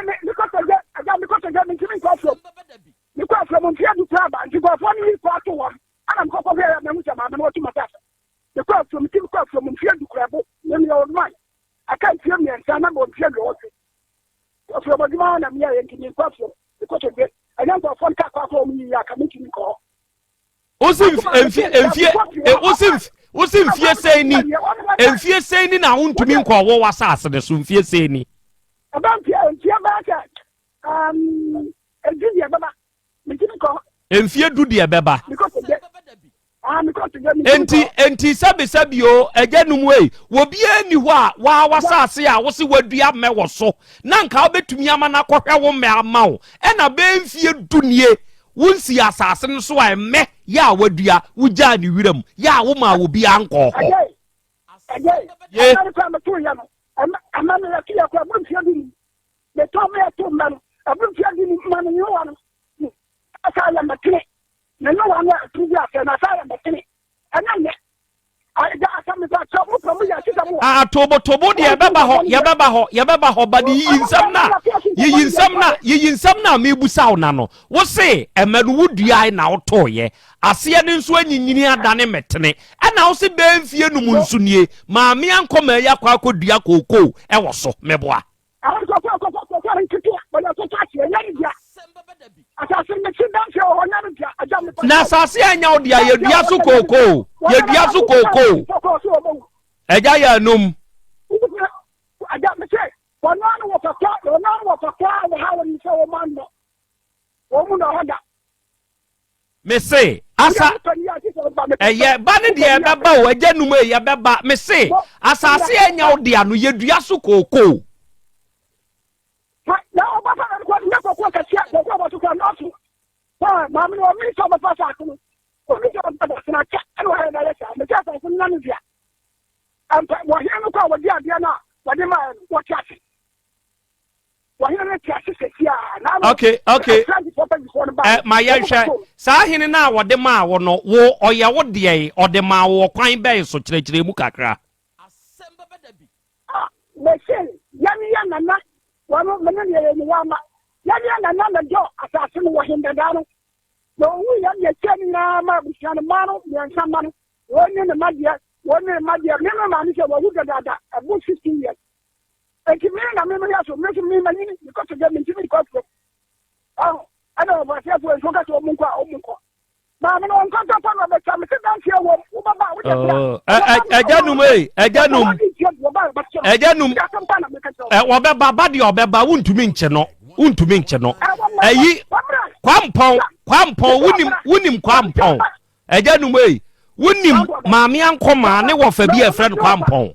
because of it. I don't go phone car for me. I can make you call. Osim fie say ni na wontumi nkwa wo wasase de so fie say ni about fie ba edia baba me timi ko enfie du de beba because of enti sabi o ajanum we wo bia ni ho a wa wasase a wo se wadua me wo so na nka obetumi ama na kohwe wo me ama wo e na be enfie du nie wonsi asase no so a me ya wadua wugya ni wiram ya wo ma wo bia nko ho ye ama me yakia kwa bunfia dini le to me to man abunfia dini man ni wano asa ya makine na no wana tuja ke na sa ya makine ananye aida asa me ba cho mo promo ya sita mo tobo de ya beba ho ba di yinsam na me busa wo na no wo se emanu wudua na wo toye ase ne nso anyinyini adane metene na wo se be mfie no mu nso nie ma me ankoma ya kwa akodua koko e wo so meboa na sase anya wo dia yedua so koko eja ya num aja me se wonano wo papa wo hawo ni so man no wo mu no hoda me se asa eye ba ne de beba wo eja num e beba me se asase anya wo dia no yedua so koko na o papa na ko na ko ka tia ko ba to ka no so ma me no mi so ba fa sa ko o mi so ba na ka no ha na ya sa me ka sa so na no dia ampa wo hia no ko wo dia na wo de ma wo tiasi wo hia no tiasi se tia na okay ma ya hwe sa hene na wo de ma wo no wo oya wo de o de ma wo kwan be so kirekire mu kakra asemba badabi me se ya nana wano menen ye ni wama ya na jo asase no wahinda dano no wu ya cheni na ma bushana mano ya samano woni ne madia me ma ni se wo wuda dada abu 15 years e ki me na me ya so me ma ni because of them me ko ana ba se so ka so mun ko ma me no nko to pa no be cha me se dan fie wo baba wo wo be baba de obeba wuntumi nche no ayi kwampon wunim kwampon ajanum wunim maami ankoma ne wo fa bi a friend kwampon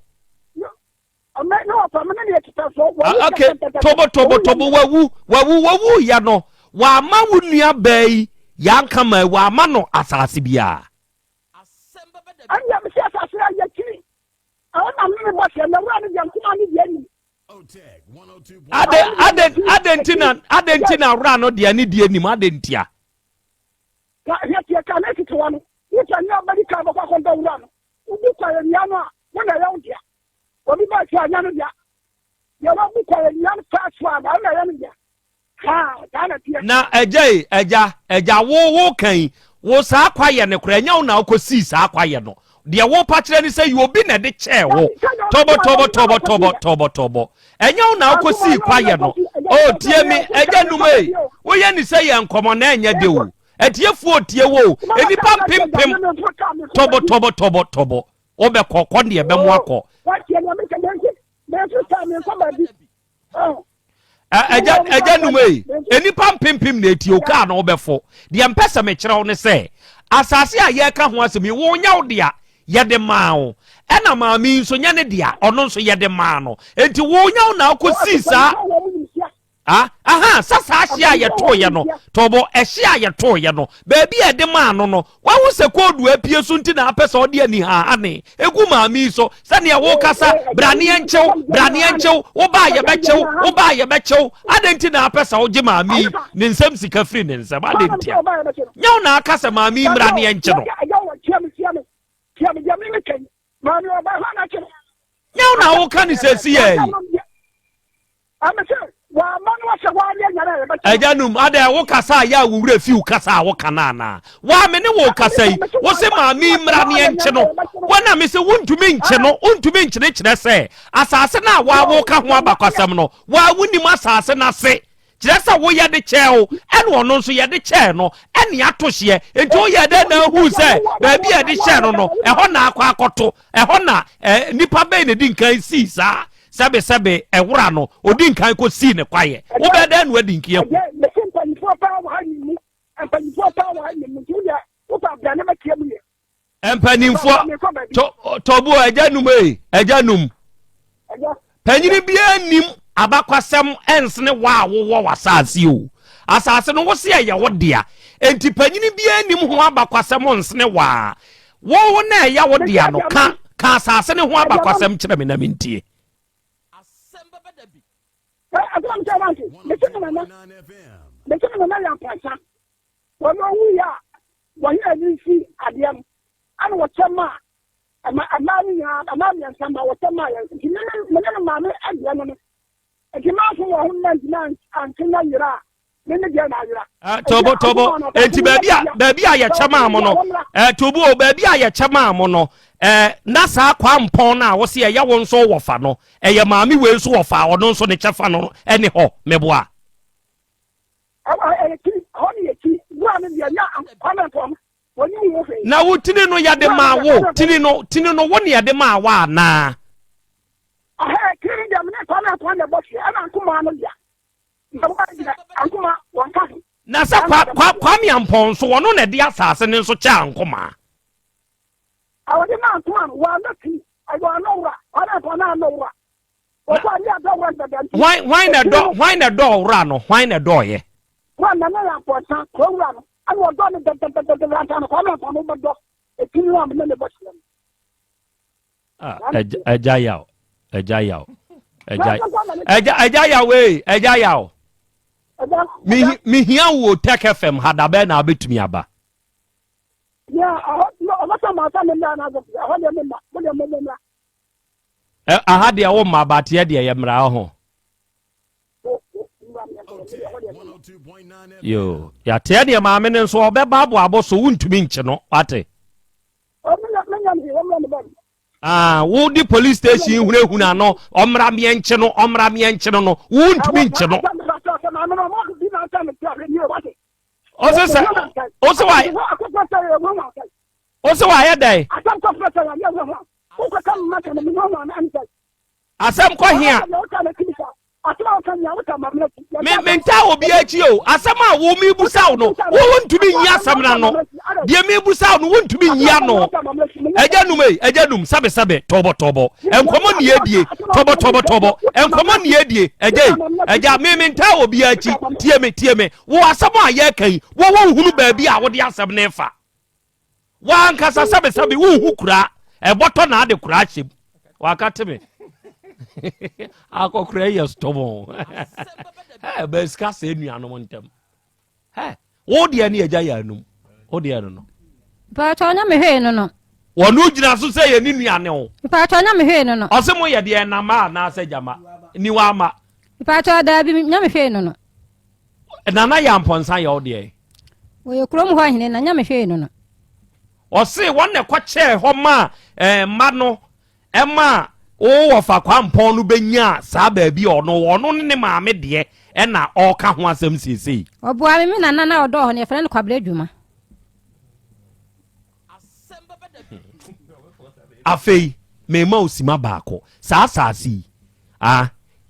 okay tobo wawu ya no wa ma wunua bai yankama wa ma no asase bia anya me se asase ya kiri awon me bo se na wa ni yankuma ni dia ni adentina ra no dia ni dia ni ma adentia ya tia ka na kitwa no wuta ni abadi ka ba kwa nda ura no ubi kwa ya no a wona ya undia obi ba tia nya no dia ya wa bu kwa ya no paswa ba na ya no dia ha dana tia na eja wo kan wo sa kwa ye ne kura nya na akosi sa kwa ye no de wo pa kire ni say you obi na de che wo tobo enya na akosi kwa ye no o tie mi eja nume wo ye ni say ye nkomo na enya de wo etiefu otie wo enipa pimpim tobo obe kokko de be mu akọ eja nume enipa pimpim na etio ka na obefo de empesa me kire wo ne say asase a ye ka ho asemi wo nya wo dia ye de maawo ena maami nso nya ne dia ono nso ye de maa no enti wo nya wo na akosi sa sasa ahia ye to ye no tobo ehia ye to ye no baabi e de maa no wa wo se kodu apie so nti na apesa ode ani ha ane egu maami so se ne wo kasa brane enchew wo ba ye bechew adenti na apesa wo je maami ne nsam sika free ne nsam adenti nya wo na akasa maami brane enche no nya wo na wo kan sesi ye ejanum ada wo kasa ya wure fi kasa wo kanana wa me ne wo kasa yi wo se maami mra ne enche no wana me se wuntumi nche kire se asase na wa wo ka ho abakwasam no wa wuni ma asase na se kyerɛ sɛ woyɛ de kyɛɛ o ɛne ɔno nso yɛ de kyɛɛ no ɛne ato hyeɛ enti woyɛ dɛ na ahu sɛ baabi a yɛde kyɛɛ no no ɛhɔ na akɔ akɔto ɛhɔ na nipa bɛyi na di nkan sii saa sɛbe ɛwora no odi nkan kɔ sii ne kwayɛ wobɛ dɛ na wadi nkiɛ ho mpanimfoɔ tɔbo agya num panyini biara nim abakwasɛm ɛnsene wa a wowɔ w'asase o asase no wo se ɛyɛ wo dea enti panyini biara nim ho abakwasɛm nsene wa wo na ɛyɛ wo dea no ka asase ne ho abakwasɛm kyerɛ me na mentie Tobo enti baabi a yɛkyɛma mo no tobo baabi a yɛkyɛma mo no na saa kwa mpɔn na wo se ɛyɛ wo nso wɔ fa no ɛyɛ maame we nso wɔ fa ɔno nso ne kyɛfa no ɛne hɔ meboa na wo tini no yɛde ma wo tini no wo ne yɛde ma wa na na sa kwa mi ampon so wono na de asase ne nso kya nkoma awode ma nkoma wa na ti ayo no wura ona to na no wura o ko ani ado wura da why na do wura no why na do ye wa na na ya pota ko wura no ani o do ne da ta no ko na to no do e tini wa me ne bo Ejayaw. Mi hia wo Tech FM hadabe na abetumi aba. Ahade a wo ma batie de ye mra ho. Yo, ya te de ma me nso obeba abo aboso wuntumi nche no, ate. Wo di police station huna no omra me enche no wuntumi nche no Ose wa ya dai asem ko hia me nta obi achi o asem a wo mi busaw no wo wuntumi nya asem na no de mi busaw no wuntumi nya no ejanum sabe tobo enkomo ne edie tobo enkomo ne edie eja me nta obi achi tie me wo asem a ye kan wo hunu baabi a wo de asem ne fa wa nkasa sabe wo hu kura eboto na ade kura hyem wakate me akokura yes tobo be ska se nuanom ntem wo de ne eja ya num wo de no pa to na me hwe no wonu gina so se ye ni nuane wo pa to na me hwe no osemo ye de na ma na se jama ni wa ma pa to da bi nya me hwe no na ya mponsa ye wo de wo ye krom ho ahene na nya me hwe no ose wonne kwache ho ma ma no ema o wo fa kwa mpon no benya saa ba bi ono ne maame de na o ka ho asem sesei oboa me na odo ho ne fere ne kwabra adwuma afei me ma osima baako saa saasi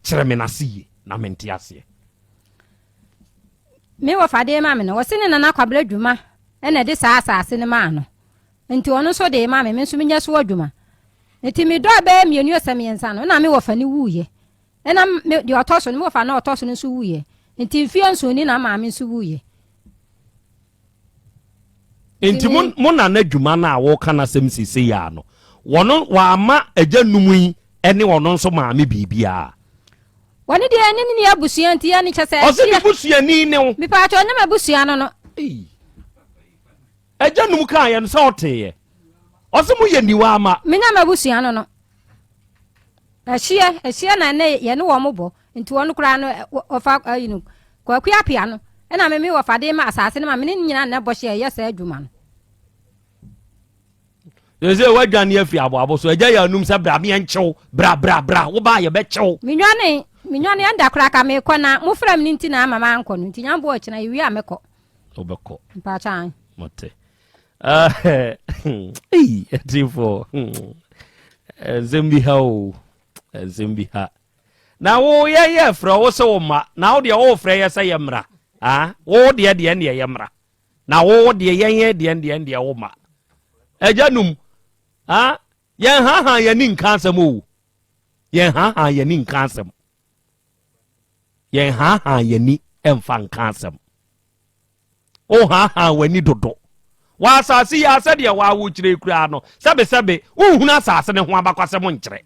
kyere me na sie na mente ase me wo fa de ma me no wo se ne na kwabra adwuma na de saa saasi ne ma no nti ono so de ma me nso menya so adwuma nti me do ba mienu asamiensa no na me wo fa ne wuye na me de otoso ne wo fa na otoso ne so wuye nti mfie nso ni na ma me nso wuye nti mon na adwuma na wo kana sem sisi ya no wono wa ama ajanum yi ene wono nso ma me bibia woni de ene ni abusua nti ya ni kyese o se ni busua ni ne wo mi pa to na mabusua no ajanum kan ya no se oteye osemu ye niwa ama me na mabusua no ahia na ne ye ne wo mobo nti wono kura no ofa ayinu kwa kuapia no na me wo fade ma asase ne ma me nyina na bo hye ye sa adwuma no yeze wadwane afi abo so eja ya num se bra me enchew bra wo ba ye be chew minwane Minyane anda kra ka me kona mo fra me nti na mama anko no nti nyambo ochi na yewi ameko. Obeko. Mpa chan. Mote. Tifo. Zembi ha. Na wo ye fra wo se wo ma. Na wo de wo fra ye se yemra. Wo de yemra. Na wo de de wo ma. Ejanum. Yen ha ye ni nkansem o. Yen ha ye ni nkansem. Yen ha ye ni emfa nkansem. O ha wani dodo. Wa asase ya ase de wa wo kire kura no. Sebe unhunu asase ne ho abakwasem nkire.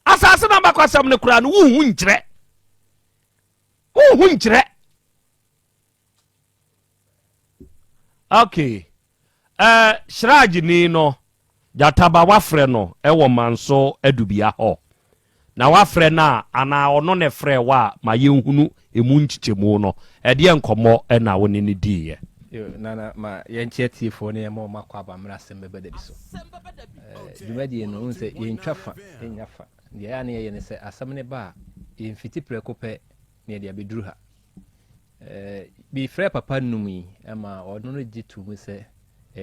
Asase na abakwasem ne kura no unhu nkire. Unhu nkire. Okay. Shiraji ni no jataba wafre no ewo manso adubia ho. Na wafre na ana ono ne frɛ wa ma yenhunu emu nchichemu no ede enkomo na woni ne diye. Yo nana ma yenchie fo ne mo makwa abamra sembe da biso. Dwumadi no unse yentwafa enyafa. De ya ne ye ne se asam ne ba yemfiti preko pe ne de abeduru ha. Bi frɛ papa numi ama ono no jitu mu se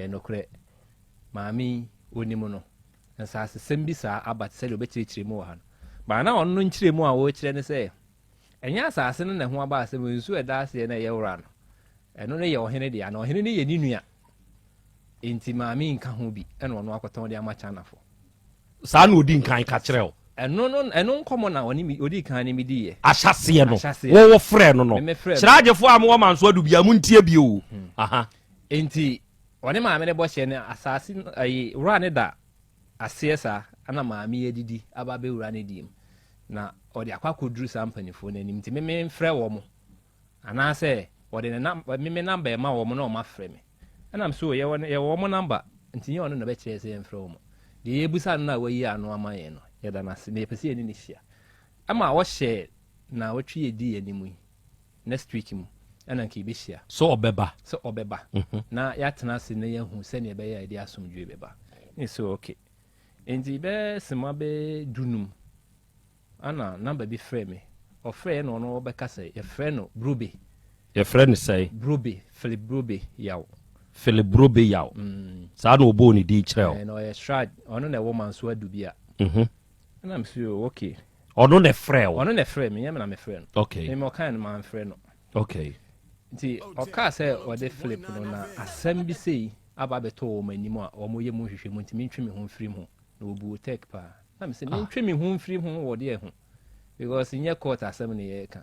nokre maami onimu no. Nsa asem bi sa abat se obekirikiri mu ha. Ba na ono nkire mu a wo kire ne se enya asase no ne ho aba asem nsu eda ase na ye wura no eno ne ye ohene dia na ohene ne ye ninua enti maami nka ho bi eno ono akoton de ama chanafo sa na odi nkan ka kire o eno nkomo na oni odi kan ne mi di ye ahyase no wo frɛ no kyeragefo am wo manso adu bia mu ntie bi o enti oni maami ne bo hye ne asase ayi wura ne da asiesa ana maami edidi aba be wura ne dim na odi akwakoduru sampanifo na nim ti me mfrɛ wo mo ana se odi na me number ma wo mo na o ma frɛ me ana am so ye wo mo number nti ye ono na be kyerɛ se mfrɛ wo mo de ye busa na wayi ano ama ye no ye da na se ne pese ni hia ama wo hye na wo twi edi animu next week mu ana nki be hia so obeba na ya tena se ne ye hu se ne be ya edi asomdwe beba ni so okay enti be sema be dunum ana number bi frɛ me o frɛ no no be kasa ye frɛ no Brube ye frɛ no say Philip Brube yaw sa na obo ni di kyerɛ no ye shrad ono na woman so adu bia ana am so okay ono ne frɛ me yema na me frɛ no okay me mo kan man frɛ no okay nti o ka say o de Philip no na asem bi sei aba beto o manimu a o mo ye mo hwehwɛ mu nti me ntwe me ho mfiri mu na obu tek pa na me ntwe me ho mfiri ho wo de ho because in your court asem ne ye ka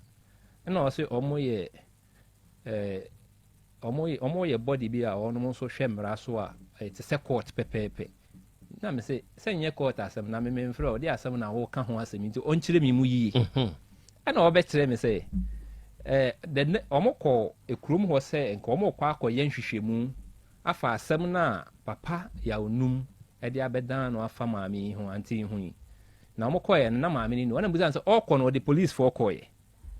na o say omo ye body bi a ono mo so hwɛ mra so a it is a court pepepe na me say in your court asem na me mfiri o de asem na wo ka ho asem nti on kire me mu yi na o be kire me say the omo ko ekrum ho say nka omo kwa akɔyɛ nhwehwɛmu afa asem na papa ya onum ede abedan no afa maami ho anti hu na omo koye na maami ni no na buza say okɔ no the police for koye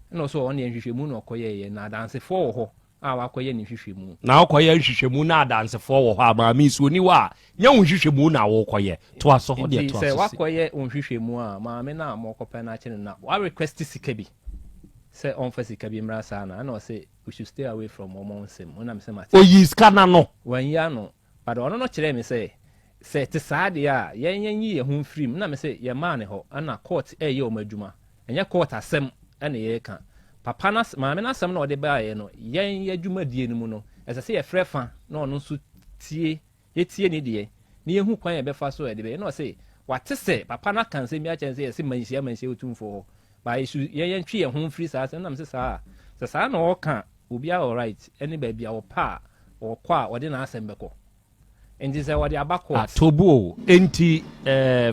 na so on ye nhwehwɛmu no koye ye na danse for ho a wa koye ni nhwehwɛmu na koye nhwehwɛmu na danse for ho a maami so ni wa nya nhwehwɛmu na wo koye to aso ho de to aso say wa koye nhwehwɛmu a maami na mo kopa na kye na wa request sika bi say on fa sika bi mra sa na o say we should stay away from omonsem una me say mate oyi skana no wan ya no but ono no kire me say te saade a yen yi ye ho mfiri na me say ye ma ne ho ana court ye o madwuma enya court asem ana ye ka papa na maame na asem na ode ba ye no yen ye adwuma die no mu no ese say ye frefa na ono so tie ni de ni ye hu kwan ye be fa so ye de be na o say wate say papa na kan say mi a chen say ye se manhia otumfo ba isu yen twi ye ho mfiri sa asem na me say sa na o ka obi a all right any ba bia o pa o kwa o de na asem beko enti say what the abakwa tobo enti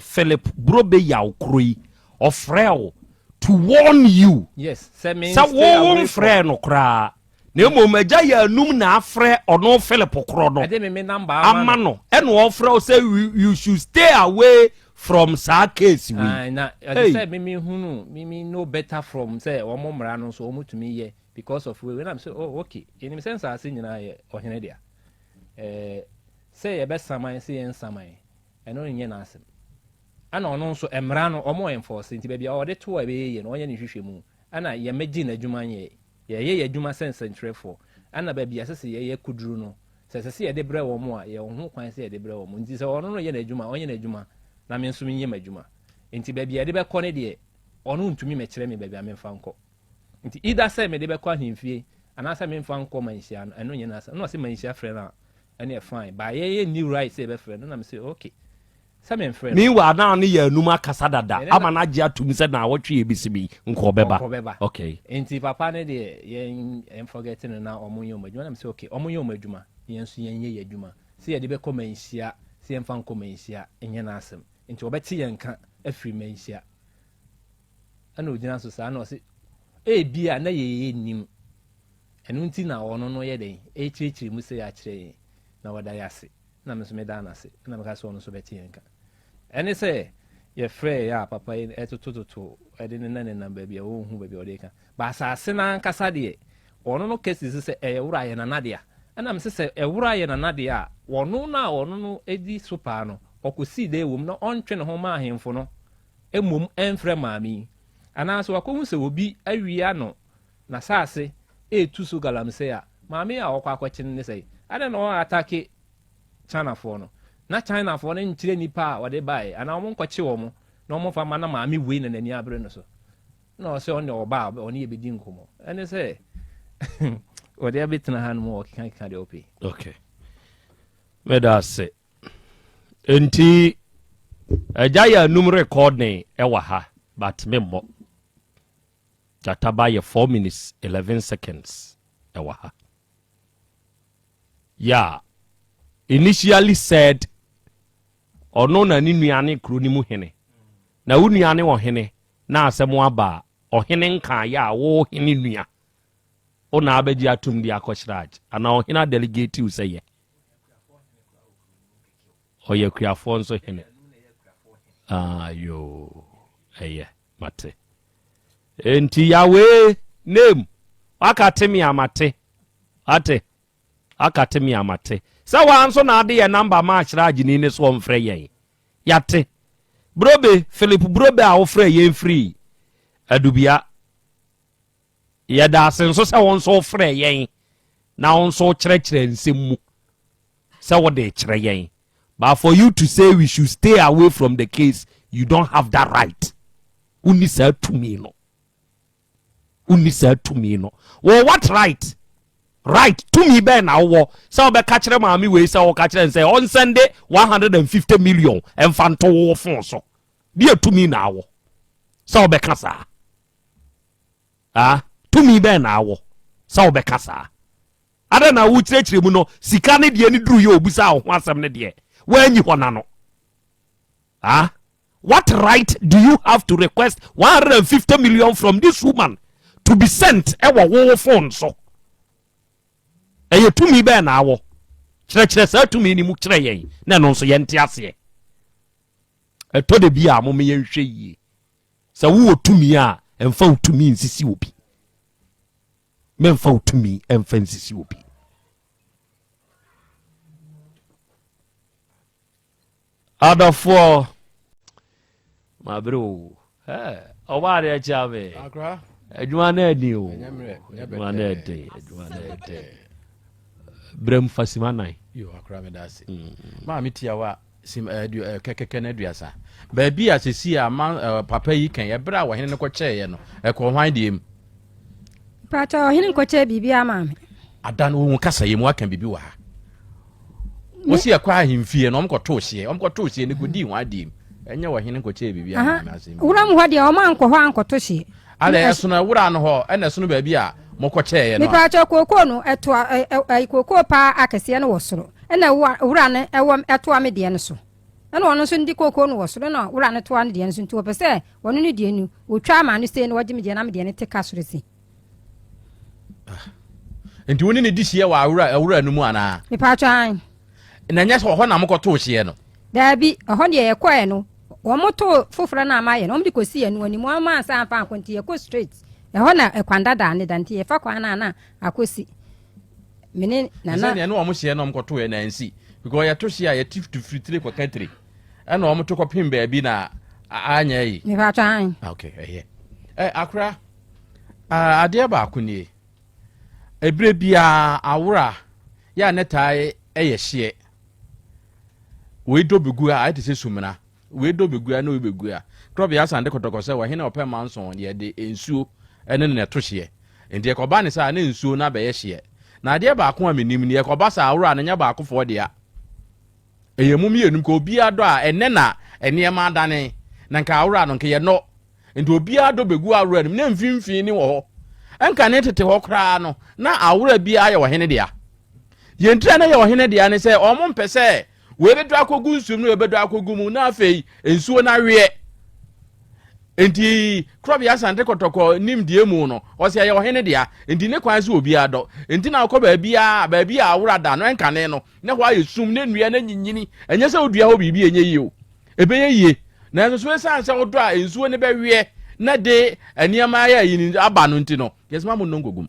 Philip Brube yaw kroi ofrel to warn you yes say me sa wo frɛ no kra na mo magya ya num na afrɛ ono Philip kro no ade me number ama no eno ofrɛ say you should stay away from sa case we na ade say me hunu me no better from say omo mra no so omo tumi ye because of we when am say oh okay in sense as nyina ye ohene dia say ye be saman say en saman eno nye na asem ana ɔno nso emra no ɔmo enforce nti baabi a ɔde to a be ye no ɔnyɛ ne hwehwɛ mu ana ye megi na adwuma nye ye adwuma sensentrefo ana baabi asese ye kuduru no sese ye de brɛ wɔ mo a ye ho kwan se ye de brɛ wɔ mo nti sɛ ɔno no ye na adwuma ɔnyɛ na adwuma na me nso menye ma adwuma nti baabi a de bɛkɔ ne de ɔno ntumi mɛkyerɛ me baabi a memfa nkɔ nti either sɛ me de bɛkɔ ahemfie anasa memfa nkɔ manhyia no ɛno nyɛ nasa no sɛ manhyia frɛ no ɛne fine ba ye new right sɛ bɛfrɛ no na me sɛ okay sɛ memfrɛ meanwhile na ne yɛ anum akasa dada ama na agye atum sɛ na awɔtwe yɛ bisi bi nkɔ bɛba okay nti papa ne de yɛn forget no na ɔmo yɛ ɔmo adwuma na me sɛ okay ɔmo yɛ ɔmo adwuma yɛn nso yɛn yɛ adwuma sɛ yɛde bɛkɔ manhyia sɛ yɛmfa nkɔ manhyia ɛnyɛ na asɛm nti wɔbɛte yɛn ka afiri manhyia ana ogyina so saa na ɔse bia na yɛyɛ nim ɛno nti na ɔno no yɛ den ɛkyirikyiri mu sɛ yɛakyerɛ yɛn na wɔda yɛ ase na me nso meda no ase na meka sɛ ɔno nso bɛte yɛn ka ɛne sɛ yɛfrɛ yɛ a papa yi ɛtotototo ɛde ne nanenam baabi a wɔnhu baabi a ɔde ka ba asase no ankasa deɛ ɔno no kɛsi sɛ ɛyɛ woro a yɛ nanadeɛ a ɛnam sɛ sɛ ɛworo a yɛ nanadeɛ a wɔno no a ɔno no ɛdi so paa no ɔkɔsii dɛ wɔ mu na ɔntwe ne ho ma ahemfo no mmom ɛmfrɛ maame yi anaasɛ wakɔhu sɛ obi awia no n'asase ɛtu so galamsey a maame a ɔkɔ akɔkye ne sɛ ade na ɔwɔ atake Chinafoɔ no na Chinafoɔ no nkyerɛ nipa a wɔde bae ana ɔmo nkɔkye wɔ mo na ɔmo fa ma na maame wei na n'ani abere no so na ɔsɛ ɔne ɔba a ɔne yɛ bɛdi nkɔmmɔ ɛne sɛ ɔde abɛtena ha no mu ɔkeka deɛ ɔpɛ okay meda ase enti agya yɛ anum record ne ɛwɔ ha but memmɔ Jataba ye 4 minutes 11 seconds ɛwɔ ha yeah initially said ɔno na ne nuane kuro ni mu hene na wo nuane wɔ hene na asɛm aba ɔhene nka ya wo hene nua ona abɛgye atum di akɔhyeraj ana ɔhene delegate wo sɛ yɛ ɔyɛ kuafo nso hene ayo ɛyɛ mate enti yawe name akatemi amate ate akatemi amate sɛ wa nso na ade yɛ number ma ahyeraj ni ne so mfrɛ yɛn yate brobe Philip brobe a wo frɛ yɛn free adubia yɛda ase nso sɛ wɔn nso frɛ yɛn na wɔn nso kyerɛkyerɛ nsɛm mu sɛ wɔde kyerɛ yɛn but for you to say we should stay away from the case you don't have that right uni say to me no well what right to me be na wo say obeka kire maami we say wo ka kire say on Sunday 150 million emfanto wo fon so de to me na wo say obeka sa to me be na wo say obeka sa ada na wo kire mu no sika ne de ni duru ye obusa ho asem ne de wanyi hona no what right do you have to request 150 million from this woman to be sent ewo wo phone so eye to me be na awo kire sa to me ni mu kire yen na no so yente ase eto de bia mo me yenhwe yi sa wo to me a emfa wo to me nsisi obi me emfa wo to me emfa nsisi obi adafo my bro oba de chabe akra adwuma na adi o adwuma na adi brem fasimanai yo akra me da se ma metia wa sim kekeke na aduasa ba bi asesi a papa yi kan ye bra wo hene ne kɔkyɛ ye no ɛkɔ hwan de em pato hene kɔkyɛ bibia ma me adan wo kasa ye mu aka bibi wa ha wo si akwa ahemfie no omkɔto hye ne kodi hwan de em ɛnyɛ wo hene kɔkyɛ bibia ma me asem wura mu hɔ de o ma nkɔ hɔ ankɔto hye ala ɛso na wura no hɔ ɛna ɛso no ba bi a mokɔkyɛ ye no me pato kokoo no ɛto kokoo pa akɛse no wɔ soro ɛna wura no ɛwɔ ɛto ame de no so ɛna ɔno nso ndi kokoo no wɔ soro na wura no to ane de no so nti wɔpɛ sɛ wɔno no de nu wotwa ama no sɛ no wɔgye me de na me de no te ka soro si nti woni ne di hye wɔ awura no mu ana me pato an na nyɛ sɛ hɔ na mokɔto hye no daabi ɔhɔ de yɛ kɔɛ no wɔmoto foforo na ama yɛ no ɔmde kɔsi yɛ no ani mu ama ansa amfa ankonti yɛ kɔ straight ɛhɔ na ɛkwanda da ne da nti yɛfa kwan na akɔsi mene nana sɛ ne ɔmo hye no ɔmkɔto yɛ nansi because yɛto hye a yɛtif to fritire kɔ country ɛna ɔmo to kɔpem baabi na anya yi me fa twan okay akra ade ba akuni ebre bia awura ya netai hye we do begu a ite se sumina we do begu a no begu a crop ya sande kotoko se wa hina ope manson ye de ensuo ene ne to hye enti e koba ne sa na ensuo na be hye na ade ba akoamenim ne e koba sa awura na nya ba akofo de a eyemum yenum ko obi ado a ene na ene ma adane na nka awura no nke ye no enti obi ado begu awura nim na mfimfini ni wo ho enka ne tete ho kra no na awura bi aye wo hene de a yentra na ye wo hene de a ne se omo mpese we bedu akogu nsum no we bedu akogu mu na afei ensuo na we enti crop ya sante kotoko nim die mu no o se ye wo hene de a enti ne kwan se obi ado enti na akọ ba bia awura da no enka ne no ne ho aye sum ne nua na nyinyini enye se odua ho bibi enye yi o ebe ye yie na enso we san se odo a ensuo ne be we na de eniama ya yi ni aba no enti no yesma mo ngogum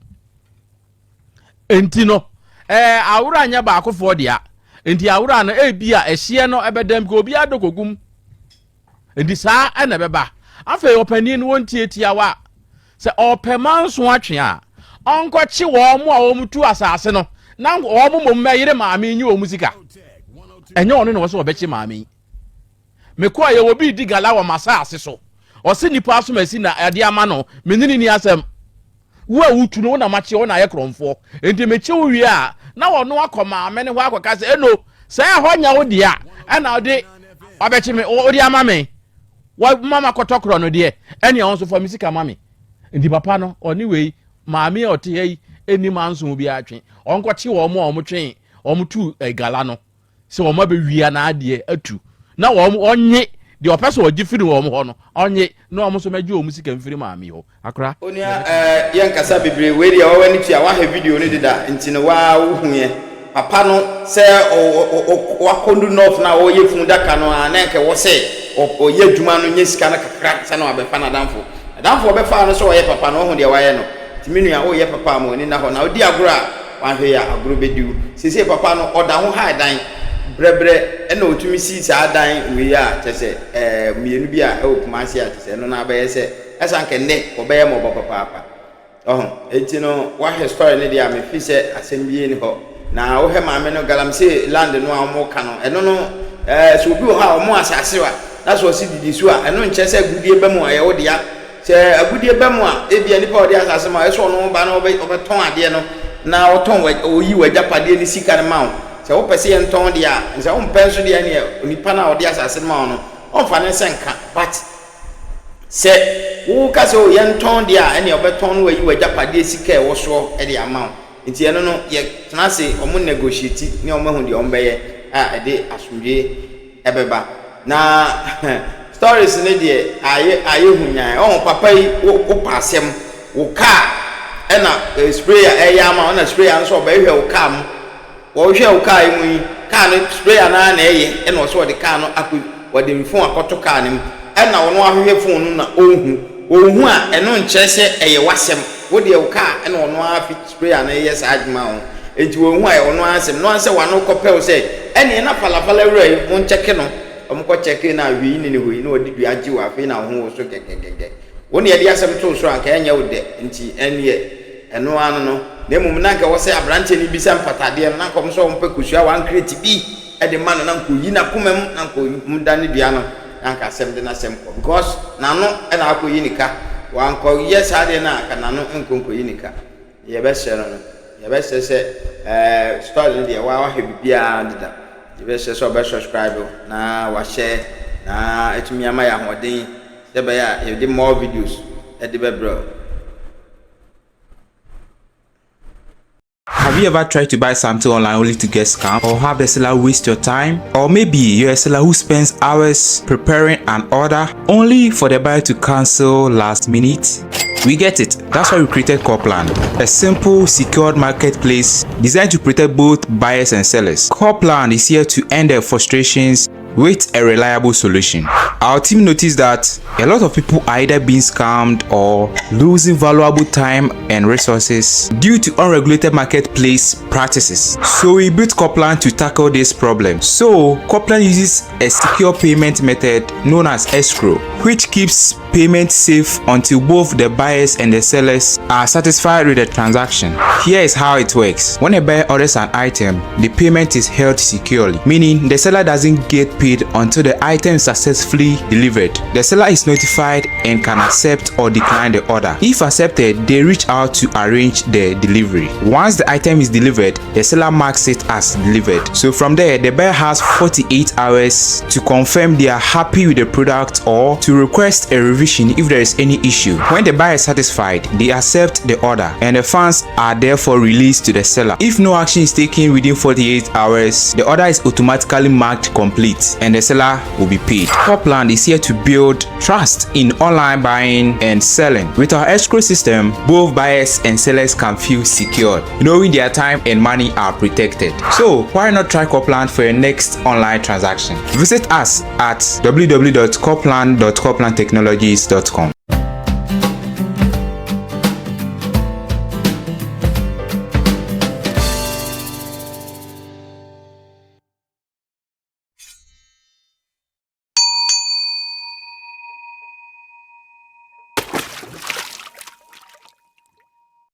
enti no awura anya ba akofo de a enti awura no bia ehye no ebedam ko obi adokogum enti saa na beba afa opani no wontie wa se opemanso atwe a onkochi wo mo a wo mutu asase no na wo mo mmeyire maame nyi wo musika enye ono no wo so obechi maame meko aye wo bi digala wo masase so o se nipa so masi na ade ama no menini ni asem wo awutu no na mache wo na ye kromfo enti meche wo wi a na wo no akoma ame ne ho akoka se eno se ho nya wo dia na ode obechi me odi ama me wa mama kotokro no de ene on so for misika mame ndi papa no oni wei maame ote yi eni manso bi atwe onkoche wo mo omtwe omtu egala no se wo ma be wia na ade atu na wo onye de opese wo gifiri wo mo ho no onye na wo so meje o musika mfiri maame ho akra onia yankasa bebre we de wa wani tua wa ha video ne deda ntine wa wo hu ye papa no se wa kondu north na wo ye fun daka no na nke wo se o ye djuma no nye sika na kakra se na abefa na danfo obefa no so ye papa no hu de wa ye no timinu ya o ye papa mo ni na ho na odi agura wa hwe ya aguru bediu sese papa no oda ho ha dan brebre ena otumi si sa dan we ya tese mienu bi a o kuma si a tese no na ba ye se esa nke ne obe ye mo papa enti no wa he story ne dia me fi se asembie ni ho na wo he maame no galamse land no a mo ka no eno no so bi ho a mo asase wa na so si didi so a eno nche se agudie ba mu a ye wo dia se agudie ba mu a e bia nipa wo dia asase ma eso no ba no obeton ade no na oton oyi wajapade ni sika ne ma se wo pese ye nton dia se wo mpenso dia ne nipa na wo dia asase ma no on fa ne senka but se wo ka se wo ye nton dia ene obeton no oyi wajapade sika e wo so e dia ma nti eno no ye tena se omo negotiate ni omo hu de ombeye a ede asumdwe ebeba na stories ne de aye hunyan o papa yi wo pasem wo car ena sprayer eyama ona sprayer nso obehwe wo car mu wo hwe wo car yi mu car no sprayer na eye ena wo so de car no akọ wode mfon akoto car nim ena wo no ahwe phone no na ohu a eno nche se eye wasem wo de wo car ena wo no afi sprayer na eye sa adwuma ho enti wo hu a wo no asem no anse wa no kopel se ene na falafala wura mo ncheke no omko cheke na wi ni ne hoyi na odi dua ji wa fe na ho wo so gegegege woni ye de asem to so anka enya wo de nti ene eno anu no na mum na nka wo se abrante ni bi se mpatade na nka so mpa kusua wan create bi e de man na nko yi na komam na nko mda ne dua no anka asem de na asem ko because na no e na akoyi nika wan ko yes ade na aka na no nko yi nika ye be se no ye be se story de wa he bibia dida ye be se so be subscribe na wa share na etumi ama ya hoden se be ya ye de more videos e de be bro. Have you ever tried to buy something online only to get scammed, or have the seller waste your time? Or maybe you're a seller who spends hours preparing an order only for the buyer to cancel last minute? We get it. That's why we created Copland, a simple, secured marketplace designed to protect both buyers and sellers. Copland is here to end their frustrations with a reliable solution. Our team noticed that a lot of people are either being scammed or losing valuable time and resources due to unregulated marketplace practices. So we built Copland to tackle this problem. So Copland uses a secure payment method known as Escrow, which keeps payment safe until both the buyers and the sellers are satisfied with the transaction. Here is how it works. When a buyer orders an item, the payment is held securely, meaning the seller doesn't get paid until the item is successfully delivered. The seller is notified and can accept or decline the order. If accepted, they reach out to arrange the delivery. Once the item is delivered, the seller marks it as delivered. So from there, the buyer has 48 hours to confirm they are happy with the product or to request a revision if there is any issue. When the buyer is satisfied, they accept the order and the funds are therefore released to the seller. If no action is taken within 48 hours, the order is automatically marked complete and the seller will be paid. Copland is here to build trust in online buying and selling. With our escrow system, both buyers and sellers can feel secure, knowing their time and money are protected. So why not try Copland for your next online transaction? Visit us at www.copland.coplandtechnologies.com.